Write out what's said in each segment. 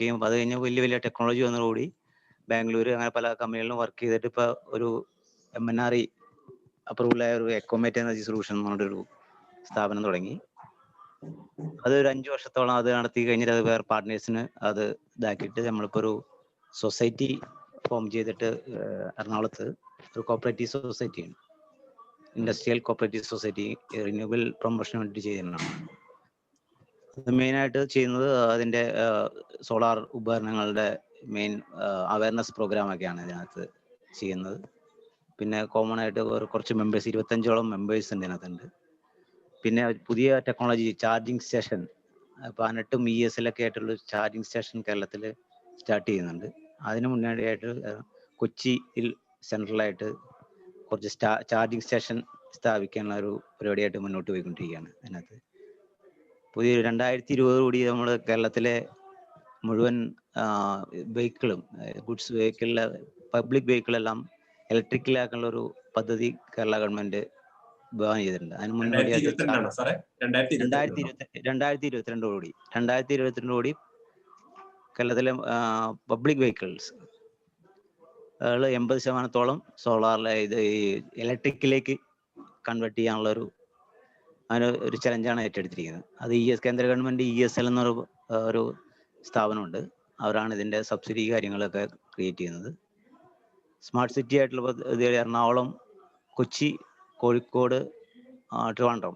ചെയ്യും. അത് കഴിഞ്ഞ് വലിയ വലിയ ടെക്നോളജി വന്നതോടുകൂടി ബാംഗ്ലൂർ അങ്ങനെ പല കമ്പനികളിലും വർക്ക് ചെയ്തിട്ട് ഇപ്പോൾ ഒരു MNRE അപ്രൂവലായ ഒരു എക്കോമേറ്റ് എനർജി സൊല്യൂഷൻ എന്ന് പറഞ്ഞൊരു സ്ഥാപനം തുടങ്ങി. അത് ഒരു 5 വർഷത്തോളം അത് നടത്തി കഴിഞ്ഞിട്ട് അത് വേറെ പാർട്ട്നേഴ്സിന് അത് ഇതാക്കിയിട്ട് നമ്മളിപ്പോൾ ഒരു സൊസൈറ്റി ഫോം ചെയ്തിട്ട് എറണാകുളത്ത് ഒരു കോപ്പറേറ്റീവ് സൊസൈറ്റിയാണ്, ഇൻഡസ്ട്രിയൽ കോപ്പറേറ്റീവ് സൊസൈറ്റി റിന്യൂവബിൾ പ്രൊമോഷന് വേണ്ടി ചെയ്യുന്നതാണ്. മെയിനായിട്ട് ചെയ്യുന്നത് അതിൻ്റെ സോളാർ ഉപകരണങ്ങളുടെ മെയിൻ അവയർനെസ് പ്രോഗ്രാമൊക്കെയാണ് ഇതിനകത്ത് ചെയ്യുന്നത്. പിന്നെ കോമൺ ആയിട്ട് കുറച്ച് മെമ്പേഴ്സ് 25ഓളം മെമ്പേഴ്സ് ഉണ്ട് ഇതിനകത്തുണ്ട്. പിന്നെ പുതിയ ടെക്നോളജി ചാർജിങ് സ്റ്റേഷൻ, 18 ESLൊക്കെ ആയിട്ടുള്ള ചാർജിങ് സ്റ്റേഷൻ കേരളത്തിൽ സ്റ്റാർട്ട് ചെയ്യുന്നുണ്ട്. അതിന് മുന്നോടിയായിട്ട് കൊച്ചിയിൽ സെൻട്രലായിട്ട് കുറച്ച് ചാർജിങ് സ്റ്റേഷൻ സ്ഥാപിക്കാനുള്ള ഒരു പരിപാടിയായിട്ട് മുന്നോട്ട് പോയിക്കൊണ്ടിരിക്കുകയാണ്. അതിനകത്ത് പുതിയ 2020 നമ്മൾ കേരളത്തിലെ മുഴുവൻ വെഹിക്കിളും ഗുഡ്സ് വെഹിക്കിളിലെ പബ്ലിക് വെഹിക്കിളെല്ലാം ഇലക്ട്രിക്കലാക്കാനുള്ള ഒരു പദ്ധതി കേരള ഗവൺമെന്റ് വിഭാവനം ചെയ്തിട്ടുണ്ട്. അതിന് മുന്നോടിയായിട്ട് 2022 കേരളത്തിലെ പബ്ലിക് വെഹിക്കിൾസ് 80% സോളാറിലെ ഈ ഇലക്ട്രിക്കിലേക്ക് കൺവേർട്ട് ചെയ്യാനുള്ള ഒരു ചലഞ്ചാണ് ഏറ്റെടുത്തിരിക്കുന്നത്. അത് കേന്ദ്ര ഗവൺമെന്റ് ESL എന്നൊരു സ്ഥാപനമുണ്ട്, അവരാണ് ഇതിന്റെ സബ്സിഡി കാര്യങ്ങളൊക്കെ ക്രിയേറ്റ് ചെയ്യുന്നത്. സ്മാർട്ട് സിറ്റി ആയിട്ടുള്ള പദ്ധതി എറണാകുളം, കൊച്ചി, കോഴിക്കോട്, ട്രിവാൻഡ്രം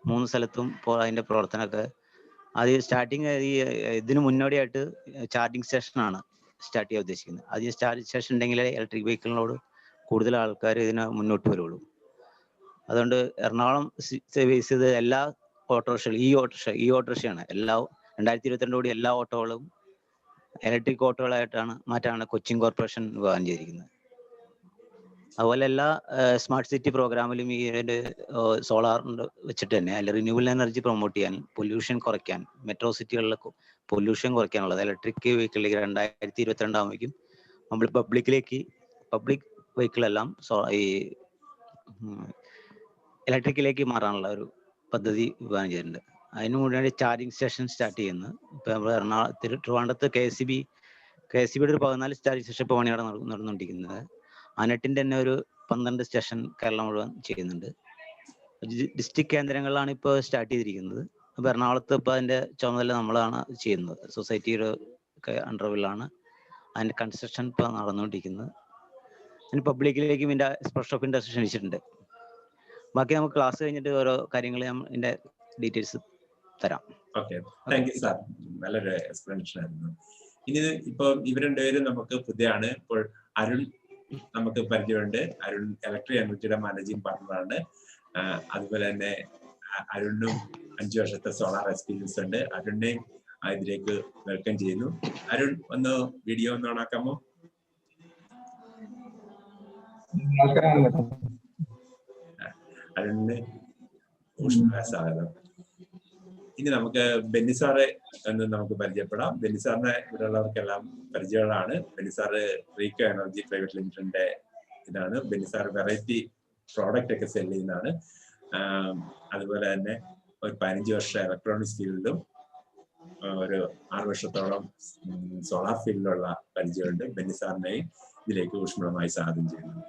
3 സ്ഥലത്തും ഇപ്പോൾ അതിന്റെ പ്രവർത്തനമൊക്കെ അത് സ്റ്റാർട്ടിങ് ഇതിന് മുന്നോടിയായിട്ട് ചാർജിങ് സ്റ്റേഷനാണ് സ്റ്റാർട്ട് ചെയ്യാൻ ഉദ്ദേശിക്കുന്നത്. അത് ചാർജിങ് സ്റ്റേഷൻ ഉണ്ടെങ്കിലേ ഇലക്ട്രിക് വെഹിക്കിളിനോട് കൂടുതൽ ആൾക്കാർ ഇതിന് മുന്നോട്ട് വരുള്ളൂ. അതുകൊണ്ട് എറണാകുളം ബേസ് ചെയ്ത് എല്ലാ ഓട്ടോറിക്ഷകളും ഈ ഓട്ടോറിക്ഷയാണ് എല്ലാ 2022 എല്ലാ ഓട്ടോകളും ഇലക്ട്രിക് ഓട്ടോകളായിട്ടാണ് മാറ്റാനാണ് കൊച്ചിൻ കോർപ്പറേഷൻ വിഭാവനം ചെയ്തിരിക്കുന്നത്. അതുപോലെ എല്ലാ സ്മാർട്ട് സിറ്റി പ്രോഗ്രാമിലും ഈ സോളാറിൻ്റെ വെച്ചിട്ട് തന്നെ അതിൽ റിന്യൂവബിൾ എനർജി പ്രൊമോട്ട് ചെയ്യാൻ, പൊല്യൂഷൻ കുറയ്ക്കാൻ, മെട്രോ സിറ്റികളിലെ പൊല്യൂഷൻ കുറയ്ക്കാനുള്ളത് ഇലക്ട്രിക് വെഹിക്കിളിലേക്ക് 2022 ആകുമ്പോഴേക്കും നമ്മൾ പബ്ലിക് വെഹിക്കിളെല്ലാം ഈ ഇലക്ട്രിക്കിലേക്ക് മാറാനുള്ള ഒരു പദ്ധതി വിഭാവനം ചെയ്തിട്ടുണ്ട്. അതിന് മുന്നേ ചാർജിങ് സ്റ്റേഷൻ സ്റ്റാർട്ട് ചെയ്യുന്നത് ഇപ്പോൾ നമ്മൾ ട്രിവാൻഡ്രത്ത് KSEBിയുടെ ഒരു 14 ചാർജിങ് സ്റ്റേഷൻ ഇപ്പോൾ പണിയാണ് നടന്നുകൊണ്ടിരിക്കുന്നത്. അനട്ടിൻ്റെ തന്നെ ഒരു 12 സ്റ്റേഷൻ കേരളം മുഴുവൻ ചെയ്യുന്നുണ്ട്. ഡിസ്ട്രിക്ട് കേന്ദ്രങ്ങളിലാണ് ഇപ്പോൾ സ്റ്റാർട്ട് ചെയ്തിരിക്കുന്നത്. അപ്പോൾ എറണാകുളത്ത് ഇപ്പോൾ അതിൻ്റെ ചുമതല നമ്മളാണ് ചെയ്യുന്നത്. സൊസൈറ്റിയുടെ ഒക്കെ അണ്ടർവിലാണ് അതിൻ്റെ കൺസ്ട്രക്ഷൻ ഇപ്പോൾ നടന്നുകൊണ്ടിരിക്കുന്നത്. അതിന് പബ്ലിക്കിലേക്കും ഇതിൻ്റെ സ്പെഷ്യൽ ഓഫ് ഇൻട്രസ്റ്റ് ക്ഷണിച്ചിട്ടുണ്ട്. ബാക്കി നമുക്ക് ക്ലാസ് കഴിഞ്ഞിട്ട് ഓരോ കാര്യങ്ങൾ ഇതിൻ്റെ ഡീറ്റെയിൽസ് തരാം. ഓക്കെ, താങ്ക് യു സാർ, നല്ലൊരു എക്സ്പ്ലനേഷൻ ആയിരുന്നു. ഇനി ഇപ്പോൾ ഇവർ രണ്ടുപേരും നമുക്ക് പുതിയാണ്. ഇപ്പോൾ അരുൺ നമുക്ക് പരിചയമുണ്ട്. അരുൺ ഇലക്ട്രിക് എനർജിയുടെ മാനേജിംഗ് പാർട്ണറാണ്. അതുപോലെ തന്നെ അരുണിനും 5 വർഷത്തെ സോളാർ എക്സ്പീരിയൻസ് ഉണ്ട്. അരുണിനെയും ഇതിലേക്ക് വെൽക്കം ചെയ്യുന്നു. അരുൺ ഒന്ന് വീഡിയോ ഒന്ന് ഓണാക്കാമോ? അരുണിന് സ്വാഗതം. ഇനി നമുക്ക് ബെന്നി സാറെ എന്ന് നമുക്ക് പരിചയപ്പെടാം. ബെന്നി സാറിനെ ഇവിടെ ഉള്ളവർക്കെല്ലാം പരിചയമുള്ളതാണ്. Benny sir Reco energy private ലിമിറ്റഡിന്റെ ഇതാണ്. ബെന്നി സാർ വെറൈറ്റി പ്രോഡക്റ്റ് ഒക്കെ സെല് ചെയ്യുന്നതാണ്. അതുപോലെ തന്നെ ഒരു 15 വർഷം ഇലക്ട്രോണിക്സ് ഫീൽഡിലും ഒരു 6 വർഷത്തോളം സോളാർ ഫീൽഡിലുള്ള പരിചയമുണ്ട്. ബെന്നി സാറിനെയും ഇതിലേക്ക് ഊഷ്മളമായി സ്വാഗതം ചെയ്യുന്നു.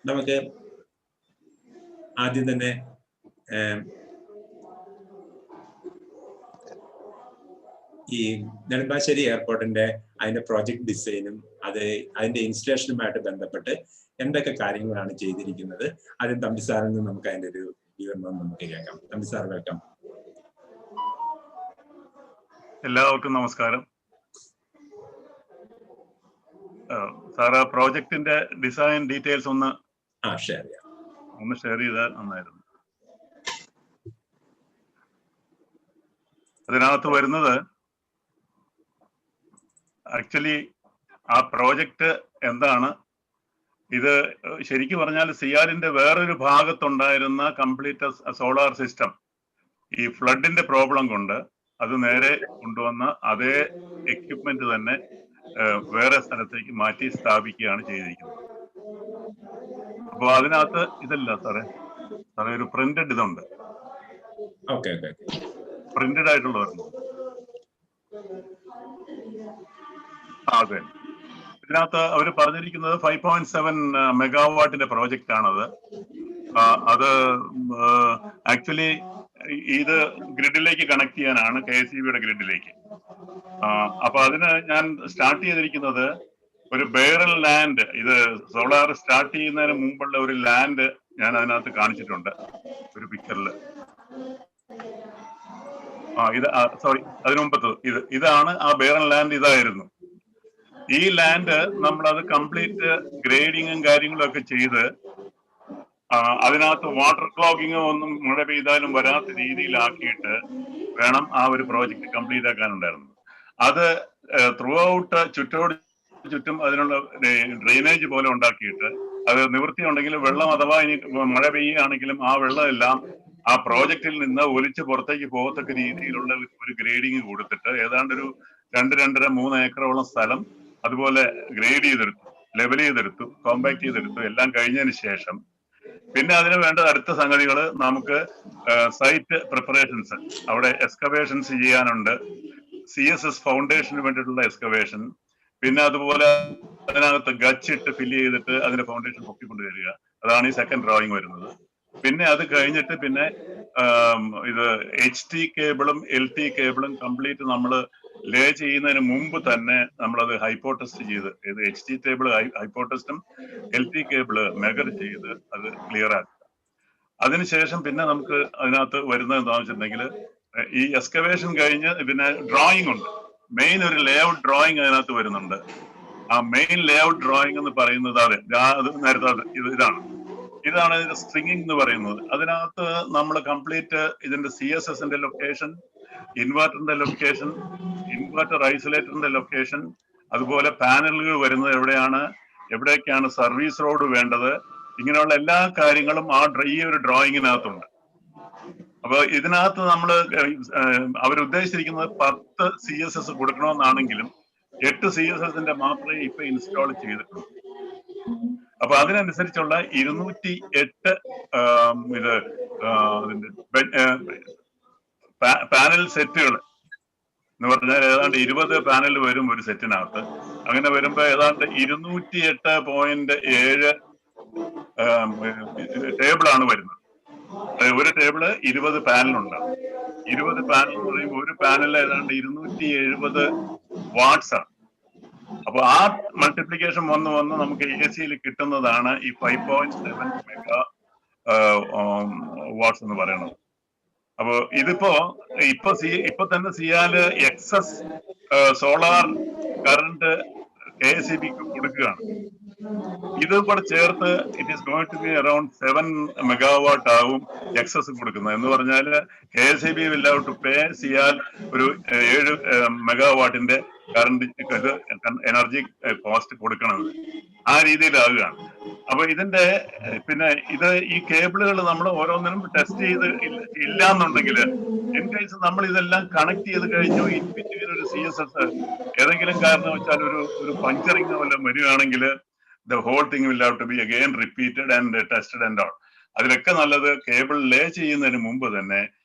നമുക്ക് ആദ്യം തന്നെ ഈ നെടുമ്പാശ്ശേരി എയർപോർട്ടിന്റെ അതിന്റെ പ്രോജക്ട് ഡിസൈനും അതിന്റെ ഇൻസ്റ്റലേഷനുമായിട്ട് ബന്ധപ്പെട്ട് എന്തൊക്കെ കാര്യങ്ങളാണ് ചെയ്തിരിക്കുന്നത്, ആദ്യം തമ്പി സാറിൽ നിന്ന് നമുക്ക് അതിന്റെ ഒരു വിവരണം നമുക്ക് കേൾക്കാം. Thampi sir, welcome. എല്ലാവർക്കും നമസ്കാരം. സാറ് പ്രോജക്റ്റിന്റെ ഡിസൈൻ ഡീറ്റെയിൽസ് ഒന്ന് ഷെയർ ചെയ്താൽ നന്നായിരുന്നു. അതിനകത്ത് വരുന്നത് ആക്ച്വലി ആ പ്രോജക്റ്റ് എന്താണ്, ഇത് ശരിക്കും പറഞ്ഞാൽ സിയാലിന്റെ വേറൊരു ഭാഗത്തുണ്ടായിരുന്ന കംപ്ലീറ്റ് സോളാർ സിസ്റ്റം ഈ ഫ്ലഡിന്റെ പ്രോബ്ലം കൊണ്ട് അത് നേരെ കൊണ്ടുവന്ന അതേ എക്യുപ്മെന്റ് തന്നെ വേറെ സ്ഥലത്തേക്ക് മാറ്റി സ്ഥാപിക്കുകയാണ് ചെയ്തിരിക്കുന്നത്. അപ്പൊ അതിനകത്ത് ഇതല്ല സാറേ ഒരു പ്രിന്റഡ് ഇതുണ്ട്, പ്രിന്റഡ് ആയിട്ടുള്ള ഒരെണ്ണം. അതെ, ഇതിനകത്ത് അവർ പറഞ്ഞിരിക്കുന്നത് 5.7 മെഗാവാട്ടിന്റെ പ്രോജക്റ്റ് ആണത്. അത് ആക്ച്വലി ഇത് ഗ്രിഡിലേക്ക് കണക്ട് ചെയ്യാനാണ്, KSEBിയുടെ ഗ്രിഡിലേക്ക്. അപ്പൊ അതിന് ഞാൻ സ്റ്റാർട്ട് ചെയ്തിരിക്കുന്നത് ഒരു ബെയറൽ ലാൻഡ്, ഇത് സോളാർ സ്റ്റാർട്ട് ചെയ്യുന്നതിന് മുമ്പുള്ള ഒരു ലാൻഡ് ഞാൻ അതിനകത്ത് കാണിച്ചിട്ടുണ്ട് ഒരു പിക്ചറിൽ. ഇത് സോറി, അതിനു മുമ്പത്തത് ഇതാണ് ആ ബെയറൽ ലാൻഡ്. ഇതായിരുന്നു ഈ ലാൻഡ്. നമ്മളത് കംപ്ലീറ്റ് ഗ്രേഡിങ്ങും കാര്യങ്ങളും ഒക്കെ ചെയ്ത് അതിനകത്ത് വാട്ടർ ക്ലോഗിങ്ങോ ഒന്നും മഴ പെയ്താലും വരാത്ത രീതിയിലാക്കിയിട്ട് വേണം ആ ഒരു പ്രോജക്റ്റ് കംപ്ലീറ്റ് ആക്കാനുണ്ടായിരുന്നത്. അത് ത്രൂ ഔട്ട് ചുറ്റും അതിനുള്ള ഡ്രെയിനേജ് പോലെ ഉണ്ടാക്കിയിട്ട് അത് നിവൃത്തി ഉണ്ടെങ്കിൽ വെള്ളം അഥവാ ഇനി മഴ പെയ്യുകയാണെങ്കിലും ആ വെള്ളം എല്ലാം ആ പ്രോജക്റ്റിൽ നിന്ന് ഒലിച്ച് പുറത്തേക്ക് പോകത്തക്ക രീതിയിലുള്ള ഒരു ഗ്രേഡിങ് കൊടുത്തിട്ട് ഏതാണ്ട് ഒരു 2-2.5-3 ഏക്കറോളം സ്ഥലം അതുപോലെ ഗ്രേഡ് ചെയ്തെടുത്തു, ലെവൽ ചെയ്തെടുത്തു, കോമ്പാക്ട് ചെയ്തെടുത്തു. എല്ലാം കഴിഞ്ഞതിന് ശേഷം പിന്നെ അതിന് വേണ്ട അടുത്ത സംഗതികൾ നമുക്ക് സൈറ്റ് പ്രിപ്പറേഷൻസ്, അവിടെ എക്സ്കവേഷൻസ് ചെയ്യാനുണ്ട്, CSS ഫൗണ്ടേഷന് വേണ്ടിയിട്ടുള്ള എക്സ്കവേഷൻ, പിന്നെ അതുപോലെ അതിനകത്ത് ഗച്ചിട്ട് ഫില്ല് ചെയ്തിട്ട് അതിന്റെ ഫൗണ്ടേഷൻ പൊക്കിക്കൊണ്ട് വരിക. അതാണ് ഈ സെക്കൻഡ് ഡ്രോയിങ് വരുന്നത്. പിന്നെ അത് കഴിഞ്ഞിട്ട് പിന്നെ ഇത് HT കേബിളും LT കേബിളും കംപ്ലീറ്റ് നമ്മൾ ലേ ചെയ്യുന്നതിന് മുമ്പ് തന്നെ നമ്മളത് ഹൈപ്പോടെസ്റ്റ് ചെയ്ത്, ഇത് HT കേബിൾ ഹൈപ്പോടെസ്റ്റും LT കേബിള് മെഗർ ചെയ്ത് അത് ക്ലിയർ ആക്കുക. അതിനുശേഷം പിന്നെ നമുക്ക് അതിനകത്ത് വരുന്നത് എന്താണെന്ന് വെച്ചിട്ടുണ്ടെങ്കിൽ ഈ എക്സ്കവേഷൻ കഴിഞ്ഞ് പിന്നെ ഡ്രോയിങ് ഉണ്ട്. മെയിൻ ഒരു ലേ ഔട്ട് ഡ്രോയിങ് അതിനകത്ത് വരുന്നുണ്ട്. ആ മെയിൻ ലേ ഔട്ട് ഡ്രോയിങ് എന്ന് പറയുന്നത് അത് നേരത്തെ ഇതാണ് ഇതിന്റെ സ്ട്രിങ്ങിങ് എന്ന് പറയുന്നത്. അതിനകത്ത് നമ്മൾ കംപ്ലീറ്റ് ഇതിന്റെ CSSന്റെ ലൊക്കേഷൻ, ഇൻവെർട്ടറിന്റെ ലൊക്കേഷൻ, ഇൻവെർട്ടർ ഐസൊലേറ്ററിന്റെ ലൊക്കേഷൻ, അതുപോലെ പാനലുകൾ വരുന്നത് എവിടേക്കാണ് സർവീസ് റോഡ് വേണ്ടത്, ഇങ്ങനെയുള്ള എല്ലാ കാര്യങ്ങളും ഈ ഒരു ഡ്രോയിങ്ങിനകത്തുണ്ട്. അപ്പൊ ഇതിനകത്ത് നമ്മൾ അവരുദ്ദേശിച്ചിരിക്കുന്നത് 10 CSS കൊടുക്കണമെന്നാണെങ്കിലും 8 CSSന്റെ മാത്രമേ ഇപ്പൊ ഇൻസ്റ്റാൾ ചെയ്തിട്ടുള്ളൂ. അപ്പൊ അതിനനുസരിച്ചുള്ള 208 പാനൽ സെറ്റുകൾ എന്ന് പറഞ്ഞാൽ ഏതാണ്ട് 20 പാനൽ വരും ഒരു സെറ്റിനകത്ത്. അങ്ങനെ വരുമ്പോ ഏതാണ്ട് 208.7 ടേബിളാണ് വരുന്നത്. ഒരു ടേബിള് 20 പാനലുണ്ടാവും. 20 പാനൽ എന്ന് പറയുമ്പോൾ ഒരു പാനലിൽ ഏതാണ്ട് 270 വാട്ട്സ് ആണ്. അപ്പൊ ആ മൾട്ടിപ്ലിക്കേഷൻ വന്ന് നമുക്ക് AC കിട്ടുന്നതാണ് ഈ 5.7 മെഗാ വാട്ട്സ് എന്ന് പറയുന്നത്. അപ്പൊ ഇതിപ്പോ ഇപ്പൊ തന്നെ സിയാല് എക്സസ് സോളാർ കറണ്ട് KSEBക്ക് കൊടുക്കുകയാണ്. ഇത് കൂടെ ചേർത്ത് it is going to be around 7 megawatt ആവും എക്സസ് കൊടുക്കുന്നത്. എന്ന് പറഞ്ഞാൽ KSEB will have to pay CIAL ഒരു 7 മെഗാവാട്ടിന്റെ കറണ്ട് എനർജി കോസ്റ്റ് കൊടുക്കണം. ആ രീതിയിലാകുകയാണ്. അപ്പൊ ഇതിന്റെ പിന്നെ ഈ കേബിളുകൾ നമ്മൾ ഓരോന്നിനും ടെസ്റ്റ് ചെയ്ത് ഇല്ല എന്നുണ്ടെങ്കിൽ ഇൻ കേസ് നമ്മൾ ഇതെല്ലാം കണക്ട് ചെയ്ത് കഴിഞ്ഞു ഒരു CSS ഏതെങ്കിലും കാരണം വെച്ചാൽ ഒരു പഞ്ചറിങ് വല്ലതും വരികയാണെങ്കിൽ the whole thing will have to be again repeated and tested and all. അതിലൊക്കെ നല്ലത് കേബിൾ ലേ ചെയ്യുന്നതിന് മുമ്പ് തന്നെ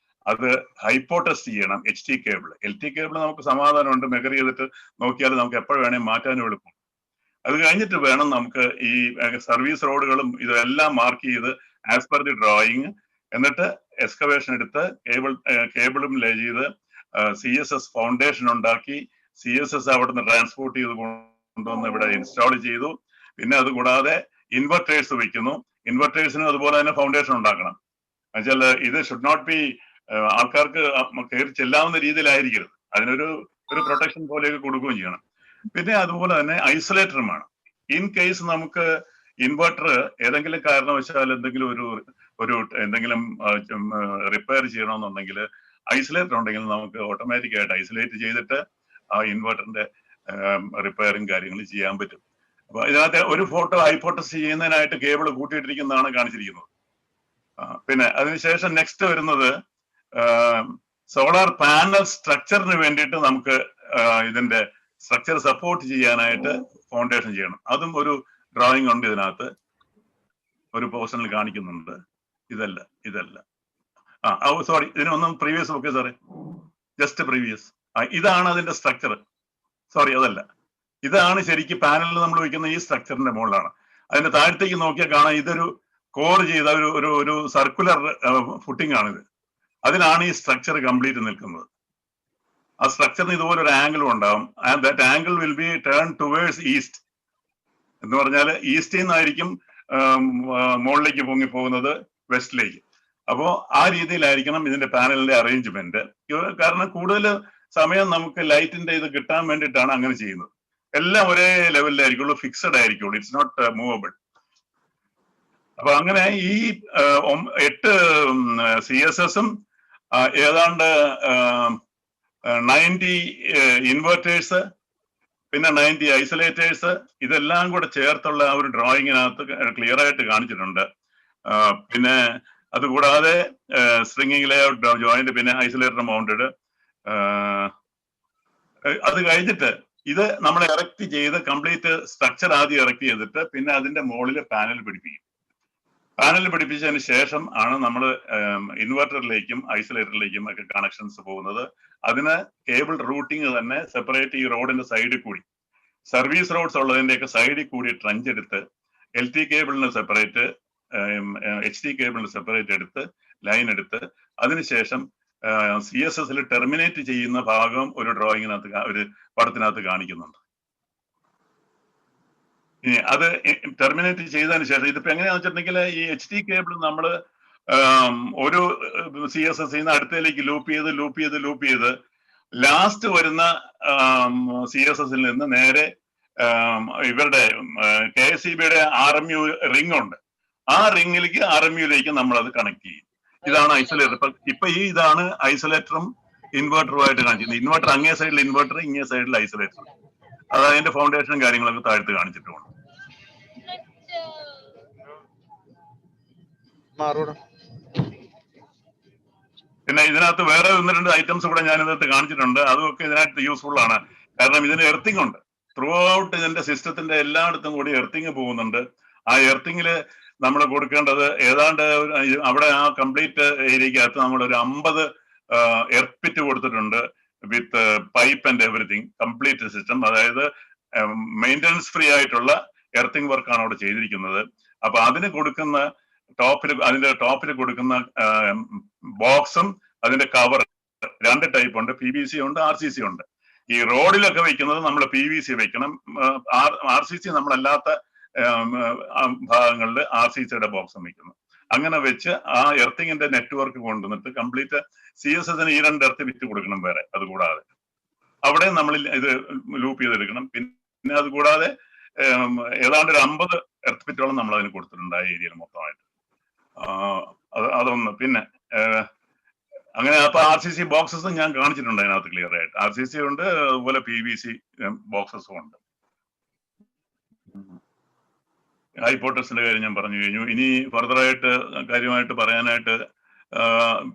അത് ഹൈപ്പോടെസ്റ്റ് ചെയ്യണം. HT cable. LT കേബിൾ നമുക്ക് സമാധാനമുണ്ട്, മെഗർ ചെയ്തിട്ട് നോക്കിയാൽ നമുക്ക് എപ്പോഴും വേണേൽ മാറ്റാനും എളുപ്പം. അത് കഴിഞ്ഞിട്ട് വേണം നമുക്ക് ഈ സർവീസ് റോഡുകളും ഇതെല്ലാം മാർക്ക് ചെയ്ത് ആസ് പെർ ദി ഡ്രോയിങ്, എന്നിട്ട് എക്സ്കവേഷൻ എടുത്ത് കേബിളും ലേ ചെയ്ത് CSS ഫൗണ്ടേഷൻ ഉണ്ടാക്കി CSS അവിടുന്ന് ട്രാൻസ്പോർട്ട് ചെയ്ത് കൊണ്ടുവന്ന് ഇവിടെ ഇൻസ്റ്റാൾ ചെയ്തു. പിന്നെ അതുകൂടാതെ ഇൻവെർട്ടേഴ്സ് വെക്കുന്നു. ഇൻവെർട്ടേഴ്സിനും അതുപോലെ തന്നെ ഫൗണ്ടേഷൻ ഉണ്ടാക്കണം. എന്നുവെച്ചാൽ ഇത് ഷുഡ് നോട്ട് ബി ആൾക്കാർക്ക് കയറി ചെല്ലാവുന്ന രീതിയിലായിരിക്കരുത്. അതിനൊരു പ്രൊട്ടക്ഷൻ പോലെയൊക്കെ കൊടുക്കുകയും ചെയ്യണം. പിന്നെ അതുപോലെ തന്നെ ഐസൊലേറ്ററും വേണം. ഇൻ കേസ് നമുക്ക് ഇൻവെർട്ടർ ഏതെങ്കിലും കാരണവശാൽ എന്തെങ്കിലും എന്തെങ്കിലും റിപ്പയർ ചെയ്യണമെന്നുണ്ടെങ്കിൽ ഐസൊലേറ്റർ ഉണ്ടെങ്കിൽ നമുക്ക് ഓട്ടോമാറ്റിക് ആയിട്ട് ഐസൊലേറ്റ് ചെയ്തിട്ട് ആ ഇൻവെർട്ടറിന്റെ റിപ്പയറും കാര്യങ്ങളും ചെയ്യാൻ പറ്റും. അപ്പൊ ഇതിനകത്ത് ഒരു ഫോട്ടോ ഹൈപ്പോട്ടസ് ചെയ്യുന്നതിനായിട്ട് കേബിൾ കൂട്ടിയിട്ടിരിക്കുന്നതാണ് കാണിച്ചിരിക്കുന്നത്. പിന്നെ അതിനുശേഷം നെക്സ്റ്റ് വരുന്നത് സോളാർ പാനൽ സ്ട്രക്ചറിന് വേണ്ടിയിട്ട് നമുക്ക് ഇതിന്റെ സ്ട്രക്ചർ സപ്പോർട്ട് ചെയ്യാനായിട്ട് ഫൗണ്ടേഷൻ ചെയ്യണം. അതും ഒരു ഡ്രോയിങ് ഉണ്ട് ഇതിനകത്ത്, ഒരു പോർഷനിൽ കാണിക്കുന്നുണ്ട്. ഇതല്ല സോറി, ഇതിനൊന്നും പ്രീവിയസ് ഓക്കെ സാറേ, ജസ്റ്റ് പ്രീവിയസ്. ഇതാണ് അതിന്റെ സ്ട്രക്ചർ. സോറി അതല്ല, ഇതാണ് ശരിക്കും പാനലിൽ നമ്മൾ വയ്ക്കുന്ന ഈ സ്ട്രക്ചറിന്റെ മുകളിലാണ്. അതിന്റെ താഴത്തേക്ക് നോക്കിയാൽ കാണാം ഇതൊരു കോർ ചെയ്ത ഒരു സർക്കുലർ ഫുട്ടിംഗ് ആണിത്. അതിലാണ് ഈ സ്ട്രക്ചർ കംപ്ലീറ്റ് നിൽക്കുന്നത്. ആ സ്ട്രക്ചറിന് ഇതുപോലെ ഒരു ആംഗിളും ഉണ്ടാവും. And that angle will be turn towards east എന്ന് പറഞ്ഞാൽ ഈസ്റ്റിൽ നിന്നായിരിക്കും മുകളിലേക്ക് പൊങ്ങി പോകുന്നത് വെസ്റ്റിലേക്ക്. അപ്പോ ആ രീതിയിലായിരിക്കണം ഇതിന്റെ പാനലിന്റെ അറേഞ്ച്മെന്റ്. കാരണം കൂടുതൽ സമയം നമുക്ക് ലൈറ്റിന്റെ ഇത് കിട്ടാൻ വേണ്ടിയിട്ടാണ് അങ്ങനെ ചെയ്യുന്നത്. എല്ലാം ഒരേ ലെവലിലായിരിക്കുള്ളൂ, ഫിക്സഡ് ആയിരിക്കുള്ളൂ, ഇറ്റ്സ് നോട്ട് മൂവബിൾ. അപ്പൊ അങ്ങനെ ഈ 8 CSSഉം ഏതാണ്ട് 90 ഇൻവെർട്ടേഴ്സ്, പിന്നെ 90 ഐസൊലേറ്റേഴ്സ്, ഇതെല്ലാം കൂടെ ചേർത്തുള്ള ആ ഒരു ഡ്രോയിങ്ങിനകത്ത് ക്ലിയർ ആയിട്ട് കാണിച്ചിട്ടുണ്ട്. പിന്നെ അതുകൂടാതെ സ്ട്രിങ്ങിങ് ലേഔട്ട് ജോയിന്റ്, പിന്നെ ഐസൊലേറ്റർ മൗണ്ടഡ്. അത് കഴിഞ്ഞിട്ട് ഇത് നമ്മൾ ഇറക്റ്റ് ചെയ്ത് കംപ്ലീറ്റ് സ്ട്രക്ചർ ആദ്യം ഇറക്റ്റ് ചെയ്തിട്ട് പിന്നെ അതിന്റെ മുകളിൽ പാനൽ പിടിപ്പിക്കും. പാനൽ പിടിപ്പിച്ചതിന് ശേഷം ആണ് നമ്മൾ ഇൻവെർട്ടറിലേക്കും ഐസൊലേറ്ററിലേക്കും ഒക്കെ കണക്ഷൻസ് പോകുന്നത്. അതിന് കേബിൾ റൂട്ടിങ് തന്നെ സെപ്പറേറ്റ് ഈ റോഡിന്റെ സൈഡിൽ കൂടി, സർവീസ് റോഡ്സ് ഉള്ളതിന്റെയൊക്കെ സൈഡിൽ കൂടി ട്രഞ്ച് എടുത്ത് LT കേബിളിന് സെപ്പറേറ്റ്, HT കേബിളിന് സെപ്പറേറ്റ് എടുത്ത് ലൈൻ എടുത്ത് അതിനുശേഷം CSSൽ ടെർമിനേറ്റ് ചെയ്യുന്ന ഭാഗം ഒരു ഡ്രോയിങ്ങിനകത്ത്, ഒരു പടത്തിനകത്ത് കാണിക്കുന്നുണ്ട്. അത് ടെർമിനേറ്റ് ചെയ്തതിന് ശേഷം ഇതിപ്പോ എങ്ങനെയാണെന്ന് വെച്ചിട്ടുണ്ടെങ്കിൽ ഈ HT കേബിൾ നമ്മൾ ഒരു CSS അടുത്തതിലേക്ക് ലൂപ്പ് ചെയ്ത് ലാസ്റ്റ് വരുന്ന CSSൽ നിന്ന് നേരെ ഇവരുടെ KSEBയുടെ RMU റിംഗ് ഉണ്ട്, ആ റിംഗിലേക്ക് RMUയിലേക്ക് നമ്മൾ അത് കണക്ട് ചെയ്യും. ഇതാണ് ഐസൊലേറ്റർ. ഇപ്പൊ ഇതാണ് ഐസൊലേറ്ററും ഇൻവെർട്ടറുമായിട്ട് കാണിച്ചിട്ടുണ്ട്. ഇൻവെർട്ടർ അങ്ങേ സൈഡിൽ ഇൻവെർട്ടർ, ഇങ്ങേ സൈഡിൽ ഐസൊലേറ്റർ. അത് അതിന്റെ ഫൗണ്ടേഷനും കാര്യങ്ങളൊക്കെ താഴ്ത്ത് കാണിച്ചിട്ടുണ്ട്. പിന്നെ ഇതിനകത്ത് വേറെ 1-2 ഐറ്റംസ് കൂടെ ഞാൻ ഇതിനകത്ത് കാണിച്ചിട്ടുണ്ട്. അതൊക്കെ ഇതിനകത്ത് യൂസ്ഫുൾ ആണ്. കാരണം ഇതിന് എർത്തിങ് ഉണ്ട്. ത്രൂ ഔട്ട് ഇതിന്റെ സിസ്റ്റത്തിന്റെ എല്ലായിടത്തും കൂടി എർത്തിങ് പോകുന്നുണ്ട്. ആ എർത്തിങ്ങില് നമ്മൾ കൊടുക്കേണ്ടത് ഏതാണ്ട് അവിടെ ആ കംപ്ലീറ്റ് ഏരിയക്കകത്ത് നമ്മൾ ഒരു 50 എർപ്പിറ്റ് കൊടുത്തിട്ടുണ്ട് with pipe and everything, complete system. അതായത് മെയിൻ്റനൻസ് ഫ്രീ ആയിട്ടുള്ള എർത്തിങ് വർക്കാണ് അവിടെ ചെയ്തിരിക്കുന്നത്. അപ്പൊ അതിന് കൊടുക്കുന്ന അതിന്റെ ടോപ്പിൽ കൊടുക്കുന്ന ബോക്സും അതിന്റെ കവർ 2 ടൈപ്പ് ഉണ്ട്, PVC ഉണ്ട്, RCC ഉണ്ട്. ഈ റോഡിലൊക്കെ വെക്കുന്നത് നമ്മൾ PVC വെക്കണം. RCC നമ്മളല്ലാത്ത ഭാഗങ്ങളിൽ RCCയുടെ ബോക്സും വെക്കുന്നു. അങ്ങനെ വെച്ച് ആ എർത്തിങ്ങിന്റെ നെറ്റ്വർക്ക് കൊണ്ടുവന്നിട്ട് കംപ്ലീറ്റ് CSSന് ഈ 2 എർത്ത് വിറ്റ് കൊടുക്കണം വേറെ. അതുകൂടാതെ അവിടെ നമ്മൾ ഇത് ലൂപ്പ് ചെയ്തെടുക്കണം. പിന്നെ അതുകൂടാതെ ഏതാണ്ട് ഒരു 50 എർത്ത് വിറ്റോളം നമ്മൾ അതിന് കൊടുത്തിട്ടുണ്ട് ആ ഏരിയയിൽ മൊത്തമായിട്ട്. അതൊന്ന്. പിന്നെ അങ്ങനെ അപ്പൊ RCC ബോക്സസും ഞാൻ കാണിച്ചിട്ടുണ്ട് അതിനകത്ത് ക്ലിയർ ആയിട്ട്. RCC ഉണ്ട്, അതുപോലെ PVC ബോക്സസും ഉണ്ട്. ഹൈപ്പോട്ടസിന്റെ കാര്യം ഞാൻ പറഞ്ഞു കഴിഞ്ഞു. ഇനി ഫർദറായിട്ട് കാര്യമായിട്ട് പറയാനായിട്ട്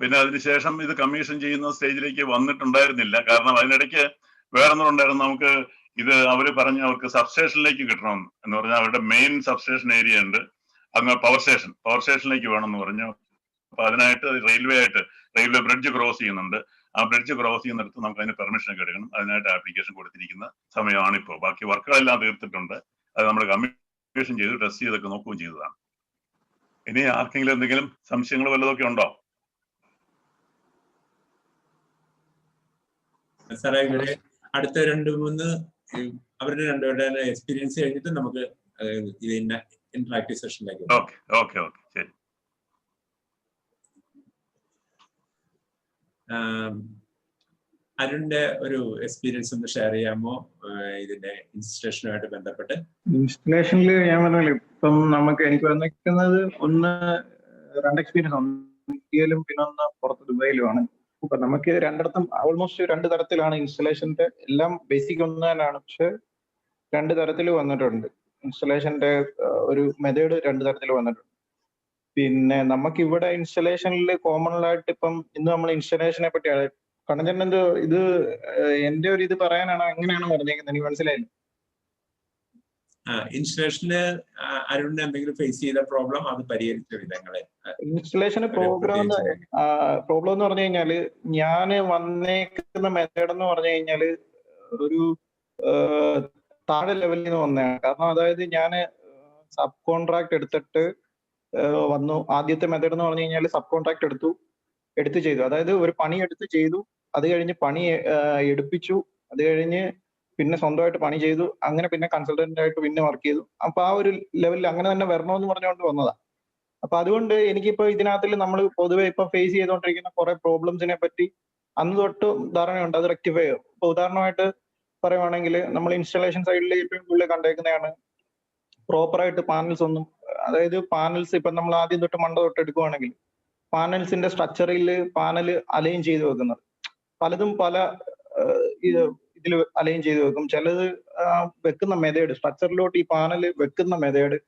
പിന്നെ അതിനുശേഷം ഇത് കമ്മീഷൻ ചെയ്യുന്ന സ്റ്റേജിലേക്ക് വന്നിട്ടുണ്ടായിരുന്നില്ല. കാരണം അതിനിടയ്ക്ക് വേറൊന്നും ഉണ്ടായിരുന്നു. നമുക്ക് ഇത് അവര് പറഞ്ഞ അവർക്ക് സബ്സ്റ്റേഷനിലേക്ക് കിട്ടണം എന്ന് പറഞ്ഞാൽ അവരുടെ മെയിൻ സബ്സ്റ്റേഷൻ ഏരിയ ഉണ്ട്, അങ്ങ് പവർ സ്റ്റേഷനിലേക്ക് വേണമെന്ന് പറഞ്ഞു. അപ്പൊ അതിനായിട്ട് റെയിൽവേ ബ്രിഡ്ജ് ക്രോസ് ചെയ്യുന്നുണ്ട്. ആ ബ്രിഡ്ജ് ക്രോസ് ചെയ്യുന്നിടത്ത് നമുക്ക് അതിന് പെർമിഷൻ ഒക്കെ എടുക്കണം. അതിനായിട്ട് ആപ്ലിക്കേഷൻ കൊടുത്തിരിക്കുന്ന സമയമാണ് ഇപ്പോൾ. ബാക്കി വർക്കുകളെല്ലാം തീർത്തിട്ടുണ്ട്. അത് നമ്മൾ കമ്മീഷൻ ചെയ്ത് ടെസ്റ്റ് ചെയ്തൊക്കെ നോക്കുകയും ചെയ്തതാണ്. ഇനി ആർക്കെങ്കിലും എന്തെങ്കിലും സംശയങ്ങൾ വല്ലതൊക്കെ ഉണ്ടോ? സാറേ, ഇവിടെ അടുത്ത 2-3 അവരുടെ 2 എക്സ്പീരിയൻസ് കഴിഞ്ഞിട്ട് നമുക്ക് ഇതിന്റെ ഇന്ററാക്റ്റീവ് സെഷനിലേക്ക്. ഓക്കെ ശരി. അരുണിന്റെ ഒരു എക്സ്പീരിയൻസ് ഒന്ന് ഷെയർ ചെയ്യാമോ ഇതിന്റെ ഇൻസ്റ്റലേഷനുമായിട്ട് ബന്ധപ്പെട്ട്? ഇൻസ്റ്റലേഷനിൽ ഞാൻ പറഞ്ഞില്ല, ഇപ്പം എനിക്ക് വന്നിരിക്കുന്നത് 2 എക്സ്പീരിയൻസ്, ഒന്ന് ഇന്ത്യയിലും പിന്നെ ഒന്ന് പുറത്ത് ദുബായിലുമാണ്. അപ്പൊ നമുക്ക് 2 ഓൾമോസ്റ്റ് 2 തരത്തിലാണ് ഇൻസ്റ്റലേഷന്റെ. എല്ലാം ബേസിക് ഒന്ന് തന്നെയാണ്, പക്ഷെ 2 തരത്തിൽ വന്നിട്ടുണ്ട്. ഇൻസ്റ്റലേഷന്റെ ഒരു മെത്തേഡ് 2 തരത്തിൽ വന്നിട്ടുണ്ട്. പിന്നെ നമുക്കിവിടെ ഇൻസ്റ്റലേഷനിൽ കോമൺ ആയിട്ട് ഇപ്പം ഇന്ന് നമ്മൾ ഇൻസ്റ്റലേഷനെ പറ്റിയാണ് കണ്ണൻ ഇത് എന്റെ ഒരു ഇത് പറയാനാണ്, എങ്ങനെയാണ് പറഞ്ഞേക്കുന്നത് എനിക്ക് മനസ്സിലായില്ല. ഇൻസ്റ്റലേഷന് അരുണിന് എന്തെങ്കിലും ഫേസ് ചെയ്ത പ്രോബ്ലം, അത് പരിഹരിച്ച വിധങ്ങളെ. ഇൻസ്റ്റലേഷന് പ്രോബ്ലം എന്ന് പറഞ്ഞു കഴിഞ്ഞാല് ഞാൻ വന്നേക്കുന്ന മെത്തേഡ് എന്ന് പറഞ്ഞു കഴിഞ്ഞാല് ഒരു താഴെ ലെവലിൽ നിന്ന് വന്നതാണ്. കാരണം അതായത് ഞാൻ സബ് കോൺട്രാക്ട് എടുത്തിട്ട് വന്നു. ആദ്യത്തെ മെത്തേഡ് എന്ന് പറഞ്ഞു കഴിഞ്ഞാൽ സബ് കോൺട്രാക്ട് എടുത്ത് ചെയ്തു. അതായത് ഒരു പണി എടുത്ത് ചെയ്തു, അത് കഴിഞ്ഞ് പണി എടുപ്പിച്ചു, അത് കഴിഞ്ഞ് പിന്നെ സ്വന്തമായിട്ട് പണി ചെയ്തു, അങ്ങനെ പിന്നെ കൺസൾട്ടന്റ് ആയിട്ട് പിന്നെ വർക്ക് ചെയ്തു. അപ്പൊ ആ ഒരു ലെവലിൽ അങ്ങനെ തന്നെ വരണമെന്ന് പറഞ്ഞുകൊണ്ട് വന്നതാ. അപ്പൊ അതുകൊണ്ട് എനിക്കിപ്പോ ഇതിനകത്തിൽ നമ്മൾ പൊതുവെ ഇപ്പൊ ഫേസ് ചെയ്തുകൊണ്ടിരിക്കുന്ന കുറെ പ്രോബ്ലംസിനെ പറ്റി അന്ന് തൊട്ട് ധാരണയുണ്ട്, അത് റെക്ടിഫൈ ചെയ്യും. ഇപ്പൊ ഉദാഹരണമായിട്ട് പറയുവാണെങ്കിൽ നമ്മൾ ഇൻസ്റ്റലേഷൻ സൈഡിൽ ഏറ്റവും കൂടുതൽ കണ്ടേക്കുന്നതാണ് പ്രോപ്പറായിട്ട് പാനൽസ് ഒന്നും, അതായത് പാനൽസ് ഇപ്പൊ നമ്മൾ ആദ്യം തൊട്ട് മണ്ട തൊട്ട് എടുക്കുവാണെങ്കിൽ പാനൽസിന്റെ സ്ട്രക്ചറിൽ പാനൽ അലൈൻ ചെയ്ത് വെക്കുന്നത് പലതും പല ഇതിൽ അലൈൻ ചെയ്ത് വെക്കും. ചിലത് വെക്കുന്ന മെത്തേഡ്, സ്ട്രക്ചറിലോട്ട് ഈ പാനൽ വെക്കുന്ന മെത്തേഡ്,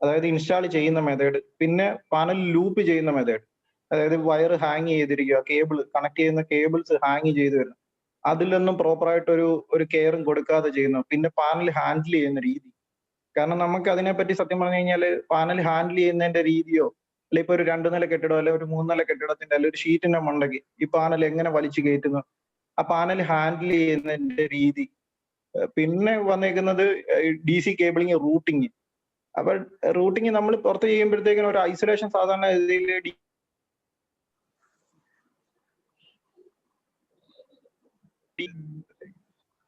അതായത് ഇൻസ്റ്റാൾ ചെയ്യുന്ന മെത്തേഡ്, പിന്നെ പാനൽ ലൂപ്പ് ചെയ്യുന്ന മെത്തേഡ്, അതായത് വയർ ഹാങ് ചെയ്തിരിക്കുക, കേബിൾ കണക്ട് ചെയ്യുന്ന കേബിൾസ് ഹാങ് ചെയ്ത് വരുന്നു, അതിലൊന്നും പ്രോപ്പറായിട്ട് ഒരു കെയറും കൊടുക്കാതെ ചെയ്യുന്നു. പിന്നെ പാനൽ ഹാൻഡിൽ ചെയ്യുന്ന രീതി, കാരണം നമുക്ക് അതിനെപ്പറ്റി സത്യം പറഞ്ഞു കഴിഞ്ഞാൽ പാനൽ ഹാൻഡിൽ ചെയ്യുന്നതിന്റെ രീതിയോ, അല്ലെ ഇപ്പൊ ഒരു 2 നില കെട്ടിടം അല്ലെ ഒരു 3 നില കെട്ടിടത്തിന്റെ അല്ലെ ഒരു ഷീറ്റിന്റെ മണ്ടയ്ക്ക് ഈ പാനൽ എങ്ങനെ വലിച്ചു കയറ്റുന്നു, ആ പാനൽ ഹാൻഡിൽ ചെയ്യുന്നതിന്റെ രീതി, പിന്നെ വന്നേക്കുന്നത് DC കേബിളിങ് റൂട്ടിങ്. അപ്പൊ റൂട്ടിങ് നമ്മൾ പുറത്ത് ചെയ്യുമ്പോഴത്തേക്കിനും ഒരു ഐസൊലേഷൻ സാധാരണ ഇതിൽ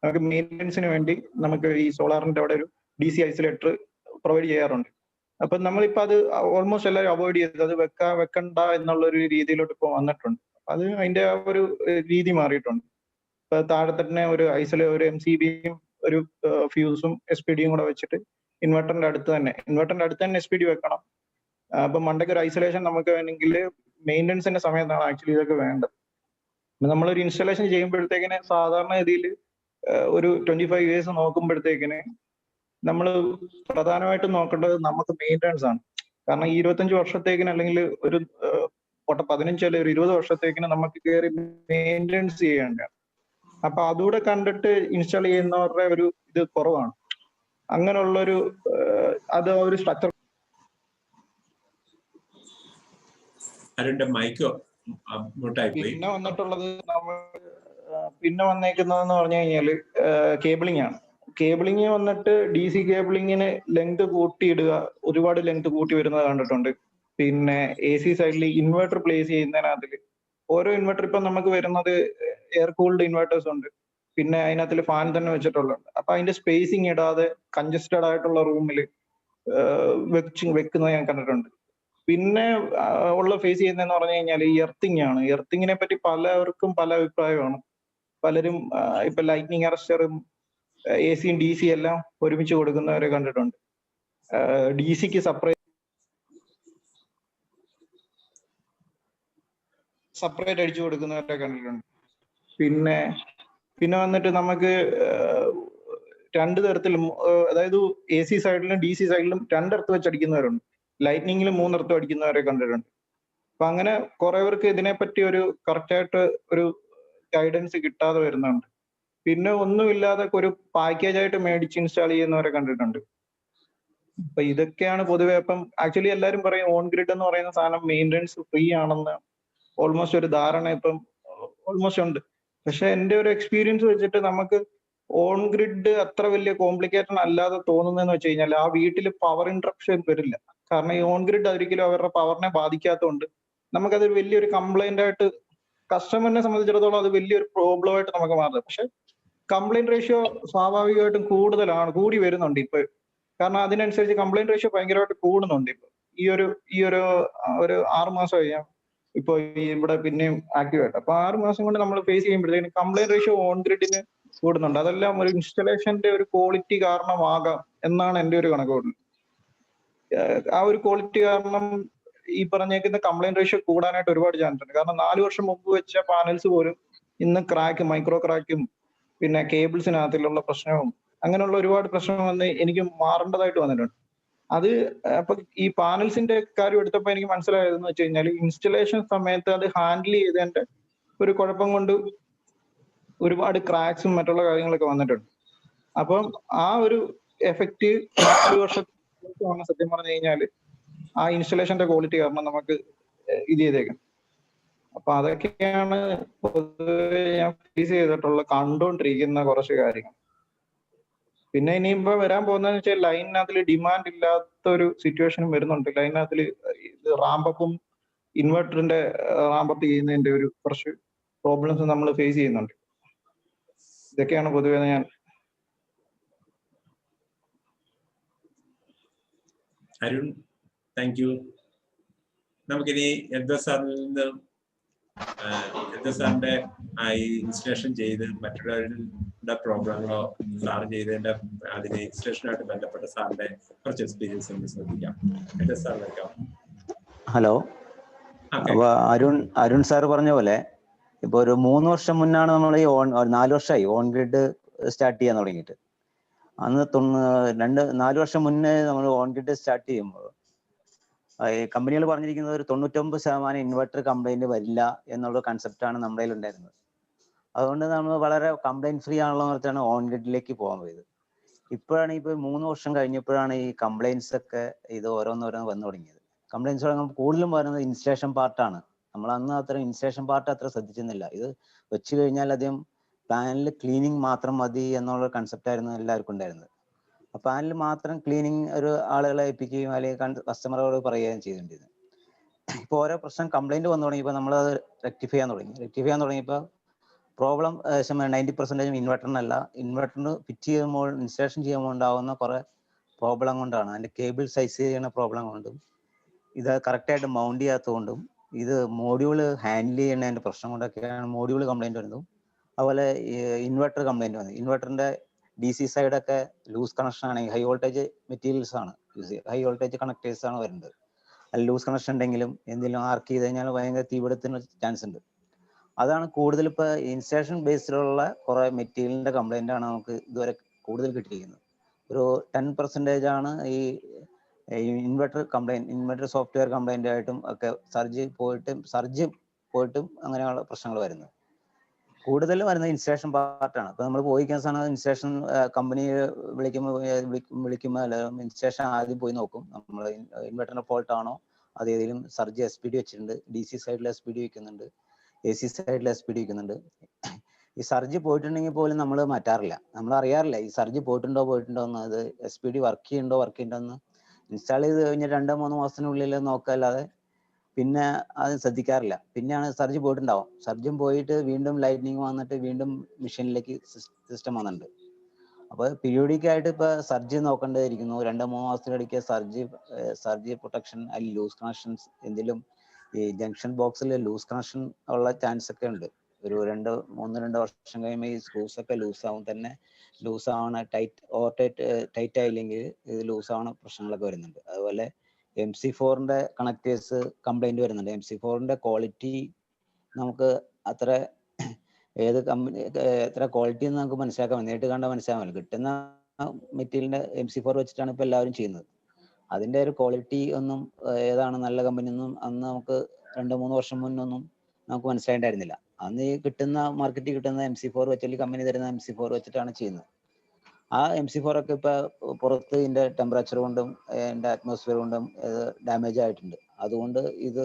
നമുക്ക് മെയിൻ്റനൻസിന് വേണ്ടി നമുക്ക് ഈ സോളാറിന്റെ അവിടെ ഒരു DC ഐസൊലേറ്റർ പ്രൊവൈഡ് ചെയ്യാറുണ്ട്. അപ്പൊ നമ്മളിപ്പോ അത് ഓൾമോസ്റ്റ് എല്ലാവരും അവോയ്ഡ് ചെയ്തത്, അത് വെക്കണ്ട എന്നുള്ള ഒരു രീതിയിലോട്ട് ഇപ്പൊ വന്നിട്ടുണ്ട്. അത് അതിന്റെ ആ ഒരു രീതി മാറിയിട്ടുണ്ട്. ഇപ്പൊ താഴെ തന്നെ ഒരു MCBയും ഒരു ഫ്യൂസും SPDയും കൂടെ വെച്ചിട്ട് ഇൻവെർട്ടറിന്റെ അടുത്ത് തന്നെ SPD വെക്കണം. അപ്പൊ മണ്ടയ്ക്ക് ഒരു ഐസൊലേഷൻ നമുക്ക് വേണമെങ്കിൽ മെയിൻ്റനൻസിന്റെ സമയത്താണ് ആക്ച്വലി ഇതൊക്കെ വേണ്ടത്. നമ്മളൊരു ഇൻസ്റ്റലേഷൻ ചെയ്യുമ്പോഴത്തേക്കിന് സാധാരണ രീതിയിൽ ഒരു 25 ഇയേഴ്സ് നോക്കുമ്പോഴത്തേക്കിന് നമ്മൾ പ്രധാനമായിട്ടും നോക്കേണ്ടത് നമുക്ക് മെയിൻ്റനൻസ് ആണ്. കാരണം ഈ 25 വർഷത്തേക്കിന് അല്ലെങ്കിൽ ഒരു 15 അല്ലെങ്കിൽ ഒരു 20 വർഷത്തേക്കിന് നമുക്ക് കയറി മെയിൻ്റനൻസ് ചെയ്യേണ്ടതാണ്. അപ്പൊ അതുകൂടെ കണ്ടിട്ട് ഇൻസ്റ്റാൾ ചെയ്യുന്നവരുടെ ഒരു ഇത് കുറവാണ്. അങ്ങനെയുള്ളൊരു അത് ഒരു സ്ട്രക്ചർ. പിന്നെ വന്നിട്ടുള്ളത് പിന്നെ വന്നേക്കുന്നതെന്ന് പറഞ്ഞു കഴിഞ്ഞാല് കേബിളിംഗ് ആണ്. കേബിളിംഗ് വന്നിട്ട് DC കേബിളിങ്ങിന് ലെങ്ത് കൂട്ടിയിടുക, ഒരുപാട് ലെങ്ത് കൂട്ടി വരുന്നത് കണ്ടിട്ടുണ്ട്. പിന്നെ AC സൈഡിൽ ഇൻവെർട്ടർ പ്ലേസ് ചെയ്യുന്നതിനകത്തിൽ ഓരോ ഇൻവെർട്ടർ ഇപ്പൊ നമുക്ക് വരുന്നത് എയർ കൂൾഡ് ഇൻവെർട്ടേഴ്സ് ഉണ്ട്, പിന്നെ അതിനകത്തിൽ ഫാൻ തന്നെ വെച്ചിട്ടുള്ളത്. അപ്പൊ അതിന്റെ സ്പേസിങ് ഇടാതെ കൺജസ്റ്റഡ് ആയിട്ടുള്ള റൂമിൽ വെക്കുന്നത് ഞാൻ കണ്ടിട്ടുണ്ട്. പിന്നെ ഉള്ള ഫേസ് ചെയ്യുന്നതെന്ന് പറഞ്ഞു കഴിഞ്ഞാൽ ഈ എർത്തിങ് ആണ്. എർത്തിങ്ങിനെ പറ്റി പലവർക്കും പല അഭിപ്രായമാണ്. പലരും ഇപ്പൊ ലൈറ്റ്നിങ് അറസ്റ്ററും AC-യും DC എല്ലാം ഒരുമിച്ച് കൊടുക്കുന്നവരെ കണ്ടിട്ടുണ്ട്. DC-ക്ക് സെപ്പറേറ്റ് അടിച്ചു കൊടുക്കുന്നവരെ കണ്ടിട്ടുണ്ട്. പിന്നെ വന്നിട്ട് നമുക്ക് 2 തരത്തിലും, അതായത് AC സൈഡിലും DC സൈഡിലും 2 എർത്ത് വെച്ച് അടിക്കുന്നവരുണ്ട്. ലൈറ്റ്നിങ്ങിലും 3 എർത്ത് അടിക്കുന്നവരെ കണ്ടിട്ടുണ്ട്. അപ്പൊ അങ്ങനെ കുറെ പേർക്ക് ഇതിനെപ്പറ്റി ഒരു കറക്റ്റായിട്ട് ഒരു ഗൈഡൻസ് കിട്ടാതെ വരുന്നുണ്ട്. പിന്നെ ഒന്നുമില്ലാതെ ഒരു പാക്കേജ് ആയിട്ട് മേടിച്ച് ഇൻസ്റ്റാൾ ചെയ്യുന്നവരെ കണ്ടിട്ടുണ്ട്. അപ്പൊ ഇതൊക്കെയാണ് പൊതുവെ. ഇപ്പം ആക്ച്വലി എല്ലാവരും പറയും ഓൺ ഗ്രിഡ് എന്ന് പറയുന്ന സാധനം മെയിൻ്റനൻസ് ഫ്രീ ആണെന്ന് ഓൾമോസ്റ്റ് ഒരു ധാരണ ഇപ്പം ഓൾമോസ്റ്റ് ഉണ്ട്. പക്ഷെ എൻ്റെ ഒരു എക്സ്പീരിയൻസ് വെച്ചിട്ട് നമുക്ക് ഓൺ ഗ്രിഡ് അത്ര വലിയ കോംപ്ലിക്കേറ്റഡ് അല്ലാതെ തോന്നുന്നതെന്ന് വെച്ച് കഴിഞ്ഞാൽ ആ വീട്ടിൽ പവർ ഇൻട്രപ്ഷൻ വരില്ല. കാരണം ഈ ഓൺ ഗ്രിഡ് ഒരിക്കലും അവരുടെ പവറിനെ ബാധിക്കാത്തതുകൊണ്ട് നമുക്കത് വലിയൊരു കംപ്ലൈന്റ് ആയിട്ട്, കസ്റ്റമറിനെ സംബന്ധിച്ചിടത്തോളം അത് വലിയൊരു പ്രോബ്ലം ആയിട്ട് നമുക്ക് മാറുന്നത്. പക്ഷെ കംപ്ലൈന്റ് റേഷ്യോ സ്വാഭാവികമായിട്ടും കൂടി വരുന്നുണ്ട് ഇപ്പൊ. കാരണം അതിനനുസരിച്ച് കംപ്ലൈന്റ് റേഷ്യോ ഭയങ്കരമായിട്ട് കൂടുന്നുണ്ട് ഇപ്പൊ. ഈ ഒരു 6 മാസം കഴിഞ്ഞാൽ ഇപ്പൊ ഇവിടെ പിന്നെയും ആക്റ്റീവ് ആയിട്ട്. അപ്പൊ 6 മാസം കൊണ്ട് നമ്മൾ ഫേസ് ചെയ്യുമ്പോഴത്തേക്കും കംപ്ലൈന്റ് റേഷ്യോ ഓൺ ഗ്രിഡിന് കൂടുന്നുണ്ട്. അതെല്ലാം ഒരു ഇൻസ്റ്റലേഷന്റെ ഒരു ക്വാളിറ്റി കാരണമാകാം എന്നാണ് എൻ്റെ ഒരു കണക്കുകൂടൽ. ആ ഒരു ക്വാളിറ്റി കാരണം ഈ പറഞ്ഞേക്കുന്ന കംപ്ലൈന്റ് റേഷ്യോ കൂടാനായിട്ട് ഒരുപാട് ചാൻസ് ഉണ്ട്. കാരണം 4 വർഷം മുമ്പ് വെച്ച പാനൽസ് പോലും ഇന്ന് മൈക്രോ ക്രാക്കും പിന്നെ കേബിൾസിനകത്തിലുള്ള പ്രശ്നവും അങ്ങനെയുള്ള ഒരുപാട് പ്രശ്നം വന്ന് എനിക്ക് മാറേണ്ടതായിട്ട് വന്നിട്ടുണ്ട്. അത് അപ്പൊ ഈ പാനൽസിന്റെ കാര്യം എടുത്തപ്പോൾ എനിക്ക് മനസ്സിലായതെന്ന് വെച്ച് കഴിഞ്ഞാൽ ഇൻസ്റ്റലേഷൻ സമയത്ത് അത് ഹാൻഡിൽ ചെയ്തതിന്റെ ഒരു കുഴപ്പം കൊണ്ട് ഒരുപാട് ക്രാക്സും മറ്റുള്ള കാര്യങ്ങളൊക്കെ വന്നിട്ടുണ്ട്. അപ്പം ആ ഒരു എഫക്റ്റ് 4 വർഷമാണ് സത്യം പറഞ്ഞു കഴിഞ്ഞാൽ ആ ഇൻസ്റ്റലേഷന്റെ ക്വാളിറ്റി കാരണം നമുക്ക് ഇത് ചെയ്തേക്കാം. അപ്പൊ അതൊക്കെയാണ് പൊതുവെ ഞാൻ ഫേസ് ചെയ്തിട്ടുള്ള കണ്ടുകൊണ്ടിരിക്കുന്ന കുറച്ച് കാര്യങ്ങൾ. പിന്നെ ഇനിയിപ്പോ വരാൻ പോകുന്നതെന്ന് വെച്ചാൽ ലൈനിനകത്തിൽ ഡിമാൻഡ് ഇല്ലാത്ത ഒരു സിറ്റുവേഷനും വരുന്നുണ്ട്. ലൈനിനകത്തിൽ ഇത് റാമ്പപ്പും ഇൻവെർട്ടറിന്റെ റാമ്പപ്പ് ചെയ്യുന്നതിന്റെ ഒരു കുറച്ച് പ്രോബ്ലംസ് നമ്മൾ ഫേസ് ചെയ്യുന്നുണ്ട്. ഇതൊക്കെയാണ് പൊതുവെ ഞാൻ അരുൺ, താങ്ക് യു. നമുക്കിനി എൽദോ സാറിൽ നിന്ന് എൽദോ സാറിന്റെ ഈ ഇൻസ്റ്റലേഷൻ ചെയ്ത് മറ്റുള്ളവരുടെ പ്രോഗ്രാമുകളോ സാർ ചെയ്തതിന്റെ അതിന് ഇൻസ്റ്റലേഷനുമായിട്ട് ബന്ധപ്പെട്ട സാറിന്റെ കുറച്ച് എക്സ്പീരിയൻസ് ഒന്ന് ശ്രദ്ധിക്കാം. Eldho sir welcome. ഹലോ. അപ്പൊ അരുൺ സാർ പറഞ്ഞ പോലെ ഇപ്പൊ ഒരു 3 വർഷം മുന്നാണ് നമ്മൾ ഈ 4 വർഷമായി ഓൺ ഗ്രിഡ് സ്റ്റാർട്ട് ചെയ്യാൻ തുടങ്ങിയിട്ട്. അന്ന് 4 വർഷം മുന്നേ നമ്മൾ ഓൺ ഗ്രിഡ് സ്റ്റാർട്ട് ചെയ്യുമ്പോൾ ഈ കമ്പനികൾ പറഞ്ഞിരിക്കുന്നത് ഒരു 99% ഇൻവെർട്ടർ കംപ്ലൈന്റ് വരില്ല എന്നുള്ള കൺസെപ്റ്റാണ് നമ്മുടെ കയ്യിൽ ഉണ്ടായിരുന്നത്. അതുകൊണ്ട് നമ്മൾ വളരെ കംപ്ലൈന്റ് ഫ്രീ ആണല്ലോ എന്നിട്ടാണ് ഓൺ ഗ്രിഡിലേക്ക് പോകാൻ പോയത്. ഇപ്പോഴാണ് ഇപ്പൊ 3 വർഷം കഴിഞ്ഞപ്പോഴാണ് ഈ കംപ്ലൈൻസ് ഒക്കെ ഇത് ഓരോന്നോരോന്ന് വന്നു തുടങ്ങിയത്. കംപ്ലൈൻസ് കൂടുതലും വരുന്നത് ഇൻസ്റ്റലേഷൻ പാർട്ടാണ്. നമ്മൾ അന്ന് അത്ര ഇൻസ്റ്റലേഷൻ പാർട്ട് അത്ര ശ്രദ്ധിച്ചിരുന്നില്ല. ഇത് വെച്ച് കഴിഞ്ഞാൽ അധികം പാനൽ ക്ലീനിങ് മാത്രം മതി എന്നുള്ള കൺസെപ്റ്റ് ആയിരുന്നു എല്ലാവർക്കും ഉണ്ടായിരുന്നത്. ആ പാനൽ മാത്രം ക്ലീനിങ് ഒരു ആളുകളെ ഏൽപ്പിക്കുകയും അല്ലെങ്കിൽ കസ്റ്റമറോട് പറയുകയും ചെയ്തിട്ടുണ്ടായിരുന്നു. ഇപ്പോൾ ഓരോ പ്രശ്നം കംപ്ലൈന്റ് വന്നു തുടങ്ങിയപ്പോൾ നമ്മളത് റെക്ടിഫൈ ചെയ്യാൻ തുടങ്ങിയപ്പോൾ പ്രോബ്ലം 90% ഇൻവെർട്ടറിനല്ല, ഇൻവെർട്ടറിന് ഫിറ്റ് ചെയ്യുമ്പോൾ ഇൻസ്റ്റലേഷൻ ചെയ്യുമ്പോൾ ഉണ്ടാകുന്ന കുറെ പ്രോബ്ലം കൊണ്ടാണ്. അതിന്റെ കേബിൾ സൈസ് ചെയ്യുന്ന പ്രോബ്ലം കൊണ്ടും ഇത് കറക്റ്റായിട്ട് മൗണ്ട് ചെയ്യാത്തതുകൊണ്ടും ഇത് മോഡ്യൂൾ ഹാൻഡിൽ ചെയ്യുന്നതിന്റെ പ്രശ്നം കൊണ്ടൊക്കെയാണ് മോഡ്യൂൾ കംപ്ലൈന്റ് വരുന്നതും. അതുപോലെ ഇൻവെർട്ടർ കംപ്ലൈന്റ് വന്നത്, ഇൻവെർട്ടറിന്റെ DC സൈഡൊക്കെ ലൂസ് കണക്ഷൻ ആണെങ്കിൽ ഹൈ വോൾട്ടേജ് മെറ്റീരിയൽസ് ആണ് യൂസ് ചെയ്യുക, ഹൈ വോൾട്ടേജ് കണക്ടേഴ്സ് ആണ് വരുന്നത്. അതിൽ ലൂസ് കണക്ഷൻ ഉണ്ടെങ്കിലും എന്തെങ്കിലും ആർക്ക് ചെയ്ത് കഴിഞ്ഞാൽ ഭയങ്കര തീപിടുത്തത്തിന് ചാൻസ് ഉണ്ട്. അതാണ് കൂടുതൽ ഇപ്പോൾ ഇൻസ്റ്റലേഷൻ ബേസിലുള്ള കുറെ മെറ്റീരിയലിന്റെ കംപ്ലൈന്റ് ആണ് നമുക്ക് ഇതുവരെ കൂടുതൽ കിട്ടിയിരിക്കുന്നത്. ഒരു 10% ആണ് ഈ inverter complaint, inverter software complaint ആയിട്ടും ഒക്കെ സർജ് പോയിട്ടും അങ്ങനെയുള്ള പ്രശ്നങ്ങൾ വരുന്നത്. കൂടുതൽ വരുന്നത് ഇൻസ്റ്റലേഷൻ പാർട്ടാണ്. ഇപ്പൊ നമ്മൾ പോയിക്കുന്ന സാധനം ഇൻസ്റ്റലേഷൻ കമ്പനി വിളിക്കുമ്പോൾ അല്ല, ഇൻസ്റ്റലേഷൻ ആദ്യം പോയി നോക്കും നമ്മൾ ഇൻവെർട്ടറിന്റെ ഫോൾട്ട് ആണോ, അത് ഏതെങ്കിലും സർജ് SPD വെച്ചിട്ടുണ്ട്, DC സൈഡിൽ SPD വെക്കുന്നുണ്ട്, AC സൈഡിൽ SPD വെക്കുന്നുണ്ട്. ഈ സർജ് പോയിട്ടുണ്ടെങ്കിൽ പോലും നമ്മൾ മാറ്റാറില്ല, നമ്മൾ അറിയാറില്ല ഈ സർജ് പോയിട്ടുണ്ടോ എന്ന്. അത് SPD വർക്ക് ചെയ്യുന്നുണ്ടോ എന്ന് ഇൻസ്റ്റാൾ ചെയ്ത് കഴിഞ്ഞ് 2-3 മാസത്തിനുള്ളിൽ നോക്കാല്ലാതെ പിന്നെ അത് ശ്രദ്ധിക്കാറില്ല. പിന്നെയാണ് സർജ് പോയിട്ടുണ്ടാവും, സർജും പോയിട്ട് വീണ്ടും ലൈറ്റ്നിങ് വന്നിട്ട് വീണ്ടും മെഷീനിലേക്ക് സിസ്റ്റം വന്നിട്ടുണ്ട്. അപ്പോൾ പീരിയോഡിക് ആയിട്ട് ഇപ്പൊ സർജ് നോക്കേണ്ടിയിരിക്കുന്നു. 2-3 മാസത്തിനിടയ്ക്ക് സർജ് പ്രൊട്ടക്ഷൻ, അതിൽ ലൂസ് കണക്ഷൻസ് എന്തെങ്കിലും ഈ ജംഗ്ഷൻ ബോക്സിൽ ലൂസ് കണക്ഷൻ ഉള്ള ചാൻസ് ഒക്കെ ഉണ്ട്. ഒരു 1-2 വർഷം കഴിയുമ്പോൾ ഈ സ്ക്രൂസ് ഒക്കെ ലൂസ് ആവും, തന്നെ ലൂസ് ആവണ ടൈറ്റ് ആയില്ലെങ്കിൽ ഇത് ലൂസ് ആവണ പ്രശ്നങ്ങളൊക്കെ വരുന്നുണ്ട്. അതുപോലെ MC4ന്റെ കണക്ടേഴ്സ് കംപ്ലൈന്റ് വരുന്നുണ്ട്. MC4ന്റെ ക്വാളിറ്റി നമുക്ക് അത്ര ഏത് കമ്പനി എത്ര ക്വാളിറ്റി എന്ന് നമുക്ക് മനസ്സിലാക്കാൻ നേരിട്ട് കണ്ടാൽ മനസ്സിലാക്കാൻ കിട്ടുന്ന മെറ്റീരിയലിന്റെ MC4 വെച്ചിട്ടാണ് ഇപ്പൊ എല്ലാവരും ചെയ്യുന്നത്. അതിന്റെ ഒരു ക്വാളിറ്റി ഒന്നും ഏതാണ് നല്ല കമ്പനി ഒന്നും അന്ന് നമുക്ക് 2-3 വർഷം മുന്നൊന്നും നമുക്ക് മനസ്സിലായിട്ടുണ്ടായിരുന്നില്ല. അന്ന് ഈ മാർക്കറ്റിൽ കിട്ടുന്ന MC4 വെച്ചാൽ കമ്പനി തരുന്ന MC4 വെച്ചിട്ടാണ് ചെയ്യുന്നത്. ആ MC4 ഒക്കെ ഇപ്പൊ പുറത്ത് ഇതിന്റെ ടെമ്പറേച്ചർ കൊണ്ടും ഇതിന്റെ അറ്റ്മോസ്ഫിയർ കൊണ്ടും ഡാമേജ് ആയിട്ടുണ്ട്. അതുകൊണ്ട് ഇത്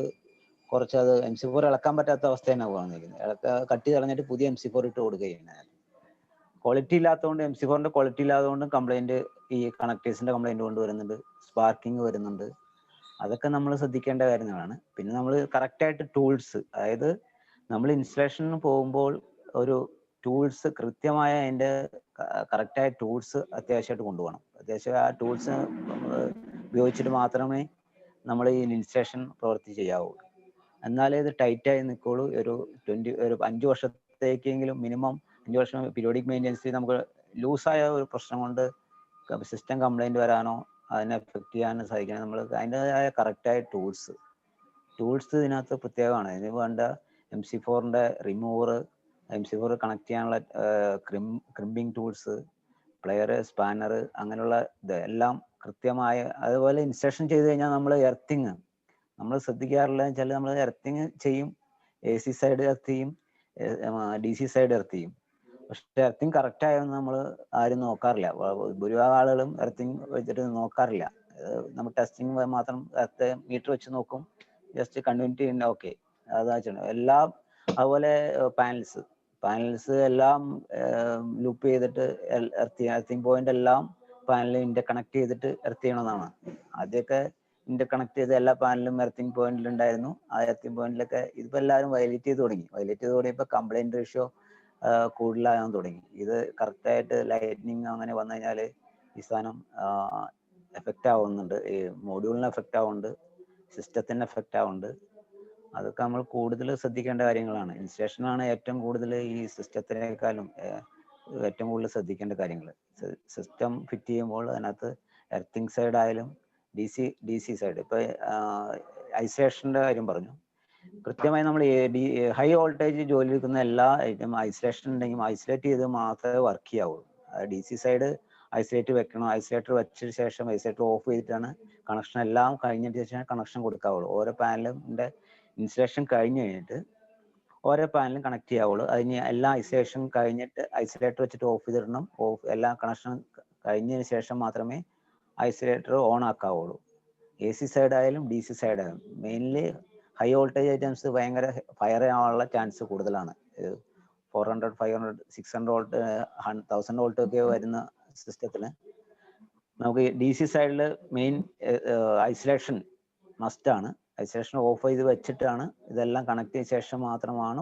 കുറച്ച് അത് MC4 ഇളക്കാൻ പറ്റാത്ത അവസ്ഥ തന്നെ വന്നിരിക്കുന്നത്. കട്ടി കളഞ്ഞിട്ട് പുതിയ MC4 ഇട്ട് കൊടുക്കുകയാണ്. ക്വാളിറ്റി ഇല്ലാത്തതുകൊണ്ട്, MC4ന്റെ ക്വാളിറ്റി ഇല്ലാത്തതുകൊണ്ടും കംപ്ലൈന്റ്, ഈ കണക്ടേഴ്സിന്റെ കംപ്ലൈന്റ് കൊണ്ട് വരുന്നുണ്ട്, സ്പാർക്കിങ് വരുന്നുണ്ട്. അതൊക്കെ നമ്മൾ ശ്രദ്ധിക്കേണ്ട കാര്യങ്ങളാണ്. പിന്നെ നമ്മൾ കറക്റ്റായിട്ട് ടൂൾസ്, അതായത് നമ്മൾ ഇൻസ്റ്റലേഷന് പോകുമ്പോൾ ഒരു ടൂൾസ് കൃത്യമായ അതിന്റെ കറക്റ്റായ ടൂൾസ് അത്യാവശ്യമായിട്ട് കൊണ്ടുപോകണം. അത്യാവശ്യം ആ ടൂൾസ് ഉപയോഗിച്ചിട്ട് മാത്രമേ നമ്മൾ ഈ ഇൻസ്റ്റലേഷൻ പ്രവൃത്തി ചെയ്യാവൂ. എന്നാലേ ഇത് ടൈറ്റായി നിൽക്കുള്ളൂ. ഒരു 5 വർഷത്തേക്കെങ്കിലും മിനിമം 5 വർഷം പീരിയോഡിക് മെയിൻ്റെനൻസ് നമുക്ക് ലൂസായ ഒരു പ്രശ്നം കൊണ്ട് സിസ്റ്റം കംപ്ലൈന്റ് വരാനോ അതിനെ എഫക്ട് ചെയ്യാനോ സാധിക്കണം. നമ്മൾ അതിൻ്റെതായ കറക്റ്റായ ടൂൾസ് ഇതിനകത്ത് പ്രത്യേകമാണ്. ഇതിന് വേണ്ട MC4ന്റെ റിമൂവർ, MC4 കണക്ട് ചെയ്യാനുള്ള ക്രിമ്പിംഗ് ടൂൾസ്, പ്ലെയർ, സ്പാനർ, അങ്ങനെയുള്ള ഇതെല്ലാം കൃത്യമായ. അതുപോലെ ഇൻസ്റ്റലേഷൻ ചെയ്ത് കഴിഞ്ഞാൽ നമ്മൾ എർത്തിങ് നമ്മൾ ശ്രദ്ധിക്കാറില്ല വെച്ചാൽ നമ്മൾ എർത്തിങ് ചെയ്യും, AC സൈഡ് എർത്ത് ചെയ്യും, DC സൈഡ് എർത്ത് ചെയ്യും. പക്ഷെ എർത്തിങ് കറക്റ്റ് ആയെന്ന് നമ്മൾ ആരും നോക്കാറില്ല. ഭൂരിഭാഗം ആളുകളും എർത്തിങ് വെച്ചിട്ട് നോക്കാറില്ല. നമ്മൾ ടെസ്റ്റിങ് മാത്രം മീറ്റർ വെച്ച് നോക്കും, ജസ്റ്റ് കണ്ടിന്യൂറ്റി ഉണ്ട്, ഓക്കെ, അതാ ചെയ്യണം എല്ലാം. അതുപോലെ പാനൽസ് എല്ലാം ലൂപ്പ് ചെയ്തിട്ട് എർത്തിങ് പോയിന്റ് എല്ലാം പാനലിൽ ഇന്റർകണക്ട് ചെയ്തിട്ട് എർത്ത് ചെയ്യണമെന്നാണ്. ആദ്യമൊക്കെ ഇന്റർകണക്ട് ചെയ്ത് എല്ലാ പാനലും എർത്തിങ് പോയിന്റിൽ ഉണ്ടായിരുന്നു. ആ എർത്തിങ് പോയിന്റിലൊക്കെ ഇതിപ്പോ എല്ലാവരും വയലേറ്റ് ചെയ്ത് തുടങ്ങിയപ്പോൾ കംപ്ലൈന്റ് റേഷ്യോ കൂടുതലാകാൻ തുടങ്ങി. ഇത് കറക്റ്റായിട്ട് ലൈറ്റ്നിങ് അങ്ങനെ വന്നു കഴിഞ്ഞാൽ ഈ സാധനം എഫക്റ്റ് ആവുന്നുണ്ട്. ഈ മോഡ്യൂളിന് എഫക്റ്റ് ആവുന്നുണ്ട്, സിസ്റ്റത്തിന് എഫക്റ്റ് ആവുന്നുണ്ട്. അതൊക്കെ നമ്മൾ കൂടുതൽ ശ്രദ്ധിക്കേണ്ട കാര്യങ്ങളാണ്. ഇൻസ്റ്റലേഷനാണ് ഏറ്റവും കൂടുതൽ ഈ സിസ്റ്റത്തിനേക്കാളും ഏറ്റവും കൂടുതൽ ശ്രദ്ധിക്കേണ്ട കാര്യങ്ങൾ. സിസ്റ്റം ഫിറ്റ് ചെയ്യുമ്പോൾ അതിനകത്ത് എർത്തിങ് സൈഡ് ആയാലും ഡി സി സൈഡ്, ഇപ്പൊ ഐസൊലേഷന്റെ കാര്യം പറഞ്ഞു. കൃത്യമായി നമ്മൾ ഹൈ വോൾട്ടേജ് ജോലി എടുക്കുന്ന എല്ലാ ഐറ്റം ഐസൊലേഷൻ ഉണ്ടെങ്കിൽ ഐസൊലേറ്റ് ചെയ്ത് മാത്രമേ വർക്ക് ചെയ്യാവുള്ളൂ. ഡി സി സൈഡ് ഐസൊലേറ്റ് വെക്കണം. ഐസൊലേറ്റർ വെച്ചതിന് ശേഷം ഐസൊലേറ്റർ ഓഫ് ചെയ്തിട്ടാണ് കണക്ഷൻ എല്ലാം കഴിഞ്ഞിട്ട് ശേഷം കണക്ഷൻ കൊടുക്കാവുള്ളൂ. ഓരോ പാനലിന്റെ ഇൻസ്റ്റലേഷൻ കഴിഞ്ഞിട്ട് ഓരോ പാനലും കണക്ട് ചെയ്യാവുള്ളൂ. അതിന് എല്ലാ ഐസൊലേഷൻ കഴിഞ്ഞിട്ട് ഐസൊലേറ്റർ വെച്ചിട്ട് ഓഫ് ചെയ്തിടണം. എല്ലാ കണക്ഷൻ കഴിഞ്ഞതിന് ശേഷം മാത്രമേ ഐസൊലേറ്റർ ഓൺ ആക്കാവുള്ളൂ. AC സൈഡ് ആയാലും DC സൈഡ് ആയാലും. മെയിൻലി ഹൈ വോൾട്ടേജ് ഐറ്റംസ് ഭയങ്കര ഫയർ ആവാനുള്ള ചാൻസ് കൂടുതലാണ്. 400, 500, 600 വോൾട്ട്, 1000 വോൾട്ട് ഒക്കെ വരുന്ന സിസ്റ്റത്തിന് നമുക്ക് DC സൈഡിൽ മെയിൻ ഐസൊലേഷൻ മസ്റ്റാണ്. ഐസൊലേഷൻ ഓഫ് ചെയ്ത് വെച്ചിട്ടാണ് ഇതെല്ലാം കണക്ട് ചെയ്ത ശേഷം മാത്രമാണ്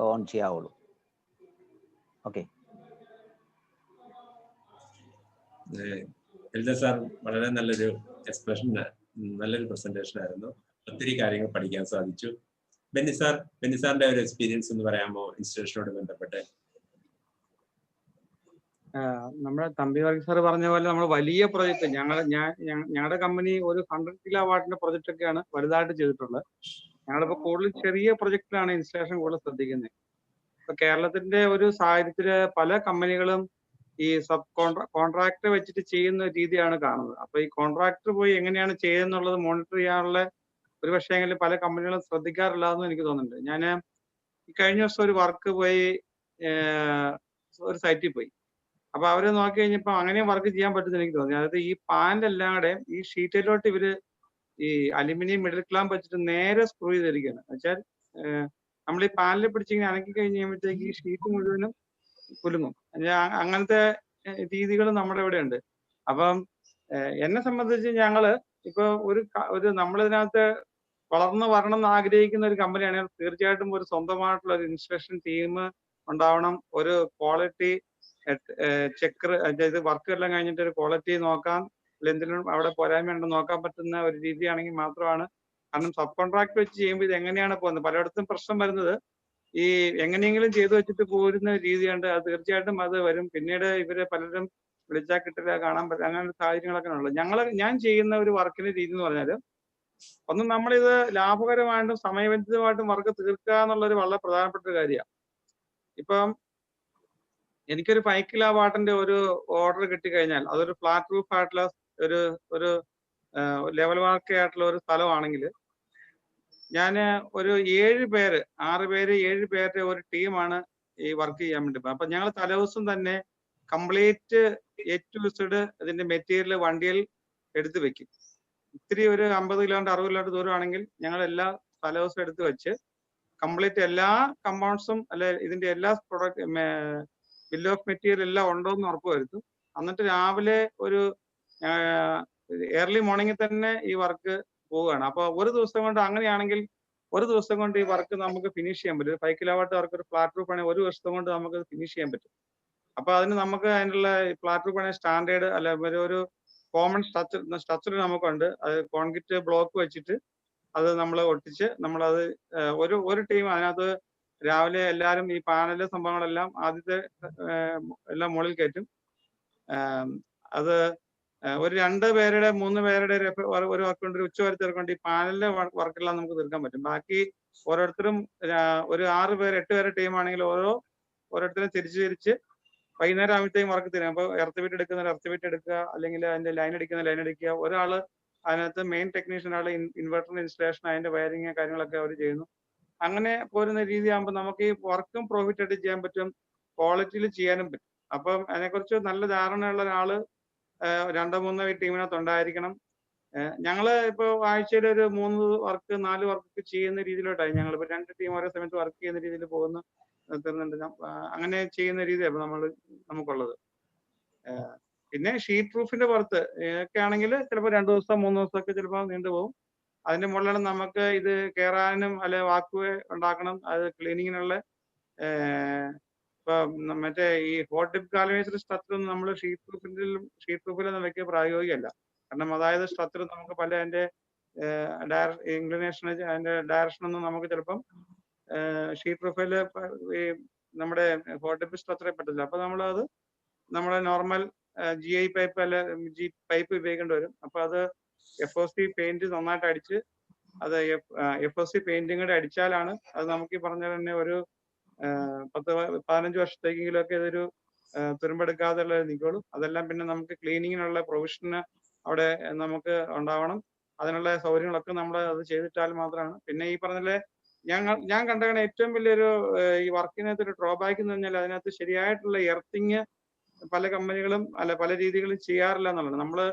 ഓൺ ചെയ്യാവുള്ളൂ. ഓക്കെ. എൽദോ സാർ വളരെ നല്ലൊരു എക്സ്പ്രഷൻ, നല്ലൊരു പ്രസന്റേഷൻ ആയിരുന്നു. ഒത്തിരി കാര്യങ്ങൾ പഠിക്കാൻ സാധിച്ചു. ബെന്നി സാറിന്റെ ഒരു എക്സ്പീരിയൻസ് എന്ന് പറയാമോ ഇൻസ്റ്റലേഷനോട് ബന്ധപ്പെട്ട്? നമ്മുടെ തമ്പി വർഗീസ് സാർ പറഞ്ഞ പോലെ നമ്മൾ വലിയ പ്രൊജക്ട് ഞങ്ങളുടെ കമ്പനി ഒരു 100 കിലോവാട്ടിന്റെ പ്രൊജക്ട് ഒക്കെയാണ് വലുതായിട്ട് ചെയ്തിട്ടുള്ളത്. ഞങ്ങളിപ്പോ കൂടുതൽ ചെറിയ പ്രൊജക്റ്റിലാണ് ഇൻസ്റ്റലേഷൻ കൂടുതൽ ശ്രദ്ധിക്കുന്നത്. ഇപ്പൊ കേരളത്തിന്റെ ഒരു സാഹചര്യത്തില് പല കമ്പനികളും ഈ സബ് കോൺട്രാക്ടർ വെച്ചിട്ട് ചെയ്യുന്ന രീതിയാണ് കാണുന്നത്. അപ്പൊ ഈ കോൺട്രാക്ടർ പോയി എങ്ങനെയാണ് ചെയ്യുന്നുള്ളത് മോണിറ്റർ ചെയ്യാനുള്ള ഒരു പക്ഷേങ്കിലും പല കമ്പനികളും ശ്രദ്ധിക്കാറില്ല എന്ന് എനിക്ക് തോന്നുന്നുണ്ട്. ഞാൻ ഈ കഴിഞ്ഞ ദിവസം ഒരു വർക്ക് പോയി ഒരു സൈറ്റിൽ പോയി. അപ്പൊ അവര് നോക്കി കഴിഞ്ഞപ്പോ അങ്ങനെ വർക്ക് ചെയ്യാൻ പറ്റുമെന്ന് എനിക്ക് തോന്നി. അതായത് ഈ പാനലെല്ലാം കൂടെ ഈ ഷീറ്റിലോട്ട് ഇവര് ഈ അലുമിനിയം മിഡിൽ ക്ലാമ്പ് വെച്ചിട്ട് നേരെ സ്ക്രൂ ചെയ്തിരിക്കുകയാണ്. വെച്ചാൽ നമ്മൾ ഈ പാനലിൽ പിടിച്ചിങ്ങനെ അനക്കി കഴിഞ്ഞ് കഴിയുമ്പോഴത്തേക്ക് ഈ ഷീറ്റ് മുഴുവനും കുലുങ്ങും. അങ്ങനത്തെ രീതികൾ നമ്മുടെ ഇവിടെ ഉണ്ട്. അപ്പം എന്നെ സംബന്ധിച്ച് ഞങ്ങള് ഇപ്പൊ ഒരു നമ്മളിതിനകത്ത് വളർന്നു വരണം എന്ന് ആഗ്രഹിക്കുന്ന ഒരു കമ്പനിയാണെങ്കിൽ തീർച്ചയായിട്ടും ഒരു സ്വന്തമായിട്ടുള്ള ഒരു ഇൻസ്റ്റലേഷൻ ടീം ഉണ്ടാവണം. ഒരു ക്വാളിറ്റി ചെക്കർ, അതായത് വർക്ക് എല്ലാം കഴിഞ്ഞിട്ട് ഒരു ക്വാളിറ്റി നോക്കാം, എന്തെങ്കിലും അവിടെ പോരായ്മ ഉണ്ടെന്ന് നോക്കാൻ പറ്റുന്ന ഒരു രീതിയാണെങ്കിൽ മാത്രമാണ്. കാരണം സബ് കോൺട്രാക്ട് വെച്ച് ചെയ്യുമ്പോൾ ഇത് എങ്ങനെയാണ് പോകുന്നത്, പലയിടത്തും പ്രശ്നം വരുന്നത് ഈ എങ്ങനെയെങ്കിലും ചെയ്തു വെച്ചിട്ട് പോരുന്ന രീതിയുണ്ട്. അത് തീർച്ചയായിട്ടും അത് വരും. പിന്നീട് ഇവര് പലരും വിളിച്ചാൽ കിട്ടില്ല, കാണാൻ പറ്റില്ല, അങ്ങനെ സാഹചര്യങ്ങളൊക്കെ ഉള്ളത്. ഞാൻ ചെയ്യുന്ന ഒരു വർക്കിന്റെ രീതി എന്ന് പറഞ്ഞാൽ, ഒന്ന് നമ്മളിത് ലാഭകരമായിട്ടും സമയബന്ധിതമായിട്ടും വർക്ക് തീർക്കുക എന്നുള്ളൊരു വളരെ പ്രധാനപ്പെട്ട ഒരു കാര്യമാണ്. ഇപ്പം എനിക്കൊരു 5 കിലോവാട്ടിന്റെ ഒരു ഓർഡർ കിട്ടിക്കഴിഞ്ഞാൽ അതൊരു ഫ്ലാറ്റ് റൂഫ് ആയിട്ടുള്ള ഒരു ലെവൽ വാർക്ക് ആയിട്ടുള്ള ഒരു സ്ഥലമാണെങ്കിൽ ഞാൻ ഒരു 6 പേര് 7 പേരുടെ ഒരു ടീമാണ് ഈ വർക്ക് ചെയ്യാൻ വേണ്ടി. അപ്പൊ ഞങ്ങൾ തലേദിവസം തന്നെ കംപ്ലീറ്റ് A to Z ഇതിന്റെ മെറ്റീരിയൽ വണ്ടിയിൽ എടുത്തു വെക്കും. ഇത്തിരി ഒരു 50 കിലോമീറ്റർ 60 കിലോമീറ്റർ ദൂരമാണെങ്കിൽ ഞങ്ങൾ എല്ലാ തലേദിവസം എടുത്തു വെച്ച് കംപ്ലീറ്റ് എല്ലാ കമ്പൗണ്ട്സും അല്ലെ ഇതിന്റെ എല്ലാ പ്രൊഡക്റ്റ് ബിൽ ഓഫ് മെറ്റീരിയൽ എല്ലാം ഉണ്ടോ എന്ന് ഉറപ്പുവരുത്തും. എന്നിട്ട് രാവിലെ ഒരു ഏർലി മോർണിംഗിൽ തന്നെ ഈ വർക്ക് പോവുകയാണ്. അപ്പൊ ഒരു ദിവസം കൊണ്ട്, അങ്ങനെയാണെങ്കിൽ ഒരു ദിവസം കൊണ്ട് ഈ വർക്ക് നമുക്ക് ഫിനിഷ് ചെയ്യാൻ പറ്റും. 5 കിലോവാട്ട് വർക്ക് ഒരു ഫ്ലാറ്റ് റൂഫ് ആണെങ്കിൽ ഒരു ദിവസം കൊണ്ട് നമുക്ക് ഫിനിഷ് ചെയ്യാൻ പറ്റും. അപ്പൊ അതിന് നമുക്ക് അതിനുള്ള ഫ്ലാറ്റ് റൂഫ് ആണെങ്കിൽ സ്റ്റാൻഡേർഡ് അല്ല ഒരു കോമൺ സ്ട്രക്ചർ നമുക്കുണ്ട്. അത് കോൺക്രീറ്റ് ബ്ലോക്ക് വെച്ചിട്ട് അത് നമ്മൾ ഒട്ടിച്ച് നമ്മളത് ഒരു ടീം അതിനകത്ത് രാവിലെ എല്ലാവരും ഈ പാനല് സംഭവങ്ങളെല്ലാം ആദ്യത്തെ എല്ലാം മുകളിൽ കയറ്റും. അത് ഒരു 2 പേരുടെ 3 പേരുടെ ഒരു വർക്ക് കൊണ്ട് ഉച്ച വരെ തീർക്കൊണ്ട് ഈ പാനലിലെ വർക്കെല്ലാം നമുക്ക് തീർക്കാൻ പറ്റും. ബാക്കി ഓരോരുത്തരും ഒരു 6 പേര് 8 പേരുടെ ടീമാണെങ്കിൽ ഓരോരുത്തരും തിരിച്ച് വൈകുന്നേരം ആകുമ്പോഴത്തേക്കും വർക്ക് തരും. അപ്പൊ എർത്ത് ബീറ്റ് എടുക്കുക, അല്ലെങ്കിൽ അതിന്റെ ലൈൻ അടിക്കുക. ഒരാള് അതിനകത്ത് മെയിൻ ടെക്നീഷ്യൻ ആള് ഇൻവെർട്ടറിന്റെ ഇൻസ്റ്റലേഷൻ, അതിന്റെ വയറിങ് കാര്യങ്ങളൊക്കെ അവർ ചെയ്യുന്നു. അങ്ങനെ പോരുന്ന രീതിയാകുമ്പോൾ നമുക്ക് ഈ വർക്കും പ്രോഫിറ്റ് ആയിട്ട് ചെയ്യാൻ പറ്റും, ക്വാളിറ്റിയിൽ ചെയ്യാനും പറ്റും. അപ്പം അതിനെക്കുറിച്ച് നല്ല ധാരണയുള്ള ഒരാള് 2-3 ടീമിനകത്ത് ഉണ്ടായിരിക്കണം. ഞങ്ങള് ഇപ്പൊ ആഴ്ചയിൽ ഒരു 3 വർക്ക് 4 വർക്ക് ചെയ്യുന്ന രീതിയിലോട്ടായി. ഞങ്ങളിപ്പോ 2 ടീം ഒരേ സമയത്ത് വർക്ക് ചെയ്യുന്ന രീതിയിൽ പോകുന്ന തരുന്നുണ്ട്. അങ്ങനെ ചെയ്യുന്ന രീതിയാണ് നമുക്കുള്ളത്. പിന്നെ ഷീറ്റ് റൂഫിന്റെ പുറത്ത് ഒക്കെ ആണെങ്കിൽ ചിലപ്പോൾ 2 ദിവസം 3 ദിവസമൊക്കെ ചിലപ്പോൾ നീണ്ടുപോകും. അതിന്റെ മുകളിലാണ് നമുക്ക് ഇത് കയറാനും അല്ലെ വാക്വേ ഉണ്ടാക്കണം, അത് ക്ലീനിങ്ങിനുള്ള. ഇപ്പൊ മറ്റേ ഈ ഹോട്ട് ടിപ്പ് ഗാൽവനൈസ്ഡ് സ്ട്രക്ചർ ഒന്നും നമ്മൾ ഷീറ്റ് റൂഫിലൊന്നും വെക്കുക പ്രായോഗികമല്ല. കാരണം അതായത് സ്ട്രക്ചർ നമുക്ക് പല അതിന്റെ ഇൻക്ലിനേഷൻ അതിന്റെ ഡയറക്ഷൻ ഒന്നും നമുക്ക് ചിലപ്പം ഷീറ്റ് റൂഫിൽ ഈ നമ്മുടെ ഹോട്ട് ടിപ്പ് സ്ട്രക്ചറെ പറ്റില്ല. അപ്പൊ നമ്മളത് നമ്മുടെ നോർമൽ GI പൈപ്പ് അല്ല പൈപ്പ് ഉപയോഗിക്കേണ്ടി വരും. അപ്പൊ അത് FOC പെയിന്റ് നന്നായിട്ട് അടിച്ച് അത് FOC പെയിന്റും കൂടെ അടിച്ചാലാണ് അത് നമുക്ക് ഈ പറഞ്ഞ തന്നെ ഒരു 10-15 വർഷത്തേക്കെങ്കിലും ഒക്കെ ഇതൊരു തുരുമ്പെടുക്കാതെ ഉള്ള നിൽക്കുള്ളൂ. അതെല്ലാം പിന്നെ നമുക്ക് ക്ലീനിങ്ങിനുള്ള പ്രൊവിഷന് അവിടെ നമുക്ക് ഉണ്ടാവണം. അതിനുള്ള സൗകര്യങ്ങളൊക്കെ നമ്മൾ അത് ചെയ്തിട്ടാൽ മാത്രമാണ്. പിന്നെ ഈ പറഞ്ഞ ഞാൻ കണ്ടതാണ് ഏറ്റവും വലിയൊരു ഈ വർക്കിനകത്ത് ഒരു ഡ്രോബാക്ക് എന്ന് പറഞ്ഞാൽ അതിനകത്ത് ശരിയായിട്ടുള്ള എർത്തിങ് പല കമ്പനികളും അല്ല പല രീതികളും ചെയ്യാറില്ല എന്നുള്ളത്. നമ്മള്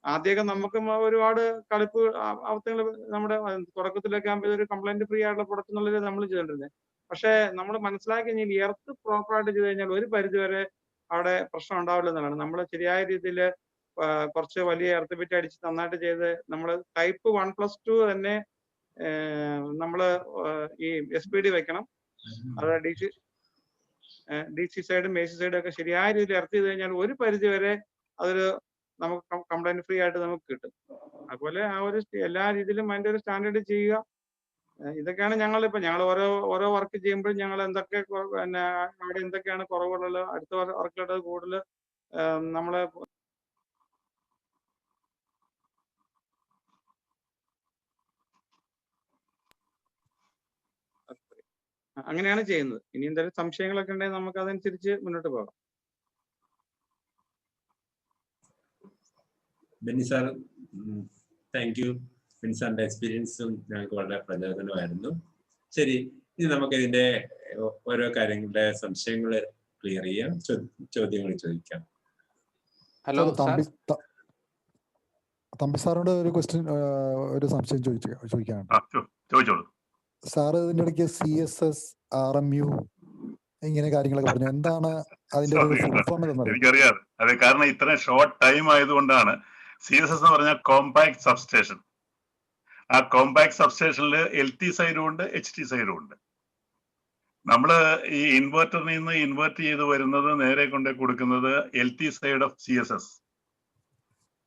ആദ്യമൊക്കെ നമുക്കും ഒരുപാട് കളിപ്പ് അവസ്ഥകൾ നമ്മുടെ തുടക്കത്തിലൊക്കെ ആകുമ്പോൾ ഇതൊരു കംപ്ലൈന്റ് ഫ്രീ ആയിട്ടുള്ള പ്രൊഡക്റ്റ് എന്നുള്ളത് നമ്മൾ ചെയ്തിട്ടുണ്ടായിരുന്നത്. പക്ഷെ നമ്മൾ മനസ്സിലാക്കി കഴിഞ്ഞാൽ എർത്ത് പ്രോപ്പറായിട്ട് ചെയ്ത് കഴിഞ്ഞാൽ ഒരു പരിധി വരെ അവിടെ പ്രശ്നം ഉണ്ടാവില്ല എന്നുള്ളതാണ്. നമ്മൾ ശരിയായ രീതിയിൽ കുറച്ച് വലിയ എർത്ത് ബിറ്റ് അടിച്ച് നന്നായിട്ട് ചെയ്ത് നമ്മൾ ടൈപ്പ് 1+2 തന്നെ നമ്മൾ ഈ SPD വെക്കണം. അത് DC സൈഡും AC സൈഡും ഒക്കെ ശരിയായ രീതിയിൽ എർത്ത് ചെയ്ത് കഴിഞ്ഞാൽ ഒരു പരിധി വരെ അതൊരു നമുക്ക് കംപ്ലൈന്റ് ഫ്രീ ആയിട്ട് നമുക്ക് കിട്ടും. അതുപോലെ ആ ഒരു എല്ലാ രീതിയിലും അതിന്റെ ഒരു സ്റ്റാൻഡേർഡ് ചെയ്യുക. ഇതൊക്കെയാണ് ഞങ്ങൾ ഓരോ വർക്ക് ചെയ്യുമ്പോഴും ഞങ്ങൾ എന്തൊക്കെ പിന്നെ അവിടെ എന്തൊക്കെയാണ് കുറവുള്ളത്, അടുത്ത വർക്കിലോട്ട് കൂടുതൽ നമ്മളെ അങ്ങനെയാണ് ചെയ്യുന്നത്. ഇനി എന്തെങ്കിലും സംശയങ്ങളൊക്കെ ഉണ്ടെങ്കിൽ നമുക്ക് അതനുസരിച്ച് മുന്നോട്ട് പോകാം. Benny sir, thank you. Benny സാറിന്റെ എക്സ്പീരിയൻസും ഞങ്ങൾക്ക് വളരെ പ്രചോദനമായിരുന്നു. ശരി, ഇനി നമുക്ക് ഇതിന്റെ ഓരോ കാര്യങ്ങളുടെ സംശയങ്ങൾ ക്ലിയർ ചെയ്യാം, ചോദ്യങ്ങൾ ചോദിക്കാം. ഹലോ തമ്പി സാറിനോട് ഒരു ക്വസ്റ്റ്യൻ, ഒരു സംശയം ചോദിക്കാനുണ്ട്. സാറ് ഇതിന്റെ ഇടയ്ക്ക് CSS RMU ഇങ്ങനെ കാര്യങ്ങളൊക്കെ പറഞ്ഞു. എന്താണ് അതിന്റെ ഫുൾ ഫോം? എനിക്കറിയാം. അതെ, കാരണം ഇത്രയും ഷോർട്ട് ടൈം ആയതുകൊണ്ടാണ്. CSS എന്ന് പറഞ്ഞാൽ കോമ്പാക്ട് സബ്സ്റ്റേഷൻ. ആ കോമ്പാക്ട് സബ്സ്റ്റേഷനിൽ LT സൈഡും ഉണ്ട്, HT സൈഡും ഉണ്ട്. നമ്മള് ഈ ഇൻവെർട്ടറിൽ നിന്ന് ഇൻവെർട്ട് ചെയ്ത് വരുന്നത് നേരെ കൊണ്ട് കൊടുക്കുന്നത് LT സൈഡ് ഓഫ് CSS.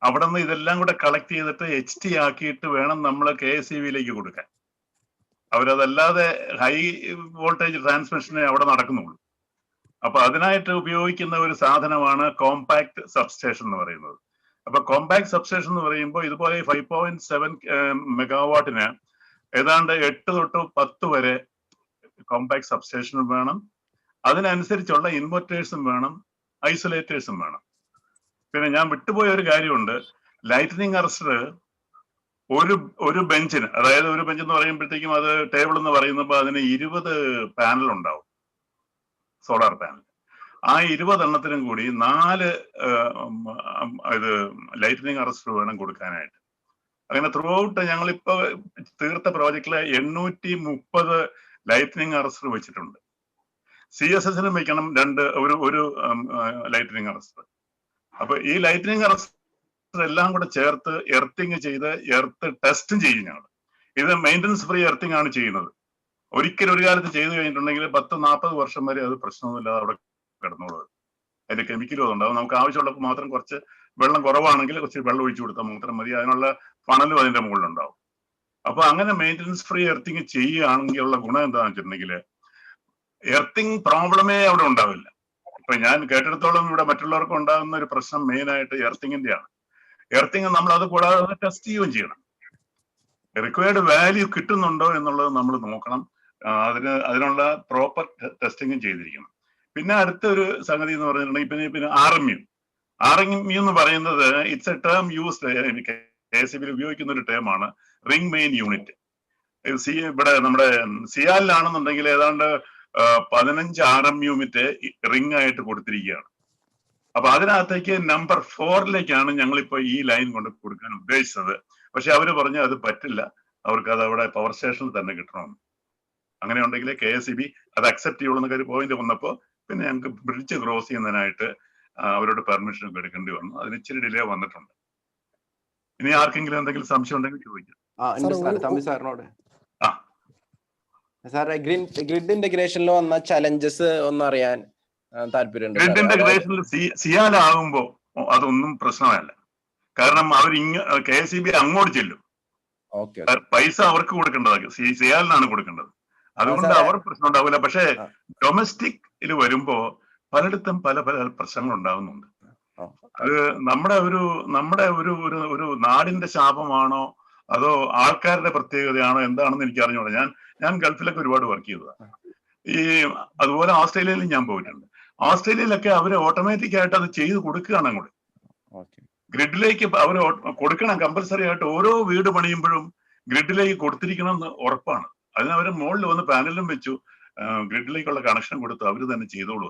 അവിടെ നിന്ന് ഇതെല്ലാം കൂടെ കളക്ട് ചെയ്തിട്ട് HT ആക്കിയിട്ട് വേണം നമ്മൾ KSEBയിലേക്ക് കൊടുക്കാൻ. അവരതല്ലാതെ ഹൈ വോൾട്ടേജ് ട്രാൻസ്മിഷനെ അവിടെ നടക്കുന്നുള്ളൂ. അപ്പൊ അതിനായിട്ട് ഉപയോഗിക്കുന്ന ഒരു സാധനമാണ് കോമ്പാക്ട് സബ്സ്റ്റേഷൻ എന്ന് പറയുന്നത്. അപ്പൊ കോമ്പാക്ട് സബ്സ്റ്റേഷൻ എന്ന് പറയുമ്പോൾ ഇതുപോലെ 5.7 മെഗാവാട്ടിന് ഏതാണ്ട് 8 തൊട്ട് 10 വരെ കോമ്പാക്ട് സബ്സ്റ്റേഷനും വേണം. അതിനനുസരിച്ചുള്ള ഇൻവെർട്ടേഴ്സും വേണം, ഐസൊലേറ്റേഴ്സും വേണം. പിന്നെ ഞാൻ വിട്ടുപോയ ഒരു കാര്യമുണ്ട്. ലൈറ്റനിങ് അറസ്റ്റർ ഒരു ബെഞ്ചിന്, അതായത് ഒരു ബെഞ്ച് എന്ന് പറയുമ്പോഴത്തേക്കും അത് ടേബിൾ എന്ന് പറയുമ്പോൾ അതിന് 20 പാനൽ ഉണ്ടാവും, സോളാർ പാനൽ. ആ 20 എണ്ണത്തിനും കൂടി 4 ഇത് ലൈറ്റനിങ് അറസ്റ്റർ വേണം കൊടുക്കാനായിട്ട്. അങ്ങനെ ത്രൂ ഔട്ട് ഞങ്ങളിപ്പോ തീർത്ത പ്രോജക്റ്റിലെ 830 ലൈറ്റനിങ് അറസ്റ്റർ വെച്ചിട്ടുണ്ട്. CSSന് വെക്കണം ഒരു ലൈറ്റനിങ് അറസ്റ്റർ. അപ്പൊ ഈ ലൈറ്റനിങ് അറസ്റ്റർ എല്ലാം കൂടെ ചേർത്ത് എർത്തിങ് ചെയ്ത് എർത്ത് ടെസ്റ്റും ചെയ്യും ഞങ്ങൾ. ഇത് മെയിൻ്റനൻസ് ഫ്രീ എർത്തിങ് ആണ് ചെയ്യുന്നത്. ഒരിക്കലും ഒരു കാലത്ത് ചെയ്തു കഴിഞ്ഞിട്ടുണ്ടെങ്കിൽ 10-40 വർഷം വരെ അത് പ്രശ്നമൊന്നുമില്ലാതെ അവിടെ കിടന്നോളൂ. അതിന്റെ കെമിക്കലും അതുണ്ടാവും. നമുക്ക് ആവശ്യമുള്ളപ്പോൾ മാത്രം കുറച്ച് വെള്ളം കുറവാണെങ്കിൽ കുറച്ച് വെള്ളം ഒഴിച്ചു കൊടുത്താൽ മാത്രം മതി. അതിനുള്ള ഫണലും അതിന്റെ മുകളിലുണ്ടാവും. അപ്പൊ അങ്ങനെ മെയിൻ്റനൻസ് ഫ്രീ എർത്തിങ് ചെയ്യുകയാണെങ്കിൽ ഉള്ള ഗുണം എന്താണെന്ന് വെച്ചിട്ടുണ്ടെങ്കിൽ എർത്തിങ് പ്രോബ്ലമേ അവിടെ ഉണ്ടാവില്ല. ഇപ്പൊ ഞാൻ കേട്ടിടത്തോളം ഇവിടെ മറ്റുള്ളവർക്ക് ഉണ്ടാകുന്ന ഒരു പ്രശ്നം മെയിനായിട്ട് എർത്തിങ്ങിന്റെയാണ്. എർത്തിങ് നമ്മൾ അത് കൂടാതെ ടെസ്റ്റ് ചെയ്യുകയും ചെയ്യണം. റിക്വയർഡ് വാല്യൂ കിട്ടുന്നുണ്ടോ എന്നുള്ളത് നമ്മൾ നോക്കണം. അതിനുള്ള പ്രോപ്പർ ടെസ്റ്റിങ്ങും ചെയ്തിരിക്കണം. പിന്നെ അടുത്തൊരു സംഗതി എന്ന് പറഞ്ഞിട്ടുണ്ടെങ്കിൽ പിന്നെ RMU എന്ന് പറയുന്നത് ഇറ്റ്സ് എ ടേം യൂസ്ഡ്, KSEBിൽ ഉപയോഗിക്കുന്ന ഒരു ടേമാണ്, റിംഗ് മെയിൻ യൂണിറ്റ്. ഇവിടെ നമ്മുടെ സിയാലിലാണെന്നുണ്ടെങ്കിൽ ഏതാണ്ട് 15 RMU റിംഗ് ആയിട്ട് കൊടുത്തിരിക്കുകയാണ്. അപ്പൊ അതിനകത്തേക്ക് നമ്പർ 4ലേക്കാണ് ഞങ്ങളിപ്പോ ഈ ലൈൻ കൊണ്ട് കൊടുക്കാൻ ഉദ്ദേശിച്ചത്. പക്ഷെ അവര് പറഞ്ഞു അത് പറ്റില്ല, അവർക്ക് അത് അവിടെ പവർ സ്റ്റേഷനിൽ തന്നെ കിട്ടണമെന്ന്. അങ്ങനെ ഉണ്ടെങ്കിൽ KSEB അത് അക്സെപ്റ്റ് ചെയ്യുള്ളൂ എന്നൊക്കെ ഒരു പോയിന്റ് വന്നപ്പോൾ പിന്നെ ഞങ്ങൾക്ക് ബ്രിഡ്ജ് ക്രോസ് ചെയ്യുന്നതിനായിട്ട് അവരോട് പെർമിഷൻ ഒക്കെ എടുക്കേണ്ടി വന്നു. അതിന് ഇച്ചിരി ഡിലേ വന്നിട്ടുണ്ട്. ഇനി ആർക്കെങ്കിലും എന്തെങ്കിലും സംശയം ഉണ്ടെങ്കിൽ ചോദിക്കാം. സാറിനോട് സാറേ ഗ്രിഡ് ഇന്റഗ്രേഷനിൽ വന്ന ചലഞ്ചസ് ഒന്ന് അറിയാൻ താല്പര്യമുണ്ട്. ഗ്രിഡ് ഇന്റഗ്രേഷനിൽ സിയാലാകുമ്പോ അതൊന്നും പ്രശ്നമല്ല. കാരണം അവർ KSEB അങ്ങോട്ട് ചെല്ലും, പൈസ അവർക്ക് കൊടുക്കേണ്ടതാണ്, സിയാലിനാണ് കൊടുക്കേണ്ടത്. അതുകൊണ്ട് അവർ പ്രശ്നം ഉണ്ടാവില്ല. പക്ഷേ ഡൊമസ്റ്റിക്കിൽ വരുമ്പോ പലയിടത്തും പല പല പ്രശ്നങ്ങൾ ഉണ്ടാകുന്നുണ്ട്. അത് നമ്മുടെ ഒരു നാടിന്റെ ശാപമാണോ അതോ ആൾക്കാരുടെ പ്രത്യേകതയാണോ എന്താണെന്ന് എനിക്ക് അറിഞ്ഞൂടാ. ഞാൻ ഗൾഫിലൊക്കെ ഒരുപാട് വർക്ക് ചെയ്തതാണ്. അതുപോലെ ഓസ്ട്രേലിയയിലും ഞാൻ പോയിട്ടുണ്ട്. ഓസ്ട്രേലിയയിലൊക്കെ അവര് ഓട്ടോമാറ്റിക് ആയിട്ട് അത് ചെയ്ത് കൊടുക്കുകയാണ് അങ്ങോട്ട്. ഗ്രിഡിലേക്ക് അവർ കൊടുക്കണം, കമ്പൽസറി ആയിട്ട് ഓരോ വീട് പണിയുമ്പോഴും ഗ്രിഡിലേക്ക് കൊടുത്തിരിക്കണം എന്ന് ഉറപ്പാണ്. അതിന് അവര് മുകളിൽ വന്ന് പാനലും വെച്ചു ഗ്രിഡിലേക്കുള്ള കണക്ഷൻ കൊടുത്ത് അവര് തന്നെ ചെയ്തോളൂ.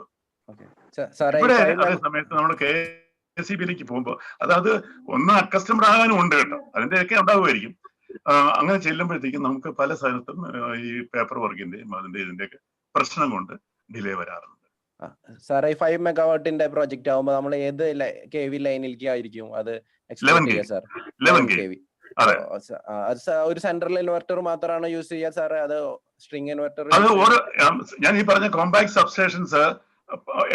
ഇവിടെ അതേ സമയത്ത് നമ്മുടെ KSEBയിലേക്ക് പോകുമ്പോ അതായത് ഒന്ന് അക്കസ്റ്റംഡ് ആകാനും ഉണ്ട് കേട്ടോ, അതിന്റെയൊക്കെ ഉണ്ടാവുമായിരിക്കും. അങ്ങനെ ചെല്ലുമ്പോഴത്തേക്കും നമുക്ക് പല സ്ഥലത്തും ഈ പേപ്പർ വർക്കിന്റെയും ഇതിന്റെയൊക്കെ പ്രശ്നം കൊണ്ട് ഡിലേ വരാറുണ്ട്. സാറേ 5 മെഗാവാട്ടിന്റെ പ്രോജക്റ്റ് ആവുമ്പോ നമ്മൾ ഏത് KV ലൈനിലേക്ക് ആയിരിക്കും അത് സാർ? 11 KV. ഒരു സെൻട്രൽ ഇൻവെർട്ടർ മാത്രമാണോ യൂസ് ചെയ്യുക സാറേ, അത് സ്ട്രിംഗ് ഇൻവെർട്ടർ? അത് ഞാൻ ഈ പറഞ്ഞ കോമ്പാക്ട് സബ്സ്റ്റേഷൻസ്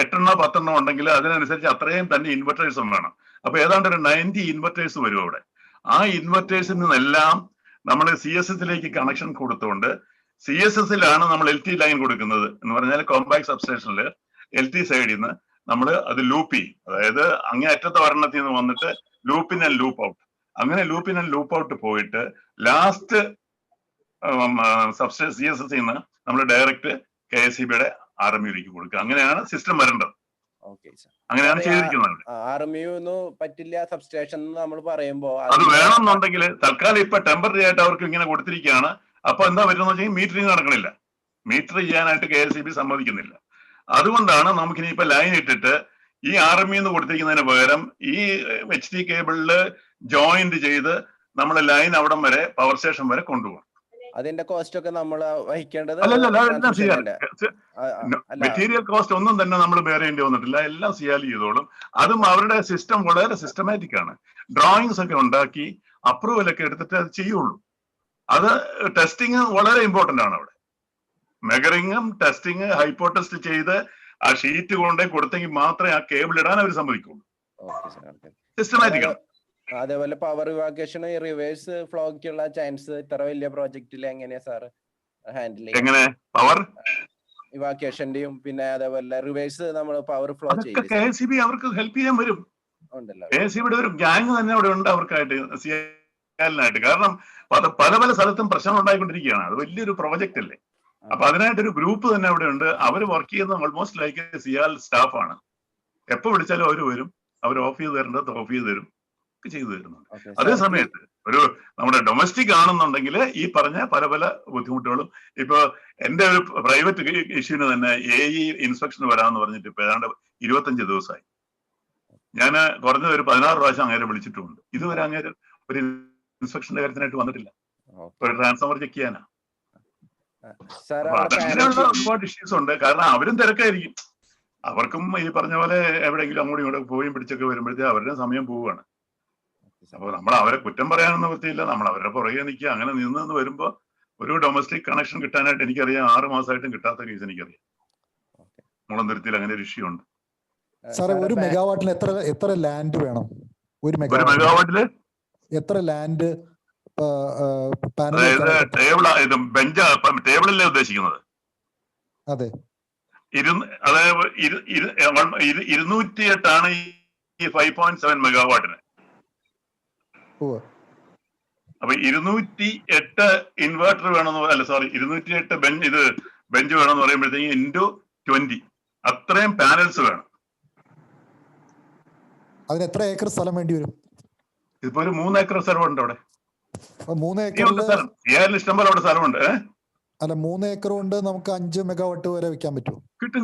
8 10 ഉണ്ടെങ്കിൽ അതിനനുസരിച്ച് അത്രയും തന്നെ ഇൻവെർട്ടേഴ്സും വേണം. അപ്പൊ ഏതാണ്ട് ഒരു 90 ഇൻവെർട്ടേഴ്സ് വരും അവിടെ. ആ ഇൻവെർട്ടേഴ്സിൽ നിന്നെല്ലാം നമ്മൾ CSSലേക്ക് കണക്ഷൻ കൊടുത്തുകൊണ്ട് CSSലാണ് നമ്മൾ LT ലൈൻ കൊടുക്കുന്നത് എന്ന് പറഞ്ഞാൽ കോമ്പാക്ട് സബ്സ്റ്റേഷനിൽ LT സൈഡിൽ നിന്ന് നമ്മൾ അത് ലൂപ്പ് ചെയ്യും. അതായത് അങ്ങേ അറ്റത്തെ ഒരെണ്ണത്തിൽ നിന്ന് വന്നിട്ട് ലൂപ്പിൻ ആൻഡ് ലൂപ്പ് ഔട്ട്, അങ്ങനെ ലൂപ്പിൻ ആൻഡ് ലൂപ്പ് ഔട്ട് പോയിട്ട് ലാസ്റ്റ് CSS നിന്ന് നമ്മൾ ഡയറക്റ്റ് KSEBയുടെ RMUലേക്ക് കൊടുക്കുക. അങ്ങനെയാണ് സിസ്റ്റം വരേണ്ടത്. അങ്ങനെയാണ് ചെയ്തിരിക്കുന്നത്. പറ്റില്ല സബ്സ്റ്റേഷൻ നമ്മൾ പറയുമ്പോ അത് വേണമെന്നുണ്ടെങ്കിൽ തൽക്കാലം ഇപ്പൊ ടെമ്പററി ആയിട്ട് അവർക്ക് ഇങ്ങനെ കൊടുത്തിരിക്കുകയാണ്. അപ്പൊ എന്താ പറ്റുന്ന വെച്ചാൽ മീറ്ററിങ് നടക്കണില്ല, മീറ്റർ ചെയ്യാനായിട്ട് KSEB സമ്മതിക്കുന്നില്ല. അതുകൊണ്ടാണ് നമുക്കിനി ഇപ്പൊ ലൈൻ ഇട്ടിട്ട് ഈ RMU കൊടുത്തിരിക്കുന്നതിന് പകരം ഈ HT കേബിളില് ജോയിന്റ് ചെയ്ത് നമ്മൾ ലൈൻ അവിടം വരെ പവർ സ്റ്റേഷൻ വരെ കൊണ്ടുപോകും. അതിന്റെ കോസ്റ്റ് ഒക്കെ നമ്മൾ വഹിക്കേണ്ടത്? മെറ്റീരിയൽ കോസ്റ്റ് ഒന്നും തന്നെ നമ്മൾ ബെയർ ചെയ്യേണ്ടി വന്നിട്ടില്ല, എല്ലാം സിയാൽ ചെയ്തോളും. അതും അവരുടെ സിസ്റ്റം വളരെ സിസ്റ്റമാറ്റിക് ആണ്. ഡ്രോയിങ്സ് ഒക്കെ ഉണ്ടാക്കി അപ്രൂവൽ ഒക്കെ എടുത്തിട്ട് അത് ചെയ്യുള്ളൂ. അത് ടെസ്റ്റിങ് വളരെ ഇമ്പോർട്ടന്റ് ആണ് അവിടെ. മെഗറിങ്ങും ടെസ്റ്റിങ് ഹൈപ്പോ ടെസ്റ്റ് ചെയ്ത് ആ ഷീറ്റ് കൊണ്ടേ കൊടുത്തെങ്കിൽ മാത്രമേ ആ കേബിൾ ഇടാൻ അവർ സമ്മതിക്കുള്ളൂ. സിസ്റ്റമാറ്റിക് ആണ്. അതേപോലെ പവർ ഇവാക്വേഷൻ റിവേഴ്സ് ഫ്ലോക്കുള്ള ചാൻസ് ഇത്ര വലിയ പ്രോജക്റ്റിൽ എങ്ങനെയാ സാർ ഹാൻഡിൽ ചെയ്യുക? എങ്ങനെ പവർ ഇവാക്വേഷന്റെയും പിന്നെ അതേപോലെ റിവേഴ്സ് നമ്മൾ പവർ ഫ്ലോ ചെയ്യും? KSEB അവർക്ക് ഹെൽപ്പ് ചെയ്യാൻ വരും. KSEBയുടെ ഒരു ഗ്യാങ് തന്നെ അവിടെ ഉണ്ട് അവർക്കായിട്ട്, സിയാലിനായിട്ട്. കാരണം പല പല സ്ഥലത്തും പ്രശ്നം ഉണ്ടായിക്കൊണ്ടിരിക്കുകയാണ്. അത് വലിയൊരു പ്രോജക്റ്റ് അല്ലേ. അപ്പൊ അതിനായിട്ടൊരു ഗ്രൂപ്പ് തന്നെ അവിടെ ഉണ്ട്. അവർ വർക്ക് ചെയ്യുന്ന ഓൾമോസ്റ്റ് ലൈക്ക് സിയാൽ സ്റ്റാഫാണ്. എപ്പോ വിളിച്ചാലും അവർ വരും, അവർ ഓഫ് ചെയ്ത് തരേണ്ടത് ഓഫ് ചെയ്ത് തരും, ചെയ്തു തരുന്നുണ്ട്. അതേ സമയത്ത് ഒരു നമ്മുടെ ഡൊമസ്റ്റിക് ആണെന്നുണ്ടെങ്കിൽ ഈ പറഞ്ഞ പല പല ബുദ്ധിമുട്ടുകളും. ഇപ്പൊ എന്റെ ഒരു പ്രൈവറ്റ് ഇഷ്യൂന് തന്നെ AE ഇൻസ്പെക്ഷൻ വരാമെന്ന് പറഞ്ഞിട്ട് ഇപ്പൊ ഏതാണ്ട് 25 ദിവസമായി. ഞാൻ കുറഞ്ഞത് ഒരു 16 പ്രാവശ്യം അങ്ങേരെ വിളിച്ചിട്ടുമുണ്ട്. ഇതുവരെ അങ്ങേര് ഒരു ഇൻസ്പെക്ഷന്റെ കാര്യത്തിനായിട്ട് വന്നിട്ടില്ല. ഒരു ട്രാൻസ്ഫോമർ ചെക്ക് ചെയ്യാനാ. അങ്ങനെയുള്ള ഒരുപാട് ഇഷ്യൂസ് ഉണ്ട്. കാരണം അവരും തിരക്കായിരിക്കും. അവർക്കും ഈ പറഞ്ഞ പോലെ എവിടെയെങ്കിലും അങ്ങോട്ടും ഇങ്ങോട്ടും പോയും പിടിച്ചൊക്കെ വരുമ്പോഴത്തേക്ക് അവരുടെ സമയം പോവുകയാണ്. അപ്പൊ നമ്മൾ അവരെ കുറ്റം പറയാനൊന്നും പറ്റിയില്ല, നമ്മൾ അവരുടെ പുറകെ നിൽക്കുക. അങ്ങനെ നിന്ന് വരുമ്പോ ഒരു ഡൊമസ്റ്റിക് കണക്ഷൻ കിട്ടാനായിട്ട് എനിക്കറിയാം 6 മാസമായിട്ടും കിട്ടാത്ത കേസ് എനിക്കറിയാം. മുളന്തുരുത്തിയിൽ അങ്ങനെ ഒരു ഇഷ്യൂ ഉണ്ട്. സാറേ, ഒരു മെഗാവാട്ടിൽ എത്ര ലാൻഡ് വേണം? ഒരു മെഗാവാട്ടില് എത്ര ലാൻഡ്? അതായത് ടേബിളല്ലേ ഉദ്ദേശിക്കുന്നത്? അതെ. അതായത് 208 ഈ 5.7 മെഗാവാട്ടിന്. അപ്പൊ 208 ഇൻവേർട്ടർ വേണമെന്ന്, അല്ല സോറി 208 ബെഞ്ച് വേണമെന്ന് പറയുമ്പോഴത്തേക്ക് ഇൻറ്റു 20 അത്രയും പാനൽസ് വേണം. അതിന് എത്ര ഏക്കർ സ്ഥലം വേണ്ടി വരും? ഇതിപ്പോ ഒരു 3 ഏക്കർ സ്ഥലമുണ്ട് അവിടെ. 3 ഏക്കർ ഇഷ്ടംപോലെ അവിടെ സ്ഥലമുണ്ട്. അല്ല, 3 ഏക്കർ കൊണ്ട് നമുക്ക് 5 മെഗാവാട്ട് വരെ വെക്കാൻ പറ്റുമോ? കിട്ടും.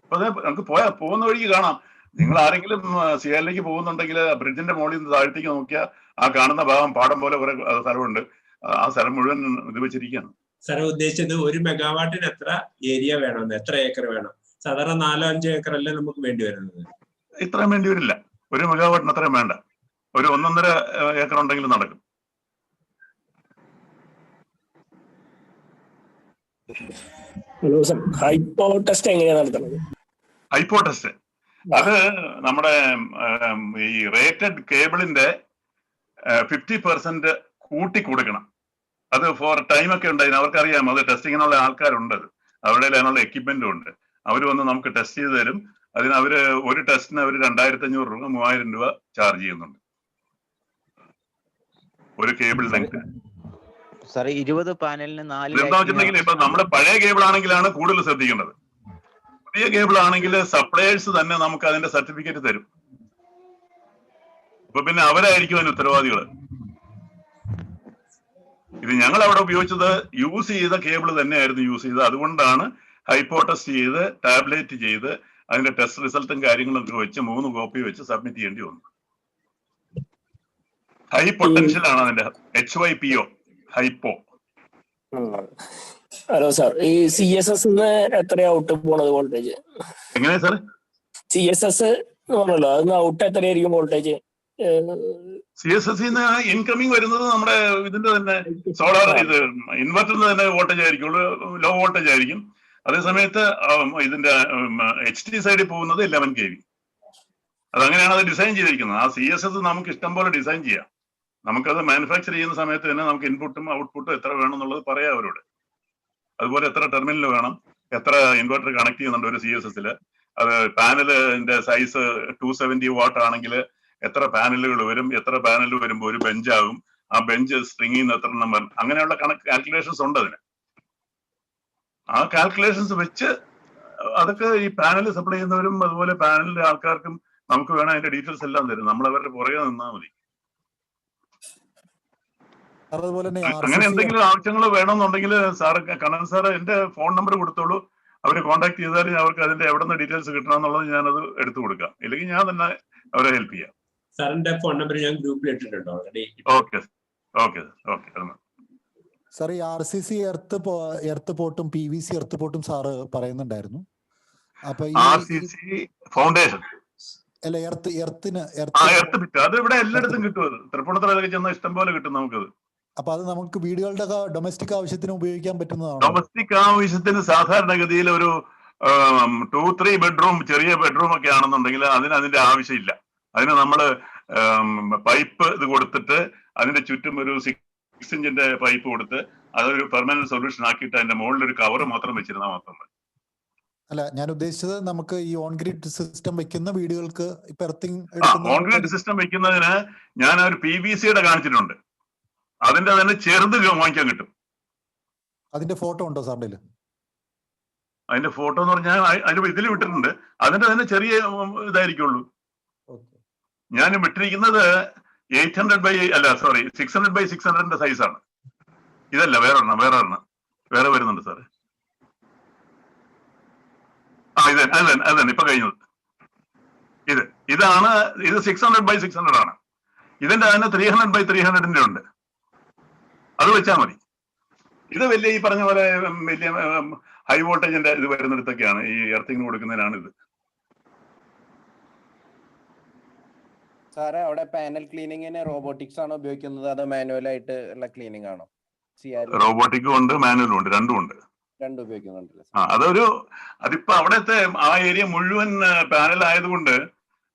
അപ്പൊ അതെ, നമുക്ക് പോകുന്ന വഴിക്ക് കാണാം. നിങ്ങൾ ആരെങ്കിലും സിയാലിലേക്ക് പോകുന്നുണ്ടെങ്കിൽ ബ്രിഡ്ജിന്റെ മുകളിൽ നിന്ന് താഴത്തേക്ക് നോക്കിയാൽ ആ കാണുന്ന ഭാഗം പാടം പോലെ കുറെ സ്ഥലമുണ്ട്. ആ സ്ഥലം മുഴുവൻ ഇത് വെച്ചിരിക്കുകയാണ്. സാറ് ഉദ്ദേശിച്ചത് 1 മെഗാവാട്ടിന് എത്ര ഏരിയ വേണമെന്ന്, എത്ര ഏക്കർ വേണം? സാധാരണ 4-5 ഏക്കർ അല്ലേ നമുക്ക് വേണ്ടി വരുന്നത്? ഇത്രയും വേണ്ടി വരില്ല. 1 മെഗാവാട്ടിന് അത്രയും വേണ്ട. ഒരു 1.5 ഏക്കർ ഉണ്ടെങ്കിൽ നടക്കും. ഹൈപ്പോ ടെസ്റ്റ് എങ്ങനെയാണ് നടത്തുന്നത്? ഹൈപ്പോ ടെസ്റ്റ് അത് നമ്മുടെ ഈ റേറ്റഡ് കേബിളിന്റെ 50% കൂട്ടി കൊടുക്കണം. അത് ഫോർ ടൈം ഒക്കെ ഉണ്ട്. അവർക്കറിയാം, അത് ടെസ്റ്റിങ്ങിനുള്ള ആൾക്കാരുണ്ട്, അവരുടെ അതിനുള്ള എക്യുപ്മെന്റും ഉണ്ട്. അവർ വന്ന് നമുക്ക് ടെസ്റ്റ് ചെയ്ത് തരും. അതിന് അവര് ഒരു ടെസ്റ്റിന് അവർ 2500 രൂപ 3000 രൂപ ചാർജ് ചെയ്യുന്നുണ്ട് ഒരു കേബിൾ ലെങ്ത്. സാറേ 20 പാനലിന് 4 എന്താ വെച്ചിട്ടുണ്ടെങ്കിൽ ഇപ്പൊ നമ്മുടെ പഴയ കേബിൾ ആണെങ്കിലാണ് കൂടുതൽ ശ്രദ്ധിക്കേണ്ടത്. പുതിയ കേബിൾ ആണെങ്കിൽ സപ്ലയേഴ്സ് തന്നെ നമുക്ക് അതിന്റെ സർട്ടിഫിക്കറ്റ് തരും. അപ്പൊ പിന്നെ അവരായിരിക്കും അതിന് ഉത്തരവാദികള്. ഇത് ഞങ്ങൾ അവിടെ ഉപയോഗിച്ചത് യൂസ് ചെയ്ത കേബിൾ തന്നെയായിരുന്നു യൂസ് ചെയ്തത്. അതുകൊണ്ടാണ് ഹൈപ്പോ ടെസ്റ്റ് ചെയ്ത് ടാബ്ലേറ്റ് ചെയ്ത് അതിന്റെ ടെസ്റ്റ് റിസൾട്ടും കാര്യങ്ങളൊക്കെ വെച്ച് 3 കോപ്പി വെച്ച് സബ്മിറ്റ് ചെയ്യേണ്ടി വന്നു. ഹൈ പൊട്ടൻഷ്യൽ ആണ് അതിന്റെ HYPO ഹൈപ്പോ. ഹലോ സാർ, ഈ CSS എത്രയാ ഔട്ട് പോണത് വോൾട്ടേജ്? എങ്ങനെയാ സാർ? CSS പറഞ്ഞല്ലോ, അതിന് ഔട്ട് എത്രയായിരിക്കും വോൾട്ടേജ്? CSS ഇൻകമിങ് വരുന്നത് നമ്മുടെ ഇതിന്റെ തന്നെ സോളാർ ഇത് ഇൻവെർട്ടറിന് തന്നെ വോൾട്ടേജ് ആയിരിക്കുള്ളൂ, ലോ വോൾട്ടേജ് ആയിരിക്കും. അതേസമയത്ത് ഇതിന്റെ HT സൈഡിൽ പോകുന്നത് 11 kV. അതങ്ങനെയാണ് അത് ഡിസൈൻ ചെയ്തിരിക്കുന്നത്. ആ CSS നമുക്ക് ഇഷ്ടം പോലെ ഡിസൈൻ ചെയ്യാം. നമുക്കത് മാനുഫാക്ചർ ചെയ്യുന്ന സമയത്ത് തന്നെ നമുക്ക് ഇൻപുട്ടും ഔട്ട്പുട്ടും എത്ര വേണം എന്നുള്ളത് പറയാം അവരോട്. അതുപോലെ എത്ര ടെർമിനൽ വേണം, എത്ര ഇൻവെർട്ടർ കണക്ട് ചെയ്യുന്നുണ്ട് ഒരു CSS ല്, അത് പാനലിന്റെ സൈസ് 270 വാട്ട് ആണെങ്കിൽ എത്ര പാനലുകൾ വരും, എത്ര പാനൽ വരുമ്പോൾ ഒരു ബെഞ്ചാകും, ആ ബെഞ്ച് സ്ട്രിങ്ങിൽ നിന്ന് എത്ര നമ്പർ, അങ്ങനെയുള്ള കാൽക്കുലേഷൻസ് ഉണ്ട് അതിന്. ആ കാൽക്കുലേഷൻസ് വെച്ച് അതൊക്കെ ഈ പാനൽ സപ്ലൈ ചെയ്യുന്നവരും അതുപോലെ പാനലിന്റെ ആൾക്കാർക്കും നമുക്ക് വേണം അതിന്റെ ഡീറ്റെയിൽസ് എല്ലാം തരും. നമ്മൾ അവരുടെ പുറകെ നിന്നാൽ മതി. അങ്ങനെ എന്തെങ്കിലും ആവശ്യങ്ങൾ വേണമെന്നുണ്ടെങ്കിൽ സാറ് കണ്ണൻ സാറ് എന്റെ ഫോൺ നമ്പർ കൊടുത്തോളൂ. അവര് കോൺടാക്ട് ചെയ്താൽ അവർക്ക് അതിന്റെ എവിടെ നിന്ന് ഡീറ്റെയിൽസ് കിട്ടണം എന്നുള്ളത് ഞാനത് എടുത്തു കൊടുക്കാം. ഇല്ലെങ്കിൽ ഞാൻ തന്നെ അവരെ ഹെൽപ്പ് ചെയ്യാം. സാറിന്റെ ഫോൺ നമ്പർ ഞാൻ ഗ്രൂപ്പിൽ ഇട്ടിട്ടുണ്ട് already. Okay okay okay. Sir, ഈ RCC എർത്ത് പോർട്ടും PVC എർത്ത് പോർട്ടും സാറ് പറയുന്നുണ്ടായിരുന്നു. അപ്പൊ RCC ഫൗണ്ടേഷൻ അല്ല, എർത്ത് ബിറ്റ് അത് ഇവിടെ എല്ലായിടത്തും കിട്ടും. അത് തൃപ്പൂണിത്തുറയിലൊക്കെ ചെന്നാൽ ഇഷ്ടം പോലെ കിട്ടും നമുക്കത്. അപ്പൊ അത് നമുക്ക് വീടുകളുടെ ഡൊമസ്റ്റിക് ആവശ്യത്തിന് ഉപയോഗിക്കാൻ പറ്റുന്നതാണ്. ഡൊമസ്റ്റിക് ആവശ്യത്തിന് സാധാരണഗതിയിൽ ഒരു 2-3 ബെഡ്റൂം, ചെറിയ ബെഡ്റൂം ഒക്കെ ആണെന്നുണ്ടെങ്കിൽ അതിന്റെ ആവശ്യമില്ല. അതിന് നമ്മള് പൈപ്പ് ഇത് കൊടുത്തിട്ട് അതിന്റെ ചുറ്റും ഒരു 6 ഇഞ്ചിന്റെ പൈപ്പ് കൊടുത്ത് അതൊരു പെർമനന്റ് സൊല്യൂഷൻ ആക്കിയിട്ട് അതിന്റെ മുകളിൽ ഒരു കവർ മാത്രം വെച്ചിരുന്നാൽ മാത്രം മതി. അല്ല, ഞാൻ ഉദ്ദേശിച്ചത് നമുക്ക് ഈ ഓൺ ഗ്രിഡ് സിസ്റ്റം വെക്കുന്ന വീടുകൾക്ക് ഇപ്പൊ ഓൺ ഗ്രിഡ് സിസ്റ്റം വെക്കുന്നതിന് ഞാൻ ഒരു PVCയുടെ കാണിച്ചിട്ടുണ്ട്. അതിന്റെ തന്നെ ചെറുത് വാങ്ങിക്കാൻ കിട്ടും. അതിന്റെ ഫോട്ടോ ഉണ്ടോ സാറിന്റെ? അതിന്റെ ഫോട്ടോ എന്ന് പറഞ്ഞാൽ അതിൽ ഇതിൽ വിട്ടിട്ടുണ്ട്. അതിന്റെ തന്നെ ചെറിയ ഇതായിരിക്കുള്ളൂ. ഞാൻ വിട്ടിരിക്കുന്നത് 600x600 സൈസാണ്. ഇതല്ല, വേറെ വരുന്നുണ്ട് സാറ്. ഇത് അതന്നെ ഇപ്പൊ കഴിഞ്ഞത്. ഇതാണ് 600x600 ആണ്. ഇതിന്റെ തന്നെ 300x300 ഉണ്ട്. അത് വെച്ചാൽ മതി. ഇത് വലിയ ഈ പറഞ്ഞ പോലെ വലിയ ഹൈ വോൾട്ടേജിന്റെ ഇത് വരുന്നിടത്തൊക്കെയാണ് ഈ എർത്തിങ് കൊടുക്കുന്നതിനാണ് ഇത്. സാറേ, അവിടെ പാനൽ ക്ലീനിങ്ങിന് റോബോട്ടിക്സ് ആണോ ഉപയോഗിക്കുന്നത്, അതോ മാനുവൽ ആയിട്ട് ഉള്ള ക്ലീനിങ് ആണോ? റോബോട്ടിക്കും ഉണ്ട്, മാനുവലും ഉണ്ട്, രണ്ടും ഉണ്ട്. രണ്ടും ഉപയോഗിക്കുന്നുണ്ടല്ലോ. അതിപ്പോ അവിടത്തെ ആ ഏരിയ മുഴുവൻ പാനൽ ആയതുകൊണ്ട്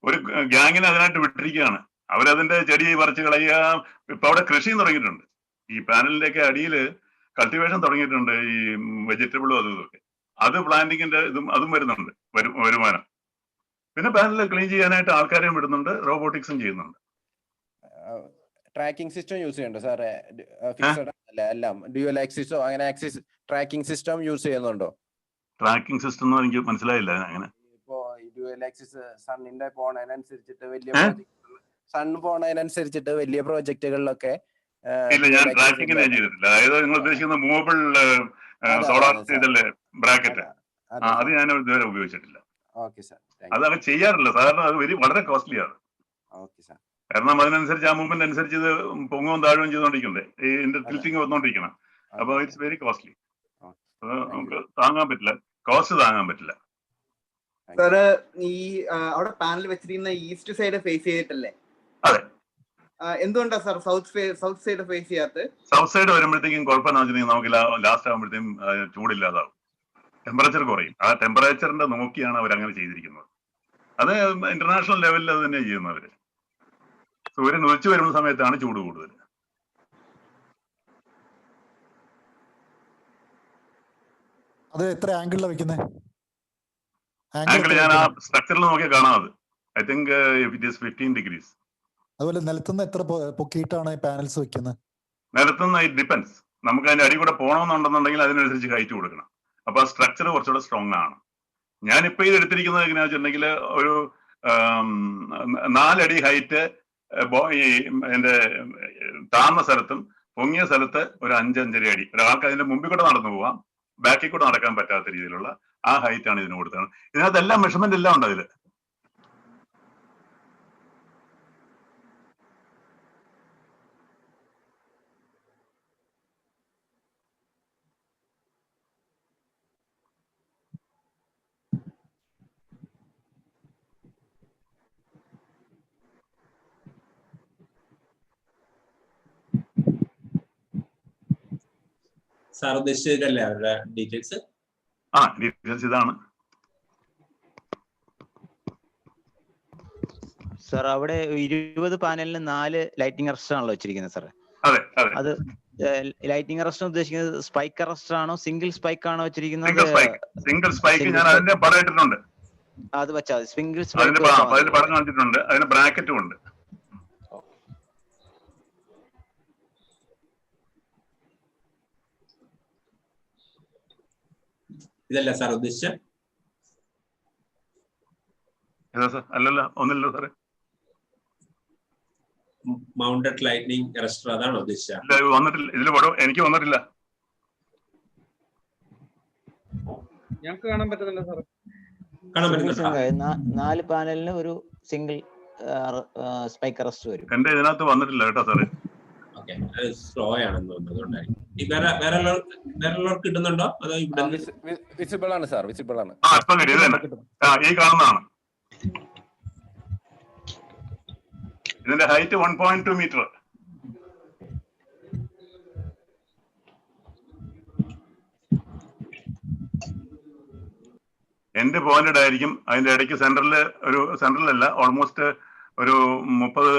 ഒരു ഗ്യാങ്ങിനെ അതിനായിട്ട് വിട്ടിരിക്കുകയാണ്. അവരതിന്റെ ചെടി പറിച്ച് കളയുക. ഇപ്പൊ അവിടെ കൃഷിയും തുടങ്ങിയിട്ടുണ്ട്. ഈ പാനലിന്റെ ഒക്കെ അടിയിൽ കൾട്ടിവേഷൻ തുടങ്ങിയിട്ടുണ്ട്. ഈ വെജിറ്റബിളും ഇതൊക്കെ. അത് പ്ലാന്റിങ്ങിന്റെ അതും വരുന്നുണ്ട് വരുമാനം. പിന്നെ പാനൽ ക്ലീൻ ചെയ്യാനായിട്ട് ആൾക്കാരെയും വിടുന്നുണ്ട്, റോബോട്ടിക്സും ചെയ്യുന്നുണ്ട്. ട്രാക്കിംഗ് സിസ്റ്റം യൂസ് ചെയ്യണ്ടോ സാറേ? ഫിക്സഡ് അല്ല, എല്ലാം ഡ്യുവൽ ആക്സിസോ അങ്ങനെ ആക്സിസ് ട്രാക്കിംഗ് സിസ്റ്റം യൂസ് ചെയ്യുന്നുണ്ടോ? ട്രാക്കിംഗ് സിസ്റ്റം എന്ന് എനിക്ക് മനസ്സിലായില്ല. അങ്ങനെ ഇപ്പോ ഡ്യുവൽ ആക്സിസ് സണ്ണിന്റെ പോണതിനനുസരിച്ചിട്ട് വലിയ പ്രോജക്റ്റുകളിലൊക്കെ ഇല്ല, ഞാൻ ട്രാക്കിംഗ് ഞാൻ ചെയ്തിട്ടില്ല. അതായത് നിങ്ങൾ ഉദ്ദേശിക്കുന്ന മൂവബിൾ സോളാർ ഇതല്ലേ, ബ്രാക്കറ്റ്, അത് ഞാൻ ഇതുവരെ ഉപയോഗിച്ചിട്ടില്ല. അത് അവർ ചെയ്യാറില്ല സാധാരണ. അത് വളരെ കോസ്റ്റ്ലി ആണ്. കാരണം അതിനനുസരിച്ച് ആ മൂവ്മെന്റ് അനുസരിച്ച് ഇത് പൊങ്ങവും താഴവും ചെയ്തോണ്ടിരിക്കണ്ടേ, ഇതിന്റെ ടിൽറ്റിങ് വന്നോണ്ടിരിക്കണം. അപ്പൊ ഇറ്റ്സ് വെരി കോസ്റ്റ്ലി. നമുക്ക് താങ്ങാൻ പറ്റില്ല, കോസ്റ്റ് താങ്ങാൻ പറ്റില്ല. സാറ് ഈ അവിടെ പാനൽ വെച്ചിരിക്കുന്ന ഈസ്റ്റ് സൈഡ് ഫേസ് ചെയ്തിട്ടല്ലേ? അതെ. എന്തുകൊണ്ടാ സാർ സൗത്ത് സൈഡ് ഫേസ് ചെയ്യാത്തത്? സൗത്ത് സൈഡ് വരുമ്പോഴത്തേക്കും കുഴപ്പമെന്ന് വെച്ചിട്ടുണ്ടെങ്കിൽ നമുക്ക് ലാസ്റ്റ് ആകുമ്പോഴത്തേക്കും ചൂടില്ലാതാവും, ടെമ്പറേച്ചർ കുറയും. ആ ടെമ്പറേച്ചറിന്റെ നോക്കിയാണ് അവർ അങ്ങനെ ചെയ്തിരിക്കുന്നത്. അത് ഇന്റർനാഷണൽ ലെവലിൽ അത് തന്നെ ചെയ്യുന്നവര്. സൂര്യൻ ഉദിച്ചു വരുന്ന സമയത്താണ് ചൂട് കൂടുതൽ. അത് എത്ര ആംഗിളിലാണ് വെക്കുന്നത്? ആംഗിൾ ഞാൻ ആ സ്ട്രക്ചറിൽ നോക്കിയാൽ കാണാം. അത് I think it is 15 degrees. അതുപോലെ നിലത്തുനിന്ന് എത്ര പൊക്കിയിട്ടാണ് പാനൽസ് വെക്കുന്നത്? നിലത്തുനിന്ന് ഇറ്റ് ഡിപ്പെൻസ്. നമുക്ക് അതിന്റെ അടി കൂടെ പോകണമെന്നുണ്ടെന്നുണ്ടെങ്കിൽ അതിനനുസരിച്ച് ഹൈറ്റ് കൊടുക്കണം. അപ്പൊ ആ സ്ട്രക്ചർ കുറച്ചുകൂടെ സ്ട്രോങ് ആണ്. ഞാനിപ്പോ ഇത് എടുത്തിരിക്കുന്നത് എങ്ങനെയാ വെച്ചിട്ടുണ്ടെങ്കിൽ ഒരു 4 അടി ഹൈറ്റ് ഈ എന്റെ താഴ്ന്ന സ്ഥലത്തും പൊങ്ങിയ സ്ഥലത്ത് ഒരു 5-5.5 അടി. ഒരാൾക്ക് അതിന്റെ മുമ്പിൽ കൂടെ നടന്നു പോവാം, ബാക്കിൽ കൂടെ നടക്കാൻ പറ്റാത്ത രീതിയിലുള്ള ആ ഹൈറ്റ് ആണ് ഇതിന് കൊടുത്തത്. ഇതിനകത്ത് എല്ലാം മെഷർമെന്റ് എല്ലാം ഉണ്ട് അതില്. സാർ ഉദ്ദേശിച്ചതല്ലേ അവരുടെ ഡീറ്റെയിൽസ്? ഡീറ്റെയിൽസ് ഇതാണ് സാർ. അവിടെ 20 പാനലിന് 4 ലൈറ്റിംഗ് അറസ്റ്റ് ആണല്ലോ വെച്ചിരിക്കുന്നത് സാർ? അതെ. അത് ലൈറ്റിംഗ് അറസ്റ്റ് ഉദ്ദേശിക്കുന്നത് സ്പൈക്ക് അറസ്റ്റ് ആണോ സിംഗിൾ സ്പൈക്ക് ആണോ വെച്ചിരിക്കുന്നത്? സിംഗിൾ സ്പൈക്ക് ഞാൻ അതിന്റെ പടം ഇട്ടിട്ടുണ്ട്. അത് വെച്ചാൽ സിംഗിൾ സ്പൈക്ക് പടം കാണിച്ചിട്ടുണ്ട്. അതിന് ബ്രാക്കറ്റും ഉണ്ട്. ഇതല്ല സാർ ഉദ്ദേശിച്ച? അല്ലല്ലോ, ഒന്നില്ലല്ലോ സാറേ. മൗണ്ടഡ് ലൈറ്റ്നിങ് അറസ്റ്റർ അതാണ് ഉദ്ദേശിച്ചത്? വന്നിട്ടില്ല ഇതിൽ പടം, എനിക്ക് വന്നിട്ടില്ല. ഞങ്ങൾക്ക് കാണാൻ പറ്റുന്നില്ല സാർ. കാണാൻ പറ്റുന്നില്ല. 4 പാനലിന് ഒരു സിംഗിൾ സ്പൈക്ക് അറസ്റ്റ് വരും. എന്റെ ഇതിനകത്ത് വന്നിട്ടില്ല കേട്ടോ സാറേ. സ്ലോ ആണെന്ന് തോന്നുന്നു. വേറെയുള്ളവർക്ക് കിട്ടുന്നുണ്ടോ? അതോ ഇവിടെ വിസിബിൾ ആണ് സാർ, വിസിബിൾ ആണ്. ഈ കാണുന്നതാണ്. ഇതിന്റെ ഹൈറ്റ് 1.2 മീറ്റർ. എന്റെ പോയിന്റഡ് ആയിരിക്കും. അതിന്റെ ഇടയ്ക്ക് സെന്ററിലല്ല, ഓൾമോസ്റ്റ് ഒരു 30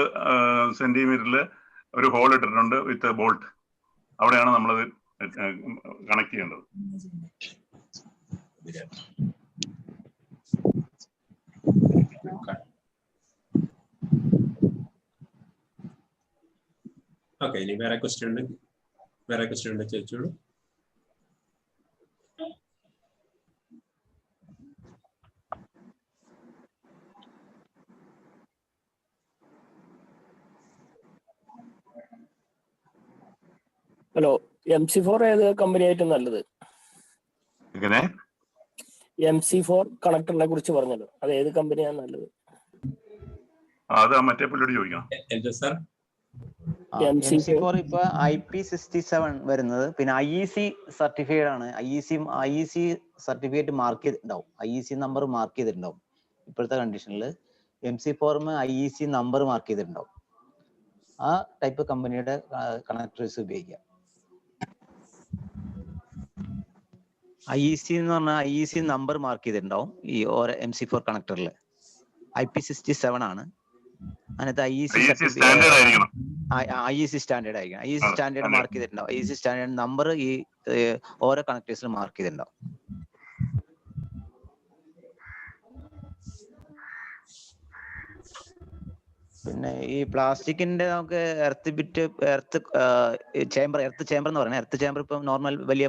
സെന്റിമീറ്ററിൽ ഒരു ഹോൾ ഇട്ടിട്ടുണ്ട് വിത്ത് ബോൾട്ട്. അവിടെയാണ് നമ്മളത് കണക്ട് ചെയ്യേണ്ടത്. ഓക്കെ, ഇനി വേറെ ക്വസ്റ്റ്യൻ ഉണ്ട് ചോദിച്ചോളൂ. ഹലോ, MC4 ഏത് കമ്പനി ആയിട്ട് നല്ലത്? MC4 കണക്ടറിനെ കുറിച്ച് പറഞ്ഞല്ലോ, അത് ഏത് കമ്പനിയാണ് നല്ലത്? മറ്റേ പുള്ളിയോട് ചോദിക്കണം. MC4 ഇപ്പൊ IP67 വരുന്നത്, പിന്നെ IEC സർട്ടിഫൈഡ് ആണ്. IEC സർട്ടിഫിക്കറ്റ് മാർക്ക് ചെയ്തിട്ടുണ്ടാവും, IEC നമ്പർ മാർക്ക് ചെയ്തിട്ടുണ്ടാവും. ഇപ്പോഴത്തെ കണ്ടീഷനിൽ MC4 IEC നമ്പർ മാർക്ക് ചെയ്തിട്ടുണ്ടാവും. ആ ടൈപ്പ് കമ്പനിയുടെ കണക്ടേഴ്സ് ഉപയോഗിക്കാം. IEC എന്ന് പറഞ്ഞാൽ IEC നമ്പർ മാർക്ക് ചെയ്തിട്ടുണ്ടാവും ഈ ഓരോ MC4 കണക്ടറിൽ. IP67 ആണ്. അതിനകത്ത് IEC സ്റ്റാൻഡേർഡ് ആയിരിക്കണം. IEC സ്റ്റാൻഡേർഡ് മാർക്ക് ചെയ്തിട്ടുണ്ടാവും. IEC സ്റ്റാൻഡേർഡ് നമ്പർ ഈ ഓരോ കണക്ടേഴ്സിൽ മാർക്ക് ചെയ്തിട്ടുണ്ടാവും. പിന്നെ ഈ പ്ലാസ്റ്റിക്കിന്റെ നമുക്ക് എർത്ത് ചേമ്പർ എന്ന് പറയുന്നത്, എർത്ത് ചേമ്പർ ഇപ്പം നോർമൽ വലിയ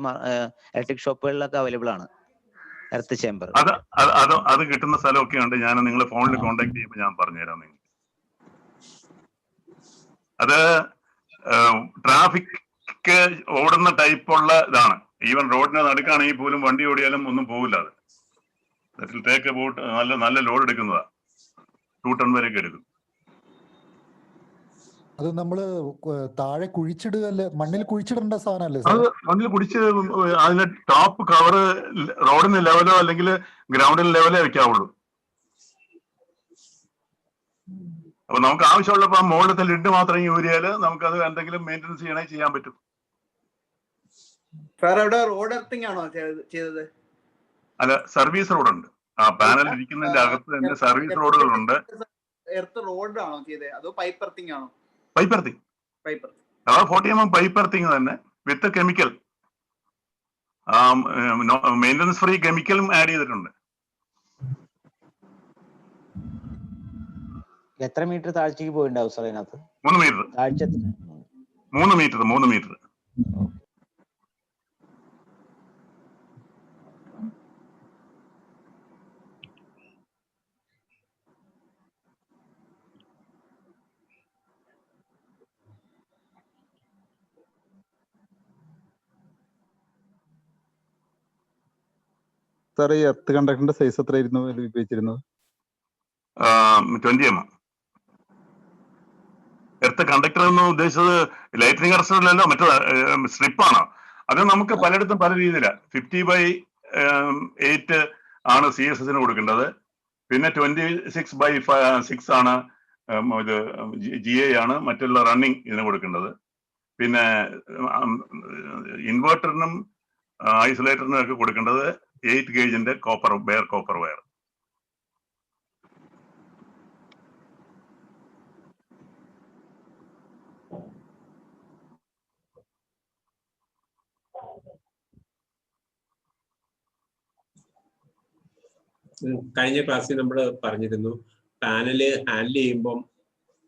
ഇലക്ട്രിക് ഷോപ്പുകളിലൊക്കെ അവൈലബിൾ ആണ്. എർത്ത് ചേമ്പർ അത് കിട്ടുന്ന സ്ഥലമൊക്കെ ഉണ്ട്. ഞാൻ നിങ്ങളെ ഫോണിൽ കോൺടാക്ട് ചെയ്യുമ്പോൾ ഞാൻ പറഞ്ഞുതരാം. നിങ്ങൾ അത് ട്രാഫിക് ഓടുന്ന ടൈപ്പുള്ള ഇതാണ്. ഈവൻ റോഡിന് നടുക്കാണെങ്കിൽ പോലും വണ്ടി ഓടിയാലും ഒന്നും പോകില്ല. അത് ടേക്ക് അബൌട്ട് നല്ല ലോഡ് എടുക്കുന്നതാ. 2 ടൺ വരെയൊക്കെ എടുക്കും. അത് നമ്മള് താഴെ കുഴിച്ചിടുകയല്ലേ, മണ്ണിൽ കുഴിച്ചിടേണ്ട സാധനമല്ലേ അത് സാർ? മണ്ണിൽ കുടിച്ച് അതിന്റെ ടോപ്പ് കവറ് റോഡിന് ലെവലോ അല്ലെങ്കിൽ ഗ്രൗണ്ടിന് ലെവലോ വെക്കാവുള്ളൂ. അപ്പൊ നമുക്ക് ആവശ്യമുള്ളപ്പോ മുകളിലത്തെ ലിഡ് മാത്രം യൂരിയാല് നമുക്കത് എന്തെങ്കിലും മെയിൻ്റെനൻസ് ചെയ്യണേ ചെയ്യാൻ പറ്റും. സാർ അവിടെ റോഡ് എർത്തിങ് ആണോ ചെയ്തത്? അല്ല, സർവീസ് റോഡുണ്ട്. ആ പാനൽ ഇരിക്കുന്നതിന്റെ അകത്ത് തന്നെ സർവീസ് റോഡുകളുണ്ട്. എർത്ത് റോഡ് ആണോ ചെയ്തത് അതോ പൈപ്പ് എർത്തിങ് ആണോ? Pipe earthing. ആ 40 mm പൈപ്പ് എർത്തിങ് തന്നെ വിത്ത് കെമിക്കൽ, മെയിൻ്റെനൻസ് ഫ്രീ കെമിക്കലും ആഡ് ചെയ്തിട്ടുണ്ട്. എത്ര മീറ്റർ താഴ്ചക്ക് പോയിട്ടുണ്ടാവും സാർ അതിനകത്ത്? 3 മീറ്റർ. താഴ്ച 3 മീറ്റർ. സാർ ഈ എർത്ത് കണ്ടക്ടറിന്റെ സൈസ് എത്രയായിരുന്നു ഉപയോഗിച്ചിരുന്നത്? 20 mm. എർത്ത് കണ്ടക്ടർ എന്ന് ഉദ്ദേശിച്ചത് ലൈറ്റിനിങ് അറസ്റ്ററിലല്ലോ, മറ്റേ സ്ട്രിപ്പാണോ? അത് നമുക്ക് പലയിടത്തും പല രീതിയിലാണ്. 50/8 ആണ് CSS കൊടുക്കേണ്ടത്. പിന്നെ 26/6 ആണ് ഇത് GA ആണ് മറ്റുള്ള റണ്ണിങ് ഇതിന് കൊടുക്കേണ്ടത്. പിന്നെ ഇൻവേർട്ടറിനും ഐസൊലേറ്ററിനും ഒക്കെ കൊടുക്കേണ്ടത് 8 ഗേജിന്റെ ബെയർ കോപ്പർ വയർ. കഴിഞ്ഞ ക്ലാസ്സിൽ നമ്മൾ പറഞ്ഞിരുന്നു പാനല് ഹാൻഡിൽ ചെയ്യുമ്പം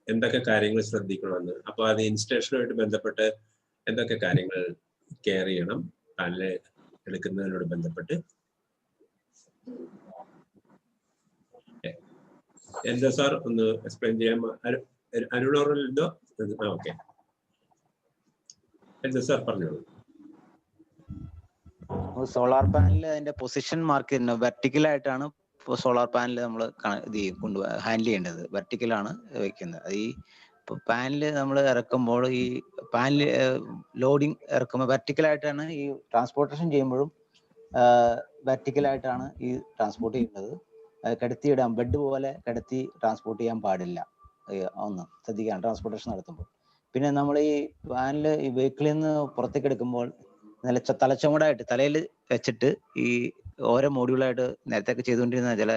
എന്തൊക്കെ കാര്യങ്ങൾ ശ്രദ്ധിക്കണമെന്ന്. അപ്പൊ അത് ഇൻസ്റ്റലേഷനുമായിട്ട് ബന്ധപ്പെട്ട് എന്തൊക്കെ കാര്യങ്ങൾ കെയർ ചെയ്യണം പാനല് എടുക്കുന്നതിനോട് ബന്ധപ്പെട്ട്? എന്താ സാർ ഒന്ന് എക്സ്പ്ലെയിൻ ചെയ്യാൻ? അരുണോറോ? ഓക്കെ, എന്താ സാർ പറഞ്ഞോളൂ. സോളാർ പാനലിൽ അതിന്റെ പൊസിഷൻ മാർക്ക് ചെയ്യുന്നത് വെർട്ടിക്കലായിട്ടാണ്. സോളാർ പാനൽ നമ്മൾ ഹാൻഡിൽ ചെയ്യേണ്ടത് വെർട്ടിക്കലാണ് വെക്കുന്നത്. ഈ പാനല് നമ്മൾ ഇറക്കുമ്പോൾ ഈ പാനൽ ലോഡിങ് ഇറക്കുമ്പോൾ വെർട്ടിക്കലായിട്ടാണ്. ഈ ട്രാൻസ്പോർട്ടേഷൻ ചെയ്യുമ്പോഴും വെർട്ടിക്കലായിട്ടാണ് ഈ ട്രാൻസ്പോർട്ട് ചെയ്യുന്നത്. കിടത്തിയിടാൻ ബെഡ് പോലെ കിടത്തി ട്രാൻസ്പോർട്ട് ചെയ്യാൻ പാടില്ല. ഒന്ന് ശ്രദ്ധിക്കണം ട്രാൻസ്പോർട്ടേഷൻ നടത്തുമ്പോൾ. പിന്നെ നമ്മൾ ഈ പാനല് ഈ വെഹിക്കിളിൽ നിന്ന് പുറത്തേക്ക് എടുക്കുമ്പോൾ തലച്ചുമടായിട്ട് തലയിൽ വെച്ചിട്ട് ഈ ഓരോ മോഡ്യൂളായിട്ട് നേരത്തെ ചെയ്തുകൊണ്ടിരുന്ന ചില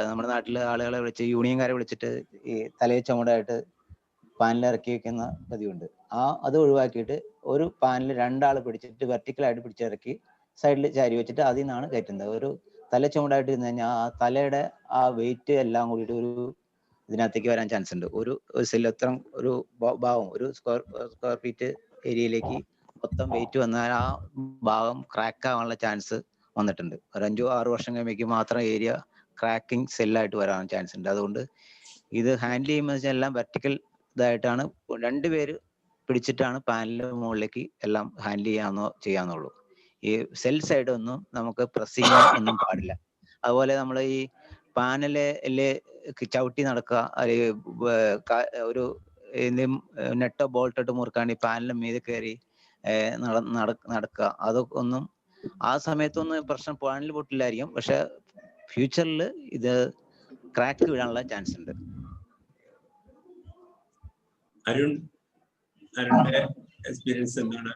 നമ്മുടെ നാട്ടിലെ ആളുകളെ വിളിച്ച് യൂണിയൻകാരെ വിളിച്ചിട്ട് ഈ തലയിൽ ചുമടായിട്ട് പാനൽ ഇറക്കി വെക്കുന്ന പതിവുണ്ട്. അത് ഒഴിവാക്കിയിട്ട് ഒരു പാനൽ 2 ആൾ പിടിച്ചിട്ട് വെർട്ടിക്കലായിട്ട് പിടിച്ചിറക്കി സൈഡിൽ ചാരി വെച്ചിട്ട് അതിൽ നിന്നാണ് കയറ്റുന്നത്. ഒരു തല ചുമടായിട്ട് ഇരുന്ന് കഴിഞ്ഞാൽ ആ തലയുടെ ആ വെയിറ്റ് എല്ലാം കൂടിയിട്ട് ഒരു ഇതിനകത്തേക്ക് വരാൻ ചാൻസ് ഉണ്ട്. ഒരു സെല്ലത്രം ഒരു ഭാഗം ഒരു സ്ക്വയർ ഫീറ്റ് ഏരിയയിലേക്ക് മൊത്തം വെയിറ്റ് വന്നാൽ ആ ഭാഗം ക്രാക്ക് ആവാനുള്ള ചാൻസ് വന്നിട്ടുണ്ട്. ഒരു 5-6 വർഷം കഴിയുമ്പോഴേക്കും മാത്രം ഏരിയ ക്രാക്കിംഗ് സെല്ലായിട്ട് വരാൻ ചാൻസ് ഉണ്ട്. അതുകൊണ്ട് ഇത് ഹാൻഡിൽ ചെയ്യുമ്പോൾ എല്ലാം വെർട്ടിക്കൽ ഇതായിട്ടാണ് 2 പേര് പിടിച്ചിട്ടാണ് പാനലിന്റെ മുകളിലേക്ക് എല്ലാം ഹാൻഡിൽ ചെയ്യാന്നുള്ളൂ. ഈ സെൽ സൈഡ് ഒന്നും നമുക്ക് പ്രസ്സിങ് ഒന്നും പാടില്ല. അതുപോലെ നമ്മൾ ഈ പാനലില് ചവിട്ടി നടക്കുക, അല്ലെങ്കിൽ ഒരു നെട്ടോ ബോൾട്ടോ മുറുക്കാണ്ട് ഈ പാനലിന്റെ മീതെ കയറി നടക്കുക, അതൊക്കെ ഒന്നും ആ സമയത്തൊന്നും പ്രശ്നം പാനൽ പൊട്ടില്ലായിരിക്കും. പക്ഷെ ഫ്യൂച്ചറിൽ ഇത് ക്രാക്ക് വീഴാനുള്ള ചാൻസ് ഉണ്ട്. അരുണിന്റെ എക്സ്പീരിയൻസ് എന്താണ്?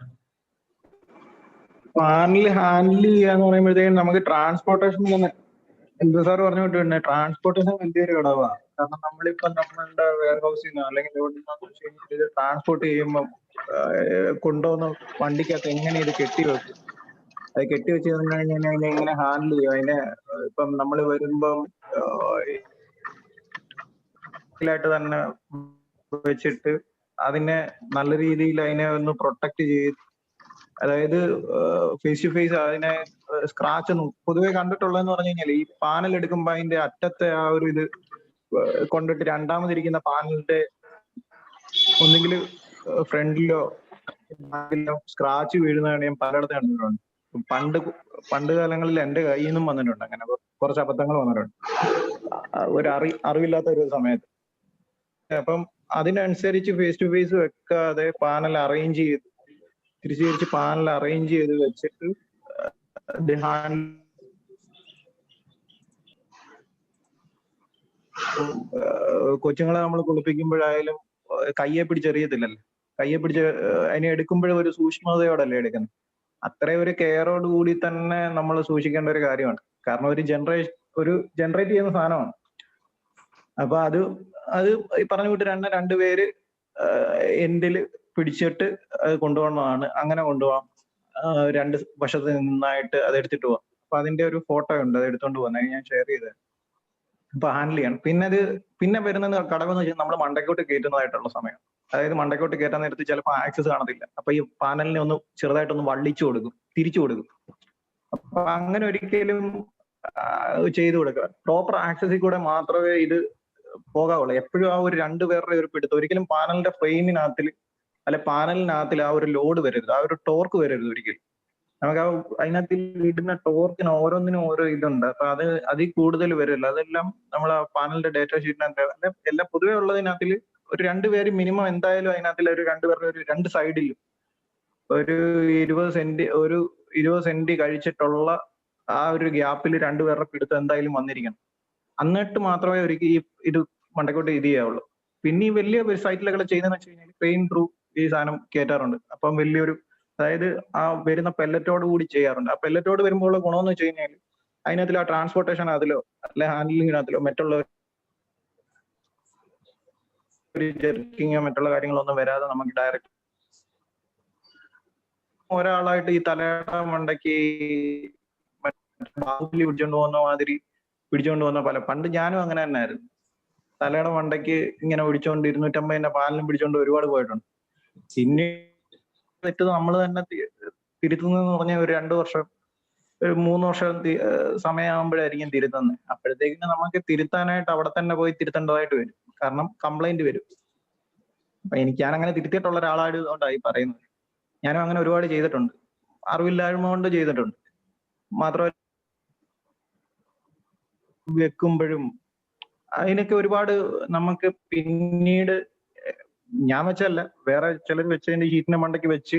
പാനൽ ഹാൻഡിൽ ചെയ്യാന്ന് പറയുമ്പോഴത്തേക്കും നമുക്ക് ട്രാൻസ്പോർട്ടേഷൻ തന്നെ എന്താ സാർ പറഞ്ഞു വിട്ടിട്ടുണ്ട്. ട്രാൻസ്പോർട്ടേഷൻ വലിയൊരു ഘടകമാണ്. കാരണം നമ്മളിപ്പോ നമ്മളുടെ വെയർ ഹൗസിൽ നിന്ന് അല്ലെങ്കിൽ ഇത് ട്രാൻസ്പോർട്ട് ചെയ്യുമ്പോൾ കൊണ്ടുപോകുന്ന വണ്ടിക്കകത്ത് എങ്ങനെ ഇത് കെട്ടിവെക്കും, അത് കെട്ടിവെച്ച് തന്നു കഴിഞ്ഞാൽ അതിനെ എങ്ങനെ ഹാൻഡിൽ ചെയ്യും, അതിനെ ഇപ്പം നമ്മൾ വരുമ്പം തന്നെ വെച്ചിട്ട് അതിനെ നല്ല രീതിയിൽ അതിനെ ഒന്ന് പ്രൊട്ടക്ട് ചെയ്ത്, അതായത് ഫേസ് ടു ഫേസ് അതിനെ സ്ക്രാച്ച് ഒന്നും പൊതുവെ കണ്ടിട്ടുള്ളതെന്ന് പറഞ്ഞു കഴിഞ്ഞാൽ ഈ പാനൽ എടുക്കുമ്പോൾ അതിന്റെ അറ്റത്തെ ആ ഒരു ഇത് കൊണ്ടിട്ട് രണ്ടാമതിരിക്കുന്ന പാനലിന്റെ ഒന്നുകിൽ ഫ്രണ്ടിലോ സ്ക്രാച്ച് വീഴുന്നതാണ് ഞാൻ പലയിടത്തും കണ്ടിട്ടുണ്ട്. പണ്ട് കാലങ്ങളിൽ എന്റെ കയ്യിൽ നിന്നും വന്നിട്ടുണ്ട് അങ്ങനെ കുറച്ച് അബദ്ധങ്ങൾ വന്നിട്ടുണ്ട് ഒരു അറിവില്ലാത്ത ഒരു സമയത്ത്. അപ്പം അതിനനുസരിച്ച് ഫേസ് ടു ഫേസ് വെക്കാതെ പാനൽ അറേഞ്ച് ചെയ്ത് തിരിച്ച് പാനൽ അറേഞ്ച് ചെയ്ത് വെച്ചിട്ട് കൊച്ചുങ്ങളെ നമ്മൾ കുളിപ്പിക്കുമ്പോഴായാലും കയ്യെ പിടിച്ചെറിയത്തില്ലല്ലോ. കയ്യെ പിടിച്ച് അതിനെ എടുക്കുമ്പോഴും ഒരു സൂക്ഷ്മതയോടല്ലേ എടുക്കുന്നത്. അത്രയും ഒരു കെയറോട് കൂടി തന്നെ നമ്മൾ സൂക്ഷിക്കേണ്ട ഒരു കാര്യമാണ്. കാരണം ഒരു ജനറേറ്റ് ചെയ്യുന്ന സാധനമാണ്. അപ്പൊ അത് ഈ പറഞ്ഞു വിട്ട് രണ്ടുപേര് എൻഡില് പിടിച്ചിട്ട് കൊണ്ടുപോകണമെന്നാണ്. അങ്ങനെ കൊണ്ടുപോകാം. രണ്ട് വശത്ത് നിന്നായിട്ട് അത് എടുത്തിട്ട് പോവാം. അപ്പൊ അതിന്റെ ഒരു ഫോട്ടോ ഉണ്ട്, അത് എടുത്തോണ്ട് പോകുന്നത് ഞാൻ ഷെയർ ചെയ്തത്. അപ്പൊ ഹാൻഡിൽ ചെയ്യണം. പിന്നെ വരുന്നത് ഘടകം വെച്ചാൽ നമ്മൾ മണ്ടക്കോട്ട് കയറ്റുന്നതായിട്ടുള്ള സമയം. അതായത് മണ്ടക്കോട്ട് കയറ്റാൻ നേരത്ത് ചിലപ്പോൾ ആക്സസ് കാണത്തില്ല. അപ്പൊ ഈ പാനലിനെ ഒന്ന് ചെറുതായിട്ടൊന്ന് വള്ളിച്ചു കൊടുക്കും, തിരിച്ചു കൊടുക്കും. അപ്പൊ അങ്ങനെ ഒരിക്കലും ചെയ്തു കൊടുക്കുക. പ്രോപ്പർ ആക്സസിൽ കൂടെ മാത്രമേ ഇത് പോകാവുള്ളൂ. എപ്പോഴും ആ ഒരു രണ്ടുപേരുടെ ഒരു പിടുത്തം. ഒരിക്കലും പാനലിന്റെ ഫ്രെയിമിനകത്തിൽ പാനലിനകത്തിൽ ആ ഒരു ലോഡ് വരരുത്, ആ ഒരു ടോർക്ക് വരരുത് ഒരിക്കലും. നമുക്ക് അതിനകത്ത് ഇടുന്ന ടോർക്കിന് ഓരോന്നിനും ഓരോ ഇതുണ്ട്. അപ്പൊ അതിൽ കൂടുതൽ വരില്ല. അതെല്ലാം നമ്മൾ ആ പാനലിന്റെ ഡേറ്റ ഷീറ്റിനകത്ത് എല്ലാം പൊതുവെ ഉള്ളതിനകത്തിൽ ഒരു രണ്ടുപേര് മിനിമം എന്തായാലും അതിനകത്തിൽ ഒരു രണ്ടുപേരുടെ ഒരു രണ്ട് സൈഡിലും ഒരു 20 സെന്റ് കഴിച്ചിട്ടുള്ള ആ ഒരു ഗ്യാപ്പിൽ രണ്ടുപേരുടെ പിടുത്തം എന്തായാലും വന്നിരിക്കണം. എന്നിട്ട് മാത്രമേ ഒരിക്കൽ ഇത് മണ്ടക്കോട്ട് ഇത് ചെയ്യാവുള്ളൂ. പിന്നെ ഈ വലിയ സൈറ്റിലൊക്കെ ചെയ്യുന്നതെന്ന് വെച്ച് കഴിഞ്ഞാൽ ക്രെയിൻ ത്രൂ ഈ സാധനം കയറ്റാറുണ്ട്. അപ്പം വലിയൊരു, അതായത് ആ വരുന്ന പെല്ലറ്റോട് കൂടി ചെയ്യാറുണ്ട്. ആ പെല്ലറ്റോട് വരുമ്പോൾ ഗുണമെന്ന് വെച്ച് കഴിഞ്ഞാൽ അതിനകത്തിൽ ആ ട്രാൻസ്പോർട്ടേഷൻ അതിലോ അല്ലെ ഹാൻഡ്ലിങ്ങിനകത്തിലോ മറ്റുള്ള ജെർക്കിങ്ങോ മറ്റുള്ള കാര്യങ്ങളൊന്നും വരാതെ നമുക്ക് ഡയറക്റ്റ് ഒരാളായിട്ട് ഈ തലയുടെ മണ്ടയ്ക്ക് ബാഹുബലി പിടിച്ചോണ്ട് പോകുന്ന മാതിരി പിടിച്ചോണ്ട് പോകുന്ന പണ്ട് ഞാനും അങ്ങനെ തന്നെ ആയിരുന്നു. തലയുടെ മണ്ടയ്ക്ക് ഇങ്ങനെ പിടിച്ചോണ്ട് 250 പാലിനും പിടിച്ചോണ്ട് ഒരുപാട് പോയിട്ടുണ്ട്. പിന്നെ തെറ്റത് നമ്മൾ തന്നെ തിരുത്തുന്നതെന്ന് പറഞ്ഞാൽ ഒരു 2 വർഷം ഒരു 3 വർഷം സമയമാകുമ്പോഴായിരിക്കും തിരുത്തുന്നത്. അപ്പോഴത്തേക്കിന് നമുക്ക് തിരുത്താനായിട്ട് അവിടെ തന്നെ പോയി തിരുത്തേണ്ടതായിട്ട് വരും. കാരണം കംപ്ലൈന്റ് വരും. അപ്പൊ ഞാനങ്ങനെ തിരുത്തിയിട്ടുള്ള ഒരാളായതുകൊണ്ടായി പറയുന്നത്. ഞാനും അങ്ങനെ ഒരുപാട് ചെയ്തിട്ടുണ്ട്, അറിവില്ലായ്മ കൊണ്ട് ചെയ്തിട്ടുണ്ട്. മാത്രമല്ല വെക്കുമ്പോഴും അതിനൊക്കെ ഒരുപാട് നമുക്ക് പിന്നീട് ഞാൻ വെച്ചല്ല, വേറെ ചിലർ വെച്ചതിന്റെ ഷീറ്റിന്റെ മണ്ടയ്ക്ക് വെച്ച്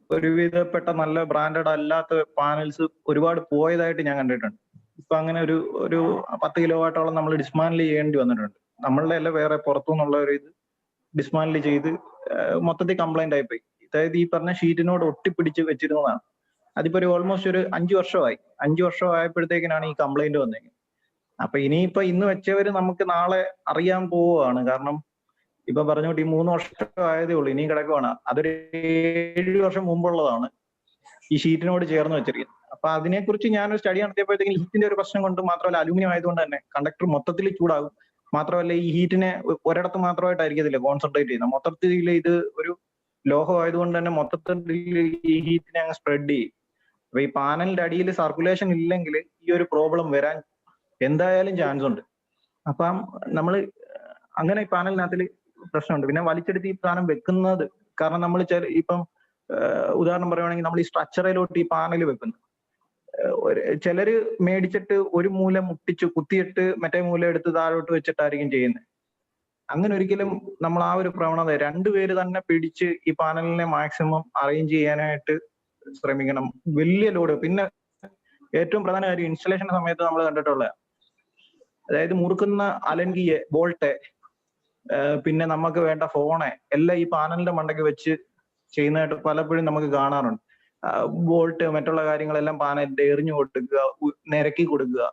ഒരുവിധപ്പെട്ട നല്ല ബ്രാൻഡഡ് അല്ലാത്ത പാനൽസ് ഒരുപാട് പോയതായിട്ട് ഞാൻ കണ്ടിട്ടുണ്ട്. ഇപ്പൊ അങ്ങനെ ഒരു 10 കിലോവാട്ടോളം നമ്മൾ ഡിസ്മാൻഡിൽ ചെയ്യേണ്ടി വന്നിട്ടുണ്ട്. നമ്മളുടെ അല്ല, വേറെ പുറത്തുനിന്നുള്ള ഒരു ഇത് ഡിസ്മാൻഡിൽ ചെയ്ത് മൊത്തത്തിൽ കംപ്ലൈന്റ് ആയിപ്പോയി. അതായത് ഈ പറഞ്ഞ ഷീറ്റിനോട് ഒട്ടിപ്പിടിച്ച് വെച്ചിരുന്നതാണ്. അതിപ്പോ ഓൾമോസ്റ്റ് ഒരു 5 വർഷമായി. 5 വർഷം ആയപ്പോഴത്തേക്കിനാണ് ഈ കംപ്ലൈന്റ് വന്നേക്കുന്നത്. അപ്പൊ ഇനിയിപ്പോ ഇന്ന് വെച്ചവര് നമുക്ക് നാളെ അറിയാൻ പോവുകയാണ്. കാരണം ഇപ്പൊ പറഞ്ഞോട്ട് ഈ 3 വർഷം ആയതേ ഉള്ളൂ, ഇനിയും കിടക്കുവാണ്. അതൊരു 7 വർഷം മുമ്പുള്ളതാണ് ഈ ഷീറ്റിനോട് ചേർന്ന് വെച്ചിരിക്കുന്നത്. അപ്പൊ അതിനെക്കുറിച്ച് ഞാനൊരു സ്റ്റഡി നടത്തിയപ്പോഴത്തേക്കും ഹീറ്റിന്റെ ഒരു പ്രശ്നം കൊണ്ട് മാത്രമല്ല, അലൂമിനിയം ആയതുകൊണ്ട് തന്നെ കണ്ടക്ടർ മൊത്തത്തിൽ ചൂടാകും. മാത്രമല്ല ഈ ഹീറ്റിനെ ഒരിടത്ത് മാത്രമായിട്ടായിരിക്കത്തില്ല കോൺസെൻട്രേറ്റ് ചെയ്യുന്നത്. മൊത്തത്തിൽ ഇത് ഒരു ലോഹം ആയതുകൊണ്ട് തന്നെ മൊത്തത്തിൽ ഈ ഹീറ്റിനെ അങ്ങ് സ്പ്രെഡ് ചെയ്യും. അപ്പൊ ഈ പാനലിന്റെ അടിയിൽ സർക്കുലേഷൻ ഇല്ലെങ്കിൽ ഈ ഒരു പ്രോബ്ലം വരാൻ എന്തായാലും ചാൻസ് ഉണ്ട്. അപ്പം നമ്മൾ അങ്ങനെ ഈ പാനലിനകത്തിൽ പ്രശ്നമുണ്ട്. പിന്നെ വലിച്ചെടുത്ത് ഈ സാധനം വെക്കുന്നത്, കാരണം നമ്മൾ ഇപ്പം ഉദാഹരണം പറയുവാണെങ്കിൽ നമ്മൾ ഈ സ്ട്രക്ചറിലോട്ട് ഈ പാനൽ വെക്കുന്നു. ചിലര് മേടിച്ചിട്ട് ഒരു മൂല മുട്ടിച്ച് കുത്തിയിട്ട് മറ്റേ മൂല എടുത്ത് താഴോട്ട് വെച്ചിട്ടായിരിക്കും ചെയ്യുന്നത്. അങ്ങനെ ഒരിക്കലും നമ്മൾ ആ ഒരു പ്രവണത രണ്ടുപേര് തന്നെ പിടിച്ച് ഈ പാനലിനെ മാക്സിമം അറേഞ്ച് ചെയ്യാനായിട്ട് ശ്രമിക്കണം. വലിയ ലോഡ്. പിന്നെ ഏറ്റവും പ്രധാന കാര്യം ഇൻസ്റ്റലേഷൻ സമയത്ത് നമ്മൾ കണ്ടിട്ടുള്ള, അതായത് മുറുക്കുന്ന അലൻകിയെ ബോൾട്ട്, പിന്നെ നമുക്ക് വേണ്ട ഫോണ് എല്ലാം ഈ പാനലിന്റെ മണ്ടയ്ക്ക് വെച്ച് ചെയ്യുന്നതായിട്ട് പലപ്പോഴും നമുക്ക് കാണാറുണ്ട്. ബോൾട്ട് മറ്റുള്ള കാര്യങ്ങളെല്ലാം പാനലിന്റെ എറിഞ്ഞു കൊടുക്കുക, നിരക്കി കൊടുക്കുക,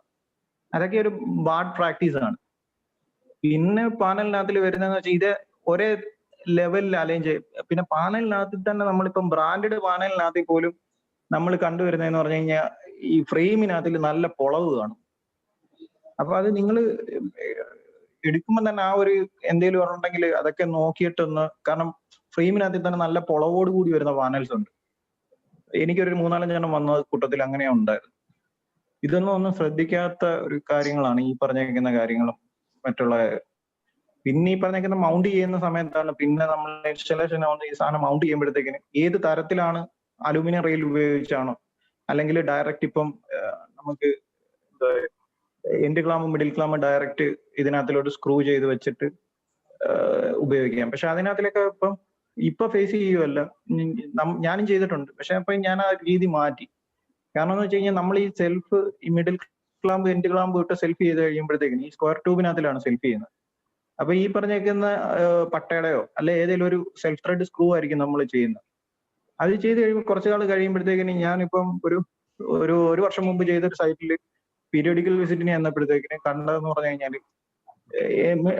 അതൊക്കെ ഒരു ബാഡ് പ്രാക്ടീസ് ആണ്. പിന്നെ പാനലിനകത്തിൽ വരുന്നതെന്ന് വെച്ചാൽ ഇത് ഒരേ ലെവലിൽ അലൈൻ ചെയ്യും. പിന്നെ പാനലിനകത്തിൽ തന്നെ നമ്മളിപ്പം ബ്രാൻഡഡ് പാനലിനകത്തിൽ പോലും നമ്മൾ കണ്ടുവരുന്നതെന്ന് പറഞ്ഞു കഴിഞ്ഞാൽ ഈ ഫ്രെയിമിനകത്തിൽ നല്ല പൊളവ് കാണും. അപ്പൊ അത് നിങ്ങൾ എടുക്കുമ്പോൾ തന്നെ ആ ഒരു എന്തെങ്കിലും ഉണ്ടെങ്കിൽ അതൊക്കെ നോക്കിയിട്ടൊന്ന്, കാരണം ഫ്രെയിമിനകത്തിൽ തന്നെ നല്ല പൊളവോട് കൂടി വരുന്ന പാനൽസ് ഉണ്ട്. എനിക്കൊരു 3-4 എണ്ണം വന്ന കൂട്ടത്തിൽ അങ്ങനെ ഉണ്ടായിരുന്നു. ഒന്നും ശ്രദ്ധിക്കാത്ത ഒരു കാര്യങ്ങളാണ് ഈ പറഞ്ഞിരിക്കുന്ന കാര്യങ്ങളും മറ്റുള്ള. പിന്നെ ഈ പറഞ്ഞിരിക്കുന്ന മൗണ്ട് ചെയ്യുന്ന സമയത്താണ് പിന്നെ നമ്മൾ ഇൻസ്റ്റലേഷൻ ഈ സാധനം മൗണ്ട് ചെയ്യുമ്പോഴത്തേക്കിന് ഏത് തരത്തിലാണ്, അലൂമിനിയം റെയിൽ ഉപയോഗിച്ചാണോ അല്ലെങ്കിൽ ഡയറക്റ്റ് ഇപ്പം നമുക്ക് end clamp middle clamp direct ഇതിനകത്തിലോട്ട് സ്ക്രൂ ചെയ്ത് വെച്ചിട്ട് ഉപയോഗിക്കാം. പക്ഷെ അതിനകത്തിലൊക്കെ ഇപ്പൊ ഫേസ് ചെയ്യുമല്ല, ഞാനും ചെയ്തിട്ടുണ്ട്. പക്ഷെ അപ്പൊ ഞാൻ ആ രീതി മാറ്റി. കാരണം എന്ന് വെച്ച് കഴിഞ്ഞാൽ നമ്മൾ ഈ സെൽഫ് ഈ മിഡിൽ ക്ലാമ്പ് എൻഡ് ക്ലാമ്പ് ഇട്ട് സെൽഫ് ചെയ്ത് കഴിയുമ്പോഴത്തേക്കിന് ഈ സ്ക്വയർ ട്യൂബിനകത്തിലാണ് സെൽഫ് ചെയ്യുന്നത്. അപ്പൊ ഈ പറഞ്ഞേക്കുന്ന പട്ടയുടെയോ അല്ലെ ഏതെങ്കിലും ഒരു സെൽഫ് ത്രെഡ് സ്ക്രൂ ആയിരിക്കും നമ്മൾ ചെയ്യുന്നത്. അത് ചെയ്ത് കഴിയുമ്പോൾ കുറച്ചു നാൾ കഴിയുമ്പോഴത്തേക്കിന് ഞാനിപ്പം ഒരു വർഷം മുമ്പ് ചെയ്തൊരു സൈറ്റിൽ പീരിയോഡിക്കൽ വിസിറ്റിന് ചെന്നപ്പോഴത്തേക്കിന് കണ്ടതെന്ന് പറഞ്ഞു കഴിഞ്ഞാൽ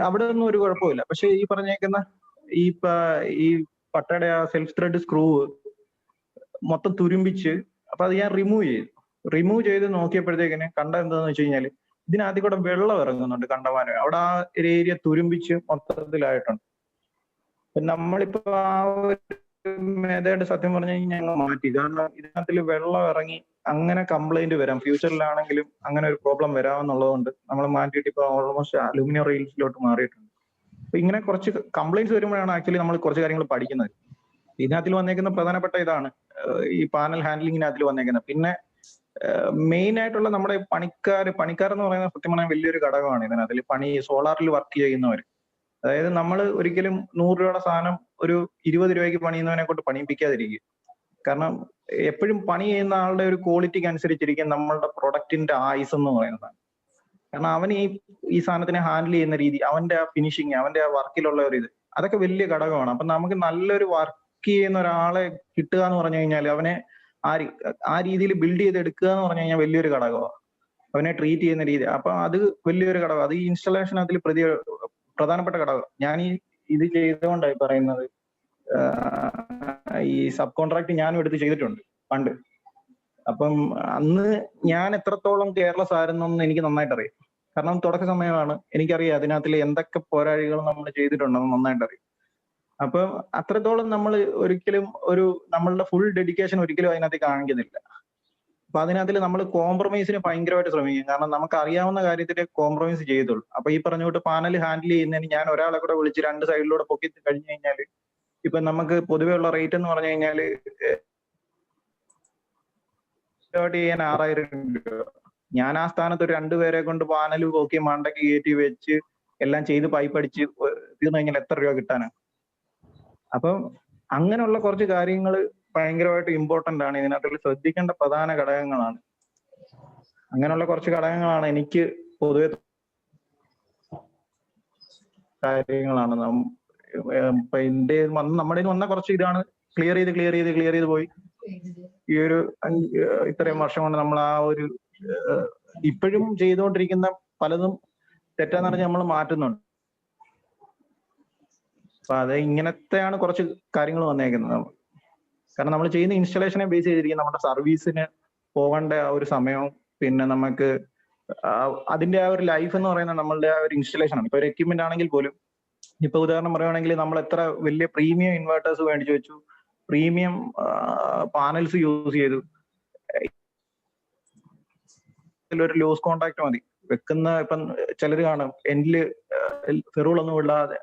അവിടെ ഒന്നും ഒരു കുഴപ്പമില്ല. പക്ഷെ ഈ പറഞ്ഞേക്കുന്ന ഈ പട്ടയുടെ ആ സെൽഫ് ത്രെഡ് സ്ക്രൂ മൊത്തം തുരുമ്പിച്ച്, അപ്പൊ അത് ഞാൻ റിമൂവ് ചെയ്ത് നോക്കിയപ്പോഴത്തേക്കിന് കണ്ട എന്താന്ന് വെച്ച് കഴിഞ്ഞാല് ഇതിനകത്ത് കൂടെ വെള്ളം ഇറങ്ങുന്നുണ്ട് കണ്ടമാനം. അവിടെ ആ ഒരു ഏരിയ തുരുമ്പിച്ച് മൊത്തത്തിലായിട്ടുണ്ട്. നമ്മളിപ്പോ ആ ഒരു മെത്തേഡ് സത്യം പറഞ്ഞു കഴിഞ്ഞാൽ ഞങ്ങൾ മാറ്റി. കാരണം ഇതിനകത്തിൽ വെള്ളം ഇറങ്ങി അങ്ങനെ കംപ്ലൈന്റ് വരാം, ഫ്യൂച്ചറിലാണെങ്കിലും അങ്ങനെ ഒരു പ്രോബ്ലം വരാമെന്നുള്ളതുകൊണ്ട് നമ്മൾ മാറ്റിയിട്ട് ഇപ്പൊ ഓൾമോസ്റ്റ് അലൂമിനിയം റെയിൽസിലോട്ട് മാറിയിട്ടുണ്ട്. അപ്പൊ ഇങ്ങനെ കുറച്ച് കംപ്ലൈന്റ്സ് വരുമ്പോഴാണ് ആക്ച്വലി നമ്മൾ കുറച്ച് കാര്യങ്ങൾ പഠിക്കുന്നത്. ഇതിനകത്തിൽ വന്നേക്കുന്ന പ്രധാനപ്പെട്ട ഇതാണ് ഈ പാനൽ ഹാൻഡ്ലിങ്ങിനകത്തിൽ വന്നേക്കുന്നത്. പിന്നെ മെയിൻ ആയിട്ടുള്ള നമ്മുടെ പണിക്കാർ എന്ന് പറയുന്നത് സത്യം പറഞ്ഞാൽ വലിയൊരു ഘടകമാണ് ഇതിനകത്തിൽ. സോളാറിൽ വർക്ക് ചെയ്യുന്നവർ, അതായത് നമ്മൾ ഒരിക്കലും 100 രൂപയുടെ സാധനം ഒരു 20 രൂപയ്ക്ക് പണിയുന്നവനെ കൊണ്ട് പണിയിപ്പിക്കാതിരിക്കുക. കാരണം എപ്പോഴും പണി ചെയ്യുന്ന ആളുടെ ഒരു ക്വാളിറ്റിക്ക് അനുസരിച്ചിരിക്കും നമ്മളുടെ പ്രൊഡക്റ്റിന്റെ ആയുസ് എന്ന് പറയുന്നതാണ്. കാരണം അവൻ ഈ സാധനത്തിനെ ഹാൻഡിൽ ചെയ്യുന്ന രീതി, അവന്റെ ആ ഫിനിഷിങ്, അവന്റെ ആ വർക്കിലുള്ള ഒരു ഇത്, അതൊക്കെ വലിയ ഘടകമാണ്. അപ്പൊ നമുക്ക് നല്ലൊരു വർക്ക് ചെയ്യുന്ന ഒരാളെ കിട്ടുക എന്ന് പറഞ്ഞു കഴിഞ്ഞാൽ അവനെ ആ രീതിയിൽ ബിൽഡ് ചെയ്തെടുക്കുക എന്ന് പറഞ്ഞു കഴിഞ്ഞാൽ വലിയൊരു ഘടകമാണ്. അവനെ ട്രീറ്റ് ചെയ്യുന്ന രീതി, അപ്പൊ അത് വലിയൊരു ഘടകം. അത് ഈ ഇൻസ്റ്റലേഷൻ അതിൽ പ്രധാനപ്പെട്ട ഘടകം. ഞാൻ ഇത് ചെയ്തുകൊണ്ടായി പറയുന്നത്. ഈ സബ് കോൺട്രാക്ട് ഞാനും എടുത്ത് ചെയ്തിട്ടുണ്ട് പണ്ട്. അപ്പം അന്ന് ഞാൻ എത്രത്തോളം കെയർലെസ് ആയിരുന്നെന്ന് എനിക്ക് നന്നായിട്ട് അറിയാം. കാരണം തുടക്ക സമയമാണ്, എനിക്കറിയാം അതിനകത്തിൽ എന്തൊക്കെ പോരാഴികൾ നമ്മൾ ചെയ്തിട്ടുണ്ടെന്ന് നന്നായിട്ട് അറിയാം. അപ്പൊ അത്രത്തോളം നമ്മൾ ഒരിക്കലും നമ്മളുടെ ഫുൾ ഡെഡിക്കേഷൻ ഒരിക്കലും അതിനകത്ത് കാണിക്കുന്നില്ല. അപ്പൊ അതിനകത്തിൽ നമ്മൾ കോംപ്രമൈസിന് ഭയങ്കരമായിട്ട് ശ്രമിക്കും. കാരണം നമുക്ക് അറിയാവുന്ന കാര്യത്തിലെ കോംപ്രമൈസ് ചെയ്തുള്ളൂ. അപ്പൊ ഈ പറഞ്ഞുകൊണ്ട് പാനൽ ഹാൻഡിൽ ചെയ്യുന്നതിന് ഞാൻ ഒരാളെ കൂടെ വിളിച്ച് 2 സൈഡിലൂടെ പൊക്കി കഴിഞ്ഞു കഴിഞ്ഞാൽ ഇപ്പൊ നമുക്ക് പൊതുവെ ഉള്ള റേറ്റ് എന്ന് പറഞ്ഞു കഴിഞ്ഞാൽ ചെയ്യാൻ 6000 രൂപ. ഞാൻ ആ സ്ഥാനത്ത് ഒരു 2 പേരെ കൊണ്ട് പാനൽ പൊക്കി മണ്ടയ്ക്ക് കയറ്റി വെച്ച് എല്ലാം ചെയ്ത് പൈപ്പ് അടിച്ച് തീർന്നു കഴിഞ്ഞാൽ എത്ര രൂപ കിട്ടാനാണ്? അപ്പം അങ്ങനെയുള്ള കുറച്ച് കാര്യങ്ങൾ ഭയങ്കരമായിട്ട് ഇമ്പോർട്ടന്റ് ആണ്. ഇതിനകത്ത് ശ്രദ്ധിക്കേണ്ട പ്രധാന ഘടകങ്ങളാണ്. അങ്ങനെയുള്ള കുറച്ച് ഘടകങ്ങളാണ് എനിക്ക് പൊതുവെ കാര്യങ്ങളാണ് നമ്മുടെ വന്ന കുറച്ച് ഇതാണ് ക്ലിയർ ചെയ്ത് പോയി. ഈ ഒരു ഇത്രയും വർഷം കൊണ്ട് നമ്മൾ ആ ഒരു ഇപ്പോഴും ചെയ്തുകൊണ്ടിരിക്കുന്ന പലതും തെറ്റാന്ന് പറഞ്ഞ് നമ്മൾ മാറ്റുന്നുണ്ട്. അപ്പൊ അത് ഇങ്ങനത്തെയാണ് കുറച്ച് കാര്യങ്ങൾ വന്നേക്കുന്നത്. കാരണം നമ്മൾ ചെയ്യുന്ന ഇൻസ്റ്റലേഷനെ ബേസ് ചെയ്തിരിക്കും നമ്മുടെ സർവീസിന് പോകേണ്ട ആ ഒരു സമയവും, പിന്നെ നമുക്ക് അതിന്റെ ആ ഒരു ലൈഫ് എന്ന് പറയുന്നത് നമ്മളുടെ ആ ഒരു ഇൻസ്റ്റലേഷൻ ആണ്. ഇപ്പൊ ഒരു എക്യുപ്മെന്റ് ആണെങ്കിൽ പോലും, ഇപ്പൊ ഉദാഹരണം പറയുകയാണെങ്കിൽ നമ്മൾ എത്ര വലിയ പ്രീമിയം ഇൻവേർട്ടേഴ്സ് മേടിച്ചു വെച്ചു, പ്രീമിയം പാനൽസ് യൂസ് ചെയ്തു, ഒരു ലോസ് കോണ്ടാക്ട് മതി വെക്കുന്ന. ഇപ്പം ചിലർ കാണും എൻഡില് ഫെറൂളൊന്നും വിടാതെ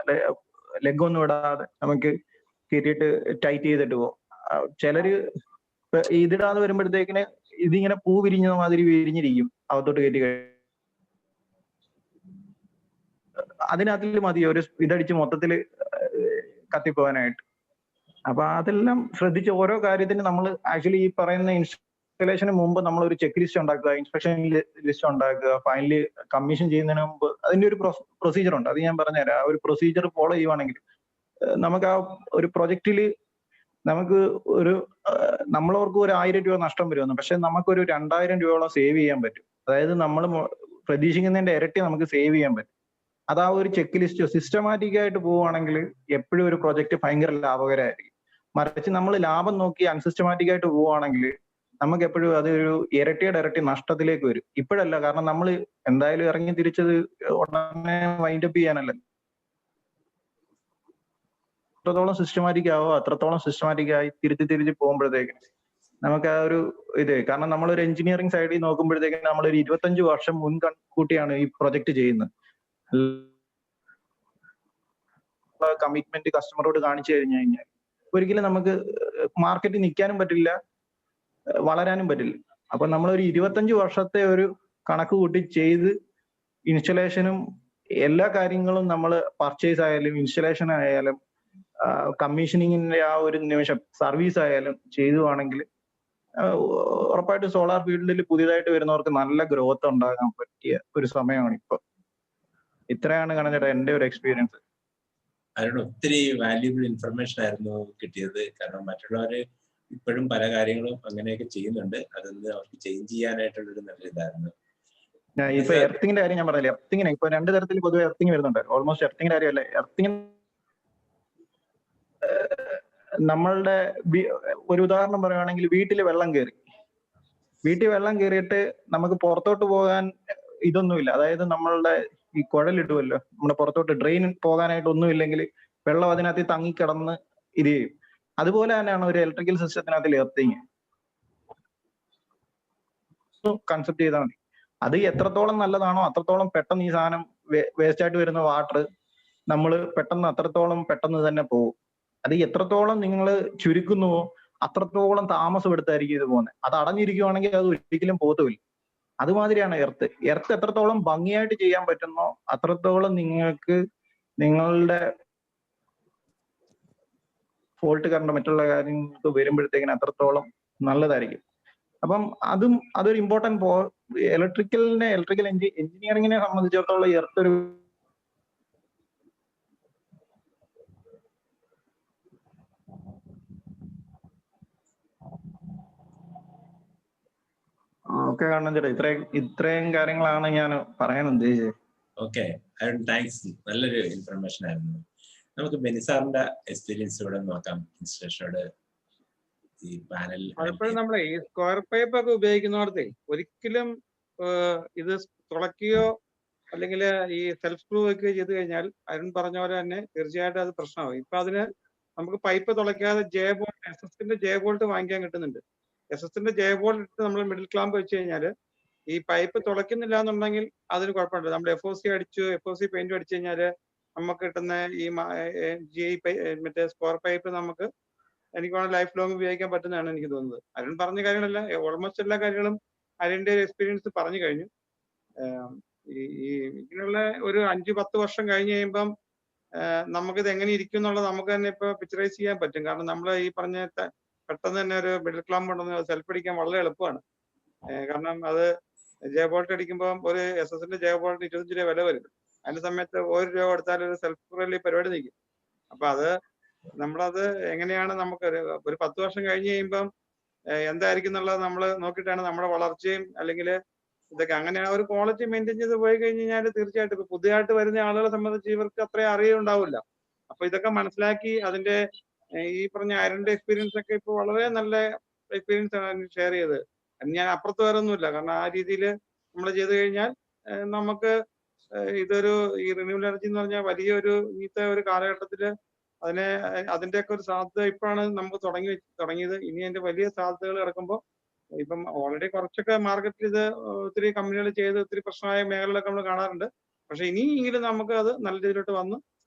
ലെഗ് ഒന്നും ഇടാതെ നമുക്ക് കയറ്റിയിട്ട് ടൈറ്റ് ചെയ്തിട്ട് പോകും. ചിലര് ഇതിടാതെ വരുമ്പോഴത്തേക്കിന് ഇതിങ്ങനെ പൂ വിരിഞ്ഞ മാതിരി വിരിഞ്ഞിരിക്കും അകത്തോട്ട് കയറ്റി അതിനകത്തിൽ മതി ഒരു ഇതടിച്ച് മൊത്തത്തില് കത്തിപ്പോവാനായിട്ട്. അപ്പൊ അതെല്ലാം ശ്രദ്ധിച്ച് ഓരോ കാര്യത്തിന് നമ്മൾ ആക്ച്വലി ഈ പറയുന്ന ഇൻസ്റ്റലേഷന് മുമ്പ് നമ്മൾ ഒരു ചെക്ക് ലിസ്റ്റ് ഉണ്ടാക്കുക, ഇൻസ്പെക്ഷൻ ലിസ്റ്റ് ഉണ്ടാക്കുക, ഫൈനലി കമ്മീഷൻ ചെയ്യുന്നതിന് മുമ്പ് അതിന്റെ ഒരു പ്രൊസീജിയർ ഉണ്ട്. അത് ഞാൻ പറഞ്ഞുതരാം. ആ ഒരു പ്രൊസീജിയർ ഫോളോ ചെയ്യുവാണെങ്കിൽ നമുക്ക് ആ ഒരു പ്രൊജക്റ്റിൽ നമുക്ക് നമ്മളവർക്ക് ഒരു 1000 രൂപ നഷ്ടം വരുമെന്ന്, പക്ഷെ നമുക്കൊരു 2000 രൂപയോളം സേവ് ചെയ്യാൻ പറ്റും. അതായത് നമ്മൾ പ്രതീക്ഷിക്കുന്നതിന്റെ ഇരട്ടി നമുക്ക് സേവ് ചെയ്യാൻ പറ്റും. അത് ആ ഒരു ചെക്ക് ലിസ്റ്റ് സിസ്റ്റമാറ്റിക് ആയിട്ട് പോവുകയാണെങ്കിൽ എപ്പോഴും ഒരു പ്രൊജക്ട് ഭയങ്കര ലാഭകരമായിരിക്കും. മറിച്ച് നമ്മൾ ലാഭം നോക്കി അൺസിസ്റ്റമാറ്റിക് ആയിട്ട് പോവുകയാണെങ്കിൽ നമുക്ക് എപ്പോഴും അതൊരു ഇരട്ടി നഷ്ടത്തിലേക്ക് വരും. ഇപ്പോഴല്ല, കാരണം നമ്മൾ എന്തായാലും ഇറങ്ങി തിരിച്ചത് ഉടനെ വൈൻഡപ്പ് ചെയ്യാനല്ല. എത്രത്തോളം സിസ്റ്റമാറ്റിക് ആവോ അത്രത്തോളം സിസ്റ്റമാറ്റിക് ആയി തിരിച്ച് പോകുമ്പോഴത്തേക്ക് നമുക്ക് ആ ഒരു കാരണം നമ്മളൊരു എഞ്ചിനീയറിംഗ് സൈഡിൽ നോക്കുമ്പോഴത്തേക്കും നമ്മളൊരു 25 വർഷം മുൻകൂട്ടിയാണ് ഈ പ്രൊജക്ട് ചെയ്യുന്നത്. കമ്മിറ്റ്മെന്റ് കസ്റ്റമറോട് കാണിച്ചു കഴിഞ്ഞു കഴിഞ്ഞാൽ ഒരിക്കലും നമുക്ക് മാർക്കറ്റിൽ നിൽക്കാനും പറ്റില്ല, വളരാനും പറ്റില്ല. അപ്പൊ നമ്മളൊരു 25 വർഷത്തെ ഒരു കണക്ക് കൂട്ടി ചെയ്ത് ഇൻസ്റ്റലേഷനും എല്ലാ കാര്യങ്ങളും നമ്മൾ പർച്ചേസ് ആയാലും ഇൻസ്റ്റലേഷൻ ആയാലും കമ്മീഷനിങ്ങിന്റെ ആ ഒരു നിമിഷം സർവീസ് ആയാലും ചെയ്തുവാണെങ്കിൽ ഉറപ്പായിട്ടും സോളാർ ഫീൽഡിൽ പുതിയതായിട്ട് വരുന്നവർക്ക് നല്ല ഗ്രോത്ത് ഉണ്ടാകാൻ പറ്റിയ ഒരു സമയമാണ് ഇപ്പൊ. ഇത്രയാണ് കണഞ്ഞേട്ടാ എന്റെ ഒരു എക്സ്പീരിയൻസ്. അതിനോട് ഒത്തിരി വാല്യൂബിൾ ഇൻഫർമേഷൻ ആയിരുന്നു കിട്ടിയത്. കാരണം മറ്റുള്ളവര് ഇപ്പോഴും പല കാര്യങ്ങളും അങ്ങനെയൊക്കെ ചെയ്യുന്നുണ്ട്. അതൊന്ന് അവർക്ക് ചേഞ്ച് ചെയ്യാനായിട്ടുള്ളൊരു നല്ല ഇതായിരുന്നു. ഇപ്പൊ എർത്തിങ്ങിന്റെ കാര്യം ഞാൻ പറഞ്ഞില്ലേ, എർത്തിങ്ങിനെ ഇപ്പൊ 2 തരത്തിൽ പൊതുവെ എർത്തിങ് വരുന്നുണ്ട്. ഓൾമോസ്റ്റ് എർത്തിങ്ങിന്റെ കാര്യമല്ലേ, എർത്തിങ് നമ്മളുടെ ഒരു ഉദാഹരണം പറയുകയാണെങ്കിൽ വീട്ടിൽ വെള്ളം കയറിയിട്ട് നമുക്ക് പുറത്തോട്ട് പോകാൻ ഇതൊന്നുമില്ല. അതായത് നമ്മളുടെ ഈ കുഴലിടുമല്ലോ, നമ്മുടെ പുറത്തോട്ട് ഡ്രെയിൻ പോകാനായിട്ട് ഒന്നുമില്ലെങ്കിൽ വെള്ളം അതിനകത്ത് തങ്ങിക്കിടന്ന് ഇത് ചെയ്യും. അതുപോലെ തന്നെയാണ് ഒരു ഇലക്ട്രിക്കൽ സിസ്റ്റത്തിനകത്ത് എർത്തിങ് കൺസെപ്റ്റ് ചെയ്താൽ മതി. അത് എത്രത്തോളം നല്ലതാണോ അത്രത്തോളം പെട്ടെന്ന് ഈ സാധനം വേസ്റ്റ് ആയിട്ട് വരുന്ന വാട്ടർ നമ്മൾ പെട്ടെന്ന് തന്നെ പോകും. അത് എത്രത്തോളം നിങ്ങൾ ചുരുക്കുന്നുവോ അത്രത്തോളം താമസം എടുത്തായിരിക്കും ഇത് പോകുന്നത്. അത് അടഞ്ഞിരിക്കുവാണെങ്കിൽ അത് ഒരിക്കലും പോകത്തുമില്ല. അതുമാതിരിയാണ് എർത്ത് എത്രത്തോളം ഭംഗിയായിട്ട് ചെയ്യാൻ പറ്റുന്നോ അത്രത്തോളം നിങ്ങൾക്ക് നിങ്ങളുടെ ഫോൾട്ട് കറണ്ട് മറ്റുള്ള കാര്യങ്ങൾക്ക് വരുമ്പോഴത്തേക്കിന് അത്രത്തോളം നല്ലതായിരിക്കും. അപ്പം അതൊരു ഇമ്പോർട്ടന്റ് ഇലക്ട്രിക്കൽ എഞ്ചിനീയറിംഗിനെ സംബന്ധിച്ചിടത്തോളം എർത്ത് ഒരു ഓക്കെ കാണണം ചേട്ടാ. ഇത്രയും കാര്യങ്ങളാണ് ഞാൻ പറയാൻ ഉദ്ദേശിച്ചത്. Okay, thanks. നല്ലൊരു ഇൻഫർമേഷൻ ആയിരുന്നു. നമുക്ക് ബെനിസാറിന്റെ എക്സ്പീരിയൻസ് ഇവിടെ നോക്കാം. ഇൻസ്റ്റലേഷനോട് ഈ പാനൽ പലപ്പോഴും നമ്മളെ ഈ സ്ക്വയർ പൈപ്പ് ഒക്കെ ഉപയോഗിക്കുന്നവർക്ക് ഒരിക്കലും ഇത് തുളയ്ക്കുകയോ അല്ലെങ്കിൽ ഈ സെൽഫ് സ്ക്രൂ വെക്കുകയോ ചെയ്ത് കഴിഞ്ഞാൽ അരുൺ പറഞ്ഞ പോലെ തന്നെ തീർച്ചയായിട്ടും അത് പ്രശ്നമാകും. ഇപ്പൊ അതിന് നമുക്ക് പൈപ്പ് തുളയ്ക്കാതെ SS-ന്റെ ജെ ബോൾട്ട് വാങ്ങിക്കാൻ കിട്ടുന്നുണ്ട്. SS-ന്റെ ജെ ബോൾട്ട് ഇട്ട് നമ്മൾ മിഡിൽ ക്ലാമ്പ് വെച്ച് കഴിഞ്ഞാൽ ഈ പൈപ്പ് തുളയ്ക്കുന്നില്ല എന്നുണ്ടെങ്കിൽ അതിന് കുഴപ്പമില്ല. നമ്മൾ FOC പെയിന്റ് അടിച്ചു കഴിഞ്ഞാൽ നമുക്ക് കിട്ടുന്ന ഈ മറ്റേ സ്ക്വയർ പൈപ്പ് നമുക്ക് എനിക്ക് ലൈഫ് ലോങ് ഉപയോഗിക്കാൻ പറ്റുന്നതാണ് എനിക്ക് തോന്നുന്നത്. അരുൺ പറഞ്ഞ കാര്യങ്ങളല്ല, ഓൾമോസ്റ്റ് എല്ലാ കാര്യങ്ങളും അരുണിന്റെ എക്സ്പീരിയൻസ് പറഞ്ഞു കഴിഞ്ഞു. ഈ ഇങ്ങനെയുള്ള ഒരു 5-10 വർഷം കഴിഞ്ഞ് കഴിയുമ്പം നമുക്കിത് എങ്ങനെ ഇരിക്കും എന്നുള്ളത് നമുക്ക് തന്നെ ഇപ്പൊ പിക്ചറൈസ് ചെയ്യാൻ പറ്റും. കാരണം നമ്മൾ ഈ പറഞ്ഞ പെട്ടെന്ന് തന്നെ ഒരു മിഡിൽ ക്ലാമ്പ് ഉണ്ടെന്ന് സെൽഫ് അടിക്കാൻ വളരെ എളുപ്പമാണ്. കാരണം അത് ജെ ബോൾട്ട് അടിക്കുമ്പോൾ ഒരു SS-ന്റെ ജെ ബോൾട്ട് 25 രൂപ വില വരും. അതിന്റെ സമയത്ത് 1 രൂപ കൊടുത്താൽ ഒരു സെൽഫ് റെല്ലി പരിപാടി നിൽക്കും. അപ്പൊ അത് നമ്മളത് എങ്ങനെയാണ് നമുക്ക് ഒരു 10 വർഷം കഴിഞ്ഞ് കഴിയുമ്പം എന്തായിരിക്കും എന്നുള്ളത് നമ്മൾ നോക്കിയിട്ടാണ് നമ്മുടെ വളർച്ചയും അല്ലെങ്കിൽ ഇതൊക്കെ അങ്ങനെ ആ ഒരു ക്വാളിറ്റി മെയിൻറ്റെയിൻ ചെയ്ത് പോയി കഴിഞ്ഞ് കഴിഞ്ഞാൽ തീർച്ചയായിട്ടും ഇപ്പൊ പുതിയതായിട്ട് വരുന്ന ആളുകളെ സംബന്ധിച്ച് ഇവർക്ക് അത്രയും അറിയുണ്ടാവില്ല. അപ്പൊ ഇതൊക്കെ മനസ്സിലാക്കി അതിന്റെ ഈ പറഞ്ഞ അരുണിന്റെ എക്സ്പീരിയൻസ് ഒക്കെ ഇപ്പൊ വളരെ നല്ല എക്സ്പീരിയൻസ് ആണ് ഷെയർ ചെയ്തത്. ഞാൻ അപ്പുറത്ത് വേറെ ഒന്നുമില്ല. കാരണം ആ രീതിയിൽ നമ്മൾ ചെയ്തു കഴിഞ്ഞാൽ നമുക്ക് ഇതൊരു ഈ റിന്യൂവൽ എനർജി എന്ന് പറഞ്ഞാൽ വലിയൊരു ഇന്നത്തെ ഒരു കാലഘട്ടത്തില് അതിന്റെയൊക്കെ ഒരു സാധ്യത ഇപ്പോഴാണ് നമുക്ക് തുടങ്ങിയത്. ഇനി അതിന്റെ വലിയ സാധ്യതകൾ കിടക്കുമ്പോൾ ഇപ്പം ഓൾറെഡി കുറച്ചൊക്കെ മാർക്കറ്റിൽ ഇത് ഒത്തിരി കമ്പനികൾ ചെയ്ത് ഒത്തിരി പ്രശ്നമായ മേഖലകളൊക്കെ നമ്മൾ കാണാറുണ്ട്. പക്ഷെ ഇനിയെങ്കിലും നമുക്ക് അത് നല്ല രീതിയിലോട്ട് വന്ന്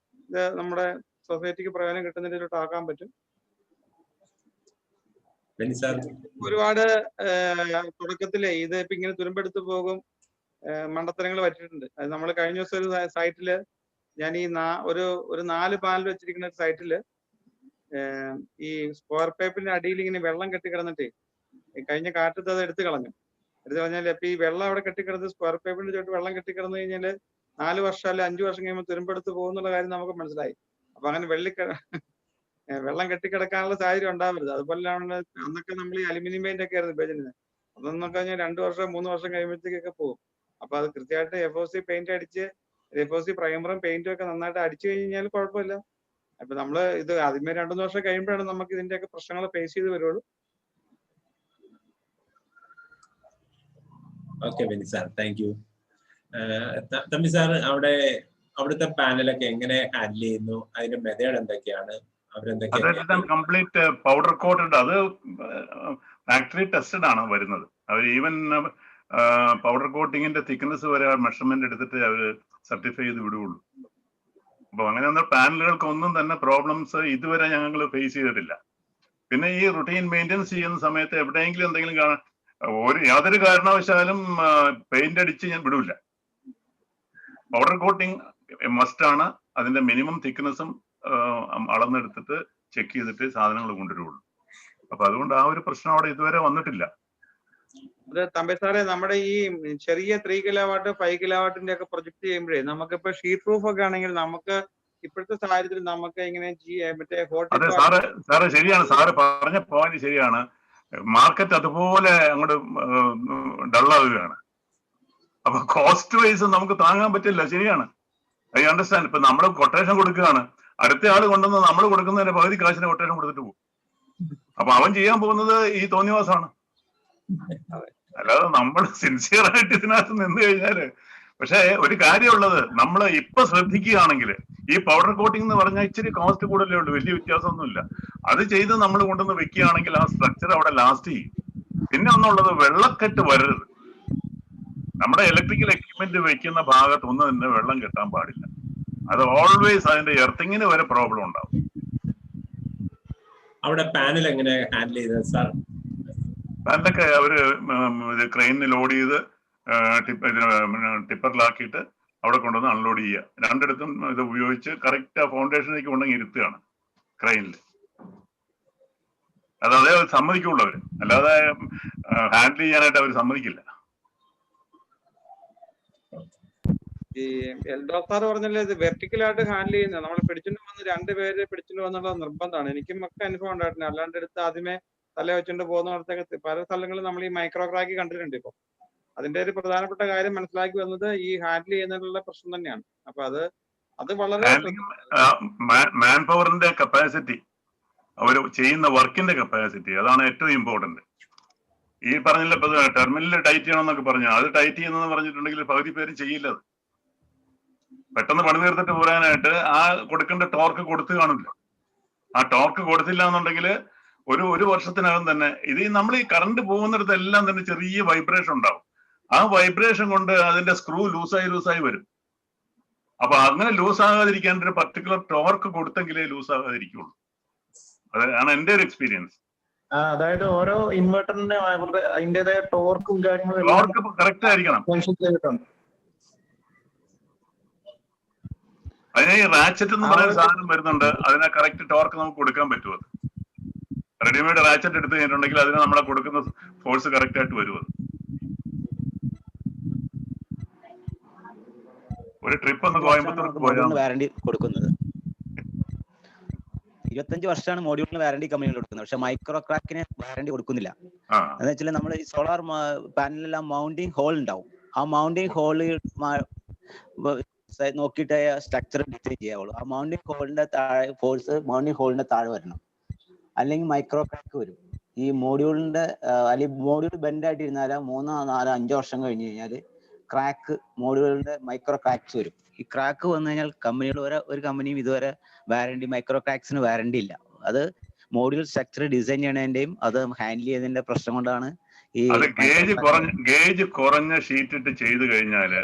ഇത് നമ്മുടെ സൊസൈറ്റിക്ക് പ്രയോജനം കിട്ടുന്ന രീതിയിലോട്ട് ആക്കാൻ പറ്റും. ഒരുപാട് തുടക്കത്തിലെ ഇത് ഇപ്പൊ ഇങ്ങനെ തുരുമ്പെടുത്ത് പോകും മണ്ടത്തരങ്ങൾ പറ്റിയിട്ടുണ്ട്. അത് നമ്മൾ കഴിഞ്ഞ ദിവസം ഒരു സൈറ്റില് ഞാൻ ഈ ഒരു 4 പാനൽ വെച്ചിരിക്കുന്ന ഒരു സൈറ്റില് ഈ സ്ക്വയർ പൈപ്പിന്റെ അടിയിൽ ഇങ്ങനെ വെള്ളം കെട്ടിക്കിടന്നിട്ടേ കഴിഞ്ഞ കാറ്റത്ത് അത് എടുത്തു കളഞ്ഞാൽ ഇപ്പൊ ഈ വെള്ളം അവിടെ കെട്ടിക്കിടന്ന് സ്ക്വയർ പൈപ്പിന്റെ ചോട്ട് വെള്ളം കെട്ടിക്കിടന്നു കഴിഞ്ഞാല് 4 വർഷം അല്ലെ 5 വർഷം കഴിയുമ്പോൾ തുരുമ്പെടുത്ത് പോകുന്നുള്ള കാര്യം നമുക്ക് മനസ്സിലായി. അപ്പൊ അങ്ങനെ വെള്ളം കെട്ടിക്കിടക്കാനുള്ള സാഹചര്യം ഉണ്ടാവരുത്. അതുപോലെ അന്നൊക്കെ നമ്മൾ ഈ അലുമിനിയം പെയിന്റ് ഒക്കെ ആയിരുന്നു ഉപയോഗിച്ചിരുന്നത്. അതെന്നൊക്കെ കഴിഞ്ഞാൽ 2 വർഷം 3 വർഷം കഴിയുമ്പോഴത്തേക്കൊക്കെ പോകും. അപ്പൊ അത് കൃത്യമായിട്ട് FOC പെയിന്റ് അടിച്ച് FOC പ്രൈമറും പെയിന്റും ഒക്കെ നന്നായിട്ട് അടിച്ചു കഴിഞ്ഞാൽ കുഴപ്പമില്ല. അപ്പൊ നമ്മള് ഇത് ആദ്യമേ 2-3 വർഷം കഴിയുമ്പോഴാണ് നമുക്ക് ഇതിന്റെയൊക്കെ പ്രശ്നങ്ങൾ ഫേസ് ചെയ്ത് വരുള്ളൂ. Okay Benny sir, thank you. Thampi sir, അവിടുത്തെ പാനലൊക്കെ എങ്ങനെ ഹാൻഡിൽ ചെയ്യുന്നു? അതിന്റെ മെത്തേഡ് എന്തൊക്കെയാണ്? അതെല്ലാം കംപ്ലീറ്റ് പൗഡർ കോട്ടഡ്, അത് ഫാക്ടറി ടെസ്റ്റഡ് ആണ് വരുന്നത്. അവർ ഈവൻ പൗഡർ കോട്ടിങ്ങിന്റെ തിക്നെസ് വരെ മെഷർമെന്റ് എടുത്തിട്ട് അവർ സർട്ടിഫൈ ചെയ്ത് വിടുകയുള്ളൂ. അപ്പൊ അങ്ങനെ വന്ന പാനലുകൾക്കൊന്നും തന്നെ പ്രോബ്ലംസ് ഇതുവരെ ഞങ്ങൾ ഫേസ് ചെയ്തിട്ടില്ല. പിന്നെ ഈ റുട്ടീൻ മെയിൻ്റെനൻസ് ചെയ്യുന്ന സമയത്ത് എവിടെയെങ്കിലും എന്തെങ്കിലും യാതൊരു കാരണവശാലും പെയിന്റ് അടിച്ച് ഞാൻ വിടൂല. പൗഡർ കോട്ടിംഗ് മസ്റ്റ് ആണ്. അതിന്റെ മിനിമം തിക്നെസ്സും അളന്നെടുത്തിട്ട് ചെക്ക് ചെയ്തിട്ട് സാധനങ്ങൾ കൊണ്ടുവരുള്ളൂ. അപ്പൊ അതുകൊണ്ട് ആ ഒരു പ്രശ്നം അവിടെ ഇതുവരെ വന്നിട്ടില്ല. അത് തമ്പി സാറേ, നമ്മുടെ ഈ ചെറിയ 3 കിലോവാട്ട് 5 കിലോവാട്ടിന്റെ ഒക്കെ പ്രൊജക്ട് ചെയ്യുമ്പോഴേ നമുക്കിപ്പോ ഷീറ്റ് പ്രൂഫ് ഒക്കെ ആണെങ്കിൽ നമുക്ക് ഇപ്പോഴത്തെ സാഹചര്യത്തിൽ നമുക്ക് ഇങ്ങനെ മറ്റേ അതെ സാറ് ശരിയാണ്. സാറ് പറഞ്ഞ പോയിന്റ് ശരിയാണ്. മാർക്കറ്റ് അതുപോലെ അങ്ങോട്ട് ഡള്ളാവുകയാണ്. അപ്പൊ കോസ്റ്റ് വൈസ് നമുക്ക് താങ്ങാൻ പറ്റില്ല. ശരിയാണ്, ഐ അണ്ടർസ്റ്റാൻഡ്. ഇപ്പൊ നമ്മൾ കൊട്ടേഷൻ കൊടുക്കുകയാണ്, അടുത്ത ആള് കൊണ്ടുവന്ന് നമ്മൾ കൊടുക്കുന്നതിന്റെ പകുതി കാശിന് കൊട്ടേഷൻ കൊടുത്തിട്ട് പോകും. അപ്പൊ അവൻ ചെയ്യാൻ പോകുന്നത് ഈ തോന്നിവാസമാണ്. അല്ലാതെ നമ്മൾ സിൻസിയർ ആയിട്ട് ഇതിനകത്ത് നിന്ന് കഴിഞ്ഞാല്. പക്ഷെ ഒരു കാര്യമുള്ളത്, നമ്മൾ ഇപ്പൊ ശ്രദ്ധിക്കുകയാണെങ്കിൽ ഈ പൗഡർ കോട്ടിംഗ് എന്ന് പറഞ്ഞാൽ ഇച്ചിരി കോസ്റ്റ് കൂടുതലേ ഉള്ളൂ, വലിയ വ്യത്യാസമൊന്നുമില്ല. അത് ചെയ്ത് നമ്മൾ കൊണ്ടുവന്ന് വെക്കുകയാണെങ്കിൽ ആ സ്ട്രക്ചർ അവിടെ ലാസ്റ്റ് ചെയ്യും. പിന്നെ ഒന്നുള്ളത്, വെള്ളക്കെട്ട് വരരുത്. നമ്മുടെ ഇലക്ട്രിക്കൽ എക്യുപ്മെന്റ് വെക്കുന്ന ഭാഗത്തൊന്നും തന്നെ വെള്ളം കെട്ടാൻ പാടില്ല. അത് ഓൾവേസ് അതിന്റെ എർത്തിങ്ങിന് വരെ പ്രോബ്ലം ഉണ്ടാവും. അവിടെ പാനൽ എങ്ങനെ ഹാൻഡിൽ ചെയ്തത് സാർ? പാനലൊക്കെ അവര് ക്രെയിനിൽ ലോഡ് ചെയ്ത് ടിപ്പറിലാക്കിയിട്ട് അവിടെ കൊണ്ടുവന്ന് അൺലോഡ് ചെയ്യുക. രണ്ടിടത്തും ഇത് ഉപയോഗിച്ച് കറക്റ്റ് ആ ഫൗണ്ടേഷനിലേക്ക് കൊണ്ടുവന്ന് ഇരുത്തുകയാണ് ക്രെയിനിൽ. അതേ സമ്മതിക്കുള്ളൂ അവര്, അല്ലാതെ ഹാൻഡിൽ ചെയ്യാനായിട്ട് അവർ സമ്മതിക്കില്ല. ഈ എൽദോ സാർ പറഞ്ഞല്ലേ, ഇത് വെർട്ടിക്കലായിട്ട് ഹാൻഡിൽ ചെയ്യുന്നത്. നമ്മൾ പിടിച്ചിട്ട് വന്ന് 2 പേര് പിടിച്ചിട്ട് വന്നുള്ള നിർബന്ധമാണ്. എനിക്കും ഒക്കെ അനുഭവം ഉണ്ടായിട്ടുണ്ട്. അല്ലാണ്ട് എടുത്ത് ആദ്യമേ തല വെച്ചുകൊണ്ട് പോകുന്നിടത്തൊക്കെ പല സ്ഥലങ്ങളിൽ നമ്മൾ ഈ മൈക്രോ ക്രാക്ക് കണ്ടിട്ടുണ്ട്. ഇപ്പൊ അതിന്റെ ഒരു പ്രധാനപ്പെട്ട കാര്യം മനസ്സിലാക്കി വന്നത് ഈ ഹാൻഡിൽ ചെയ്യുന്നതിനുള്ള പ്രശ്നം തന്നെയാണ്. അപ്പൊ അത് വളരെ മാൻ പവറിന്റെ കപ്പാസിറ്റി, അവർ ചെയ്യുന്ന വർക്കിന്റെ കപ്പാസിറ്റി, അതാണ് ഏറ്റവും ഇമ്പോർട്ടന്റ്. ഈ പറഞ്ഞില്ല, ഇപ്പൊ ടെർമിനൽ ടൈറ്റ് ചെയ്യണമെന്നൊക്കെ പറഞ്ഞു, അത് ടൈറ്റ് ചെയ്യുന്നതെന്ന് പറഞ്ഞിട്ടുണ്ടെങ്കിൽ പകുതി പേരും ചെയ്യില്ല. അത് പെട്ടെന്ന് പണി തീർത്തിട്ട് പോരാനായിട്ട് ആ കൊടുക്കേണ്ട ടോർക്ക് കൊടുത്തു കാണില്ല. ആ ടോർക്ക് കൊടുത്തില്ല എന്നുണ്ടെങ്കിൽ ഒരു വർഷത്തിനകം തന്നെ ഇത് നമ്മൾ ഈ കറണ്ട് പോകുന്നിടത്ത് എല്ലാം തന്നെ ചെറിയ വൈബ്രേഷൻ ഉണ്ടാവും. ആ വൈബ്രേഷൻ കൊണ്ട് അതിന്റെ സ്ക്രൂ ലൂസായി വരും. അപ്പൊ അങ്ങനെ ലൂസ് ആകാതിരിക്കാൻ ഒരു പർട്ടിക്കുലർ ടോർക്ക് കൊടുത്തെങ്കിലേ ലൂസ് ആകാതിരിക്കുള്ളൂ. അതാണ് എന്റെ ഒരു എക്സ്പീരിയൻസ്. അതായത് ഓരോ ഇൻവെർട്ടറിന്റെ അതിന്റേതായ ടോർക്കും കാര്യങ്ങളും ടോർക്ക് കറക്റ്റ് ആയിരിക്കണം. അതിന് ഈ റാച്ചറ്റ് എന്ന് പറയുന്ന സാധനം വരുന്നുണ്ട്. അതിനെ കറക്റ്റ് ടോർക്ക് നമുക്ക് കൊടുക്കാൻ പറ്റുമോ? റെഡിമെയ്ഡ് റാച്ചറ്റ് എടുത്തു കഴിഞ്ഞിട്ടുണ്ടെങ്കിൽ അതിന് നമ്മളെ കൊടുക്കുന്ന ഫോഴ്സ് കറക്റ്റ് ആയിട്ട് വരുമോ? ഒരു ട്രിപ്പ് ഒന്ന് കോയമ്പത്തൂർക്ക് പോയാൽ വാറണ്ടി കൊടുക്കുന്നത് 25 വർഷമാണ് മോഡ്യൂളിന് വാറണ്ടി കമ്പനികൾ കൊടുക്കുന്നത്. പക്ഷെ മൈക്രോ ക്രാക്കിന് വാറണ്ടി കൊടുക്കുന്നില്ല. എന്ന് വെച്ചാൽ നമ്മൾ ഈ സോളാർ പാനലെല്ലാം മൗണ്ടിങ് ഹോൾ ഉണ്ടാവും. ആ മൗണ്ടിങ് ഹോള് നോക്കിയിട്ട് സ്ട്രക്ചർ ഡിസൈൻ ചെയ്യാവുള്ളൂ. ആ മൗണ്ടിങ് ഹോളിന്റെ താഴെ ഫോഴ്സ് മൗണ്ടിങ് ഹോളിന്റെ താഴെ വരണം, അല്ലെങ്കിൽ മൈക്രോ ക്രാക്ക് വരും. ഈ മോഡ്യൂളിന്റെ അല്ലെങ്കിൽ മോഡ്യൂൾ ബെൻഡ് ആയിട്ടിരുന്നാൽ 3, 4, 5 വർഷം കഴിഞ്ഞ് കഴിഞ്ഞാൽ ക്രാക്ക്, മോഡ്യൂളിന്റെ മൈക്രോ ക്രാക്സ് വരും. ഈ ക്രാക്ക് വന്നു കഴിഞ്ഞാൽ കമ്പനികൾ ഒരു കമ്പനിയും ഇതുവരെ വാറണ്ടി, മൈക്രോ ക്രാക്സിന് വാറണ്ടി ഇല്ല. അത് മോഡ്യൂൾ സ്ട്രക്ചർ ഡിസൈൻ ചെയ്യണതിന്റെയും അത് ഹാൻഡിൽ ചെയ്യുന്നതിന്റെ പ്രശ്നം കൊണ്ടാണ്. ഈ ഗേജ് കുറഞ്ഞ ഷീറ്റ് ഇട്ട് ചെയ്ത് കഴിഞ്ഞാല്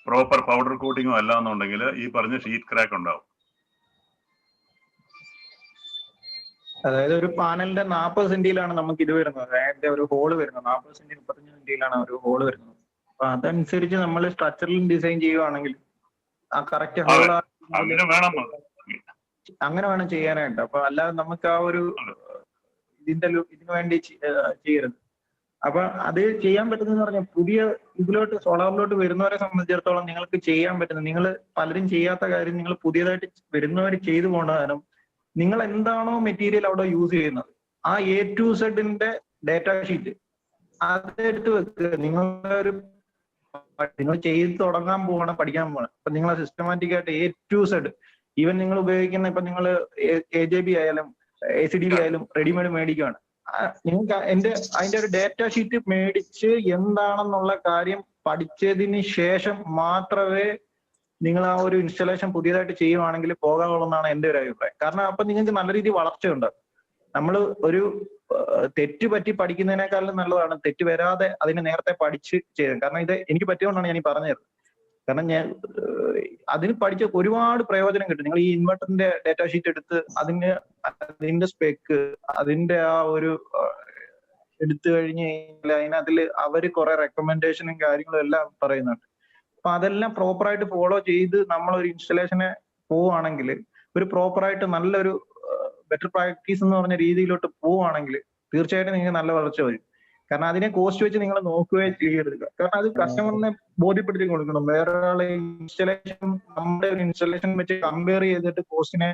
പ്രോപ്പർ പൗഡർ കോട്ടിങ്ങോ അല്ല എന്നുണ്ടെങ്കിൽ ഈ പറഞ്ഞ ഷീറ്റ് ക്രാക്ക് ഉണ്ടാവും. അതായത് ഒരു പാനലിന്റെ 40 സെന്റിയിലാണ് നമുക്ക് ഇത് വരുന്നത്, അതിന്റെ ഒരു ഹോള് വരുന്നത്. 40 സെന്റി 35 സെന്റിയിലാണ് ഒരു ഹോള് വരുന്നത്. അപ്പൊ അതനുസരിച്ച് നമ്മൾ സ്ട്രക്ചറിൽ ഡിസൈൻ ചെയ്യുവാണെങ്കിൽ ആ കറക്റ്റ് ഹോൾ അങ്ങനെ വേണം ചെയ്യാനായിട്ട്. അപ്പൊ അല്ലാതെ നമുക്ക് ആ ഒരു ഇതിന് വേണ്ടി ചെയ്യരുത്. അപ്പൊ അത് ചെയ്യാൻ പറ്റുന്നതെന്ന് പറഞ്ഞാൽ പുതിയ ഇതിലോട്ട് സോളാറിലോട്ട് വരുന്നവരെ സംബന്ധിച്ചിടത്തോളം നിങ്ങൾക്ക് ചെയ്യാൻ പറ്റുന്നത്, നിങ്ങൾ പലരും ചെയ്യാത്ത കാര്യം നിങ്ങൾ പുതിയതായിട്ട് വരുന്നവർ ചെയ്തു പോകേണ്ട കാരണം, നിങ്ങൾ എന്താണോ മെറ്റീരിയൽ അവിടെ യൂസ് ചെയ്യുന്നത് ആ A to Z data sheet അതെടുത്ത് വെക്കുക. നിങ്ങൾ ചെയ്ത് തുടങ്ങാൻ പോകണം, പഠിക്കാൻ പോകണം. അപ്പൊ നിങ്ങൾ സിസ്റ്റമാറ്റിക് ആയിട്ട് A to Z, ഈവൻ നിങ്ങൾ ഉപയോഗിക്കുന്ന ഇപ്പൊ നിങ്ങൾ AJB ആയാലും ACDB ആയാലും റെഡിമെയ്ഡ് മേടിക്കുകയാണ്, നിങ്ങൾക്ക് അതിന്റെ ഒരു ഡേറ്റ ഷീറ്റ് മേടിച്ച് എന്താണെന്നുള്ള കാര്യം പഠിച്ചതിന് ശേഷം മാത്രമേ നിങ്ങൾ ആ ഒരു ഇൻസ്റ്റലേഷൻ പുതിയതായിട്ട് ചെയ്യുവാണെങ്കിൽ പോകാവുള്ളതാണ് എന്റെ ഒരു അഭിപ്രായം. കാരണം അപ്പൊ നിങ്ങൾക്ക് നല്ല രീതിയിൽ വളർച്ചയുണ്ട്. നമ്മൾ ഒരു തെറ്റ് പറ്റി പഠിക്കുന്നതിനേക്കാളും നല്ലതാണ് തെറ്റ് വരാതെ അതിനെ നേരത്തെ പഠിച്ച് ചെയ്തത്. കാരണം ഇത് എനിക്ക് പറ്റിയോണ്ടാണ് ഞാൻ ഈ പറഞ്ഞത്. കാരണം ഞാൻ അതിന് പഠിച്ച ഒരുപാട് പ്രയോജനം കിട്ടും. നിങ്ങൾ ഈ ഇൻവെർട്ടറിന്റെ ഡേറ്റ ഷീറ്റ് എടുത്ത് അതിന്റെ സ്പെക്ക് അതിന്റെ ആ ഒരു എടുത്തു കഴിഞ്ഞ് കഴിഞ്ഞാൽ അതിനകത്തിൽ അവര് കുറെ റെക്കമെൻഡേഷനും കാര്യങ്ങളും എല്ലാം പറയുന്നുണ്ട്. അപ്പൊ അതെല്ലാം പ്രോപ്പറായിട്ട് ഫോളോ ചെയ്ത് നമ്മളൊരു ഇൻസ്റ്റലേഷനെ പോവുകയാണെങ്കിൽ, ഒരു പ്രോപ്പറായിട്ട് നല്ലൊരു ബെറ്റർ പ്രാക്ടീസ് എന്ന് പറഞ്ഞ രീതിയിലോട്ട് പോവുകയാണെങ്കിൽ തീർച്ചയായിട്ടും നിങ്ങൾക്ക് നല്ല വളർച്ച വരും. കാരണം അതിനെ കോസ്റ്റ് വെച്ച് നിങ്ങൾ നോക്കുകയും ചെയ്യരുത്. കാരണം അത് കസ്റ്റമറിനെ ബോധ്യപ്പെടുത്തി കൊടുക്കണം. വേറെ ഒരാളെ ഇൻസ്റ്റലേഷൻ, നമ്മുടെ ഒരു ഇൻസ്റ്റലേഷൻ വെച്ച് കമ്പയർ ചെയ്തിട്ട് കോസ്റ്റിനെ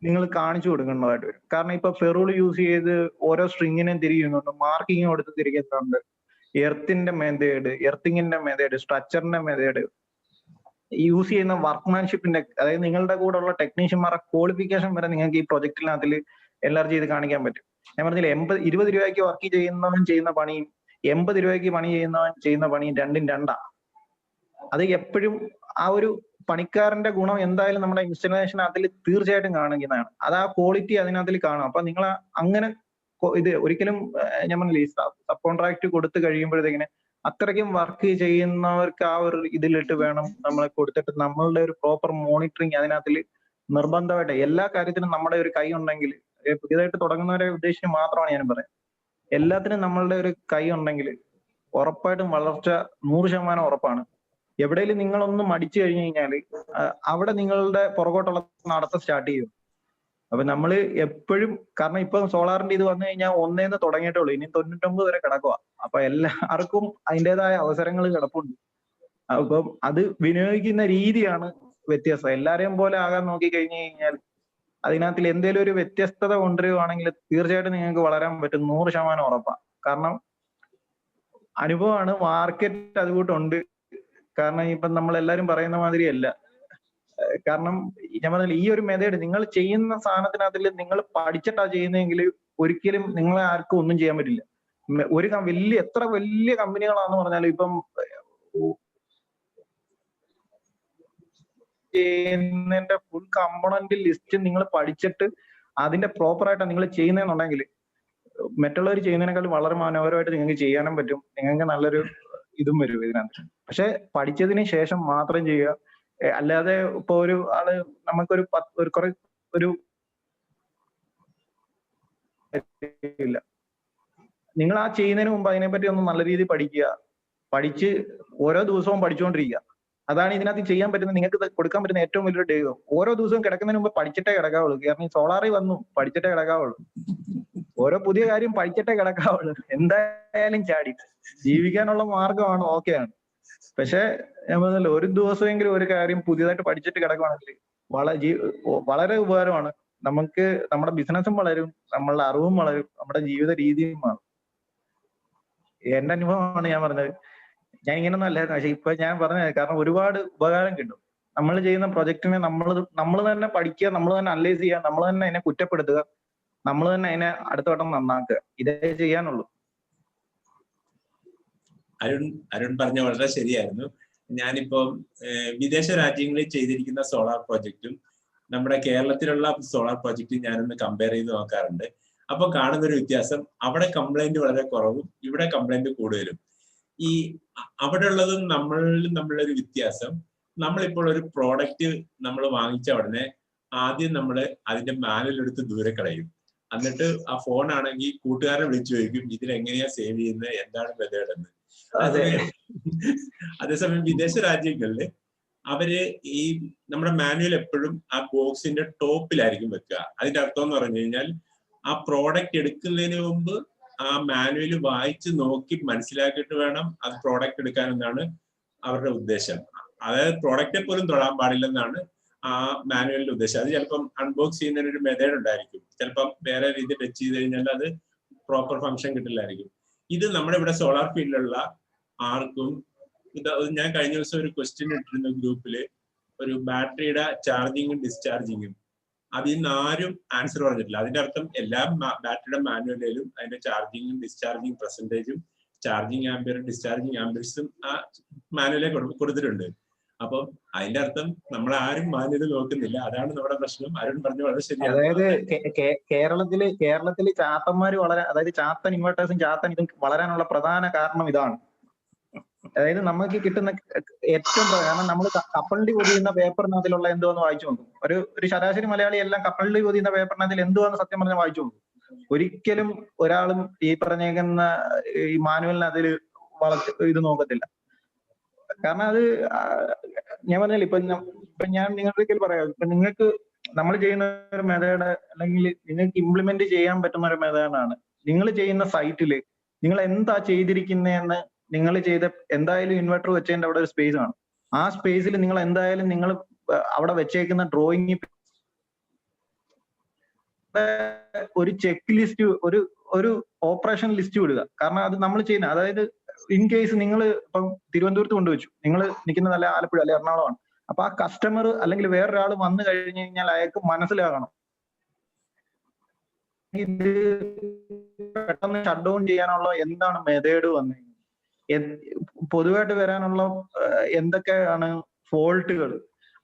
നിങ്ങൾ കാണിച്ചു കൊടുക്കേണ്ടതായിട്ട് വരും. കാരണം ഇപ്പൊ ഫെറൂൾ യൂസ് ചെയ്ത് ഓരോ സ്ട്രിങ്ങിനെയും തിരിയുന്നുണ്ട്, മാർക്കിങ് കൊടുത്ത് തിരിക്കുന്നുണ്ട്, എർത്തിന്റെ മെത്തേഡ്, എർത്തിങ്ങിന്റെ മെത്തേഡ്, സ്ട്രക്ചറിന്റെ മെത്തേഡ്, യൂസ് ചെയ്യുന്ന വർക്ക്മാൻഷിപ്പിന്റെ, അതായത് നിങ്ങളുടെ കൂടെ ഉള്ള ടെക്നീഷ്യന്മാരുടെ ക്വാളിഫിക്കേഷൻ വരെ നിങ്ങൾക്ക് ഈ പ്രൊജക്ടിനകത്തിൽ എൻലാർജ് ചെയ്ത് കാണിക്കാൻ പറ്റും. ഞാൻ പറഞ്ഞില്ല, 20 രൂപയ്ക്ക് വർക്ക് ചെയ്യുന്നവൻ ചെയ്യുന്ന പണിയും 80 രൂപയ്ക്ക് പണി ചെയ്യുന്നവൻ ചെയ്യുന്ന പണിയും രണ്ടും രണ്ടാ. അത് എപ്പോഴും ആ ഒരു പണിക്കാരന്റെ ഗുണം എന്തായാലും നമ്മുടെ ഇൻസ്റ്റലേഷൻ അതിൽ തീർച്ചയായിട്ടും കാണിക്കുന്നതാണ്. അത് ആ ക്വാളിറ്റി അതിനകത്തിൽ കാണും. അപ്പൊ നിങ്ങൾ അങ്ങനെ ഇത് ഒരിക്കലും ഞാൻ പറഞ്ഞില്ലേ, സബ് കോൺട്രാക്ട് കൊടുത്തു കഴിയുമ്പോഴത്തേക്കിന് അത്രയ്ക്കും വർക്ക് ചെയ്യുന്നവർക്ക് ആ ഒരു ഇതിലിട്ട് വേണം നമ്മളെ കൊടുത്തിട്ട് നമ്മളുടെ ഒരു പ്രോപ്പർ മോണിറ്ററിങ് അതിനകത്തിൽ നിർബന്ധമായിട്ട് എല്ലാ കാര്യത്തിനും നമ്മുടെ ഒരു കൈ ഉണ്ടെങ്കിൽ, പുതിയതായിട്ട് തുടങ്ങുന്നവരെ ഉദ്ദേശിച്ച് മാത്രമാണ് ഞാൻ പറയുന്നത്, എല്ലാത്തിനും നമ്മളുടെ ഒരു കൈ ഉണ്ടെങ്കിൽ ഉറപ്പായിട്ടും വളർച്ച 100% ഉറപ്പാണ്. എവിടെയെങ്കിലും നിങ്ങളൊന്ന് മടിച്ചു കഴിഞ്ഞു കഴിഞ്ഞാൽ അവിടെ നിങ്ങളുടെ പുറകോട്ടുള്ള നടത്തം സ്റ്റാർട്ട് ചെയ്യും. അപ്പൊ നമ്മൾ എപ്പോഴും, കാരണം ഇപ്പൊ സോളാറിന്റെ ഇത് വന്നു കഴിഞ്ഞാൽ 1 തുടങ്ങിയിട്ടുള്ളൂ, ഇനി 99 വരെ കിടക്കുക. അപ്പൊ എല്ലാവർക്കും അതിൻ്റെതായ അവസരങ്ങൾ കിടപ്പുണ്ട്. അപ്പം അത് വിനിയോഗിക്കുന്ന രീതിയാണ് വ്യത്യാസം. എല്ലാരെയും പോലെ ആകാൻ നോക്കി കഴിഞ്ഞു കഴിഞ്ഞാൽ അതിനകത്തിൽ എന്തെങ്കിലും ഒരു വ്യത്യസ്തത കൊണ്ടുവരുവാണെങ്കിൽ തീർച്ചയായിട്ടും നിങ്ങൾക്ക് വളരാൻ പറ്റും, 100% ഉറപ്പാണ്. കാരണം അനുഭവമാണ്, മാർക്കറ്റ് അതുകൂട്ടുണ്ട്. കാരണം ഇപ്പം നമ്മളെല്ലാരും പറയുന്ന മാതിരിയല്ല. കാരണം ഞാൻ പറഞ്ഞില്ല, ഈ ഒരു മെത്തേഡ് നിങ്ങൾ ചെയ്യുന്ന സാധനത്തിനകത്തിൽ നിങ്ങൾ പഠിച്ചിട്ടാ ചെയ്യുന്നതെങ്കിൽ ഒരിക്കലും നിങ്ങളെ ആർക്കും ഒന്നും ചെയ്യാൻ പറ്റില്ല. ഒരു എത്ര വലിയ കമ്പനികളാന്ന് പറഞ്ഞാലും ഇപ്പം ചെയ്യുന്നതിന്റെ ഫുൾ കമ്പോണന്റ് ലിസ്റ്റ് നിങ്ങൾ പഠിച്ചിട്ട് അതിന്റെ പ്രോപ്പറായിട്ടാണ് നിങ്ങൾ ചെയ്യുന്നതെന്നുണ്ടെങ്കിൽ മറ്റുള്ളവർ ചെയ്യുന്നതിനേക്കാളും വളരെ മനോഹരമായിട്ട് നിങ്ങൾക്ക് ചെയ്യാനും പറ്റും. നിങ്ങൾക്ക് നല്ലൊരു ഇതും വരും ഇതിനകത്ത്. പക്ഷെ പഠിച്ചതിന് ശേഷം മാത്രം ചെയ്യുക. അല്ലാതെ ഇപ്പൊ ഒരു ആള് നമുക്കൊരു ഒരു ഇല്ല, നിങ്ങൾ ആ ചെയ്യുന്നതിന് മുമ്പ് അതിനെപ്പറ്റി ഒന്ന് നല്ല രീതിയിൽ പഠിക്കുക. പഠിച്ച് ഓരോ ദിവസവും പഠിച്ചുകൊണ്ടിരിക്കുക. അതാണ് ഇതിനകത്ത് ചെയ്യാൻ പറ്റുന്ന, നിങ്ങൾക്ക് കൊടുക്കാൻ പറ്റുന്ന ഏറ്റവും വലിയൊരു ദൈവം. ഓരോ ദിവസവും കിടക്കുന്നതിന് മുമ്പ് പഠിച്ചിട്ടേ കിടക്കാവുള്ളൂ. കാരണം ഈ സോളാറിൽ വന്നു പഠിച്ചിട്ടേ കിടക്കാവുള്ളൂ. ഓരോ പുതിയ കാര്യം പഠിച്ചിട്ടേ കിടക്കാവുള്ളൂ. എന്തായാലും ചാടി ജീവിക്കാനുള്ള മാർഗമാണ്, ഓക്കെയാണ്. പക്ഷെ ഞാൻ പറഞ്ഞല്ലോ, ഒരു ദിവസമെങ്കിലും ഒരു കാര്യം പുതിയതായിട്ട് പഠിച്ചിട്ട് കിടക്കുകയാണെങ്കിൽ വളരെ ഉപകാരമാണ്. നമുക്ക് നമ്മുടെ ബിസിനസ്സും വളരും, നമ്മളുടെ അറിവും വളരും, നമ്മുടെ ജീവിത രീതിയും മാറും. എന്റെ അനുഭവമാണ് ഞാൻ പറഞ്ഞത്. ഞാൻ ഇങ്ങനൊന്നും അല്ലായിരുന്നു, പക്ഷെ ഇപ്പൊ ഞാൻ പറഞ്ഞത് കാരണം ഒരുപാട് ഉപകാരം കിട്ടും. നമ്മൾ ചെയ്യുന്ന പ്രൊജക്ടിനെ നമ്മൾ തന്നെ പഠിക്കുക, നമ്മൾ തന്നെ അനലൈസ് ചെയ്യുക, നമ്മൾ തന്നെ അതിനെ കുറ്റപ്പെടുത്തുക, നമ്മൾ തന്നെ അതിനെ അടുത്ത വട്ടം നന്നാക്കുക. ഇതേ ചെയ്യാനുള്ളൂ. അരുൺ പറഞ്ഞ വളരെ ശരിയായിരുന്നു. ഞാനിപ്പോ വിദേശ രാജ്യങ്ങളിൽ ചെയ്തിരിക്കുന്ന സോളാർ പ്രോജക്റ്റും നമ്മുടെ കേരളത്തിലുള്ള സോളാർ പ്രോജക്റ്റും ഞാനൊന്ന് കമ്പയർ ചെയ്ത് നോക്കാറുണ്ട്. അപ്പൊ കാണുന്നൊരു വ്യത്യാസം, അവിടെ കംപ്ലൈന്റ് വളരെ കുറവും ഇവിടെ കംപ്ലൈന്റ് കൂടുതലും. ഈ അവിടെ ഉള്ളതും നമ്മളുടെ ഒരു വ്യത്യാസം, നമ്മളിപ്പോൾ ഒരു പ്രോഡക്റ്റ് നമ്മൾ വാങ്ങിച്ച ഉടനെ ആദ്യം നമ്മൾ അതിന്റെ മാനുവൽ എടുത്ത് ദൂരെ കളയും. എന്നിട്ട് ആ ഫോൺ ആണെങ്കിൽ കൂട്ടുകാരെ വിളിച്ചു ചോദിക്കും ഇതിലെങ്ങനെയാ സേവ് ചെയ്യുന്നത്, എന്താണ് മെത്തേഡ് എന്ന്. അതേസമയം വിദേശ രാജ്യങ്ങളില് അവര് ഈ നമ്മുടെ മാനുവൽ എപ്പോഴും ആ ബോക്സിന്റെ ടോപ്പിലായിരിക്കും വെക്കുക. അതിന്റെ അർത്ഥം എന്ന് പറഞ്ഞു കഴിഞ്ഞാൽ ആ പ്രോഡക്റ്റ് എടുക്കുന്നതിന് മുമ്പ് ആ മാനുവൽ വായിച്ച് നോക്കി മനസ്സിലാക്കിയിട്ട് വേണം അത് പ്രോഡക്റ്റ് എടുക്കാനെന്നാണ് അവരുടെ ഉദ്ദേശം. അതായത് പ്രോഡക്റ്റിനെ പോലും തൊടാൻ പാടില്ലെന്നാണ് ആ മാനുവലിന്റെ ഉദ്ദേശം. അത് ചിലപ്പം അൺബോക്സ് ചെയ്യുന്നതിന് ഒരു മെത്തേഡ് ഉണ്ടായിരിക്കും, ചിലപ്പം വേറെ രീതി ടച്ച് ചെയ്ത് കഴിഞ്ഞാൽ അത് പ്രോപ്പർ ഫംഗ്ഷൻ കിട്ടില്ലായിരിക്കും. ഇത് നമ്മുടെ ഇവിടെ സോളാർ ഫീൽഡിലുള്ള ആർക്കും ഞാൻ കഴിഞ്ഞ ദിവസം ഒരു ക്വസ്റ്റ്യൻ ഇട്ടിരുന്ന ഗ്രൂപ്പില്, ഒരു ബാറ്ററിയുടെ ചാർജിങ്ങും ഡിസ്ചാർജിങ്ങും, അതിൽ നിന്ന് ആരും ആൻസർ പറഞ്ഞിട്ടില്ല. അതിന്റെ അർത്ഥം എല്ലാ ബാറ്ററിയുടെ മാനുവലിലും അതിന്റെ ചാർജിങ്ങും ഡിസ്ചാർജിങ് പെർസെന്റേജും ചാർജിങ് ആംബിയറും ഡിസ്ചാർജിങ് ആംബിയർസും ആ മാനുവലെ കൊടുത്തിട്ടുണ്ട്. അപ്പം അതിന്റെ അർത്ഥം നമ്മൾ ആരും മാനുവൽ നോക്കുന്നില്ല. അതാണ് നമ്മുടെ പ്രശ്നം. അരുൺ പറഞ്ഞു വളരെ ശരിയാണ്. അതായത് കേരളത്തില് ചാത്തന്മാര് അതായത് ചാത്തൻ ഇൻവെർട്ടേഴ്സും ചാത്തൻ ഇതും വളരാനുള്ള പ്രധാന കാരണം ഇതാണ്. അതായത് നമുക്ക് കിട്ടുന്ന ഏറ്റവും കാരണം നമ്മൾ കപ്പലണ്ടി പൊതിയുന്ന പേപ്പറിനകത്തിലുള്ള എന്തുവെന്ന് വായിച്ചു നോക്കും. ഒരു ശരാശരി മലയാളി എല്ലാം കപ്പലണ്ടി പൊതിയുന്ന പേപ്പറിനകത്തിൽ എന്തുവെന്ന് സത്യം പറഞ്ഞാൽ വായിച്ചു നോക്കും. ഒരിക്കലും ഒരാളും ഈ പറഞ്ഞേക്കുന്ന ഈ മാനുവലിന് അതിൽ ഇത് നോക്കത്തില്ല. കാരണം അത് ഞാൻ പറഞ്ഞില്ല, ഇപ്പൊ ഞാൻ നിങ്ങളുടെ പറയാം, ഇപ്പൊ നിങ്ങൾക്ക് നമ്മൾ ചെയ്യുന്ന ഒരു മെത്തേഡ് അല്ലെങ്കിൽ നിങ്ങൾക്ക് ഇംപ്ലിമെന്റ് ചെയ്യാൻ പറ്റുന്ന ഒരു മെത്തേഡാണ്. നിങ്ങൾ ചെയ്യുന്ന സൈറ്റില് നിങ്ങൾ എന്താ ചെയ്തിരിക്കുന്നതെന്ന് നിങ്ങൾ ചെയ്ത എന്തായാലും ഇൻവെർട്ടർ വെച്ചതിന്റെ അവിടെ ഒരു സ്പേസ് ആണ്. ആ സ്പേസിൽ നിങ്ങൾ എന്തായാലും നിങ്ങൾ അവിടെ വെച്ചേക്കുന്ന ഡ്രോയിങ് ഒരു ചെക്ക് ലിസ്റ്റ്, ഒരു ഓപ്പറേഷൻ ലിസ്റ്റ് വിടുക. കാരണം അത് നമ്മൾ ചെയ്യുന്ന, അതായത് ഇൻ കേസ് നിങ്ങൾ ഇപ്പം തിരുവനന്തപുരത്ത് കൊണ്ടുവച്ചു, നിങ്ങൾ നിൽക്കുന്നതല്ല ആലപ്പുഴ അല്ലെ എറണാകുളമാണ്. അപ്പൊ ആ കസ്റ്റമർ അല്ലെങ്കിൽ വേറൊരാൾ വന്നു കഴിഞ്ഞു കഴിഞ്ഞാൽ അയാൾക്ക് മനസ്സിലാകണം ഇത് പെട്ടെന്ന് ഷട്ട് ഡൗൺ ചെയ്യാനുള്ള എന്താണ് മെത്തേഡ് വന്നത്, പൊതുവായിട്ട് വരാനുള്ള എന്തൊക്കെയാണ് ഫോൾട്ടുകൾ,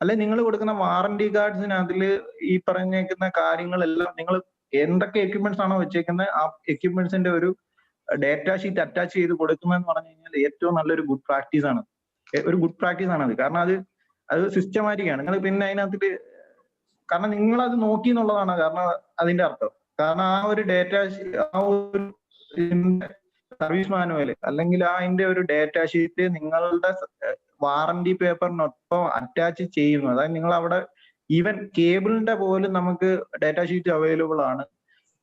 അല്ലെ നിങ്ങൾ കൊടുക്കുന്ന വാറന്റി കാർഡ്സിന് അതിൽ ഈ പറഞ്ഞേക്കുന്ന കാര്യങ്ങളെല്ലാം നിങ്ങൾ എന്തൊക്കെ എക്യുപ്മെന്റ്സ് ആണോ വെച്ചേക്കുന്നത് ആ എക്യുപ്മെന്റ്സിന്റെ ഒരു ഡേറ്റാ ഷീറ്റ് അറ്റാച്ച് ചെയ്ത് കൊടുക്കുന്നതെന്ന് പറഞ്ഞു കഴിഞ്ഞാൽ ഏറ്റവും നല്ലൊരു ഗുഡ് പ്രാക്ടീസ് ആണ്. ഒരു ഗുഡ് പ്രാക്ടീസ് ആണ് അത്. കാരണം അത് സിസ്റ്റമാറ്റിക് ആണ്. നിങ്ങൾ പിന്നെ അതിനകത്ത് കാരണം നിങ്ങൾ അത് നോക്കി എന്നുള്ളതാണ് കാരണം അതിന്റെ അർത്ഥം. കാരണം ആ ഒരു ഡേറ്റാ, ആ ഒരു സർവീസ് മാനുവൽ അല്ലെങ്കിൽ അതിന്റെ ഒരു ഡേറ്റാ ഷീറ്റ് നിങ്ങളുടെ വാറന്റി പേപ്പറിനൊപ്പം അറ്റാച്ച് ചെയ്യുന്നു. അതായത് നിങ്ങൾ അവിടെ ഈവൻ കേബിളിന്റെ പോലും നമുക്ക് ഡേറ്റാ ഷീറ്റ് അവൈലബിൾ ആണ്.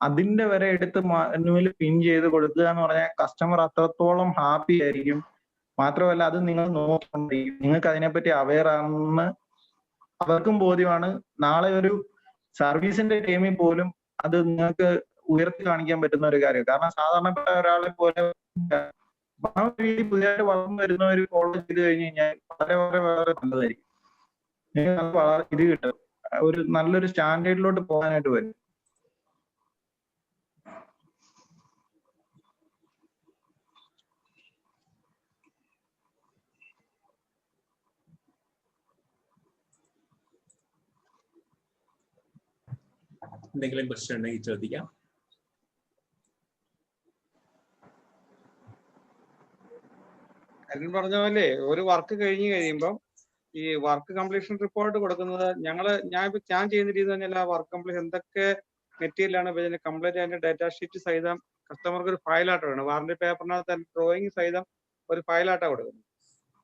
അതിന്റെ വരെ എടുത്ത് മാനുവൽ പിൻ ചെയ്ത് കൊടുക്കുക എന്ന് പറഞ്ഞാൽ കസ്റ്റമർ അത്രത്തോളം ഹാപ്പി ആയിരിക്കും. മാത്രമല്ല അത് നിങ്ങൾ നോക്കിക്കൊണ്ടിരിക്കും, നിങ്ങൾക്ക് അതിനെപ്പറ്റി അവെയർ ആണെന്ന് അവർക്കും ബോധ്യമാണ്. നാളെ ഒരു സർവീസിന്റെ ടീമിൽ പോലും അത് നിങ്ങൾക്ക് ഉയർത്തി കാണിക്കാൻ പറ്റുന്ന ഒരു കാര്യം. കാരണം സാധാരണപ്പെട്ട ഒരാളെ പോലെ ആ രീതി പുതിയതായിട്ട് വളർന്നു വരുന്ന ഒരു ഫോളോ ചെയ്ത് കഴിഞ്ഞു കഴിഞ്ഞാൽ വളരെ വളരെ വളരെ നല്ലതായിരിക്കും. നിങ്ങൾക്ക് ഇത് കിട്ടും, ഒരു നല്ലൊരു സ്റ്റാൻഡേർഡിലോട്ട് പോകാനായിട്ട് വരും. എന്തെങ്കിലും ക്വസ്റ്റ്യൻ ഉണ്ടെങ്കിൽ ചോദിക്കാം. അരുൺ പറഞ്ഞ പോലെ ഒരു വർക്ക് കഴിഞ്ഞ് കഴിയുമ്പോൾ ഈ വർക്ക് കംപ്ലീഷൻ റിപ്പോർട്ട് കൊടുക്കുന്നത് ഞാൻ ചെയ്യുന്ന രീതി തന്നെയല്ല. വർക്ക് കംപ്ലീറ്റ് എന്തൊക്കെ മെറ്റീരിയലാണ് ഇതിന്റെ കംപ്ലീറ്റ് അതിന്റെ ഡാറ്റാ ഷീറ്റ് സഹിതം കസ്റ്റമർക്ക് ഒരു ഫയലായിട്ട് വേണം. വാറന്റി പേപ്പറിനകത്ത് ഡ്രോയിങ് സഹിതം ഒരു ഫയലായിട്ടാണ് കൊടുക്കുന്നത്.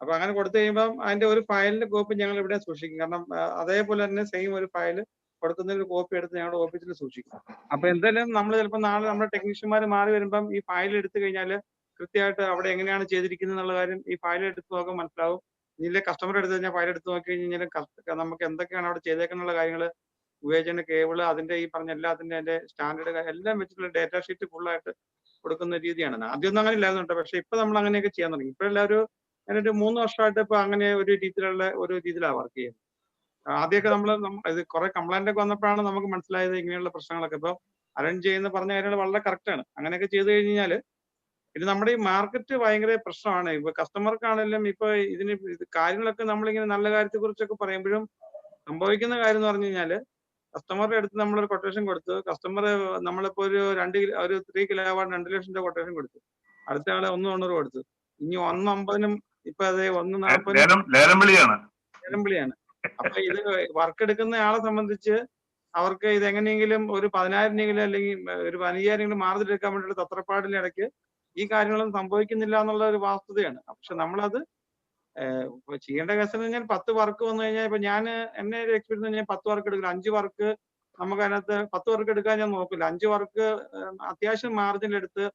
അപ്പൊ അങ്ങനെ കൊടുത്തു കഴിയുമ്പോൾ അതിന്റെ ഒരു ഫയലിന്റെ കോപ്പി ഞങ്ങൾ ഇവിടെ സൂക്ഷിക്കും. കാരണം അതേപോലെ തന്നെ സെയിം ഒരു ഫയൽ കൊടുക്കുന്ന ഒരു കോപ്പി എടുത്ത് ഞങ്ങളുടെ ഓഫീസിൽ സൂക്ഷിക്കും. അപ്പൊ എന്തായാലും നമ്മൾ ചിലപ്പോൾ നാളെ നമ്മുടെ ടെക്നീഷ്യന്മാർ മാറി വരുമ്പം ഈ ഫയൽ എടുത്തു കഴിഞ്ഞാൽ കൃത്യമായിട്ട് അവിടെ എങ്ങനെയാണ് ചെയ്തിരിക്കുന്നത് എന്നുള്ള കാര്യം ഈ ഫയൽ എടുത്ത് നോക്കാൻ മനസ്സിലാവും. ഇതിലെ കസ്റ്റമർ എടുത്തു കഴിഞ്ഞാൽ ഫയൽ എടുത്ത് നോക്കി കഴിഞ്ഞാൽ നമുക്ക് എന്തൊക്കെയാണ് അവിടെ ചെയ്തേക്കുന്നുള്ള കാര്യങ്ങൾ ഉപയോഗിച്ച കേബിള് അതിന്റെ ഈ പറഞ്ഞ എല്ലാത്തിന്റെ അതിന്റെ സ്റ്റാൻഡേർഡ് എല്ലാം വെച്ചിട്ടുള്ള ഡേറ്റാ ഷീറ്റ് ഫുള്ളായിട്ട് കൊടുക്കുന്ന രീതിയാണ്. ആദ്യമൊന്നും അങ്ങനെ ഇല്ലായിരുന്നു കേട്ടോ, പക്ഷെ ഇപ്പൊ നമ്മൾ അങ്ങനെയൊക്കെ ചെയ്യാൻ തുടങ്ങി. ഇപ്പോഴെല്ലാവരും ഞാനൊരു 3 വർഷമായിട്ട് ഇപ്പൊ അങ്ങനെ ഒരു രീതിയിലാണ് വർക്ക് ചെയ്യുന്നത്. ആദ്യമൊക്കെ ഇത് കുറെ കംപ്ലൈന്റ് ഒക്കെ വന്നപ്പോഴാണ് നമുക്ക് മനസ്സിലായത് ഇങ്ങനെയുള്ള പ്രശ്നങ്ങളൊക്കെ. ഇപ്പൊ അറേഞ്ച് ചെയ്യുന്ന പറഞ്ഞ കാര്യങ്ങൾ വളരെ കറക്റ്റ് ആണ്. അങ്ങനെയൊക്കെ ചെയ്തു കഴിഞ്ഞാൽ പിന്നെ നമ്മുടെ ഈ മാർക്കറ്റ് ഭയങ്കര പ്രശ്നമാണ്. ഇപ്പൊ കസ്റ്റമർക്കാണെങ്കിലും ഇപ്പൊ കാര്യങ്ങളൊക്കെ നമ്മളിങ്ങനെ നല്ല കാര്യത്തെ കുറിച്ചൊക്കെ പറയുമ്പോഴും സംഭവിക്കുന്ന കാര്യം എന്ന് പറഞ്ഞു കഴിഞ്ഞാല് കസ്റ്റമറുടെ അടുത്ത് നമ്മളൊരു കൊട്ടേഷൻ കൊടുത്തു, കസ്റ്റമർ നമ്മളിപ്പോ ഒരു 3 കിലോവാട്ട് 2 ലക്ഷം രൂപ കൊട്ടേഷൻ കൊടുത്തു, അടുത്ത ആളെ 1.90 കൊടുത്തു, ഇനി 1.50 ഇപ്പൊ അതെ 1.40 ലേലം വിളിയാണ്. അപ്പൊ ഇത് വർക്ക് എടുക്കുന്ന ആളെ സംബന്ധിച്ച് അവർക്ക് ഇത് എങ്ങനെയെങ്കിലും ഒരു 10,000 അല്ലെങ്കിൽ ഒരു 15,000 മാർജിൻ എടുക്കാൻ വേണ്ടിയിട്ട് തത്രപ്പാടിന്റെ ഇടയ്ക്ക് ഈ കാര്യങ്ങളൊന്നും സംഭവിക്കുന്നില്ല എന്നുള്ള ഒരു വാസ്തുതയാണ്. പക്ഷെ നമ്മളത് ചെയ്യേണ്ട കേസ് എന്ന് കഴിഞ്ഞാൽ 10 വർക്ക് വന്നു കഴിഞ്ഞാൽ ഇപ്പൊ എന്നെ ഒരു എക്സ്പീരിയൻസ് ഞാൻ 10 വർക്ക് എടുക്കില്ല. 5 വർക്ക് നമുക്ക് അതിനകത്ത് 10 വർക്ക് എടുക്കാൻ ഞാൻ നോക്കില്ല. 5 വർക്ക് അത്യാവശ്യം മാർജിൻ എടുത്ത്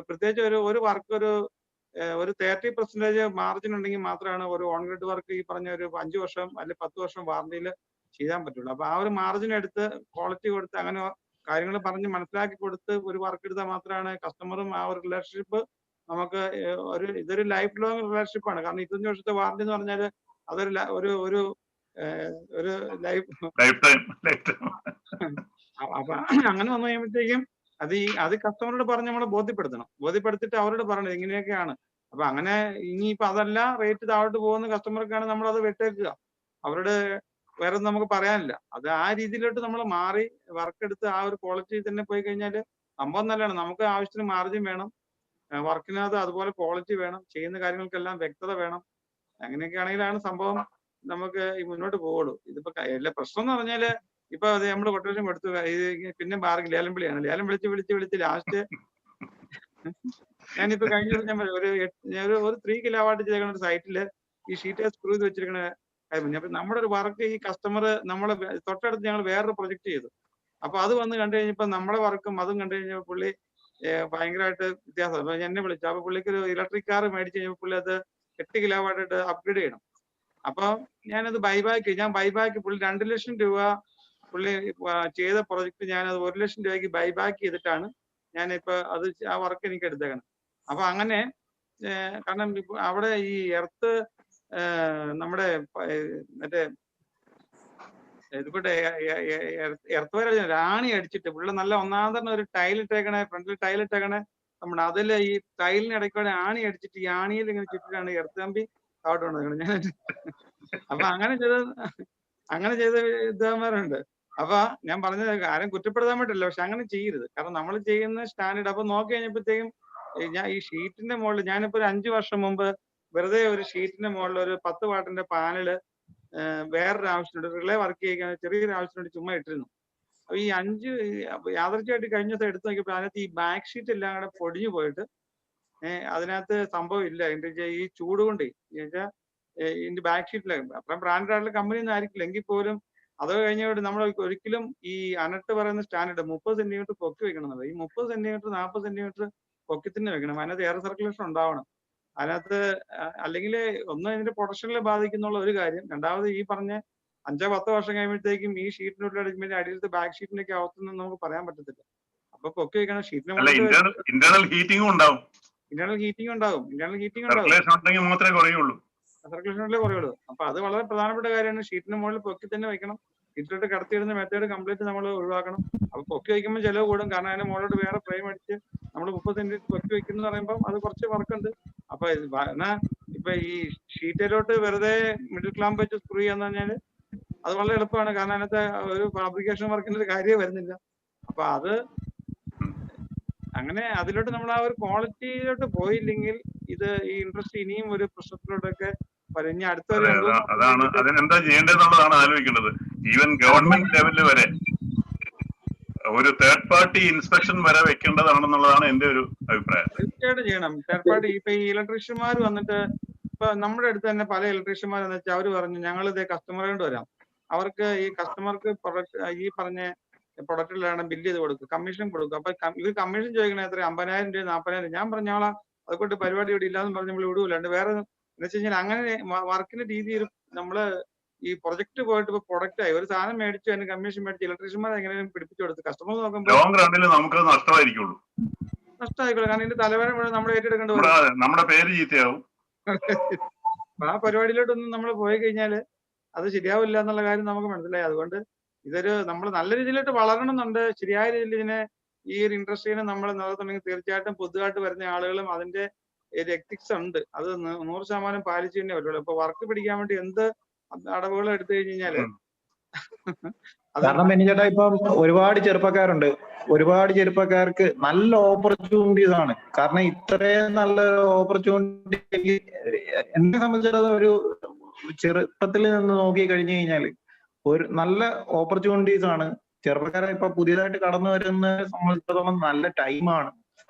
പ്രത്യേകിച്ച് ഒരു വർക്ക് ഒരു 30% മാർജിൻ ഉണ്ടെങ്കിൽ മാത്രമാണ് ഒരു ഓൺ ഗ്രിഡ് വർക്ക് ഈ പറഞ്ഞ ഒരു 5 വർഷം അല്ലെങ്കിൽ 10 വർഷം വാറന്റിയിൽ ചെയ്യാൻ പറ്റുള്ളൂ. അപ്പൊ ആ ഒരു മാർജിൻ എടുത്ത് ക്വാളിറ്റി കൊടുത്ത് അങ്ങനെ കാര്യങ്ങൾ പറഞ്ഞ് മനസ്സിലാക്കി കൊടുത്ത് ഒരു വർക്ക് എടുത്താൽ മാത്രമാണ് കസ്റ്റമറും ആ ഒരു റിലേഷൻഷിപ്പ് നമുക്ക് ഇതൊരു ലൈഫ് ലോങ് റിലേഷൻഷിപ്പ് ആണ്. കാരണം 25 വർഷത്തെ വാറന്റി എന്ന് പറഞ്ഞാൽ അതൊരു ഒരു ലൈഫ് അപ്പൊ അങ്ങനെ വന്നു കഴിയുമ്പോഴത്തേക്കും അത് കസ്റ്റമറോട് പറഞ്ഞ് നമ്മളെ ബോധ്യപ്പെടുത്തിട്ട് അവരോട് പറയണത് ഇങ്ങനെയൊക്കെയാണ്. അപ്പൊ അങ്ങനെ ഇനിയിപ്പോ അതല്ല റേറ്റ് താഴോട്ട് പോകുന്ന കസ്റ്റമർക്കാണ് നമ്മൾ അത് വെട്ടേക്കുക. അവരോട് വേറെ നമുക്ക് പറയാനില്ല. അത് ആ രീതിയിലോട്ട് നമ്മൾ മാറി വർക്ക് എടുത്ത് ആ ഒരു ക്വാളിറ്റി തന്നെ പോയി കഴിഞ്ഞാൽ സംഭവം നല്ലതാണ്. നമുക്ക് ആവശ്യത്തിന് മാർജിൻ വേണം, വർക്കിനകത്ത് അതുപോലെ ക്വാളിറ്റി വേണം, ചെയ്യുന്ന കാര്യങ്ങൾക്കെല്ലാം വ്യക്തത വേണം. അങ്ങനെയൊക്കെ ആണെങ്കിലാണ് സംഭവം നമുക്ക് മുന്നോട്ട് പോകുള്ളൂ. ഇതിപ്പോ എല്ലാ പ്രശ്നം എന്ന് പറഞ്ഞാല് ഇപ്പൊ അത് നമ്മൾ കൊട്ടേഷൻ കൊടുത്തു, പിന്നെ ലേലം വിളിയാണ്. ലേലം വിളിച്ച് ലാസ്റ്റ് ഞാനിപ്പോ കഴിഞ്ഞ ദിവസം ഞാൻ ഒരു 3 കിലോവാട്ട് ചെയ്ത ഒരു സൈറ്റില് ഈ ഷീറ്റ് സ്ക്രൂ ചെയ്ത് വെച്ചിരിക്കുന്ന കാര്യം. അപ്പൊ നമ്മുടെ ഒരു വർക്ക് ഈ കസ്റ്റമർ നമ്മളെ തൊട്ടടുത്ത് ഞങ്ങൾ വേറൊരു പ്രൊജക്ട് ചെയ്തു. അപ്പൊ അത് വന്ന് കണ്ടു കഴിഞ്ഞപ്പോ നമ്മുടെ വർക്കും അതും കണ്ടു കഴിഞ്ഞപ്പോൾ പുള്ളി ഭയങ്കരമായിട്ട് വ്യത്യാസം. അപ്പൊ എന്നെ വിളിച്ചു. അപ്പൊ പുള്ളിക്ക് ഒരു ഇലക്ട്രിക് കാർ മേടിച്ച് കഴിഞ്ഞപ്പോൾ പുള്ളി അത് 8 കിലോവാട്ട് അപ്ഗ്രേഡ് ചെയ്യണം. അപ്പൊ ഞാനത് ഞാൻ ബൈബാക്ക് പുള്ളി 2 ലക്ഷം രൂപ പുള്ളി ചെയ്ത പ്രൊജക്ട് ഞാനത് 1 ലക്ഷം രൂപയ്ക്ക് ബൈബാക്ക് ചെയ്തിട്ടാണ് ഞാനിപ്പോ അത് ആ വർക്ക് എനിക്ക് എടുത്തേക്കണം. അപ്പൊ അങ്ങനെ കാരണം അവിടെ ഈ എർത്ത് നമ്മുടെ മറ്റേ ഇതുകൂടെ എർത്ത് വരെ ആണി അടിച്ചിട്ട് പുള്ളി നല്ല ഒന്നാം തന്നെ ഒരു ടൈലിട്ടേക്കണേ, ഫ്രണ്ടിൽ ടൈലിട്ടേക്കണേ നമ്മുടെ അതില് ഈ ടൈലിന് ഇടയ്ക്കൂടെ ആണി അടിച്ചിട്ട് ഈ ആണിയിൽ ഇങ്ങനെ ചുറ്റിട്ടാണ് എർത്ത് കമ്പി താഴോട്ട് കൊണ്ടുവന്നത്. ഞാൻ അപ്പൊ അങ്ങനെ ചെയ്ത വിദ്വാന്മാരുണ്ട്. അപ്പൊ ഞാൻ പറഞ്ഞത് ആരും കുറ്റപ്പെടുത്താൻ പറ്റില്ല, പക്ഷെ അങ്ങനെ ചെയ്യരുത്. കാരണം നമ്മൾ ചെയ്യുന്ന സ്റ്റാൻഡേർഡ്. അപ്പൊ നോക്കി കഴിഞ്ഞപ്പോഴത്തേക്കും ഞാൻ ഈ ഷീറ്റിന്റെ മുകളിൽ ഞാനിപ്പോ ഒരു 5 വർഷം മുമ്പ് വെറുതെ ഒരു ഷീറ്റിന്റെ മുകളിൽ ഒരു 10 വാട്ടിന്റെ പാനല് വേറൊരു ആവശ്യമുണ്ട്, റിലേ വർക്ക് ചെയ്യാൻ ചെറിയൊരു ആവശ്യമുണ്ട് ചുമ്മാ ഇട്ടിരുന്നു. അപ്പൊ ഈ 5 യാദൃച്ഛമായിട്ട് കഴിഞ്ഞ ദിവസം എടുത്തു നോക്കിയപ്പോൾ അതിനകത്ത് ഈ ബാക്ക് ഷീറ്റ് എല്ലാം കൂടെ പൊടിഞ്ഞു പോയിട്ട് അതിനകത്ത് സംഭവം ഇല്ല. ഇതിന്റെ ഈ ചൂട് കൊണ്ട് വെച്ചാൽ ഇതിന്റെ ബാക്ക് ഷീറ്റിലാകും. അത്രയും ബ്രാൻഡഡ് ആയിട്ടുള്ള കമ്പനി ഒന്നും ആയിരിക്കില്ല. എങ്കിൽ പോലും അത് കഴിഞ്ഞോട്ട് നമ്മൾ ഒരിക്കലും ഈ അനട്ട് പറയുന്ന സ്റ്റാൻഡേർഡ് 30 സെന്റിമീറ്റർ പൊക്കി വെക്കണം. ഈ 30 സെന്റിമീറ്റർ 40 സെന്റിമീറ്റർ പൊക്കി തന്നെ വെക്കണം. അതിനകത്ത് എയർ സർക്കുലേഷൻ ഉണ്ടാവണം. അതിനകത്ത് അല്ലെങ്കിൽ ഒന്ന് ഇതിന്റെ പ്രൊഡക്ഷനിൽ ബാധിക്കുന്നുള്ള ഒരു കാര്യം. രണ്ടാമത് ഈ പറഞ്ഞ 5-10 വർഷം കഴിയുമ്പോഴത്തേക്കും ഈ ഷീറ്റിനുള്ള അടിയിലത്തെ ബാക്ക് ഷീറ്റിന്റെ ഒക്കെ അകത്തുനിന്ന് നമുക്ക് പറയാൻ പറ്റത്തില്ല. അപ്പൊ പൊക്കി വെക്കണം. ഷീറ്റിന് ഇന്റേണൽ ഹീറ്റിംഗും ഉണ്ടാവും. ഇന്റേണൽ ഹീറ്റിംഗ് ഉണ്ടാവും. സർക്കുലേഷനിലേ കുറയുള്ളൂ. അപ്പൊ അത് വളരെ പ്രധാനപ്പെട്ട കാര്യമാണ്. ഷീറ്റിന് മുകളിൽ പൊക്കി തന്നെ വെക്കണം. ഷീറ്റിലോട്ട് കടത്തിയിടുന്ന മെത്തേഡ് കംപ്ലീറ്റ് നമ്മൾ ഒഴിവാക്കണം. അപ്പൊ പൊക്കി വയ്ക്കുമ്പോൾ ചെലവ് കൂടും. കാരണം അതിന് മുകളിലോട്ട് വേറെ ഫ്രെയിം അടിച്ച് നമ്മൾ 30 സെന്റിമീറ്റർ പൊക്കി വെക്കുന്ന പറയുമ്പോൾ അത് കുറച്ച് വർക്കുണ്ട്. അപ്പൊ ഇപ്പൊ ഈ ഷീറ്റിലോട്ട് വെറുതെ മിഡിൽ ക്ലാമ്പ് വെച്ച് സ്ക്രൂ ചെയ്യാന്ന് പറഞ്ഞാല് അത് വളരെ എളുപ്പമാണ്. കാരണം അതിനകത്ത് ഒരു ഫാബ്രിക്കേഷൻ വർക്കിന്റെ ഒരു കാര്യം വരുന്നില്ല. അപ്പൊ അത് അങ്ങനെ അതിലോട്ട് നമ്മൾ ആ ഒരു ക്വാളിറ്റിയിലോട്ട് പോയില്ലെങ്കിൽ ഇത് ഈ ഇൻട്രസ്റ്റ് ഇനിയും ഒരു പ്രശ്നത്തിലോട്ടൊക്കെ ഇനി അടുത്ത അതാണ് അതിനെന്താ ചെയ്യേണ്ടതെന്നുള്ളതാണ് ആലോചിക്കേണ്ടത്. ഈവൻ ഗവൺമെന്റ് ലെവലിൽ വരെ ഒരു തേർഡ് പാർട്ടി ഇൻസ്പെക്ഷൻ വരെ വെക്കേണ്ടതാണെന്നുള്ളതാണ് എന്റെ ഒരു അഭിപ്രായം. തീർച്ചയായിട്ടും ചെയ്യണം. തേർഡ് പാർട്ടി ഇപ്പൊ ഈ ഇലക്ട്രീഷ്യന്മാർ വന്നിട്ട് ഇപ്പൊ നമ്മുടെ അടുത്ത് തന്നെ പല ഇലക്ട്രീഷ്യന്മാർ എന്ന് വെച്ചാൽ അവര് പറഞ്ഞു ഞങ്ങൾ ഇതേ കസ്റ്റമറെ കൊണ്ട് വരാം, അവർക്ക് ഈ കസ്റ്റമർക്ക് ഈ പറഞ്ഞ പ്രൊഡക്റ്റിലാണ് ബില്ല് ചെയ്ത് കൊടുക്കും, കമ്മീഷൻ കൊടുക്കും. അപ്പൊ ഇവർ കമ്മീഷൻ ചോദിക്കണേ എത്ര 50,000 രൂപ 40,000. ഞാൻ പറഞ്ഞോളാം അതുകൊണ്ട് പരിപാടി ഇവിടെ ഇല്ലാന്ന് പറഞ്ഞ് നമ്മൾ വിടൂല. വേറെ എന്ന് വെച്ച് കഴിഞ്ഞാൽ അങ്ങനെ വർക്കിന്റെ രീതിയിൽ നമ്മള് ഈ പ്രൊജക്ട് പോയിട്ട് ഇപ്പൊ പ്രൊഡക്റ്റ് ആയി ഒരു സാധനം മേടിച്ചു അതിന് കമ്മീഷൻ മേടിച്ച് ഇലക്ട്രീഷ്യന്മാർ എങ്ങനെയും പിടിപ്പിച്ചു കൊടുത്ത് കസ്റ്റമർ നോക്കുമ്പോൾ നഷ്ടമായിക്കോളൂ. കാരണം ഇതിന്റെ തലവേദന മുഴുവൻ നമ്മൾ ഏറ്റെടുക്കേണ്ടി വരും. നമ്മുടെ പേര് ചീത്തയാവും. ആ പരിപാടിയിലോട്ടൊന്നും നമ്മൾ പോയി കഴിഞ്ഞാല് അത് ശരിയാവില്ല എന്നുള്ള കാര്യം നമുക്ക് മനസ്സിലായി. അതുകൊണ്ട് ഇതൊരു നമ്മൾ നല്ല രീതിയിലോട്ട് വളരണമെന്നുണ്ട്. ശരിയായ രീതിയിൽ ഇതിനെ ഈ ഒരു ഇൻഡസ്ട്രീനെ നമ്മൾ നിലനിർത്തണമെങ്കിൽ തീർച്ചയായിട്ടും പുതുതായിട്ട് വരുന്ന ആളുകളും അതിന്റെ ഒരു എത്തിക്സ് ഉണ്ട്, അത് 100% പാലിച്ചു തന്നെ പറ്റുള്ളൂ. ഇപ്പൊ വർക്ക് പിടിക്കാൻ വേണ്ടി എന്ത് അടവുകൾ എടുത്തു കഴിഞ്ഞാല് കാരണം ചേട്ടാ ഇപ്പം ഒരുപാട് ചെറുപ്പക്കാർക്ക് നല്ല ഓപ്പർച്യൂണിറ്റീസ് ആണ്. കാരണം ഇത്രയും നല്ല ഓപ്പർച്യൂണിറ്റി എന്നെ സംബന്ധിച്ചിടത്തോളം ഒരു ചെറുപ്പത്തിൽ നിന്ന് നോക്കി കഴിഞ്ഞു കഴിഞ്ഞാല് ഒരു നല്ല ഓപ്പർച്യൂണിറ്റീസ് ആണ്. ചെറുപ്പക്കാരെ ഇപ്പൊ പുതിയതായിട്ട് കടന്നു വരുന്ന സംബന്ധിച്ചിടത്തോളം നല്ല ടൈമാണ്.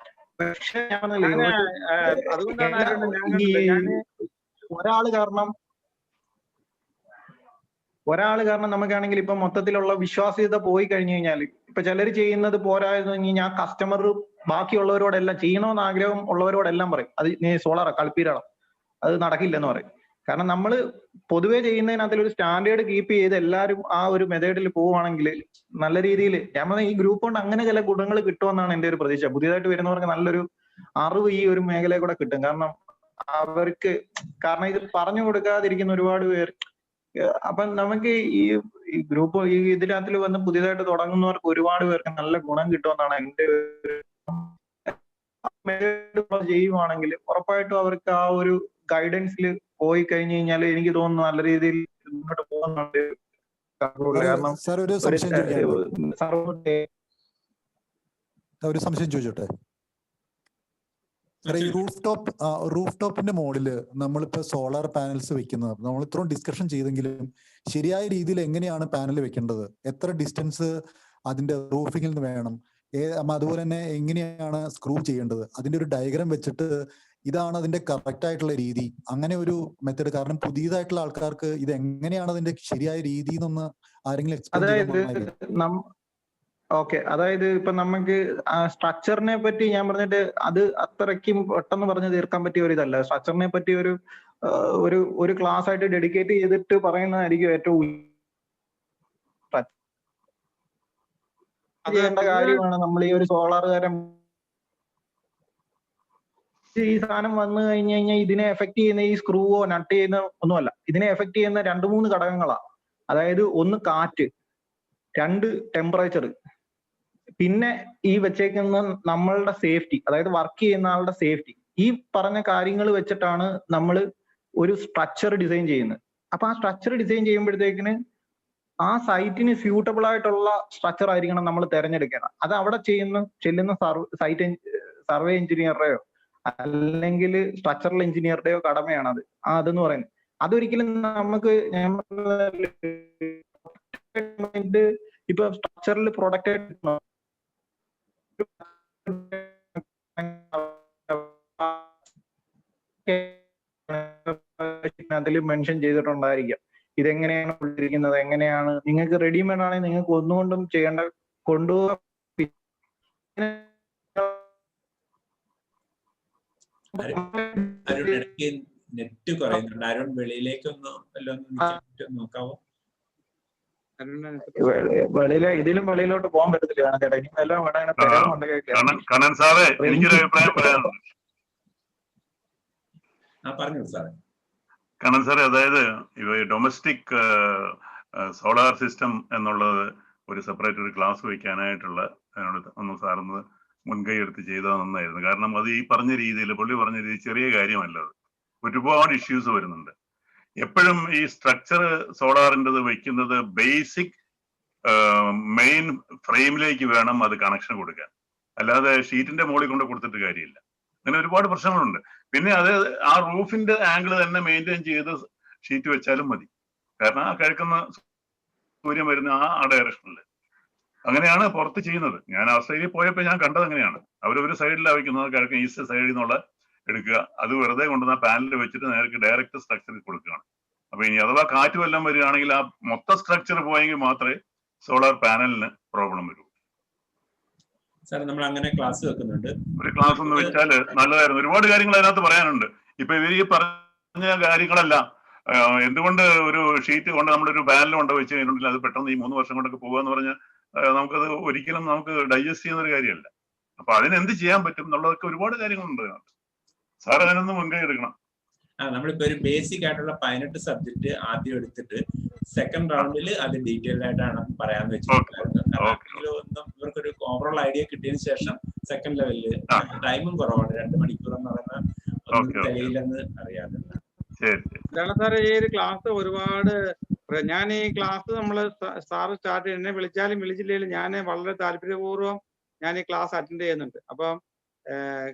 പക്ഷെ ഞാൻ ഒരാള് കാരണം നമുക്കാണെങ്കിൽ ഇപ്പൊ മൊത്തത്തിലുള്ള വിശ്വാസ്യത പോയി കഴിഞ്ഞു കഴിഞ്ഞാൽ ഇപ്പൊ ചിലർ ചെയ്യുന്നത് പോരായെന്ന് പറഞ്ഞ് കഴിഞ്ഞാൽ കസ്റ്റമർ ബാക്കിയുള്ളവരോടെല്ലാം ചെയ്യണമെന്ന് ആഗ്രഹം ഉള്ളവരോടെല്ലാം പറയും അത് നീ സോളാറാ കളിപ്പീരാടാ, അത് നടക്കില്ലെന്ന് പറയും. കാരണം നമ്മൾ പൊതുവെ ചെയ്യുന്നതിനകത്തിൽ ഒരു സ്റ്റാൻഡേർഡ് കീപ്പ് ചെയ്ത് എല്ലാവരും ആ ഒരു മെത്തേഡിൽ പോവുകയാണെങ്കിൽ നല്ല രീതിയിൽ ഞാൻ പറഞ്ഞ ഈ ഗ്രൂപ്പ് കൊണ്ട് അങ്ങനെ ചില ഗുണങ്ങൾ കിട്ടുമെന്നാണ് എന്റെ ഒരു പ്രതീക്ഷ. പുതിയതായിട്ട് വരുന്നവർക്ക് നല്ലൊരു അറിവ് ഈ ഒരു മേഖലയിൽ കൂടെ കിട്ടും. കാരണം ഇത് പറഞ്ഞു കൊടുക്കാതിരിക്കുന്ന ഒരുപാട് പേർ. അപ്പൊ നമുക്ക് ഈ ഗ്രൂപ്പ് ഈ ഇതിനകത്തിൽ വന്ന് പുതിയതായിട്ട് തുടങ്ങുന്നവർക്ക് ഒരുപാട് പേർക്ക് നല്ല ഗുണം കിട്ടുമെന്നാണ് എന്റെ ഒരു ചെയ്യുവാണെങ്കിൽ ഉറപ്പായിട്ടും അവർക്ക് ആ ഒരു ഗൈഡൻസിൽ പോയി കഴിഞ്ഞു കഴിഞ്ഞാൽ എനിക്ക് തോന്നുന്നു നല്ല രീതിയിൽ മുന്നോട്ട് പോകുന്നുണ്ട്. കാരണം ഒരു സംശയം ചോദിച്ചോട്ടെ സാറേ, ഈ റൂഫ് ടോപ്പിന്റെ മുകളില് നമ്മളിപ്പോ സോളാർ പാനൽസ് വെക്കുന്നത് നമ്മൾ ഇത്രയും ഡിസ്കഷൻ ചെയ്തെങ്കിലും ശരിയായ രീതിയിൽ എങ്ങനെയാണ് പാനൽ വെക്കേണ്ടത്, എത്ര ഡിസ്റ്റൻസ് അതിന്റെ റൂഫിങ്ങിൽ നിന്ന് വേണം, അതുപോലെ തന്നെ എങ്ങനെയാണ് സ്ക്രൂ ചെയ്യേണ്ടത്, അതിന്റെ ഒരു ഡയഗ്രാം വെച്ചിട്ട് ഇതാണ് അതിന്റെ കറക്റ്റ് ആയിട്ടുള്ള രീതി, അങ്ങനെ ഒരു മെത്തേഡ്. കാരണം പുതിയതായിട്ടുള്ള ആൾക്കാർക്ക് ഇത് എങ്ങനെയാണ് അതിന്റെ ശരിയായ രീതി എന്നൊന്ന് ആരെങ്കിലും എക്സ്പ്ലെയിൻ അതായത് ഓക്കെ, അതായത് ഇപ്പൊ നമുക്ക് സ്ട്രക്ചറിനെ പറ്റി ഞാൻ പറഞ്ഞിട്ട് അത് അത്രയ്ക്കും പെട്ടെന്ന് പറഞ്ഞ് തീർക്കാൻ പറ്റിയ ഒരു ഇതല്ല. സ്ട്രക്ചറിനെ പറ്റി ഒരു ക്ലാസ് ആയിട്ട് ഡെഡിക്കേറ്റ് ചെയ്തിട്ട് പറയുന്നതായിരിക്കും ഏറ്റവും ചെയ്യേണ്ട കാര്യമാണ്. നമ്മൾ ഈ ഒരു സോളാറുകാരൻ ഈ സാധനം വന്നു കഴിഞ്ഞു കഴിഞ്ഞാൽ ഇതിനെ എഫക്ട് ചെയ്യുന്ന ഈ സ്ക്രൂവോ നട്ട് ചെയ്യുന്ന ഒന്നുമല്ല, ഇതിനെ എഫക്ട് ചെയ്യുന്ന 2-3 ഘടകങ്ങളാണ്. അതായത് ഒന്ന് കാറ്റ്, 2 ടെമ്പറേച്ചർ, പിന്നെ ഈ വെച്ചേക്കുന്ന നമ്മളുടെ സേഫ്റ്റി, അതായത് വർക്ക് ചെയ്യുന്ന ആളുടെ സേഫ്റ്റി. ഈ പറഞ്ഞ കാര്യങ്ങൾ വെച്ചിട്ടാണ് നമ്മൾ ഒരു സ്ട്രക്ചർ ഡിസൈൻ ചെയ്യുന്നത്. അപ്പൊ ആ സ്ട്രക്ചർ ഡിസൈൻ ചെയ്യുമ്പോഴത്തേക്കിന് ആ സൈറ്റിന് സ്യൂട്ടബിൾ ആയിട്ടുള്ള സ്ട്രക്ചർ ആയിരിക്കണം നമ്മൾ തിരഞ്ഞെടുക്കണം. അത് അവിടെ ചെല്ലുന്ന സൈറ്റ് സർവേ എഞ്ചിനീയറുടെയോ അല്ലെങ്കിൽ സ്ട്രക്ചറൽ എഞ്ചിനീയറുടെയോ കടമയാണ് അത്. അതെന്ന് പറയുന്നത് അതൊരിക്കലും നമുക്ക് ഇപ്പൊ സ്ട്രക്ചറിൽ പ്രൊഡക്റ്റ് അതിൽ മെൻഷൻ ചെയ്തിട്ടുണ്ടായിരിക്കാം ഇതെങ്ങനെയാണ് ഉള്ളിരിക്കുന്നത്, എങ്ങനെയാണ്. നിങ്ങൾക്ക് റെഡിമെയ്ഡ് ആണെങ്കിൽ നിങ്ങൾക്ക് ഒന്നുകൊണ്ടും ചെയ്യേണ്ട, കൊണ്ടുപോകാൻ. നെറ്റ് കുറയുന്നുണ്ട്. അരുൺ വെളിയിലേക്കൊന്ന് നോക്കാവോ? ഇതിലും വെളിയിലോട്ട് പോകാൻ പറ്റത്തില്ല ചേട്ടാ. ഇനി എല്ലാം കണ്ണൻ സാറേ, എനിക്കൊരു അഭിപ്രായം പറയാനുണ്ട്. പറഞ്ഞു സാറേ. കണ്ണൻ സാറേ, അതായത് ഡൊമസ്റ്റിക് സോളാർ സിസ്റ്റം എന്നുള്ളത് ഒരു സെപ്പറേറ്റ് ഒരു ക്ലാസ് വയ്ക്കാനായിട്ടുള്ള ഒന്ന് സാറിന് മുൻകൈ എടുത്ത് ചെയ്താൽ നന്നായിരുന്നു. കാരണം അത് ഈ പറഞ്ഞ രീതിയിൽ, പുള്ളി പറഞ്ഞ രീതി ചെറിയ കാര്യമല്ല. അത് ഒരുപാട് ഇഷ്യൂസ് വരുന്നുണ്ട്. എപ്പോഴും ഈ സ്ട്രക്ചർ സോളാറിൻ്റെത് വയ്ക്കുന്നത് ബേസിക് മെയിൻ ഫ്രെയിമിലേക്ക് വേണം അത് കണക്ഷൻ കൊടുക്കാൻ, അല്ലാതെ ഷീറ്റിന്റെ മുകളിൽ കൊണ്ട് കൊടുത്തിട്ട് കാര്യമില്ല. അങ്ങനെ ഒരുപാട് പ്രശ്നങ്ങളുണ്ട്. പിന്നെ അത് ആ റൂഫിന്റെ ആംഗിൾ തന്നെ മെയിൻറ്റെയിൻ ചെയ്ത് ഷീറ്റ് വെച്ചാലും മതി. കാരണം ആ കിഴക്കുന്ന സൂര്യൻ വരുന്ന ആ ഡയറക്ഷനിൽ അങ്ങനെയാണ് പുറത്ത് ചെയ്യുന്നത്. ഞാൻ ഓസ്ട്രേലിയയിൽ പോയപ്പോൾ ഞാൻ കണ്ടത് അങ്ങനെയാണ്. അവരൊരു സൈഡിലാണ് വയ്ക്കുന്നത്, കിഴക്കൻ ഈസ്റ്റ് സൈഡിൽ നിന്നുള്ള എടുക്കുക, അത് വെറുതെ കൊണ്ടുവന്ന പാനലിൽ വെച്ചിട്ട് നേരെ ഡയറക്റ്റ് സ്ട്രക്ചറിൽ കൊടുക്കുകയാണ്. അപ്പൊ ഇനി അഥവാ കാറ്റ് വല്ലതും വരികയാണെങ്കിൽ ആ മൊത്തം സ്ട്രക്ചർ പോയെങ്കിൽ മാത്രമേ സോളാർ പാനലിന് പ്രോബ്ലം വരൂ. സാർ, നമ്മൾ അങ്ങനെ ക്ലാസ് വെക്കുന്നുണ്ട്. ഒരു ക്ലാസ് ഒന്ന് വെച്ചാൽ നല്ലതായിരുന്നു. ഒരുപാട് കാര്യങ്ങൾ അതിനകത്ത് പറയാനുണ്ട്. ഇപ്പൊ ഇവർ ഈ പറഞ്ഞ കാര്യങ്ങളെല്ലാം എന്തുകൊണ്ട് ഒരു ഷീറ്റ് കൊണ്ട് നമ്മളൊരു പാനൽ കൊണ്ട് വെച്ച് കഴിഞ്ഞിട്ടുണ്ടെങ്കിൽ അത് പെട്ടെന്ന് ഈ 3 വർഷം കൊണ്ടൊക്കെ പോകുക പറഞ്ഞാൽ നമുക്കത് ഒരിക്കലും നമുക്ക് ഡൈജസ്റ്റ് ചെയ്യുന്ന ഒരു കാര്യമല്ല. അപ്പൊ അതിനെന്ത് ചെയ്യാൻ പറ്റും എന്നുള്ളതൊക്കെ ഒരുപാട് കാര്യങ്ങളുണ്ട്. സാർ അതിനൊന്ന് മുൻകൈ എടുക്കണം. നമ്മളിപ്പോ ഒരു ബേസിക് ആയിട്ടുള്ള 18 സബ്ജക്ട് ആദ്യം എടുത്തിട്ട് സെക്കൻഡ് റൗണ്ടിൽ അത് ഡീറ്റെയിൽഡ് ആയിട്ടാണ് പറയാന്ന് വെച്ചിട്ടുണ്ടായിരുന്നു. കാരണം ഇവർക്കൊരു ഓവറോൾ ഐഡിയ കിട്ടിയതിനു ശേഷം സെക്കൻഡ് ലെവലില് ടൈമും കുറവാണ്, 2 മണിക്കൂർ എന്ന് പറയുന്ന ഒന്നും തെളിയില്ലെന്ന് അറിയാതെ. ഇതാണ് സാറേ ഈ ഒരു ക്ലാസ്. ഒരുപാട് ഞാൻ ഈ ക്ലാസ് നമ്മള് സാറ് സ്റ്റാർട്ട് ചെയ്ത് എന്നെ വിളിച്ചാലും വിളിച്ചില്ലെങ്കിലും ഞാൻ വളരെ താല്പര്യപൂർവ്വം ഞാൻ ഈ ക്ലാസ് അറ്റൻഡ് ചെയ്യുന്നുണ്ട്. അപ്പം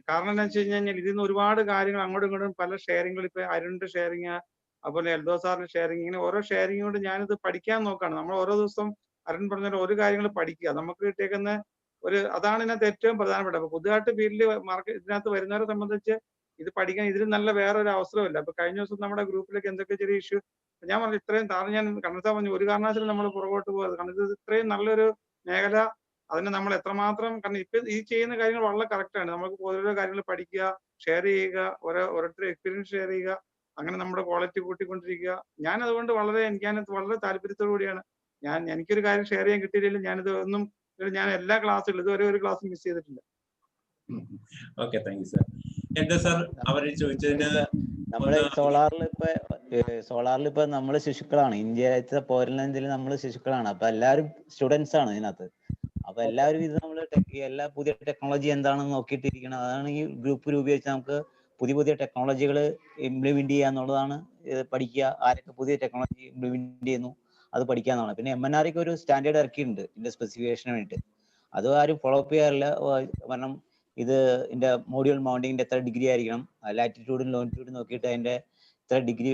കാരണം എന്താ വെച്ച് കഴിഞ്ഞാൽ ഇതിൽ നിന്ന് ഒരുപാട് കാര്യങ്ങൾ അങ്ങോട്ടും ഇങ്ങോട്ടും പല ഷെയറിങ്ങുകൾ, ഇപ്പൊ അരുണിന്റെ ഷെയറിങ്, അതുപോലെ എൽദോ സാറിന്റെ ഷെയറിങ്, ഇങ്ങനെ ഓരോ ഷെയറിങ് കൊണ്ട് ഞാനിത് പഠിക്കാൻ നോക്കാണ്. നമ്മൾ ഓരോ ദിവസം അരുൺ പറഞ്ഞ ഒരു കാര്യങ്ങൾ പഠിക്കുക. നമുക്ക് കിട്ടിയേക്കുന്ന അതാണ് ഇതിനകത്ത് ഏറ്റവും പ്രധാനപ്പെട്ട. അപ്പൊ പുതുതായിട്ട് ഫീൽഡിൽ ഇതിനകത്ത് വരുന്നവരെ സംബന്ധിച്ച് ഇത് പഠിക്കാൻ ഇതിലും നല്ല വേറൊരു അവസരമില്ല. അപ്പൊ കഴിഞ്ഞ ദിവസം നമ്മുടെ ഗ്രൂപ്പിലേക്ക് എന്തൊക്കെ ചെറിയ ഇഷ്യൂ ഞാൻ പറഞ്ഞു, ഇത്രയും താഴെ ഞാൻ കണ്ണത്താ പറഞ്ഞു, ഒരു കാരണവശാലും നമ്മൾ പുറകോട്ട് പോകരുത്. കാരണം ഇത് ഇത്രയും നല്ലൊരു മേഖല, അതിനെ നമ്മൾ എത്രമാത്രം, കാരണം ഇപ്പൊ ഈ ചെയ്യുന്ന കാര്യങ്ങൾ വളരെ കറക്റ്റാണ്. നമുക്ക് ഓരോ കാര്യങ്ങൾ പഠിക്കുക, ഷെയർ ചെയ്യുക, ഓരോരുത്തരുടെ എക്സ്പീരിയൻസ് ഷെയർ ചെയ്യുക, അങ്ങനെ നമ്മുടെ ക്വാളിറ്റി കൂട്ടിക്കൊണ്ടിരിക്കുക. ഞാൻ അതുകൊണ്ട് എനിക്കതിനകത്ത് വളരെ താല്പര്യത്തോടു കൂടിയാണ് എനിക്കൊരു കാര്യം ഷെയർ ചെയ്യാൻ കിട്ടിയില്ലെങ്കിലും ഞാൻ എല്ലാ ക്ലാസ്സുകളും ഇതുവരെ ഒരു ക്ലാസ് മിസ് ചെയ്തിട്ടില്ല. Okay, thank you sir. എന്താ സാർ അവര് ചോദിച്ചതിന്? നമ്മള് സോളാറിൽ ഇപ്പൊ നമ്മള് ശിശുക്കളാണ്, ഇന്ത്യയിലത്തെ പോരിലെങ്കിൽ നമ്മള് ശിശുക്കളാണ്. അപ്പൊ എല്ലാവരും സ്റ്റുഡൻസ് ആണ് ഇതിനകത്ത്. അപ്പൊ എല്ലാവരും ഇത് നമ്മള് എല്ലാ പുതിയ ടെക്നോളജി എന്താണെന്ന് നോക്കിയിട്ടിരിക്കണം. അതാണ് ഈ ഗ്രൂപ്പ് രൂപീകരിച്ച് നമുക്ക് പുതിയ ടെക്നോളജികൾ ഇംപ്ലിമെന്റ് ചെയ്യുക എന്നുള്ളതാണ്. പഠിക്കുക, ആരൊക്കെ പുതിയ ടെക്നോളജി ഇംപ്ലിമെന്റ് ചെയ്യുന്നു അത് പഠിക്കുക എന്നുള്ളത്. പിന്നെ MNRക്ക് ഒരു സ്റ്റാൻഡേർഡ് ഇറക്കിയിട്ടുണ്ട് ഇതിന്റെ സ്പെസിഫിക്കേഷന് വേണ്ടിയിട്ട്. അത് ആരും ഫോളോ അപ്പ് ചെയ്യാറില്ല. കാരണം ഇതിന്റെ മോഡ്യൂൾ മൗണ്ടിങ്ങിന്റെ എത്ര ഡിഗ്രി ആയിരിക്കണം, ലാറ്റിറ്റ്യൂഡും ലോങ്ങിറ്റ്യൂഡും നോക്കിയിട്ട് അതിന്റെ ഇത്ര ഡിഗ്രി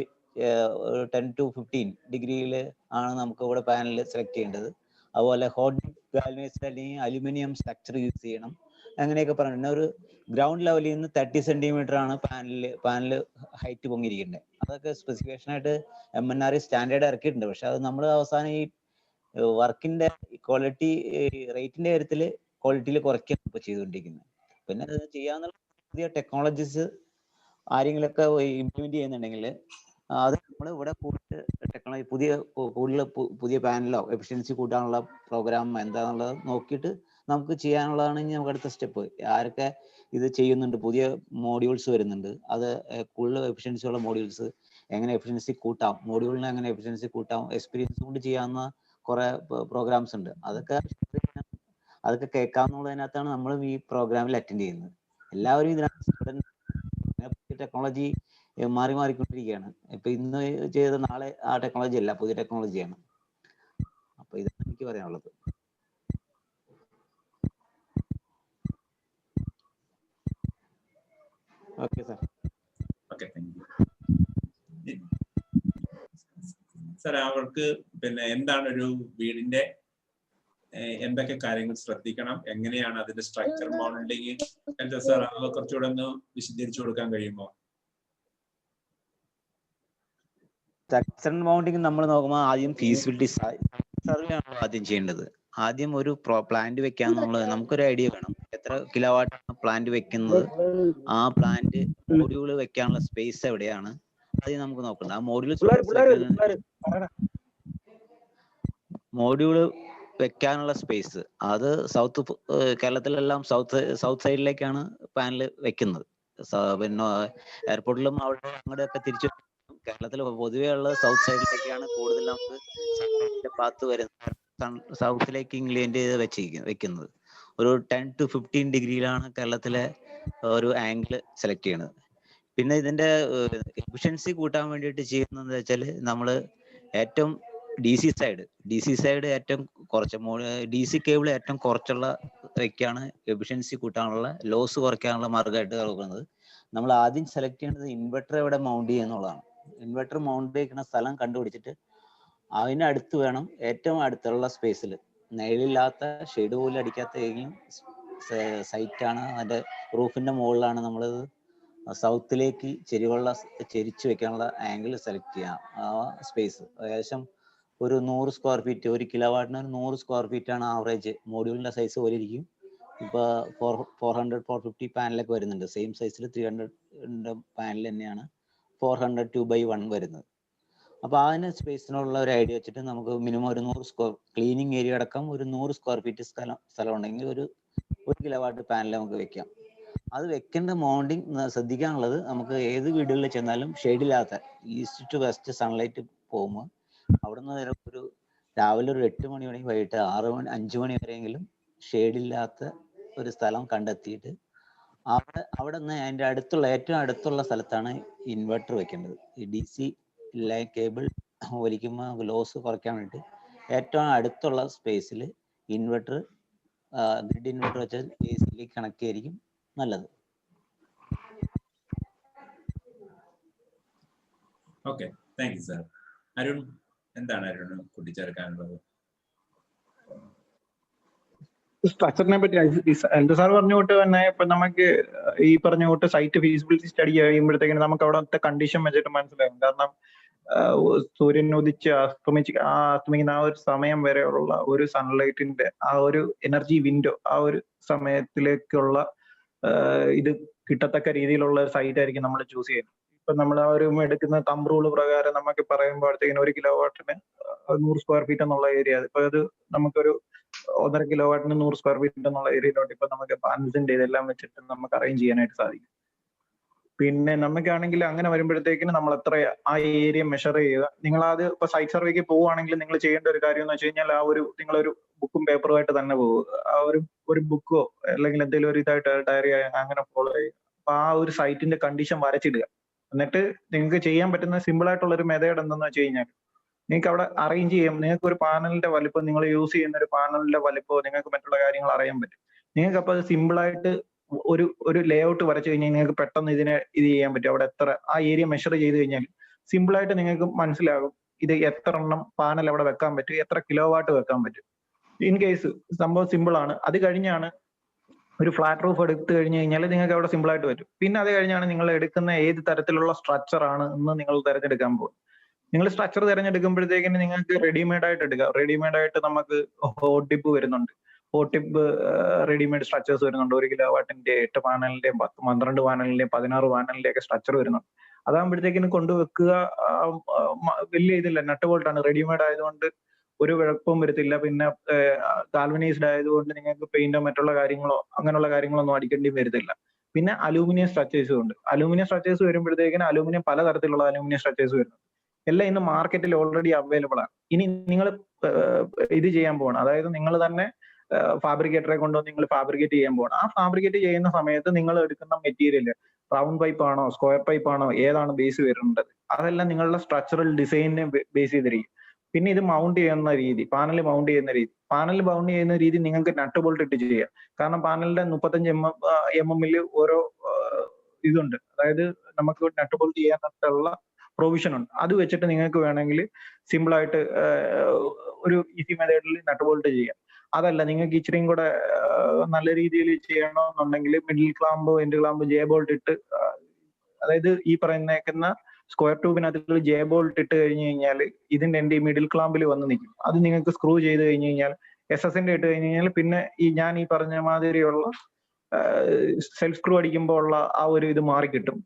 10 to 15 ഡിഗ്രിയിൽ ആണ് നമുക്ക് ഇവിടെ പാനൽ സെലക്ട് ചെയ്യേണ്ടത്. അതുപോലെ ഹോട്ട് ഗാൽവനൈസ്ഡ് അല്ലെങ്കിൽ അലുമിനിയം സ്ട്രക്ചർ യൂസ് ചെയ്യണം. അങ്ങനെയൊക്കെ പറഞ്ഞു. പിന്നെ ഒരു ഗ്രൗണ്ട് ലെവലിൽ നിന്ന് 30 സെന്റിമീറ്റർ ആണ് പാനല് ഹൈറ്റ് പൊങ്ങിയിരിക്കേണ്ടത്. അതൊക്കെ സ്പെസിഫിക്കേഷൻ ആയിട്ട് MNRE സ്റ്റാൻഡേർഡ് ഇറക്കിയിട്ടുണ്ട്. പക്ഷെ അത് നമ്മൾ അവസാനം ഈ വർക്കിന്റെ ക്വാളിറ്റി റേറ്റിന്റെ കാര്യത്തിൽ ക്വാളിറ്റിയിൽ കുറയ്ക്കുകയാണ് ഇപ്പോൾ ചെയ്തുകൊണ്ടിരിക്കുന്നത്. പിന്നെ അത് ചെയ്യാന്നുള്ള പുതിയ ടെക്നോളജീസ് ആരെങ്കിലൊക്കെ ഇംപ്ലിമെന്റ് ചെയ്യുന്നുണ്ടെങ്കിൽ അത് നമ്മൾ ഇവിടെ ടെക്നോളജി പുതിയ പാനലോ എഫിഷ്യൻസി കൂട്ടാനുള്ള പ്രോഗ്രാം എന്താണെന്നുള്ളത് നോക്കിയിട്ട് നമുക്ക് ചെയ്യാനുള്ളതാണ് ഇനി നമുക്ക് അടുത്ത സ്റ്റെപ്പ്. ആരൊക്കെ ഇത് ചെയ്യുന്നുണ്ട്, പുതിയ മോഡ്യൂൾസ് വരുന്നുണ്ട്, അത് കൂടുതൽ എഫിഷ്യൻസി ഉള്ള മോഡ്യൂൾസ് എങ്ങനെ എഫിഷ്യൻസി കൂട്ടാം, മോഡ്യൂളിനെ എങ്ങനെ എഫിഷ്യൻസി കൂട്ടാം, എക്സ്പീരിയൻസ് കൊണ്ട് ചെയ്യാവുന്ന കുറെ പ്രോഗ്രാംസ് ഉണ്ട്. അതൊക്കെ കേൾക്കാമെന്നുള്ളതിനകത്താണ് നമ്മളും ഈ പ്രോഗ്രാമിൽ അറ്റൻഡ് ചെയ്യുന്നത്. എല്ലാവരും ഇതിനകത്ത് ടെക്നോളജി മാറിക്കൊണ്ടിരിക്കുകയാണ്. ഇപ്പൊ ഇന്ന് ചെയ്ത നാളെ ആ ടെക്നോളജി അല്ല, പുതിയ ടെക്നോളജിയാണ്. അപ്പൊ ഇതാണ് എനിക്ക് പറയാനുള്ളത്. Okay sir. Okay, thank you sir. അവർക്ക് പിന്നെ എന്താണ് ഒരു വീടിന്റെ എന്തൊക്കെ കാര്യങ്ങൾ ശ്രദ്ധിക്കണം, എങ്ങനെയാണ് അതിന്റെ സ്ട്രക്ചർ മൗണ്ടിങ് എന്താ സാർ, അതൊക്കെ കുറച്ചുകൂടെ ഒന്ന് വിശദീകരിച്ചു കൊടുക്കാൻ കഴിയുമോ? സ്ട്രക്ചർ മൗണ്ടിങ് നമ്മൾ നോക്കുമ്പോൾ ആദ്യം ഫീസിബിലിറ്റി സർവേ ആണ് ആദ്യം ചെയ്യേണ്ടത്. ആദ്യം ഒരു പ്ലാന്റ് വെക്കാന്നുള്ളത് നമുക്കൊരു ഐഡിയ വേണം. എത്ര കിലോവാട്ടാണ് പ്ലാന്റ് വെക്കുന്നത്, ആ പ്ലാന്റ് മോഡ്യൂള് വെക്കാനുള്ള സ്പേസ് എവിടെയാണ്, അത് നമുക്ക് നോക്കണം. ആ മോഡ്യൂള് വെക്കാനുള്ള സ്പേസ് അത് കേരളത്തിലെല്ലാം സൗത്ത് സൈഡിലേക്കാണ് പാനൽ വെക്കുന്നത്. പിന്നെ എയർപോർട്ടിലും അവിടെ അങ്ങോട്ടൊക്കെ തിരിച്ചു. കേരളത്തിൽ പൊതുവേ ഉള്ളത് സൗത്ത് സൈഡിലേക്കാണ് കൂടുതൽ നമുക്ക് പാത്ത് വരുന്നത്. സൗത്തിലേക്ക് ഇംഗ്ലണ്ട് വെക്കുന്നത് ഒരു 10 to 15 ഡിഗ്രിയിലാണ് കേരളത്തിലെ ഒരു ആംഗിൾ സെലക്ട് ചെയ്യുന്നത്. പിന്നെ ഇതിന്റെ എഫിഷ്യൻസി കൂട്ടാൻ വേണ്ടിയിട്ട് ചെയ്യുന്നതെന്ന് വെച്ചാൽ നമ്മൾ ഏറ്റവും DC സൈഡ് ഏറ്റവും കുറച്ച് DC കേബിൾ ഏറ്റവും കുറച്ചുള്ള വയ്ക്കാണ് എഫിഷ്യൻസി കൂട്ടാനുള്ള ലോസ് കുറയ്ക്കാനുള്ള മാർഗമായിട്ട് നോക്കുന്നത്. നമ്മൾ ആദ്യം സെലക്ട് ചെയ്യേണ്ടത് ഇൻവെർട്ടർ എവിടെ മൗണ്ട് ചെയ്യുന്നുള്ളതാണ്. ഇൻവെർട്ടർ മൗണ്ട് ചെയ്യുന്ന സ്ഥലം കണ്ടുപിടിച്ചിട്ട് അതിനടുത്ത് വേണം, ഏറ്റവും അടുത്തുള്ള സ്പേസിൽ നിഴലില്ലാത്ത ഷെയ്ഡ് പോലും അടിക്കാത്ത ഏതെങ്കിലും സൈറ്റാണ്, അതിന്റെ റൂഫിന്റെ മുകളിലാണ് നമ്മളത് സൗത്തിലേക്ക് ചെരിച്ചു വെക്കാനുള്ള ആംഗിൾ സെലക്ട് ചെയ്യാം. ആ സ്പേസ് ഏകദേശം ഒരു 100 സ്ക്വയർ ഫീറ്റ്, 1 കിലോവാട്ടിന് 100 സ്ക്വയർ ഫീറ്റ് ആണ് ആവറേജ്. മോഡ്യൂളിന്റെ സൈസ് പോലെ ഇരിക്കും. ഇപ്പൊ 400-450 പാനലൊക്കെ വരുന്നുണ്ട്. സെയിം സൈസിൽ 300 പാനൽ തന്നെയാണ് 400 2x1 വരുന്നത്. അപ്പൊ അതിന് സ്പേസിനുള്ള ഒരു ഐഡിയ വെച്ചിട്ട് നമുക്ക് മിനിമം ഒരു 100 ക്ലീനിങ് ഏരിയ അടക്കം ഒരു 100 സ്ക്വയർ ഫീറ്റ് സ്ഥലം ഉണ്ടെങ്കിൽ ഒരു കിലോവാട്ട് പാനൽ നമുക്ക് വെക്കാം. അത് വെക്കേണ്ട മൗണ്ടിങ് ശ്രദ്ധിക്കാനുള്ളത്, നമുക്ക് ഏത് വീടുകളിൽ ചെന്നാലും ഷെയ്ഡില്ലാത്ത ഈസ്റ്റ് ടു വെസ്റ്റ് സൺലൈറ്റ് പോകുമ്പോൾ അവിടുന്ന് ഒരു രാവിലെ ഒരു 8 മണി വരെ വൈകിട്ട് 5 മണി വരെയെങ്കിലും ഷെയ്ഡില്ലാത്ത ഒരു സ്ഥലം കണ്ടെത്തിയിട്ട് അവിടെ നിന്ന് അതിന്റെ ഏറ്റവും അടുത്തുള്ള സ്ഥലത്താണ് ഇൻവെർട്ടർ വെക്കേണ്ടത്. ഈ DC ലൈൻ കേബിൾ വലിക്കുമ്പോൾ ലോസ് കുറയ്ക്കാൻ വേണ്ടി ഏറ്റവും അടുത്തുള്ള സ്പേസിൽ ഇൻവെർട്ടർ ഗ്രിഡ് ഇൻവെർട്ടർ വെച്ചാൽ AC കണക്ട് ചെയ്യായിരിക്കും നല്ലത്. Okay, thank you sir. Arun, എന്താണ് അരുൺ കൂട്ടിച്ചേർക്കാനുള്ളത്? സ്ട്രക്ചറിനെ പറ്റി എന്ത് സാർ പറഞ്ഞു തൊട്ട് തന്നെ ഇപ്പൊ നമുക്ക് ഈ പറഞ്ഞ തൊട്ട് സൈറ്റ് ഫീസിബിലിറ്റി സ്റ്റഡി കഴിയുമ്പോഴത്തേക്കും നമുക്ക് അവിടുത്തെ കണ്ടീഷൻ വെച്ചിട്ട് മനസ്സിലാകും. കാരണം സൂര്യൻ ഉദിച്ച് അസ്തമിക്കുന്ന ആ ഒരു സമയം വരെയുള്ള ഒരു സൺലൈറ്റിന്റെ ആ ഒരു എനർജി വിൻഡോ, ആ ഒരു സമയത്തിലേക്കുള്ള ഇത് കിട്ടത്തക്ക രീതിയിലുള്ള സൈറ്റ് ആയിരിക്കും നമ്മൾ ചൂസ് ചെയ്യുന്നത്. ഇപ്പൊ നമ്മൾ ആ ഒരു എടുക്കുന്ന തമ്പ് റൂൾ പ്രകാരം നമുക്ക് പറയുമ്പോഴത്തേക്കിന് 1 കിലോവാട്ടിന് 100 സ്ക്വയർ ഫീറ്റ് എന്നുള്ള ഏരിയ, ഇപ്പൊ അത് നമുക്കൊരു 1.5 കിലോവാട്ടിന് 100 സ്ക്വയർ ഫീറ്റ് എന്നുള്ള ഏരിയയിലോട്ട് ഇപ്പൊ നമുക്ക് പാനൽസിന്റെ ഇതെല്ലാം വെച്ചിട്ട് നമുക്ക് അറേഞ്ച് ചെയ്യാനായിട്ട് സാധിക്കും. പിന്നെ നമുക്കാണെങ്കിൽ അങ്ങനെ വരുമ്പോഴത്തേക്കിന് നമ്മൾ എത്ര ആ ഏരിയ മെഷർ ചെയ്യുക. നിങ്ങൾ അത് ഇപ്പൊ സൈറ്റ് സർവേക്ക് പോവുകയാണെങ്കിൽ നിങ്ങൾ ചെയ്യേണ്ട ഒരു കാര്യം എന്ന് വെച്ച് കഴിഞ്ഞാൽ നിങ്ങളൊരു ബുക്കും പേപ്പറുമായിട്ട് തന്നെ പോകുക. ആ ഒരു ബുക്കോ അല്ലെങ്കിൽ എന്തെങ്കിലും ഒരു ഇതായിട്ട് ഡയറി അങ്ങനെ ഫോളോ ചെയ്യുക. അപ്പൊ ആ ഒരു സൈറ്റിന്റെ കണ്ടീഷൻ വരച്ചിടുക. എന്നിട്ട് നിങ്ങൾക്ക് ചെയ്യാൻ പറ്റുന്ന സിമ്പിൾ ആയിട്ടുള്ള ഒരു മെത്തേഡ് എന്തെന്ന് വെച്ച് കഴിഞ്ഞാൽ നിങ്ങൾക്ക് അവിടെ അറേഞ്ച് ചെയ്യാം. നിങ്ങൾക്ക് ഒരു പാനലിന്റെ വലിപ്പം, നിങ്ങൾ യൂസ് ചെയ്യുന്ന ഒരു പാനലിന്റെ വലിപ്പം, നിങ്ങൾക്ക് മറ്റുള്ള കാര്യങ്ങൾ അറിയാൻ പറ്റും. നിങ്ങൾക്ക് അപ്പൊ അത് സിമ്പിൾ ആയിട്ട് ഒരു ലേ ഔട്ട് വരച്ചു കഴിഞ്ഞാൽ നിങ്ങൾക്ക് പെട്ടെന്ന് ഇത് ചെയ്യാൻ പറ്റും. അവിടെ എത്ര ആ ഏരിയ മെഷർ ചെയ്ത് കഴിഞ്ഞാൽ സിമ്പിൾ ആയിട്ട് നിങ്ങൾക്ക് മനസ്സിലാകും ഇത് എത്ര എണ്ണം പാനൽ അവിടെ വെക്കാൻ പറ്റും, എത്ര കിലോ വാട്ട് വെക്കാൻ പറ്റും. ഇൻ കേസ് സംഭവം സിമ്പിൾ ആണ്. അത് കഴിഞ്ഞാണ് ഒരു ഫ്ലാറ്റ് റൂഫ് എടുത്തു കഴിഞ്ഞ് കഴിഞ്ഞാൽ നിങ്ങൾക്ക് അവിടെ സിമ്പിൾ ആയിട്ട് പറ്റും. പിന്നെ അത് കഴിഞ്ഞാണ് നിങ്ങൾ എടുക്കുന്ന ഏത് തരത്തിലുള്ള സ്ട്രക്ചർ ആണ് എന്ന് നിങ്ങൾ തിരഞ്ഞെടുക്കാൻ പോകും. നിങ്ങൾ സ്ട്രക്ചർ തിരഞ്ഞെടുക്കുമ്പോഴത്തേക്കിന് നിങ്ങൾക്ക് റെഡിമെയ്ഡ് ആയിട്ട് എടുക്കാം. റെഡിമെയ്ഡ് ആയിട്ട് നമുക്ക് ഹോട്ട് ടിപ്പ് വരുന്നുണ്ട്. ഹോട്ട് ടിപ്പ് റെഡിമെയ്ഡ് സ്ട്രക്ചേഴ്സ് വരുന്നുണ്ട്. 1 കിലോവാട്ടിന്റെ 8 പാനലിന്റെയും 10, 12 പാനലിന്റെയും 16 പാനലിന്റെയും ഒക്കെ സ്ട്രക്ചർ വരുന്നുണ്ട്. അതാകുമ്പോഴത്തേക്കിന് കൊണ്ടുവെക്കുക വലിയ ഇതില്ല, നട്ട് ബോൾട്ടാണ്, റെഡിമെയ്ഡ് ആയതുകൊണ്ട് ഒരു കുഴപ്പവും വരത്തില്ല. പിന്നെ ഗാൽവനൈസ്ഡ് ആയതുകൊണ്ട് നിങ്ങൾക്ക് പെയിന്റോ മറ്റുള്ള കാര്യങ്ങളോ അങ്ങനെയുള്ള കാര്യങ്ങളൊന്നും അടിക്കേണ്ടി വരത്തില്ല. പിന്നെ അലൂമിനിയം സ്ട്രക്ചേഴ്സും ഉണ്ട്. അലൂമിനിയം സ്ട്രക്ചേഴ്സ് വരുമ്പോഴത്തേക്കിന് അലൂമിനിയം പലതരത്തിലുള്ള അലൂമിനിയം സ്ട്രക്ചേഴ്സ് വരുന്നുണ്ട്. എല്ലാം ഇന്ന് മാർക്കറ്റിൽ ഓൾറെഡി അവൈലബിൾ ആണ്. ഇനി നിങ്ങൾ ഇത് ചെയ്യാൻ പോകണം, അതായത് നിങ്ങൾ തന്നെ ഫാബ്രിക്കേറ്ററെ കൊണ്ടുവന്ന് നിങ്ങൾ ഫാബ്രിക്കേറ്റ് ചെയ്യാൻ പോകണം. ആ ഫാബ്രിക്കേറ്റ് ചെയ്യുന്ന സമയത്ത് നിങ്ങൾ എടുക്കുന്ന മെറ്റീരിയൽ റൗണ്ട് പൈപ്പ് ആണോ സ്ക്വയർ പൈപ്പ് ആണോ ഏതാണ് ബേസ് വരുന്നത്, അതെല്ലാം നിങ്ങളുടെ സ്ട്രക്ചറൽ ഡിസൈനിനെ ബേസ് ചെയ്തിരിക്കും. പിന്നെ ഇത് മൗണ്ട് ചെയ്യുന്ന രീതി, പാനൽ മൗണ്ട് ചെയ്യുന്ന രീതി നിങ്ങൾക്ക് നട്ട് ബോൾട്ട് ഇട്ട് ചെയ്യാം. കാരണം പാനലിന്റെ 35 mm ഓരോ ഇതുണ്ട്, അതായത് നമുക്ക് നട്ട് ബോൾട്ട് ചെയ്യാനുള്ള പ്രൊവിഷൻ ഉണ്ട്. അത് വെച്ചിട്ട് നിങ്ങൾക്ക് വേണമെങ്കിൽ സിമ്പിൾ ആയിട്ട് ഒരു ഈസി മെത്തേഡിൽ നട്ട് ബോൾട്ട് ചെയ്യാം. അതല്ല നിങ്ങൾക്ക് ഇച്ചിരിയും കൂടെ നല്ല രീതിയിൽ ചെയ്യണമെന്നുണ്ടെങ്കിൽ മിഡിൽ ക്ലാമ്പോ എൻഡ് ക്ലാമ്പോ ജെ ബോൾട്ട് ഇട്ട്, അതായത് ഈ പറയുന്നേക്കുന്ന സ്ക്വയർ ട്യൂബിനകത്ത് ജെ ബോൾട്ട് ഇട്ട് കഴിഞ്ഞ് കഴിഞ്ഞാൽ ഇതിന്റെ എൻഡ് മിഡിൽ ക്ലാമ്പിൽ വന്ന് നിൽക്കും. അത് നിങ്ങൾക്ക് സ്ക്രൂ ചെയ്ത് കഴിഞ്ഞ് കഴിഞ്ഞാൽ SS ഇട്ട് കഴിഞ്ഞ് കഴിഞ്ഞാൽ പിന്നെ ഞാൻ ഈ പറഞ്ഞ മാതിരിയുള്ള സെൽഫ് സ്ക്രൂ അടിക്കുമ്പോൾ ഉള്ള ആ ഒരു ഇത് മാറിക്കിട്ടും.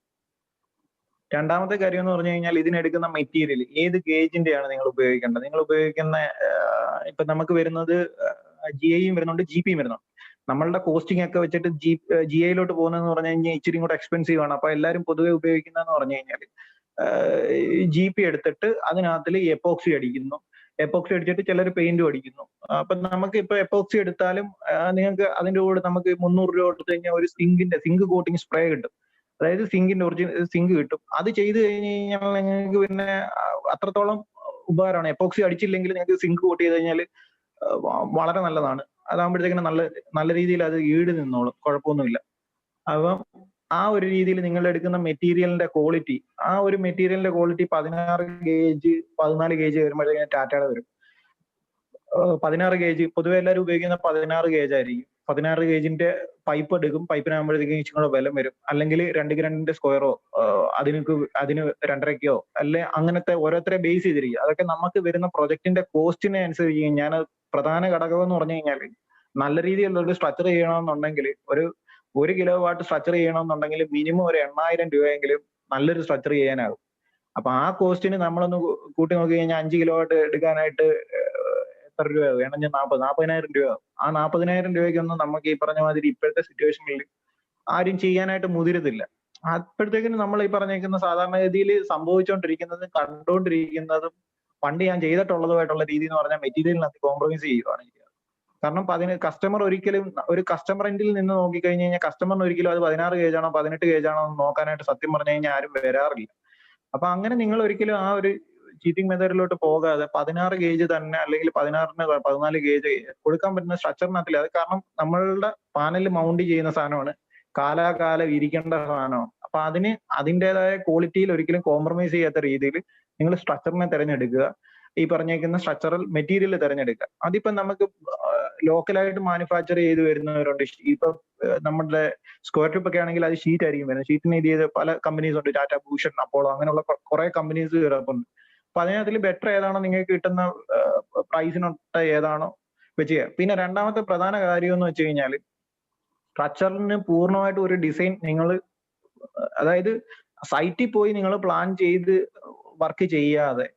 രണ്ടാമത്തെ കാര്യം എന്ന് പറഞ്ഞു കഴിഞ്ഞാൽ ഇതിനെടുക്കുന്ന മെറ്റീരിയൽ ഏത് ഗേജിന്റെയാണ് നിങ്ങൾ ഉപയോഗിക്കേണ്ടത്. നിങ്ങൾ ഉപയോഗിക്കുന്ന ഇപ്പൊ നമുക്ക് വരുന്നത് GI വരുന്നുണ്ട്, GP വരുന്നുണ്ട്. നമ്മളുടെ കോസ്റ്റിംഗ് ഒക്കെ വെച്ചിട്ട് GI പോകുന്നതെന്ന് പറഞ്ഞു കഴിഞ്ഞാൽ ഇച്ചിരി കൂടെ എക്സ്പെൻസീവ് ആണ്. അപ്പൊ എല്ലാവരും പൊതുവെ ഉപയോഗിക്കുന്നതെന്ന് പറഞ്ഞു കഴിഞ്ഞാൽ GP എടുത്തിട്ട് അതിനകത്തിൽ എപ്പോക്സി അടിക്കുന്നു. എപ്പോക്സി അടിച്ചിട്ട് ചിലർ പെയിന്റും അടിക്കുന്നു. അപ്പൊ നമുക്ക് ഇപ്പൊ എപ്പോക്സി എടുത്താലും നിങ്ങൾക്ക് അതിന്റെ കൂടെ നമുക്ക് 300 രൂപ കൊടുത്തു കഴിഞ്ഞാൽ ഒരു സിങ്ക് കോട്ടിങ് സ്പ്രേ കിട്ടും. അതായത് സിങ്കിന്റെ ഒറിജിനൽ സിങ്ക് കിട്ടും. അത് ചെയ്ത് കഴിഞ്ഞ് കഴിഞ്ഞാൽ നിങ്ങൾക്ക് പിന്നെ അത്രത്തോളം ഉപകാരമാണ്. എപ്പോക്സി അടിച്ചില്ലെങ്കിൽ നിങ്ങൾക്ക് സിങ്ക് കോട്ട് ചെയ്ത് കഴിഞ്ഞാൽ വളരെ നല്ലതാണ്. അതാകുമ്പോഴത്തേക്കിനും നല്ല രീതിയിൽ അത് ഈട് നിന്നോളും, കുഴപ്പമൊന്നുമില്ല. അപ്പം ആ ഒരു രീതിയിൽ നിങ്ങൾ എടുക്കുന്ന മെറ്റീരിയലിന്റെ ക്വാളിറ്റി, 16 ഗേജ് 14 ഗേജ് വരുമ്പോഴത്തേക്കും ടാറ്റയുടെ വരും. 16 ഗേജ് പൊതുവെ എല്ലാവരും ഉപയോഗിക്കുന്ന 16 ഗേജ് ആയിരിക്കും. 16 ഗേജിന്റെ പൈപ്പ് എടുക്കും. പൈപ്പിനാകുമ്പോഴത്തേക്കും ഇച്ചിരി കൂടെ ബലം വരും. അല്ലെങ്കിൽ 2 സ്ക്വയറോ അതിന് 2.5 അല്ലെ അങ്ങനത്തെ ഓരോരുത്തരെ ബേസ് ചെയ്തിരിക്കും. അതൊക്കെ നമുക്ക് വരുന്ന പ്രൊജക്ടിന്റെ കോസ്റ്റിനെ അനുസരിച്ച് ഞാൻ പ്രധാന ഘടകം എന്ന് പറഞ്ഞു കഴിഞ്ഞാൽ നല്ല രീതിയിലുള്ള ഒരു സ്ട്രക്ചർ ചെയ്യണമെന്നുണ്ടെങ്കിൽ ഒരു 1 കിലോവാട്ട് സ്ട്രക്ചർ ചെയ്യണമെന്നുണ്ടെങ്കിൽ മിനിമം ഒരു 8000 രൂപയെങ്കിലും നല്ലൊരു സ്ട്രക്ചർ ചെയ്യാനാകും. അപ്പൊ ആ കോസ്റ്റിന് നമ്മളൊന്ന് കൂട്ടി നോക്കി കഴിഞ്ഞാൽ 5 കിലോവാട്ട് എടുക്കാനായിട്ട് എത്ര രൂപയാകും? 40,000 രൂപയാകും. ആ 40,000 രൂപയ്ക്കൊന്നും നമുക്ക് ഈ പറഞ്ഞ മാതിരി ഇപ്പോഴത്തെ സിറ്റുവേഷനിൽ ആരും ചെയ്യാനായിട്ട് മുതിരത്തില്ല. അപ്പോഴത്തേക്കിനും നമ്മൾ ഈ പറഞ്ഞേക്കുന്ന സാധാരണഗതിയിൽ സംഭവിച്ചുകൊണ്ടിരിക്കുന്നതും കണ്ടുകൊണ്ടിരിക്കുന്നതും പണ്ട് ഞാൻ ചെയ്തിട്ടുള്ളതുമായിട്ടുള്ള രീതി എന്ന് പറഞ്ഞാൽ മെറ്റീരിയലിനകത്ത് കോംപ്രമൈസ് ചെയ്യുകയാണ് ചെയ്യുക. കാരണം കസ്റ്റമർ ഒരിക്കലും ഒരു കസ്റ്റമറിൽ നിന്ന് നോക്കിക്കഴിഞ്ഞ് കഴിഞ്ഞാൽ കസ്റ്റമറിന് ഒരിക്കലും അത് 16 ഗേജാണോ 18 ഗേജാണോ എന്ന് നോക്കാനായിട്ട് സത്യം പറഞ്ഞു കഴിഞ്ഞാൽ ആരും വരാറില്ല. അപ്പൊ അങ്ങനെ നിങ്ങൾ ഒരിക്കലും ആ ഒരു ചീറ്റിംഗ് മെത്തേഡിലോട്ട് പോകാതെ 16 ഗേജ് തന്നെ അല്ലെങ്കിൽ 16ന് 14 ഗേജ് കൊടുക്കാൻ പറ്റുന്ന സ്ട്രക്ചറിനകത്തില്ല. അത് കാരണം നമ്മളുടെ പാനൽ മൗണ്ട് ചെയ്യുന്ന സാധനമാണ്, കാലാകാലം ഇരിക്കേണ്ട സാധനമാണ്. അപ്പൊ അതിൻ്റെതായ ക്വാളിറ്റിയിൽ ഒരിക്കലും കോംപ്രമൈസ് ചെയ്യാത്ത രീതിയിൽ നിങ്ങൾ സ്ട്രക്ചറിനെ തിരഞ്ഞെടുക്കുക. ഈ പറഞ്ഞേക്കുന്ന സ്ട്രക്ചറൽ മെറ്റീരിയൽ തിരഞ്ഞെടുക്കുക. അതിപ്പോ നമുക്ക് ലോക്കലായിട്ട് മാനുഫാക്ചർ ചെയ്ത് വരുന്നവരുണ്ട്. ഇപ്പൊ നമ്മുടെ സ്ക്വയർ ട്യൂബ് ഒക്കെ ആണെങ്കിൽ അത് ഷീറ്റ് ആയിരിക്കും വരുന്നത്. ഷീറ്റിന് ഇത് ചെയ്ത് പല കമ്പനീസ് ഉണ്ട്, ടാറ്റ, ഭൂഷൺ, അപ്പോളോ അങ്ങനെയുള്ള കുറെ കമ്പനീസ് കിടപ്പുണ്ട്. അപ്പൊ അതിനകത്തിൽ ബെറ്റർ ഏതാണോ നിങ്ങൾക്ക് കിട്ടുന്ന പ്രൈസിനൊട്ട് ഏതാണോ വെച്ച് ചെയ്യുക. പിന്നെ രണ്ടാമത്തെ പ്രധാന കാര്യം എന്ന് വെച്ച് കഴിഞ്ഞാൽ സ്ട്രക്ചറിന് പൂർണ്ണമായിട്ട് ഒരു ഡിസൈൻ നിങ്ങൾ, അതായത് സൈറ്റിൽ പോയി നിങ്ങൾ പ്ലാൻ ചെയ്ത് വർക്ക് ചെയ്യാതെ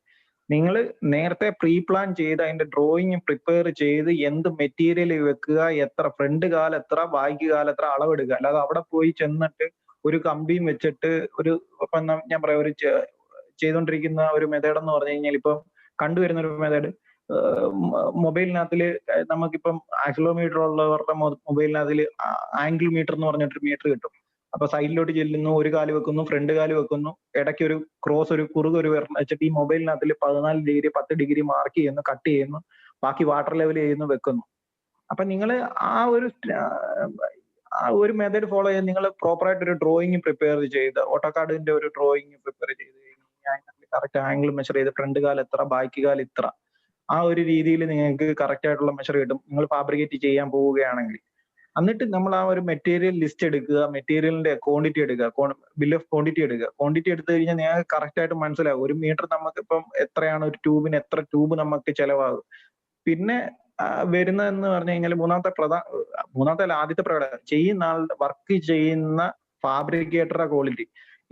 നിങ്ങൾ നേരത്തെ പ്രീ പ്ലാൻ ചെയ്ത് അതിന്റെ ഡ്രോയിങ് പ്രിപ്പയർ ചെയ്ത് എന്ത് മെറ്റീരിയൽ വെക്കുക, എത്ര ഫ്രണ്ട് കാലം എത്ര ബാക്ക് കാലം എത്ര അളവെടുക്കുക. അല്ലാതെ അവിടെ പോയി ചെന്നിട്ട് ഒരു കമ്പിയും വെച്ചിട്ട് ഇപ്പം ഞാൻ പറയാം ഒരു ചെയ്തുകൊണ്ടിരിക്കുന്ന ഒരു മെത്തേഡ് എന്ന് പറഞ്ഞു കഴിഞ്ഞാൽ ഇപ്പം കണ്ടുവരുന്ന ഒരു മെത്തേഡ് മൊബൈലിനകത്തിൽ നമുക്കിപ്പം ആക്സിലോമീറ്റർ ഉള്ളവരുടെ മൊബൈലിനകത്തിൽ ആംഗിൾ മീറ്റർ എന്ന് പറഞ്ഞിട്ടൊരു മീറ്റർ കിട്ടും. അപ്പൊ സൈഡിലോട്ട് ചെല്ലുന്നു, ഒരു കാല് വെക്കുന്നു, ഫ്രണ്ട് കാല് വെക്കുന്നു, ഇടയ്ക്ക് ഒരു ക്രോസ് ഒരു കുറുക് ഒരു വെച്ചിട്ട് ഈ മൊബൈലിനകത്തിൽ 14 ഡിഗ്രി 10 ഡിഗ്രി മാർക്ക് ചെയ്യുന്നു, കട്ട് ചെയ്യുന്നു, ബാക്കി വാട്ടർ ലെവൽ ചെയ്യുന്നു, വെക്കുന്നു. അപ്പൊ നിങ്ങൾ ആ ഒരു മെത്തേഡ് ഫോളോ ചെയ്ത് നിങ്ങൾ പ്രോപ്പറായിട്ട് ഒരു ഡ്രോയിങ് പ്രിപ്പയർ ചെയ്ത് ഓട്ടോകാർഡിന്റെ ഒരു ഡ്രോയിങ് പ്രിപ്പയർ ചെയ്ത് കഴിഞ്ഞാൽ കറക്റ്റ് ആംഗിൾ മെഷർ ചെയ്ത് ഫ്രണ്ട് കാലം എത്ര ബാക്ക് കാലം ഇത്ര, ആ ഒരു രീതിയിൽ നിങ്ങൾക്ക് കറക്റ്റ് ആയിട്ടുള്ള മെഷർ കിട്ടും നിങ്ങൾ ഫാബ്രിക്കേറ്റ് ചെയ്യാൻ പോവുകയാണെങ്കിൽ. എന്നിട്ട് നമ്മൾ ആ ഒരു മെറ്റീരിയൽ ലിസ്റ്റ് എടുക്കുക, മെറ്റീരിയലിന്റെ ക്വാണ്ടിറ്റി എടുക്കുക, ബിൽ ഓഫ് ക്വാണ്ടിറ്റി എടുക്കുക. ക്വാണ്ടിറ്റി എടുത്തു കഴിഞ്ഞാൽ നിങ്ങൾക്ക് കറക്റ്റ് ആയിട്ട് മനസ്സിലാവും ഒരു മീറ്റർ നമുക്ക് ഇപ്പം എത്രയാണ്, ഒരു ട്യൂബിന് എത്ര ട്യൂബ് നമുക്ക് ചെലവാകും. പിന്നെ വരുന്നതെന്ന് പറഞ്ഞു കഴിഞ്ഞാൽ മൂന്നാമത്തെ അല്ല ആദ്യത്തെ പ്രകടനം ചെയ്യുന്ന ആളുടെ വർക്ക് ചെയ്യുന്ന ഫാബ്രിക്കേറ്ററുടെ ക്വാളിറ്റി.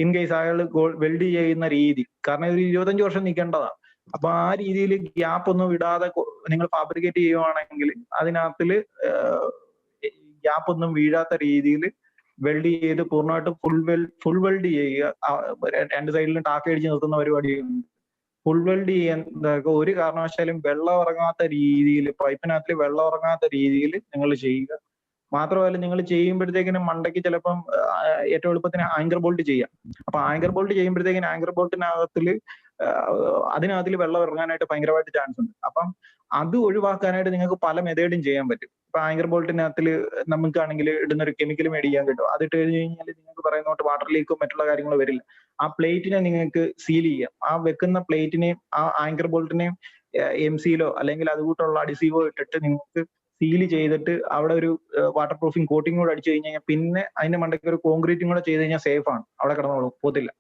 ഇൻ കേസ് അയാൾ വെൽഡ് ചെയ്യുന്ന രീതി, കാരണം ഒരു 25 വർഷം നിൽക്കേണ്ടതാണ്. അപ്പൊ ആ രീതിയിൽ ഗ്യാപ്പ് ഒന്നും വിടാതെ നിങ്ങൾ ഫാബ്രിക്കേറ്റ് ചെയ്യുവാണെങ്കിൽ അതിനകത്തില് ഗ്യാപ്പ് ഒന്നും വീഴാത്ത രീതിയിൽ വെൽഡ് ചെയ്ത് പൂർണ്ണമായിട്ടും ഫുൾ വെൽഡ് ചെയ്യുക. രണ്ട് സൈഡിലും ടാക്ക് അടിച്ച് നിർത്തുന്ന പരിപാടിയുണ്ട്. ഫുൾ വെൽഡ് ചെയ്യാൻ ഒരു കാരണവശാലും വെള്ളം ഇറങ്ങാത്ത രീതിയിൽ, പൈപ്പിനകത്തിൽ വെള്ളം ഇറങ്ങാത്ത രീതിയിൽ നിങ്ങൾ ചെയ്യുക. മാത്രമല്ല നിങ്ങൾ ചെയ്യുമ്പോഴത്തേക്കിനും മണ്ടയ്ക്ക് ചിലപ്പം ഏറ്റവും എളുപ്പത്തിന് ആങ്കർ ബോൾട്ട് ചെയ്യാം. അപ്പൊ ആങ്കർ ബോൾട്ട് ചെയ്യുമ്പോഴത്തേക്കിനും ആങ്കർ ബോൾട്ടിനകത്തില് അതിനകത്തിൽ വെള്ളം ഇറങ്ങാനായിട്ട് ഭയങ്കരമായിട്ട് ചാൻസ് ഉണ്ട്. അപ്പം അത് ഒഴിവാക്കാനായിട്ട് നിങ്ങൾക്ക് പല മെത്തേഡും ചെയ്യാൻ പറ്റും. ഇപ്പൊ ആങ്കർ ബോൾട്ടിനകത്തിൽ നമുക്കാണെങ്കിൽ ഇടുന്ന ഒരു കെമിക്കൽ മേടിക്കാൻ കിട്ടും. അതിട്ട് കഴിഞ്ഞ് കഴിഞ്ഞാൽ നിങ്ങൾക്ക് പറയുന്നോട്ട് വാട്ടർ ലീക്കും മറ്റുള്ള കാര്യങ്ങളും വരില്ല. ആ പ്ലേറ്റിനെ നിങ്ങൾക്ക് സീൽ ചെയ്യാം. ആ വെക്കുന്ന പ്ലേറ്റിനെയും ആ ആങ്കർ ബോൾട്ടിനെയും MCയിലോ അല്ലെങ്കിൽ അതുകൂട്ടുള്ള അഡിസീവോ ഇട്ടിട്ട് നിങ്ങൾക്ക് സീൽ ചെയ്തിട്ട് അവിടെ ഒരു വാട്ടർ പ്രൂഫിംഗ് കോട്ടിംഗ് കൂടെ അടിച്ചു കഴിഞ്ഞാൽ പിന്നെ അതിന്റെ മണ്ടയ്ക്ക് ഒരു കോൺക്രീറ്റും കൂടെ ചെയ്ത് കഴിഞ്ഞാൽ സേഫ് ആണ്, അവിടെ കിടന്നോളും, പോത്തില്ല.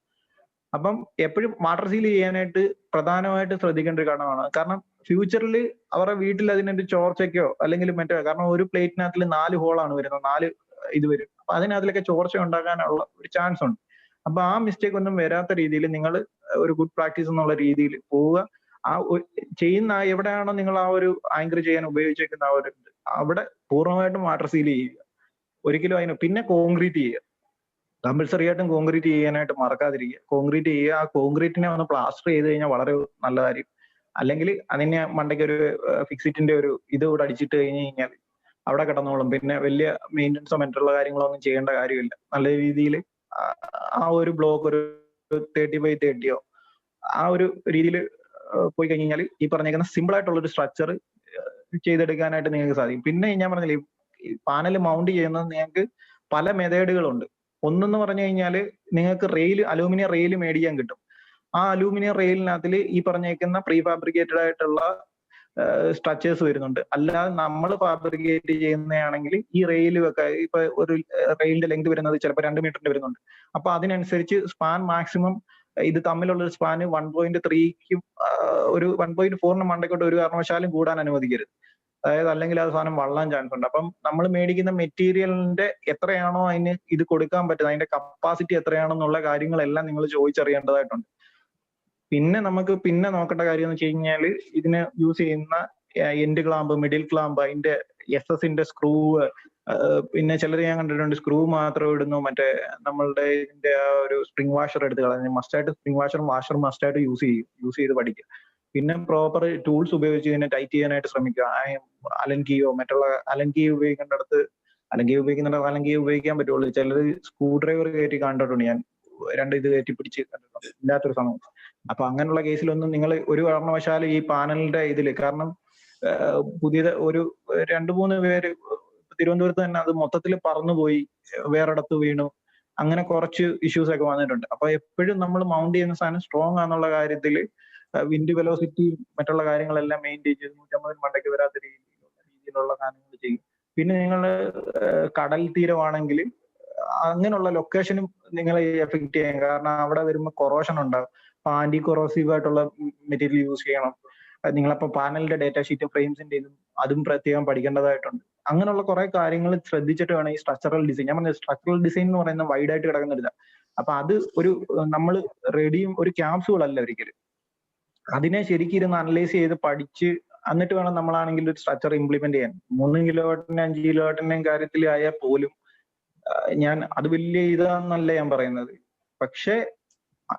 അപ്പം എപ്പോഴും വാട്ടർ സീൽ ചെയ്യാനായിട്ട് പ്രധാനമായിട്ട് ശ്രദ്ധിക്കേണ്ട ഒരു കാരണമാണ്. കാരണം ഫ്യൂച്ചറിൽ അവരുടെ വീട്ടിൽ അതിനൊരു ചോർച്ചയ്ക്കോ അല്ലെങ്കിൽ മറ്റോ, കാരണം ഒരു പ്ലേറ്റിനകത്തിൽ 4 ഹോളാണ് വരുന്നത്, 4 ഇത് വരും. അപ്പൊ അതിനകത്തിലൊക്കെ ചോർച്ച ഉണ്ടാകാനുള്ള ഒരു ചാൻസ് ഉണ്ട്. അപ്പൊ ആ മിസ്റ്റേക്ക് ഒന്നും വരാത്ത രീതിയിൽ നിങ്ങൾ ഒരു ഗുഡ് പ്രാക്ടീസ് എന്നുള്ള രീതിയിൽ പോവുക. ആ ചെയ്യുന്ന എവിടെയാണോ നിങ്ങൾ ആ ഒരു ആങ്കർ ചെയ്യാൻ ഉപയോഗിച്ചേക്കുന്ന ആ ഒരു അവിടെ പൂർണ്ണമായിട്ടും വാട്ടർ സീൽ ചെയ്യുക. ഒരിക്കലും അതിന് പിന്നെ കോൺക്രീറ്റ് ചെയ്യുക. കമ്പൽസറി ആയിട്ടും കോൺക്രീറ്റ് ചെയ്യാനായിട്ട് മറക്കാതിരിക്കുക. കോൺക്രീറ്റ് ചെയ്യുക. ആ കോൺക്രീറ്റിനെ ഒന്ന് പ്ലാസ്റ്റർ ചെയ്ത് കഴിഞ്ഞാൽ വളരെ നല്ല കാര്യം. അല്ലെങ്കിൽ അതിനെ മണ്ടയ്ക്ക് ഒരു ഫിക്സിറ്റിന്റെ ഒരു ഇത് കൂടെ അടിച്ചിട്ട് കഴിഞ്ഞ് കഴിഞ്ഞാൽ അവിടെ കിടന്നോളും. പിന്നെ വലിയ മെയിൻ്റനൻസോ മറ്റുള്ള കാര്യങ്ങളോ ഒന്നും ചെയ്യേണ്ട കാര്യമില്ല. നല്ല രീതിയിൽ ആ ഒരു ബ്ലോക്ക് ഒരു 30x30 ആ ഒരു രീതിയിൽ പോയി കഴിഞ്ഞാൽ ഈ പറഞ്ഞേക്കുന്ന സിമ്പിൾ ആയിട്ടുള്ള ഒരു സ്ട്രക്ചർ ചെയ്തെടുക്കാനായിട്ട് നിങ്ങൾക്ക് സാധിക്കും. പിന്നെ ഞാൻ പറഞ്ഞില്ലേ, ഈ പാനൽ മൗണ്ട് ചെയ്യുന്നത് നിങ്ങൾക്ക് പല മെത്തേഡുകളുണ്ട്. ഒന്നെന്ന് പറഞ്ഞു കഴിഞ്ഞാൽ നിങ്ങൾക്ക് അലൂമിനിയം റെയിൽ മേടിക്കാൻ കിട്ടും. ആ അലൂമിനിയം റെയിലിനകത്തിൽ ഈ പറഞ്ഞേക്കുന്ന പ്രീ ഫാബ്രിക്കേറ്റഡ് ആയിട്ടുള്ള സ്ട്രക്ചേഴ്സ് വരുന്നുണ്ട്. അല്ലാതെ നമ്മൾ ഫാബ്രിക്കേറ്റ് ചെയ്യുന്നതാണെങ്കിൽ ഈ റെയിൽ ഇപ്പൊ ഒരു റെയിലിന്റെ ലെങ്ത് വരുന്നത് ചിലപ്പോൾ 2 മീറ്ററിന്റെ വരുന്നുണ്ട്. അപ്പൊ അതിനനുസരിച്ച് സ്പാൻ മാക്സിമം ഇത് തമ്മിലുള്ള ഒരു സ്പാന് 1.3ക്കും ഒരു 1.4 മണ്ടയ്ക്കോട്ട് ഒരു കാരണവശാലും കൂടാൻ അനുവദിക്കരുത്. അതായത് അല്ലെങ്കിൽ അത് സാധനം വള്ളാൻ ചാൻസ് ഉണ്ട്. അപ്പം നമ്മൾ മേടിക്കുന്ന മെറ്റീരിയലിന്റെ എത്രയാണോ അതിന് ഇത് കൊടുക്കാൻ പറ്റുന്നത്, അതിന്റെ കപ്പാസിറ്റി എത്രയാണെന്നുള്ള കാര്യങ്ങളെല്ലാം നിങ്ങൾ ചോദിച്ചറിയേണ്ടതായിട്ടുണ്ട്. പിന്നെ നമുക്ക് നോക്കേണ്ട കാര്യം എന്ന് വെച്ച് കഴിഞ്ഞാൽ ഇതിന് യൂസ് ചെയ്യുന്ന എൻഡ് ക്ലാമ്പ്, മിഡിൽ ക്ലാമ്പ്, അതിന്റെ SS സ്ക്രൂ, പിന്നെ ചിലർ ഞാൻ കണ്ടിട്ടുണ്ട് സ്ക്രൂ മാത്രം ഇടുന്നു, മറ്റേ നമ്മളുടെ ഇതിന്റെ ആ ഒരു സ്പ്രിംഗ് വാഷർ എടുത്ത് കളഞ്ഞ് മസ്റ്റായിട്ട് സ്പ്രിംഗ് വാഷർ മസ്റ്റായിട്ട് യൂസ് ചെയ്ത് പഠിക്കുക. പിന്നെ പ്രോപ്പർ ടൂൾസ് ഉപയോഗിച്ച് ഇതിനെ ടൈറ്റ് ചെയ്യാനായിട്ട് ശ്രമിക്കുക. അലൻ കീയോ മറ്റുള്ള അലൻ കീ ഉപയോഗിക്കേണ്ടടുത്ത് അലൻ കീ ഉപയോഗിക്കാൻ പറ്റുള്ളൂ. ചിലർ സ്ക്രൂ ഡ്രൈവർ കയറ്റി കണ്ടിട്ടുണ്ട്, ഞാൻ 2 ഇത് കയറ്റി പിടിച്ച് കണ്ടിട്ടുണ്ട് ഇല്ലാത്തൊരു സമയം. അപ്പൊ അങ്ങനെയുള്ള കേസിലൊന്നും നിങ്ങൾ ഒരു കാരണവശാലും ഈ പാനലിന്റെ ഇതില്, കാരണം പുതിയത് ഒരു 2-3 പേര് തിരുവനന്തപുരത്ത് തന്നെ അത് മൊത്തത്തിൽ പറന്നുപോയി, വേറെടത്ത് വീണു, അങ്ങനെ കുറച്ച് ഇഷ്യൂസ് ഒക്കെ വന്നിട്ടുണ്ട്. അപ്പൊ എപ്പോഴും നമ്മൾ മൗണ്ട് ചെയ്യുന്ന സാധനം സ്ട്രോങ് ആണെന്നുള്ള കാര്യത്തിൽ വിൻഡ് വെലോസിറ്റി മറ്റുള്ള കാര്യങ്ങളെല്ലാം മെയിൻറ്റെയിൻ ചെയ്ത് 150 മണ്ടയ്ക്ക് വരാത്ത രീതിയിലുള്ള സാധനങ്ങൾ ചെയ്യും. പിന്നെ നിങ്ങൾ കടൽ തീരമാണെങ്കിൽ അങ്ങനെയുള്ള ലൊക്കേഷനും നിങ്ങളെ എഫക്ട് ചെയ്യാം. കാരണം അവിടെ വരുമ്പോൾ കൊറോഷൻ ഉണ്ടാകും. അപ്പൊ ആന്റി കൊറോസീവ് ആയിട്ടുള്ള മെറ്റീരിയൽ യൂസ് ചെയ്യണം. നിങ്ങളപ്പോ പാനലിന്റെ ഡേറ്റ ഷീറ്റ് ഫ്രെയിംസിന്റെ അതും പ്രത്യേകം പഠിക്കേണ്ടതായിട്ടുണ്ട്. അങ്ങനെയുള്ള കുറെ കാര്യങ്ങൾ ശ്രദ്ധിച്ചിട്ട് വേണം ഈ സ്ട്രക്ചറൽ ഡിസൈൻ. ഞാൻ പറഞ്ഞ സ്ട്രക്ചറൽ ഡിസൈൻ എന്ന് പറയുന്ന വൈഡ് ആയിട്ട് കിടക്കുന്നില്ല. അപ്പൊ അത് ഒരു നമ്മൾ റെഡിയും ഒരു ക്യാപ്സൂൾ അല്ല ഒരിക്കലും. അതിനെ ശരിക്കും ഇരുന്ന് അനലൈസ് ചെയ്ത് പഠിച്ച് എന്നിട്ട് വേണം നമ്മളാണെങ്കിൽ ഒരു സ്ട്രക്ചർ ഇംപ്ലിമെന്റ് ചെയ്യാൻ. 3 കിലോവാട്ടിന്റെ 5 കിലോവാട്ടിന്റെയും കാര്യത്തിൽ ആയാൽ പോലും ഞാൻ അത് വലിയ ഇതാന്നല്ല ഞാൻ പറയുന്നത്. പക്ഷെ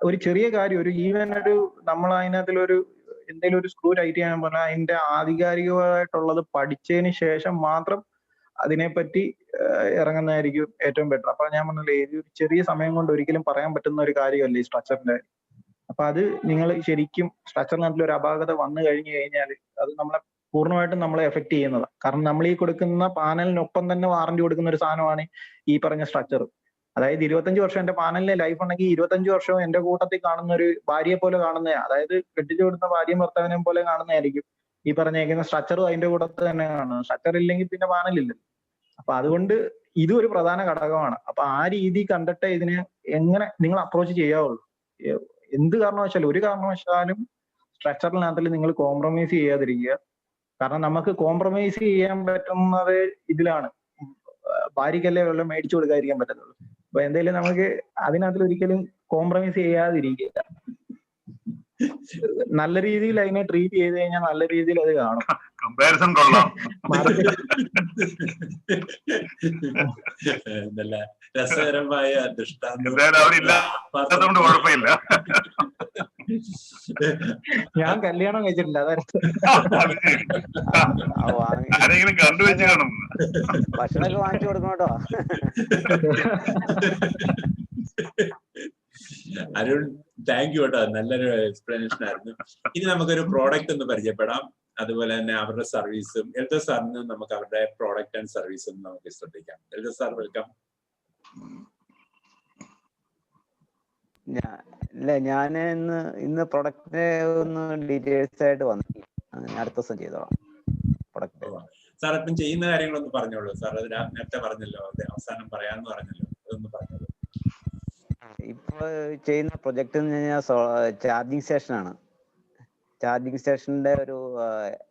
ഒരു ചെറിയ കാര്യം, ഒരു ഈവൻ ഒരു നമ്മൾ അതിനകത്തിലൊരു എന്തെങ്കിലും ഒരു സ്ക്രൂ ടൈറ്റ് ചെയ്യാൻ പറഞ്ഞാൽ അതിന്റെ ആധികാരികമായിട്ടുള്ളത് പഠിച്ചതിന് ശേഷം മാത്രം അതിനെപ്പറ്റി ഇറങ്ങുന്നതായിരിക്കും ഏറ്റവും ബെറ്റർ. അപ്പൊ ഞാൻ പറഞ്ഞില്ലേ, ഒരു ചെറിയ സമയം കൊണ്ട് ഒരിക്കലും പറയാൻ പറ്റുന്ന ഒരു കാര്യമല്ല ഈ സ്ട്രക്ചറിന്റെ. അപ്പൊ അത് നിങ്ങൾ ശരിക്കും സ്ട്രക്ചറിനകത്തിൽ ഒരു അപാകത വന്നു കഴിഞ്ഞു കഴിഞ്ഞാൽ അത് പൂർണ്ണമായിട്ടും നമ്മളെ എഫക്ട് ചെയ്യുന്നതാണ്. കാരണം നമ്മൾ ഈ കൊടുക്കുന്ന പാനലിനൊപ്പം തന്നെ വാറന്റി കൊടുക്കുന്ന ഒരു സാധനമാണ് ഈ പറഞ്ഞ സ്ട്രക്ചർ. അതായത് 25 വർഷം എന്റെ പാനലിന്റെ ലൈഫ് ഉണ്ടെങ്കിൽ 25 വർഷവും എന്റെ കൂട്ടത്തിൽ കാണുന്ന ഒരു ഭാര്യയെ പോലെ കാണുന്ന, അതായത് കെട്ടിച്ചു കൊടുത്ത ഭാര്യയും ഭർത്താവിനെ പോലെ കാണുന്നതായിരിക്കും ഈ പറഞ്ഞേക്കുന്ന സ്ട്രക്ചറും അതിന്റെ കൂട്ടത്തിൽ തന്നെ കാണുന്നത്. സ്ട്രക്ചർ ഇല്ലെങ്കിൽ പിന്നെ പാനലില്ല. അപ്പൊ അതുകൊണ്ട് ഇതും ഒരു പ്രധാന ഘടകമാണ്. അപ്പൊ ആ രീതി കണ്ടിട്ട് ഇതിനെ എങ്ങനെ നിങ്ങൾ അപ്രോച്ച് ചെയ്യാവുള്ളൂ. എന്ത് കാരണവശാലും ഒരു കാരണവശാലും സ്ട്രക്ചറിനകത്തിൽ നിങ്ങൾ കോംപ്രമൈസ് ചെയ്യാതിരിക്കുക. കാരണം നമുക്ക് കോംപ്രമൈസ് ചെയ്യാൻ പറ്റുന്നത് ഇതിലാണ്, ഭാര്യയ്ക്കല്ലേ വെള്ളം മേടിച്ചു കൊടുക്കാതിരിക്കാൻ പറ്റത്തുള്ളൂ. അപ്പൊ എന്തായാലും നമുക്ക് അതിനകത്തിൽ ഒരിക്കലും കോംപ്രമൈസ് ചെയ്യാതിരിക്കുക. നല്ല രീതിയിൽ അതിനെ ട്രീറ്റ് ചെയ്ത് കഴിഞ്ഞാൽ നല്ല രീതിയിൽ അത് കാണും. കമ്പാരിസൺ കൊള്ളാം. നല്ല രസകരമായ ദൃഷ്ടാന്തം. അവരില്ലാത്തതുകൊണ്ട് കുഴപ്പമില്ല. ഞാൻ കല്യാണം കഴിച്ചിട്ടില്ല, ആരെങ്കിലും കണ്ടുവെച്ച് കാണും. ഭക്ഷണമൊക്കെ വാങ്ങിച്ചു കൊടുക്കണം കേട്ടോ. അരുൺ, താങ്ക് യു കേട്ടോ, നല്ലൊരു എക്സ്പ്ലനേഷൻ ആയിരുന്നു. ഇനി നമുക്കൊരു പ്രോഡക്റ്റ് ഒന്ന് പരിചയപ്പെടാം, അതുപോലെ തന്നെ അവരുടെ സർവീസും. എൽദോ സാറിന് നമുക്ക് അവരുടെ പ്രോഡക്റ്റ് ആൻഡ് സർവീസും നമുക്ക് ശ്രദ്ധിക്കാം. Eldho sir, welcome. ഞാൻ ഇന്ന് പ്രൊഡക്റ്റിനെ ഒന്ന് ഡീറ്റെയിൽസ് ആയിട്ട് വന്നിട്ടില്ല, അടുത്ത ദിവസം ചെയ്തോളാം പ്രൊഡക്റ്റ്. സാർ ഇപ്പം ചെയ്യുന്ന കാര്യങ്ങളൊന്ന് പറഞ്ഞോളൂ. സാർ അത് നേരത്തെ പറഞ്ഞല്ലോ, അവസാനം പറയാന്ന് പറഞ്ഞല്ലോ, അതൊന്ന് പറഞ്ഞോളൂ. ഇപ്പൊ ചെയ്യുന്ന പ്രൊജക്ട് എന്ന് കഴിഞ്ഞാൽ ചാർജിങ് സ്റ്റേഷൻ ആണ്. ചാർജിങ് സ്റ്റേഷന്റെ ഒരു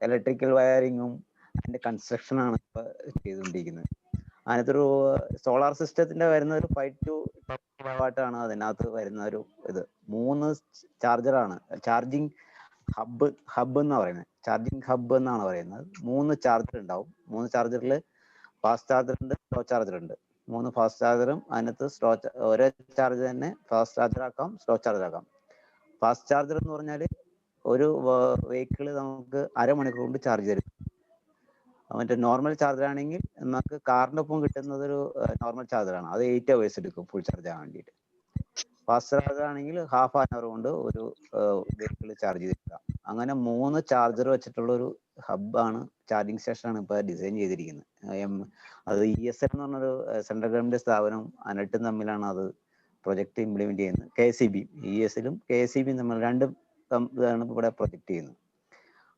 ഇലക്ട്രിക്കൽ വയറിങ്ങും അതിന്റെ കൺസ്ട്രക്ഷൻ ആണ് ഇപ്പൊ ചെയ്തുകൊണ്ടിരിക്കുന്നത്. അതിനകത്തൊരു സോളാർ സിസ്റ്റത്തിന്റെ വരുന്ന ഒരു 5 to 10 watt ആണ് അതിനകത്ത് വരുന്ന ഒരു ഇത്. 3 ചാർജറാണ്. ചാർജിങ് ഹബ്ബ് എന്നാ പറയുന്നത്, ചാർജിങ് ഹബ്ബ് എന്നാണ് പറയുന്നത്. 3 ചാർജർ ഉണ്ടാവും. 3 ചാർജറിൽ ഫാസ്റ്റ് ചാർജർ ഉണ്ട്, സ്ലോ ചാർജർ ഉണ്ട്. 3 ഫാസ്റ്റ് ചാർജറും അതിനകത്ത് ഒരേ ചാർജ് തന്നെ ഫാസ്റ്റ് ചാർജർ ആക്കാം, സ്ലോ ചാർജർ ആക്കാം. ഫാസ്റ്റ് ചാർജർ എന്ന് പറഞ്ഞാൽ ഒരു വെഹിക്കിള് നമുക്ക് അരമണിക്കൂർ കൊണ്ട് ചാർജ് തരും. മറ്റേ നോർമൽ ചാർജർ ആണെങ്കിൽ നമുക്ക് കാറിന്റെ ഒപ്പം കിട്ടുന്നത് ഒരു നോർമൽ ചാർജറാണ്, അത് 8 hours എടുക്കും ഫുൾ ചാർജ് ആകാൻ വേണ്ടിയിട്ട്. ഫാസ്റ്റ് ചാർജർ ആണെങ്കിൽ ½ an hour കൊണ്ട് ഒരു വെഹിക്കിൾ ചാർജ് ചെയ്തെടുക്കാം. അങ്ങനെ 3 ചാർജർ വെച്ചിട്ടുള്ള ഒരു ഹബ്ബാണ്, ചാർജിങ് സ്റ്റേഷനാണ് ഇപ്പോൾ ഡിസൈൻ ചെയ്തിരിക്കുന്നത്. അത് ESL എന്ന് പറഞ്ഞൊരു സെൻട്രൽ ഗവൺമെന്റ് സ്ഥാപനവും അനട്ടും തമ്മിലാണ് അത് പ്രൊജക്ട് ഇംപ്ലിമെന്റ് ചെയ്യുന്നത്. KSEB, ESL-ഉം KSEB തമ്മിൽ 2 ഇതാണ് ഇവിടെ പ്രൊജക്ട് ചെയ്യുന്നത്.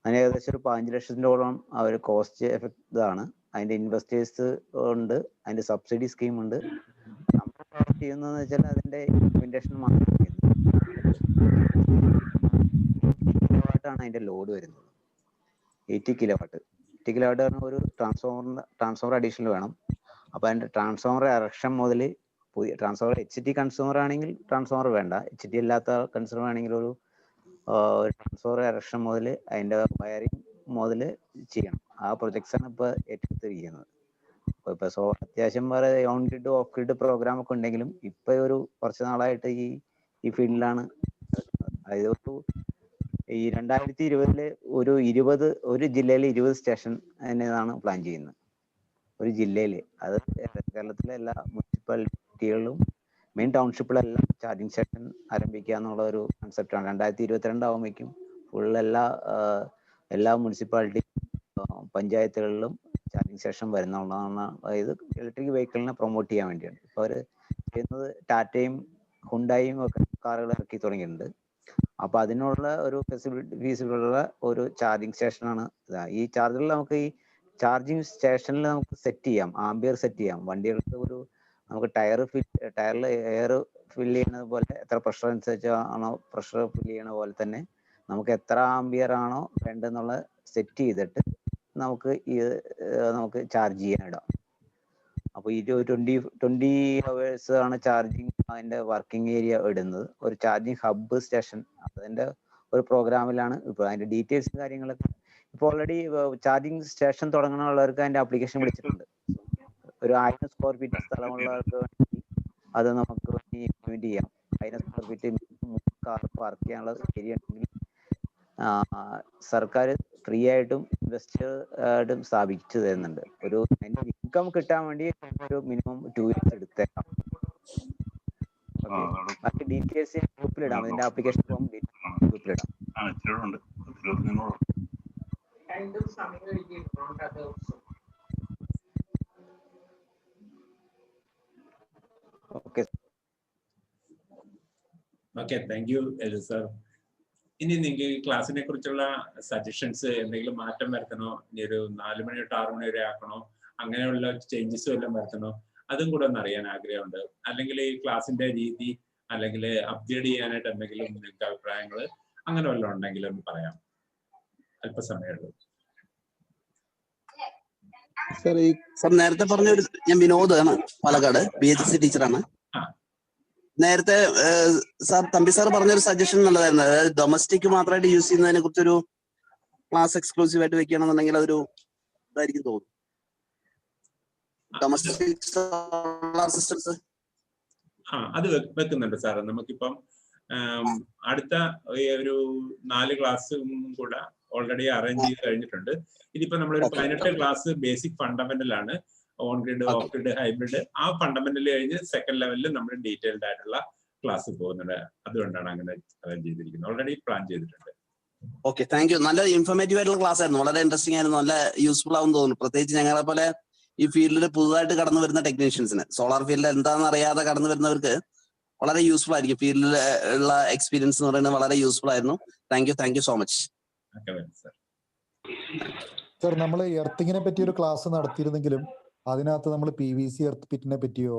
അതിന് ഏകദേശം ഒരു 15 ലക്ഷത്തോളം ഒരു കോസ്റ്റ് എഫക്ട് ഇതാണ്. അതിന്റെ ഇൻവെസ്റ്റേഴ്സ് ഉണ്ട്, അതിന്റെ സബ്സിഡി സ്കീം ഉണ്ട്. നമ്മൾ ചെയ്യുന്നതെന്ന് വെച്ചാൽ അതിന്റെ ഇംപ്ലിമെന്റേഷൻ മാത്രം കിലോവാട്ടാണ് അതിന്റെ ലോഡ് വരുന്നത്. 80 കിലോവാട്ട്. 80 കിലോവാട്ട് പറഞ്ഞാൽ ഒരു ട്രാൻസ്ഫോമർ അഡീഷണൽ വേണം. അപ്പൊ അതിന്റെ ട്രാൻസ്ഫോമർ ഇറക്ഷൻ മുതൽ പുതിയ ട്രാൻസ്ഫോമർ HT കൺസ്യൂമർ ആണെങ്കിൽ ട്രാൻസ്ഫോമർ വേണ്ട, HT അല്ലാത്ത കൺസ്യൂമർ ആണെങ്കിൽ ഒരു ട്രാൻസ്ഫോമർ ഇറക്ഷൻ മുതൽ അതിന്റെ വയറിംഗ് മുതൽ ചെയ്യണം. ആ പ്രൊജക്ട്സ് ആണ് ഇപ്പൊ ഏറ്റെടുത്തിരിക്കുന്നത്. ഇപ്പൊ അത്യാവശ്യം വേറെ on grid off grid programme ഒക്കെ ഉണ്ടെങ്കിലും ഇപ്പൊ ഒരു കുറച്ച് നാളായിട്ട് ഈ ഫീൽഡിലാണ്. അതായത് ഈ 2020 ഒരു ജില്ലയിൽ 20 സ്റ്റേഷൻ എന്നതാണ് പ്ലാൻ ചെയ്യുന്നത്. ഒരു ജില്ലയിൽ, അത് കേരളത്തിലെ എല്ലാ മുനിസിപ്പാലിറ്റികളിലും മെയിൻ ടൗൺഷിപ്പിലെല്ലാം ചാർജിങ് സ്റ്റേഷൻ ആരംഭിക്കുക എന്നുള്ള ഒരു കൺസെപ്റ്റാണ്. 2022 ആകുമ്പോഴേക്കും ഫുൾ എല്ലാ മുനിസിപ്പാലിറ്റി പഞ്ചായത്തുകളിലും ചാർജിങ് സ്റ്റേഷൻ വരുന്നുള്ളതാണ്. അതായത് ഇലക്ട്രിക് വെഹിക്കിളിനെ പ്രൊമോട്ട് ചെയ്യാൻ വേണ്ടിയാണ്. ഇപ്പോൾ അവർ ചെയ്യുന്നത് ടാറ്റയും ഹുണ്ടായും ഒക്കെ കാറുകൾ ഇറക്കി തുടങ്ങിയിട്ടുണ്ട്. അപ്പൊ അതിനുള്ള ഒരു ഫീസിബിളുള്ള ഒരു ചാർജിങ് സ്റ്റേഷനാണ് ഈ ചാർജറിൽ. നമുക്ക് ഈ ചാർജിങ് സ്റ്റേഷനിൽ നമുക്ക് സെറ്റ് ചെയ്യാം, ആംബിയർ സെറ്റ് ചെയ്യാം. വണ്ടികൾക്ക് ഒരു നമുക്ക് ടയറിൽ എയർ ഫില്ല് ചെയ്യുന്നത് പോലെ എത്ര പ്രഷർ അനുസരിച്ചാണോ പ്രഷർ ഫില്ല് ചെയ്യണ പോലെ തന്നെ നമുക്ക് എത്ര ആംബിയർ ആണോ വേണ്ടെന്നുള്ള സെറ്റ് ചെയ്തിട്ട് നമുക്ക് ചാർജ് ചെയ്യാൻ ഇടാം. അപ്പൊ ഈ 20 hours ആണ് ചാർജിങ് അതിന്റെ വർക്കിംഗ് ഏരിയ ഇടുന്നത്. ഒരു ചാർജിങ് ഹബ്ബ് സ്റ്റേഷൻ അതിന്റെ ഒരു പ്രോഗ്രാമിലാണ് ഇപ്പൊ. അതിന്റെ ഡീറ്റെയിൽസും കാര്യങ്ങളൊക്കെ ഇപ്പൊ ഓൾറെഡി ചാർജിങ് സ്റ്റേഷൻ തുടങ്ങാനുള്ളവർക്ക് അതിന്റെ ആപ്ലിക്കേഷൻ വിളിച്ചിട്ടുണ്ട്. ഒരു 1000 square feet സ്ഥലമുള്ളവർക്ക് വേണ്ടി അത് നമുക്ക് ഇംപ്ലിമെന്റ് ചെയ്യാം. 1000 square feet കാർ പാർക്ക് ചെയ്യാനുള്ള ഏരിയ ഉണ്ടെങ്കിൽ സർക്കാർ ഫ്രീ ആയിട്ടും ഇൻവെസ്റ്ററും സ്ഥാപിച്ചു തരുന്നുണ്ട്. ഒരു അതിന്റെ ഇൻകം കിട്ടാൻ വേണ്ടി ഒരു മിനിമം 2 years എടുത്തേക്കാം. ബാക്കി ഡീറ്റെയിൽസ് ഗ്രൂപ്പിലിടാം, അതിന്റെ ആപ്ലിക്കേഷൻ ഫോം ഗ്രൂപ്പിലിടാം. Okay, thank you sir. ഇനി നിങ്ങൾക്ക് ക്ലാസ്സിനെ കുറിച്ചുള്ള സജഷൻസ്, എന്തെങ്കിലും മാറ്റം വരുത്തണോ, ഇനി ഒരു 4 മണി തൊട്ട് 6 മണി വരെ ആക്കണോ, അങ്ങനെയുള്ള ചേഞ്ചസും എല്ലാം വരുത്തണോ, അതും കൂടെ ഒന്ന് അറിയാൻ ആഗ്രഹമുണ്ട്. അല്ലെങ്കിൽ ഈ ക്ലാസിന്റെ രീതി അല്ലെങ്കിൽ അപ്ഗ്രേഡ് ചെയ്യാനായിട്ട് എന്തെങ്കിലും നിങ്ങൾക്ക് അഭിപ്രായങ്ങൾ അങ്ങനെ വല്ലതും ഉണ്ടെങ്കിലും പറയാം. അല്പസമയമുള്ളൂ. സാർ നേരത്തെ പറഞ്ഞ ഒരു ഞാൻ വിനോദാണ്, പാലക്കാട് BHC ടീച്ചറാണ്. നേരത്തെ സാർ തമ്പി സാർ പറഞ്ഞൊരു സജഷൻ നല്ലതായിരുന്നു. അതായത് ഡൊമസ്റ്റിക് മാത്രമായിട്ട് യൂസ് ചെയ്യുന്നതിനെ കുറിച്ചൊരു ക്ലാസ് എക്സ്ക്ലൂസീവ് ആയിട്ട് വെക്കുകയാണെന്നുണ്ടെങ്കിൽ അതൊരു ഇതായിരിക്കും തോന്നുന്നു. ഡൊമസ്റ്റിക് സോളാർ സിസ്റ്റംസ് അത് വെക്കുന്നുണ്ട് സാറ്. നമുക്കിപ്പം അടുത്ത ഒരു 4 ക്ലാസ്സും കൂടെ ഓൾറെഡി അറേഞ്ച് ചെയ്ത് കഴിഞ്ഞിട്ടുണ്ട്. ഇതിപ്പോ നമ്മളൊരു 18 ക്ലാസ് ബേസിക് ഫണ്ടമെന്റൽ ആണ്, on grid, off grid, hybrid. ആ ഫണ്ടമെന്റൽ കഴിഞ്ഞ് സെക്കൻഡ് ലെവലിൽ നമ്മൾ ഡീറ്റെയിൽഡ് ആയിട്ടുള്ള ക്ലാസ് പോകുന്നുണ്ട്. അതുകൊണ്ടാണ് അങ്ങനെ അറേഞ്ച് ചെയ്തിരിക്കുന്നത്. ഓൾറെഡി പ്ലാൻ ചെയ്തിട്ടുണ്ട്. Okay, thank U. നല്ല ഇൻഫോർമേറ്റീവ് ആയിട്ടുള്ള ക്ലാസ് ആയിരുന്നു, വളരെ ഇൻട്രസ്റ്റിംഗ് ആയിരുന്നു, നല്ല യൂസ്ഫുൾ ആവും തോന്നുന്നു. പ്രത്യേകിച്ച് ഞങ്ങളെ പോലെ ഈ ഫീൽഡിൽ പുതുതായിട്ട് കടന്നു വരുന്ന ടെക്നീഷ്യൻസിന്, സോളാർ ഫീൽഡിൽ എന്താണെന്ന് അറിയാതെ കടന്നു വരുന്നവർക്ക് വളരെ യൂസ്ഫുൾ ആയിരിക്കും. ഫീൽഡിൽ ഉള്ള എക്സ്പീരിയൻസ് എന്ന് പറയുന്നത് വളരെ യൂസ്ഫുൾ ആയിരുന്നു. Thank you so much. Sir, നമ്മൾ എർത്തിങ്ങിനെ പറ്റി ഒരു ക്ലാസ് നടത്തിയിരുന്നെങ്കിലും അതിനകത്ത് നമ്മൾ PVC എർത്ത് പിറ്റിനെ പറ്റിയോ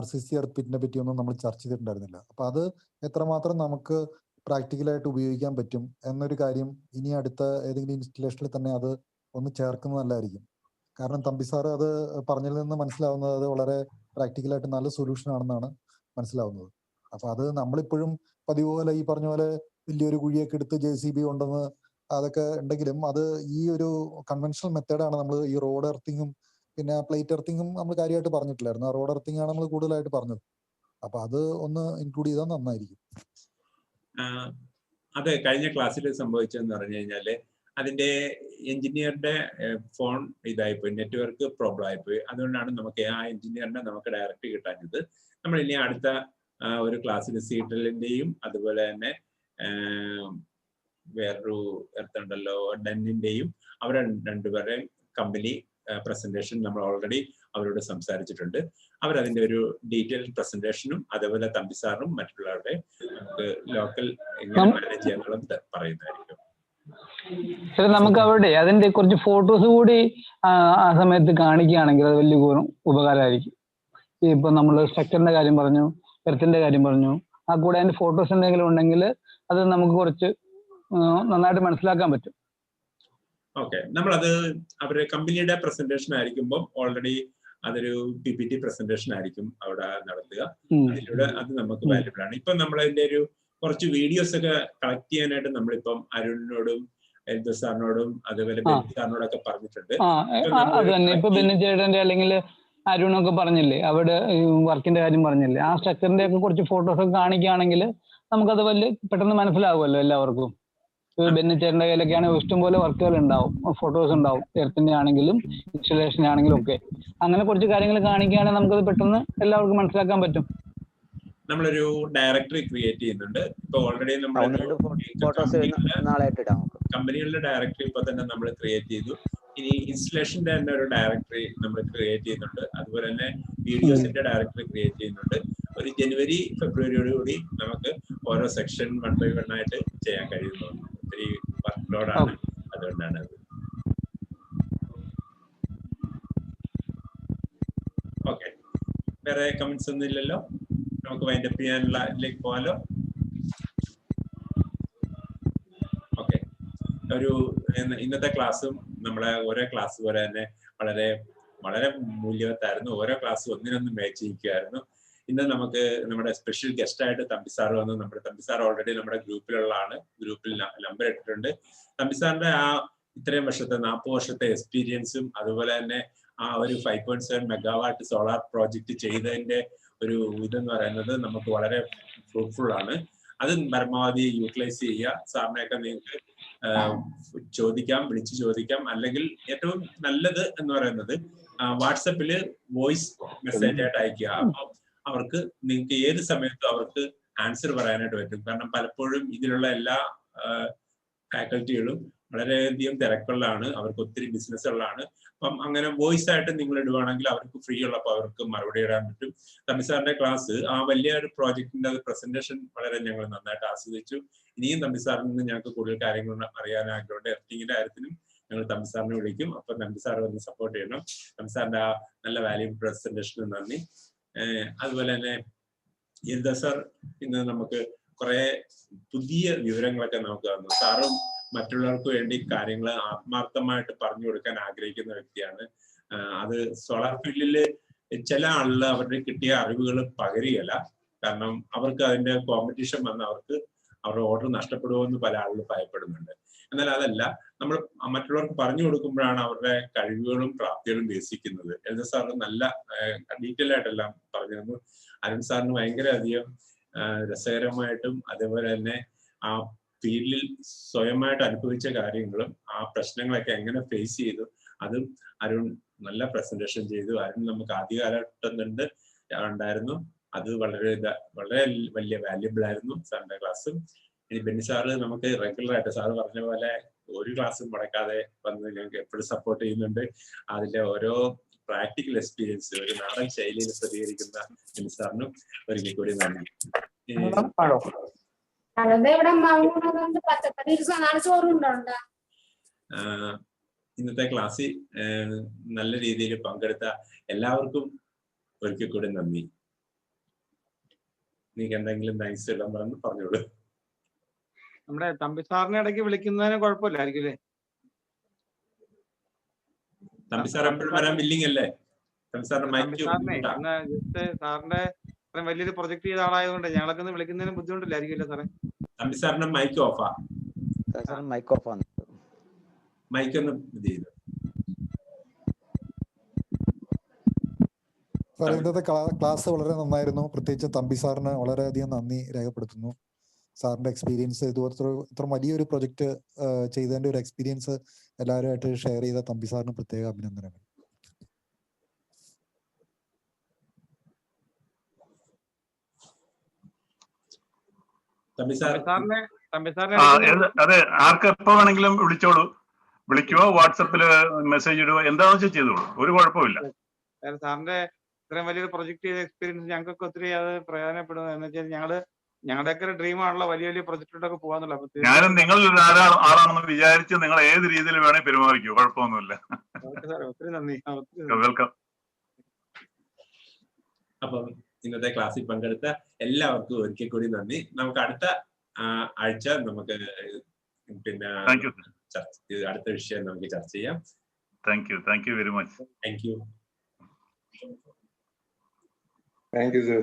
RCC എർത്ത് പിറ്റിനെ പറ്റിയോ ഒന്നും നമ്മൾ ചർച്ച ചെയ്തിട്ടുണ്ടായിരുന്നില്ല. അപ്പൊ അത് എത്രമാത്രം നമുക്ക് പ്രാക്ടിക്കലായിട്ട് ഉപയോഗിക്കാൻ പറ്റും എന്നൊരു കാര്യം ഇനി അടുത്ത ഏതെങ്കിലും ഇൻസ്റ്റലേഷനിൽ തന്നെ അത് ഒന്ന് ചേർക്കുന്നത് നല്ലതായിരിക്കും. കാരണം തമ്പി സാറ് അത് പറഞ്ഞതിൽ നിന്ന് മനസ്സിലാവുന്നത് അത് വളരെ പ്രാക്ടിക്കലായിട്ട് നല്ല സൊല്യൂഷൻ ആണെന്നാണ് മനസ്സിലാവുന്നത്. അപ്പൊ അത് നമ്മളിപ്പോഴും പതിവ് പോലെ ഈ പറഞ്ഞ പോലെ വലിയൊരു കുഴിയൊക്കെ എടുത്ത് JCB കൊണ്ടുവന്ന് അതൊക്കെ ഉണ്ടെങ്കിലും അത് ഈ ഒരു കൺവെൻഷണൽ മെത്തേഡാണ്. നമ്മൾ ഈ റോഡ് എർത്തിങ്ങും പിന്നെ പ്ലേറ്റ് എർത്തിങ്ങും നമ്മൾ കാര്യമായിട്ട് പറഞ്ഞിട്ടില്ലായിരുന്നു. ആ റോഡ് എർത്തിങ് ആണ് നമ്മൾ കൂടുതലായിട്ട് പറഞ്ഞത്. അപ്പൊ അത് ഒന്ന് ഇൻക്ലൂഡ് ചെയ്താൽ നന്നായിരിക്കും. അതെ, കഴിഞ്ഞ ക്ലാസ്സിൽ സംഭവിച്ചതെന്ന് പറഞ്ഞു കഴിഞ്ഞാല് അതിന്റെ എഞ്ചിനീയറുടെ ഫോൺ ഇതായിപ്പോയി, നെറ്റ്വർക്ക് പ്രോബ്ലം ആയിപ്പോയി. അതുകൊണ്ടാണ് നമുക്ക് ആ എഞ്ചിനീയറിനെ നമുക്ക് ഡയറക്റ്റ് കിട്ടാഞ്ഞത്. നമ്മൾ ഇനി അടുത്ത ഒരു ക്ലാസ്സിൽ സീറ്റലിന്റെയും അതുപോലെ തന്നെ വേറൊരു എർത്തുണ്ടല്ലോ ഡെന്നിന്റെയും അവരെ രണ്ടുപേരുടെയും കമ്പനി പ്രസന്റേഷൻ നമ്മൾ ഓൾറെഡി അവരോട് സംസാരിച്ചിട്ടുണ്ട്. അവരതിന്റെ ഒരു ഡീറ്റെയിൽ പ്രസന്റേഷനും അതേപോലെ തമ്പി സാറും മറ്റുള്ളവരുടെ നമുക്ക് ലോക്കൽ എങ്ങനെ മാനേജ് ചെയ്യാനുള്ളത് പറയുന്നതായിരിക്കും. നമുക്ക് അവിടെ അതിന്റെ കുറച്ച് ഫോട്ടോസ് കൂടി ആ സമയത്ത് കാണിക്കുകയാണെങ്കിൽ അത് വലിയ ഉപകാരമായിരിക്കും. ഇപ്പൊ നമ്മൾ സ്ട്രക്ചറിന്റെ കാര്യം പറഞ്ഞു, എർത്തിന്റെ കാര്യം പറഞ്ഞു, ആ കൂടെ അതിന്റെ ഫോട്ടോസ് എന്തെങ്കിലും ഉണ്ടെങ്കിൽ അത് നമുക്ക് കുറച്ച് നന്നായിട്ട് മനസ്സിലാക്കാൻ പറ്റും. ഓക്കെ, നമ്മളത് അവരുടെ കമ്പനിയുടെ പ്രസന്റേഷൻ ആയിരിക്കുമ്പോൾ ഓൾറെഡി അതൊരു PPT പ്രസന്റേഷൻ ആയിരിക്കും അവിടെ നടത്തുക. അതിലൂടെ അത് നമുക്ക് വാല്യബിൾ ആണ്. ഇപ്പൊ നമ്മളതിന്റെ ഒരു കുറച്ച് വീഡിയോസ് ഒക്കെ കളക്ട് ചെയ്യാനായിട്ട് നമ്മളിപ്പം അരുണിനോടും എൽദോ സാറിനോടും അതുപോലെ ബെന്നി സാറിനോടൊക്കെ പറഞ്ഞിട്ടുണ്ട്. അത് തന്നെ ഇപ്പൊ ബെന്നി ചേട്ടന്റെ അല്ലെങ്കിൽ അരുണൊക്കെ പറഞ്ഞില്ലേ, അവിടെ വർക്കിന്റെ കാര്യം പറഞ്ഞില്ലേ, ആ സ്ട്രക്ചറിന്റെ ഒക്കെ കുറച്ച് ഫോട്ടോസ് ഒക്കെ കാണിക്കുകയാണെങ്കിൽ നമുക്കത് വലിയ പെട്ടെന്ന് മനസ്സിലാവുമല്ലോ എല്ലാവർക്കും. ബെന്നി ചേട്ടന്റെ കയ്യിലൊക്കെ ആണെങ്കിൽ ഇഷ്ടംപോലെ വർക്കുകൾ ഉണ്ടാവും, ഫോട്ടോസ് ഉണ്ടാവും, എർത്തിന്റെ ആണെങ്കിലും ഇൻസ്റ്റലേഷൻ ആണെങ്കിലും ഒക്കെ. അങ്ങനെ കുറച്ച് കാര്യങ്ങൾ കാണിക്കുകയാണെങ്കിൽ നമുക്കത് പെട്ടെന്ന് എല്ലാവർക്കും മനസ്സിലാക്കാൻ പറ്റും. നമ്മളൊരു ഡയറക്ടറി ക്രിയേറ്റ് ചെയ്യുന്നുണ്ട്. ഇപ്പൊ ഓൾറെഡി കമ്പനികളുടെ ഡയറക്ടറി ഇപ്പൊ തന്നെ നമ്മൾ ക്രിയേറ്റ് ചെയ്തു. ഇനി ഇൻസ്റ്റലേഷന്റെ തന്നെ ഒരു ഡയറക്ടറി നമ്മൾ ക്രിയേറ്റ് ചെയ്യുന്നുണ്ട്. അതുപോലെ തന്നെ വീഡിയോസിന്റെ ഡയറക്ടറി ക്രിയേറ്റ് ചെയ്യുന്നുണ്ട്. ഒരു ജനുവരി ഫെബ്രുവരിയോടുകൂടി നമുക്ക് ഓരോ സെക്ഷൻ 1 by 1 ആയിട്ട് ചെയ്യാൻ കഴിയുന്നു. ഒത്തിരി വർക്ക് ലോഡാണ്, അതുകൊണ്ടാണ് അത്. ഓക്കെ, വേറെ കമന്റ്സ് ഒന്നും ഇല്ലല്ലോ. നമുക്ക് വൈൻഡ് അപ്പ് ചെയ്യാനുള്ള ഇതിലേക്ക് പോകാലോ. ഓക്കെ, ഒരു ഇന്നത്തെ ക്ലാസ്സും നമ്മളെ ഓരോ ക്ലാസ് പോലെ തന്നെ വളരെ വളരെ മൂല്യവത്തായിരുന്നു. ഓരോ ക്ലാസ് ഒന്നിനൊന്ന് മാച്ച് ചെയ്യിക്കുമായിരുന്നു. ഇന്ന് നമുക്ക് നമ്മുടെ സ്പെഷ്യൽ ഗസ്റ്റ് ആയിട്ട് തമ്പി സാർ വന്നു. നമ്മുടെ തമ്പി സാർ ഓൾറെഡി നമ്മുടെ ഗ്രൂപ്പിലുള്ള ആണ്, ഗ്രൂപ്പിൽ നമ്പർ ഇട്ടിട്ടുണ്ട്. തമ്പി സാറിന്റെ ആ ഇത്രയും വർഷത്തെ 40 വർഷത്തെ എക്സ്പീരിയൻസും അതുപോലെ തന്നെ ആ ഒരു 5.7 മെഗാവാട്ട് സോളാർ പ്രോജക്റ്റ് ചെയ്തതിന്റെ ഒരു ഇതെന്ന് പറയുന്നത് നമുക്ക് വളരെ ഫ്രൂട്ട്ഫുൾ ആണ്. അത് പരമാവധി യൂട്ടിലൈസ് ചെയ്യുക. സാറിനെയൊക്കെ നിങ്ങൾക്ക് ചോദിക്കാം, വിളിച്ചു ചോദിക്കാം. അല്ലെങ്കിൽ ഏറ്റവും നല്ലത് എന്ന് പറയുന്നത് വാട്സപ്പില് വോയിസ് മെസ്സേജ് ആയിട്ട് അയക്കുക. അപ്പം അവർക്ക് നിങ്ങൾക്ക് ഏത് സമയത്തും അവർക്ക് ആൻസർ പറയാനായിട്ട് പറ്റും. കാരണം പലപ്പോഴും ഇതിലുള്ള എല്ലാ ഫാക്കൽറ്റികളും വളരെയധികം തിരക്കുള്ളതാണ്, അവർക്ക് ഒത്തിരി ബിസിനസ്സുകളാണ്. അപ്പം അങ്ങനെ വോയിസ് ആയിട്ട് നിങ്ങൾ ഇടുവാണെങ്കിൽ അവർക്ക് ഫ്രീ ഉള്ളപ്പോൾ അവർക്ക് മറുപടി ഇടാൻ പറ്റും. തമ്പി സാറിന്റെ ക്ലാസ് ആ വലിയ ഒരു പ്രോജക്റ്റിന്റെ പ്രസന്റേഷൻ വളരെ ഞങ്ങൾ നന്നായിട്ട് ആസ്വദിച്ചു. ഇനിയും തമ്പി സാറിൽ നിന്ന് ഞങ്ങൾക്ക് കൂടുതൽ കാര്യങ്ങൾ അറിയാൻ ആഗ്രഹമുണ്ട്. എർത്തിങ്ങിന്റെ കാര്യത്തിലും ഞങ്ങൾ തമ്പി സാറിനെ വിളിക്കും. അപ്പൊ തമ്പി സാർ വന്ന് സപ്പോർട്ട് ചെയ്യണം. തമ്പി സാറിന്റെ ആ നല്ല വാല്യൂ പ്രസന്റേഷന് നന്ദി. അതുപോലെ തന്നെ യന്ത സാർ ഇന്ന് നമുക്ക് കുറെ പുതിയ വിവരങ്ങളൊക്കെ നമുക്ക് തന്നു. സാറും മറ്റുള്ളവർക്ക് വേണ്ടി കാര്യങ്ങൾ ആത്മാർത്ഥമായിട്ട് പറഞ്ഞു കൊടുക്കാൻ ആഗ്രഹിക്കുന്ന വ്യക്തിയാണ്. അത് സോളാർ ഫീൽഡില് ചില ആളുകൾ അവരുടെ കിട്ടിയ അറിവുകൾ പകരുകയല്ല. കാരണം അവർക്ക് അതിന്റെ കോമ്പറ്റീഷൻ വന്ന് അവർക്ക് അവരുടെ ഓർഡർ നഷ്ടപ്പെടുമെന്ന് പല ആളുകൾ ഭയപ്പെടുന്നുണ്ട്. എന്നാൽ അതല്ല, നമ്മൾ മറ്റുള്ളവർക്ക് പറഞ്ഞു കൊടുക്കുമ്പോഴാണ് അവരുടെ കഴിവുകളും പ്രാപ്തികളും വികസിക്കുന്നത്. യന്ത സാറ് നല്ല ഡീറ്റെയിൽ ആയിട്ടെല്ലാം പറഞ്ഞു തന്നു. അരുൺ സാറിന് ഭയങ്കര അധികം രസകരമായിട്ടും അതേപോലെ തന്നെ ആ ഫീൽഡിൽ സ്വയമായിട്ട് അനുഭവിച്ച കാര്യങ്ങളും ആ പ്രശ്നങ്ങളൊക്കെ എങ്ങനെ ഫേസ് ചെയ്തു അതും അരുൺ നല്ല പ്രസന്റേഷൻ ചെയ്തു. അരുൺ നമുക്ക് ആദ്യ കാലഘട്ടം ഉണ്ടായിരുന്നു. അത് വളരെ വലിയ വാല്യുബിൾ ആയിരുന്നു സാറിന്റെ ക്ലാസ്സും. ഇനി ബെന്നി സാറ് നമുക്ക് റെഗുലർ ആയിട്ട് സാറ് പറഞ്ഞ പോലെ ഒരു ക്ലാസ്സും മുടക്കാതെ വന്ന് ഞങ്ങൾക്ക് എപ്പോഴും സപ്പോർട്ട് ചെയ്യുന്നുണ്ട്. അതിന്റെ ഓരോ പ്രാക്ടിക്കൽ എക്സ്പീരിയൻസ് ഒരു നാടൻ ശൈലിയിൽ പ്രതികരിക്കുന്ന ബെന്നി സാറിനും ഒരിക്കൽ കൂടി നന്ദി. ഇന്നത്തെ ക്ലാസ്സിൽ നല്ല രീതിയിൽ പങ്കെടുത്ത എല്ലാവർക്കും ഒരിക്കൽ കൂടി നന്ദി. നിങ്ങൾക്ക് എന്തെങ്കിലും താങ്ക്സ് എല്ലാം പറഞ്ഞോളൂ. നമ്മുടെ തമ്പി സാറിനെ ഇടയ്ക്ക് വിളിക്കുന്നതിന് കുഴപ്പമില്ലായിരിക്കും അല്ലേ? തമ്പി സാർ എപ്പോഴും വരാൻ വില്ലിങ് അല്ലേ? തമ്പി സാറിന്റെ സാറിന്റെ അത്രയും വലിയൊരു പ്രൊജക്ട് ചെയ്ത ആളായതുകൊണ്ട് ഞങ്ങളൊക്കെ ഒന്ന് വിളിക്കുന്നതിന് ബുദ്ധിമുട്ടില്ലായിരിക്കും സാറേ? തമ്പി സാറിന്റെ മൈക്ക് ഓഫാ. മൈക്ക് ഒന്ന് ഇത് ചെയ്തു. സാർ, ഇന്നത്തെ ക്ലാസ് വളരെ നന്നായിരുന്നു. പ്രത്യേകിച്ച് തമ്പി സാറിന് വളരെയധികം നന്ദി രേഖപ്പെടുത്തുന്നു. സാറിന്റെ എക്സ്പീരിയൻസ് ഇത്ര വലിയൊരു പ്രൊജക്ട് ചെയ്തതിന്റെ ഒരു എക്സ്പീരിയൻസ് എല്ലാവരുമായിട്ട് ഷെയർ ചെയ്ത തമ്പി സാറിന് പ്രത്യേക അഭിനന്ദനങ്ങൾ. അതെ, ആർക്ക് എപ്പോ വേണമെങ്കിലും വിളിച്ചോളൂ. വിളിക്കുവോ, വാട്സപ്പില് മെസ്സേജ് ഇടുവോ, എന്താണെന്ന് വെച്ചാൽ ചെയ്തോളൂ. ഒരു കുഴപ്പമില്ല. സാറിന്റെ ഇത്രയും വലിയൊരു പ്രൊജക്ട് ചെയ്ത എക്സ്പീരിയൻസ് ഞങ്ങൾക്കൊക്കെ ഒത്തിരി അത് പ്രയോജനപ്പെടുന്നു. എന്ന് വെച്ചാൽ ഞങ്ങളുടെയൊക്കെ ഒരു ഡ്രീം ആണല്ലോ വലിയ വലിയ പ്രൊജക്റ്റിലൊക്കെ പോകാന്നുള്ളത്. ഞാനും നിങ്ങൾ ആളാണെന്ന് വിചാരിച്ച് നിങ്ങൾ ഏത് രീതിയിൽ വേണേ പെരുമാറിക്കോ, കുഴപ്പമൊന്നുമില്ല. ഒത്തിരി നന്ദി. വെൽക്കം. അപ്പം ഇന്നത്തെ ക്ലാസ്സിൽ പങ്കെടുത്ത എല്ലാവർക്കും ഒരിക്കൽ കൂടി നന്ദി. നമുക്ക് അടുത്ത ആഴ്ച നമുക്ക് പിന്നെ അടുത്ത വിഷയം നമുക്ക് ചർച്ച ചെയ്യാം. Thank you very much. Thank you. Thank you sir.